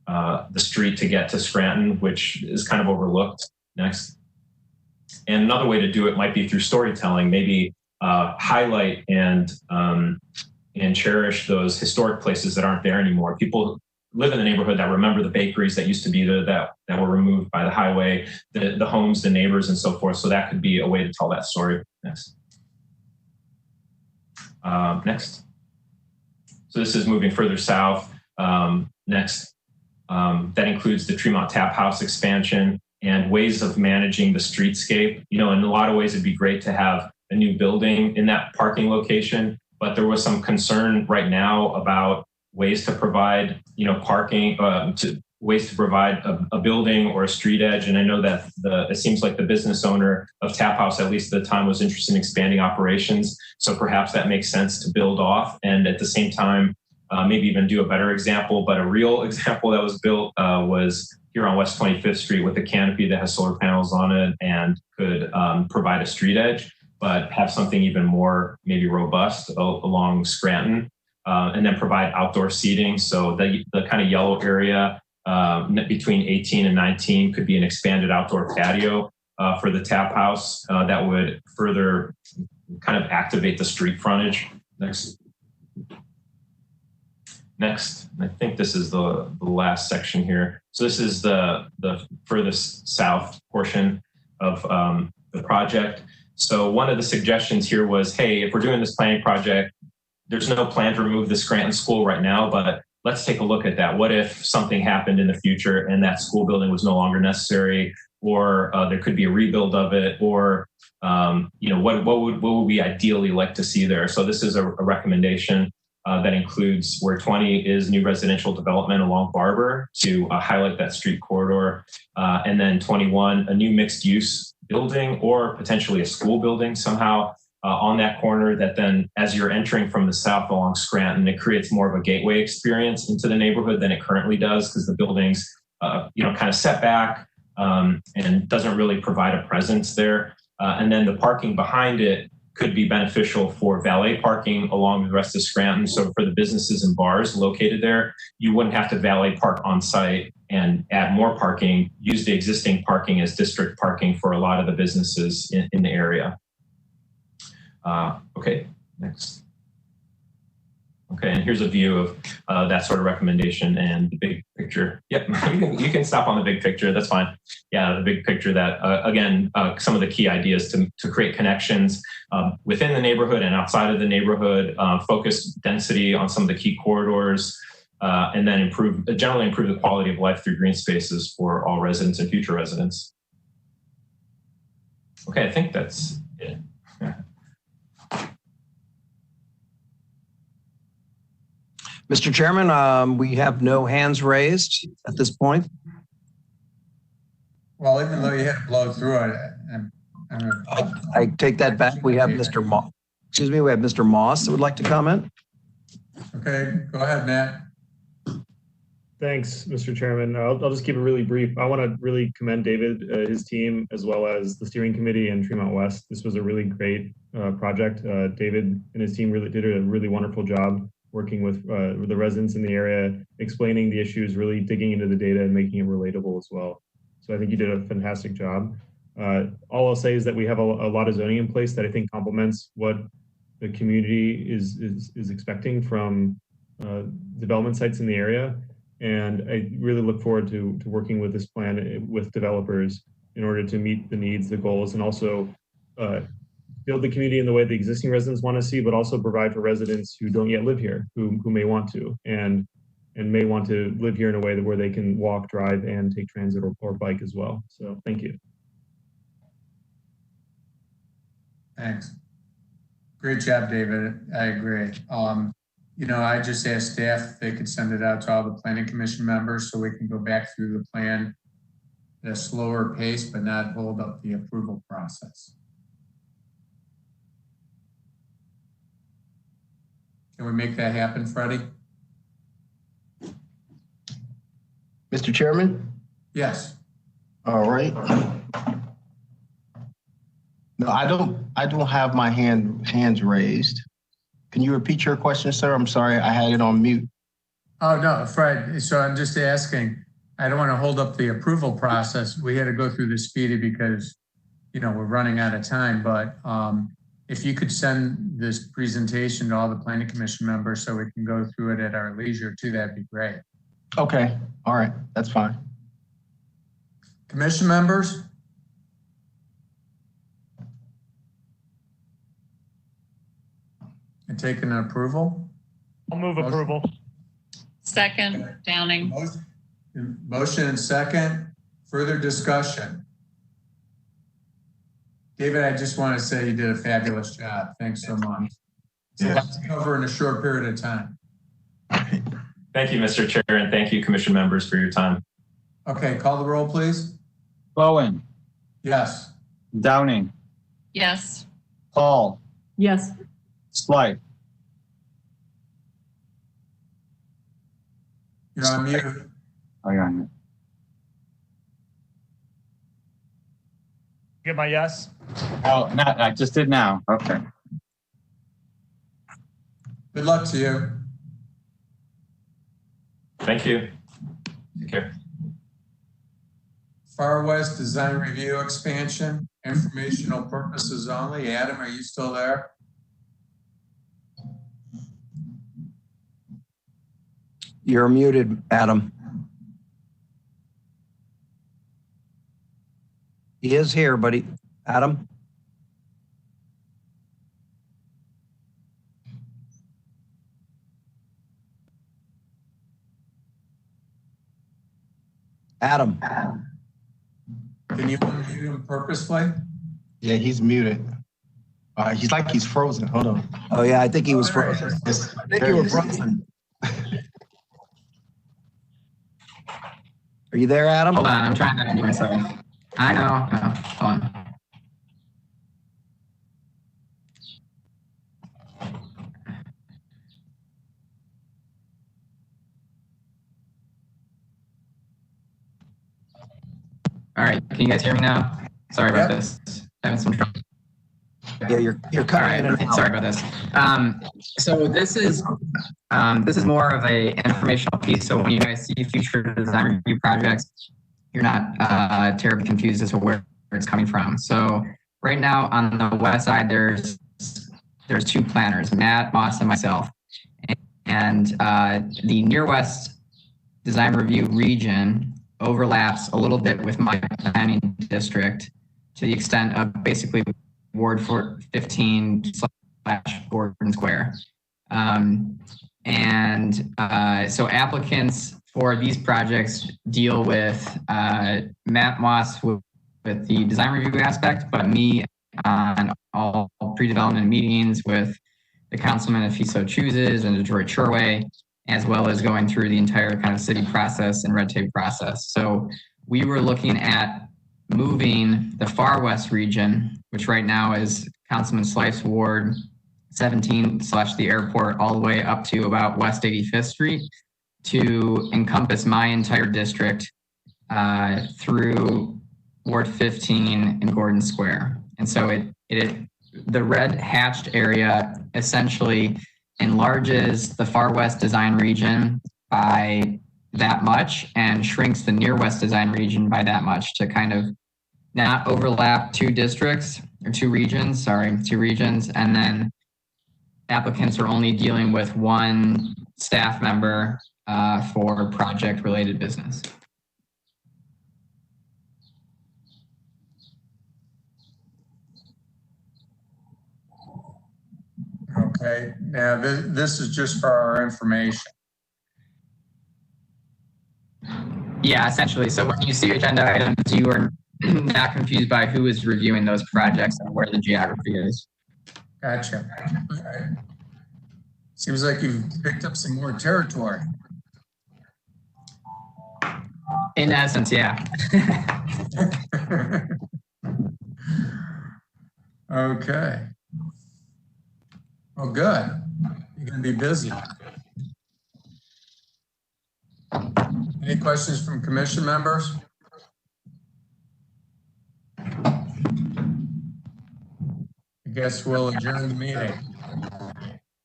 the street to get to Scranton, which is kind of overlooked. Next. And another way to do it might be through storytelling, maybe highlight and cherish those historic places that aren't there anymore. People live in the neighborhood that remember the bakeries that used to be there that were removed by the highway, the homes, the neighbors, and so forth. So that could be a way to tell that story. Next. Next. So this is moving further south. Next. That includes the Tremont Tap House expansion and ways of managing the streetscape. In a lot of ways, it'd be great to have a new building in that parking location, but there was some concern right now about ways to provide, parking, ways to provide a building or a street edge. And I know that it seems like the business owner of Tap House, at least at the time, was interested in expanding operations. So perhaps that makes sense to build off. And at the same time, maybe even do a better example, but a real example that was built was here on West 25th Street with a canopy that has solar panels on it and could provide a street edge, but have something even more maybe robust along Scranton. And then provide outdoor seating. So the kind of yellow area between 18 and 19 could be an expanded outdoor patio for the Tap House that would further kind of activate the street frontage. Next. Next, I think this is the last section here. So this is the furthest south portion of the project. So one of the suggestions here was, hey, if we're doing this planning project, there's no plan to remove the Scranton School right now, but let's take a look at that. What if something happened in the future and that school building was no longer necessary, or there could be a rebuild of it, or what would we ideally like to see there? So this is a recommendation that includes where 20 is new residential development along Barber to highlight that street corridor. And then 21, a new mixed use building or potentially a school building somehow on that corner that then as you're entering from the south along Scranton, it creates more of a gateway experience into the neighborhood than it currently does because the building's kind of set back and doesn't really provide a presence there. And then the parking behind it could be beneficial for valet parking along the rest of Scranton. So for the businesses and bars located there, you wouldn't have to valet park on site and add more parking, use the existing parking as district parking for a lot of the businesses in the area. Okay, next. Okay, and here's a view of that sort of recommendation and the big picture. Yep, you can stop on the big picture, that's fine. Yeah, the big picture that, again, some of the key ideas to create connections within the neighborhood and outside of the neighborhood, focus density on some of the key corridors, and then generally improve the quality of life through green spaces for all residents and future residents. Okay, I think that's it. Yeah. Mr. Chairman, we have no hands raised at this point. Well, even though you had to blow through it, I take that back. We have Mr. Moss. Excuse me, we have Mr. Moss that would like to comment. Okay, go ahead, Matt. Thanks, Mr. Chairman. I'll just keep it really brief. I want to really commend David, his team, as well as the steering committee and Tremont West. This was a really great project. David and his team really did a really wonderful job working with the residents in the area, explaining the issues, really digging into the data and making it relatable as well. So I think you did a fantastic job. All I'll say is that we have a lot of zoning in place that I think complements what the community is expecting from development sites in the area. And I really look forward to working with this plan with developers in order to meet the needs, the goals, and also build the community in the way the existing residents want to see, but also provide for residents who don't yet live here, who may want to, and may want to live here in a way where they can walk, drive, and take transit or bike as well. So thank you. Thanks. Great job, David. I agree. I just asked staff if they could send it out to all the planning commission members so we can go back through the plan at a slower pace, but not hold up the approval process. Can we make that happen, Freddie? Mr. Chairman? Yes. All right. No, I don't have my hands raised. Can you repeat your question, sir? I'm sorry, I had it on mute. Oh, no, Fred. So I'm just asking, I don't want to hold up the approval process. We had to go through this speedy because, we're running out of time, but if you could send this presentation to all the planning commission members so we can go through it at our leisure too, that'd be great. Okay, all right, that's fine. Commission members? And taking an approval? I'll move approval. Second, Downing. Motion and second. Further discussion. David, I just want to say you did a fabulous job. Thanks so much. It's a lot to cover in a short period of time. Thank you, Mr. Chair, and thank you, commission members, for your time. Okay, call the roll, please. Bowen. Yes. Downing. Yes. Paul. Yes. Slight. You're on mute. Oh, you're on mute. Get my yes? Oh, I just did now. Okay. Good luck to you. Thank you. Take care. Far West Design Review expansion, informational purposes only. Adam, are you still there? You're muted, Adam. He is here, but Adam? Adam. Can you unmute him purposely? Yeah, he's muted. He's like he's frozen. Hold on. Oh yeah, I think he was frozen. Yes. I think you were frozen. Are you there, Adam? Hold on, I'm trying to do myself. I know. Oh, hold on. All right, can you guys hear me now? Sorry about this. Having some trouble. Yeah, you're cutting in and out. Sorry about this. So this is more of a informational piece. So when you guys see future design review projects, you're not terribly confused as to where it's coming from. So right now on the west side, there's two planners, Matt Moss and myself, and the near west design review region overlaps a little bit with my planning district to the extent of basically Ward 15/Gordon Square. So applicants for these projects deal with Matt Moss with the design review aspect, but me on all pre-development meetings with the councilman if he so chooses and Detroit Shoreway, as well as going through the entire kind of city process and red tape process. So we were looking at moving the far west region, which right now is Councilman Slice's Ward 17/the airport, all the way up to about West 85th Street, to encompass my entire district through Ward 15 and Gordon Square. And so the red hatched area essentially enlarges the far west design region by that much and shrinks the near west design region by that much to kind of not overlap two regions. And then applicants are only dealing with one staff member for project related business. Okay, now this is just for our information. Yeah, essentially. So when you see agenda items, you are not confused by who is reviewing those projects and where the geography is. Gotcha. All right. Seems like you've picked up some more territory. In essence, yeah. Okay. Well, good. You're going to be busy. Any questions from commission members? I guess we'll adjourn the meeting.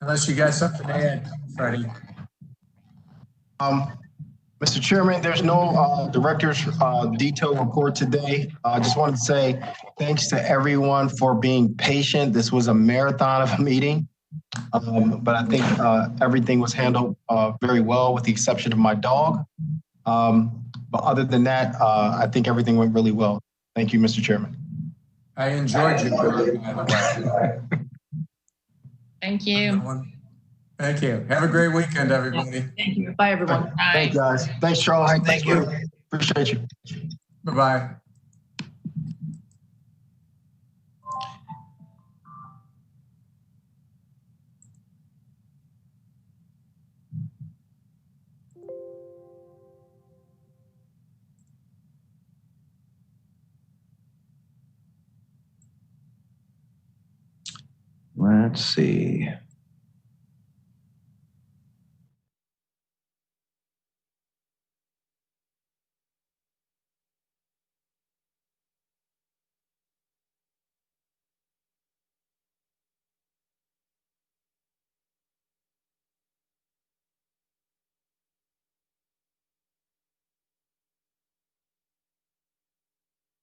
Unless you got something to add, Freddie. Mr. Chairman, there's no director's detailed report today. I just wanted to say thanks to everyone for being patient. This was a marathon of a meeting, but I think everything was handled very well with the exception of my dog. But other than that, I think everything went really well. Thank you, Mr. Chairman. I enjoyed you, by the way. Thank you. Thank you. Have a great weekend, everybody. Thank you. Bye, everyone. Thanks, guys. Thanks, Charles. Thank you. Appreciate you. Bye-bye. Let's see.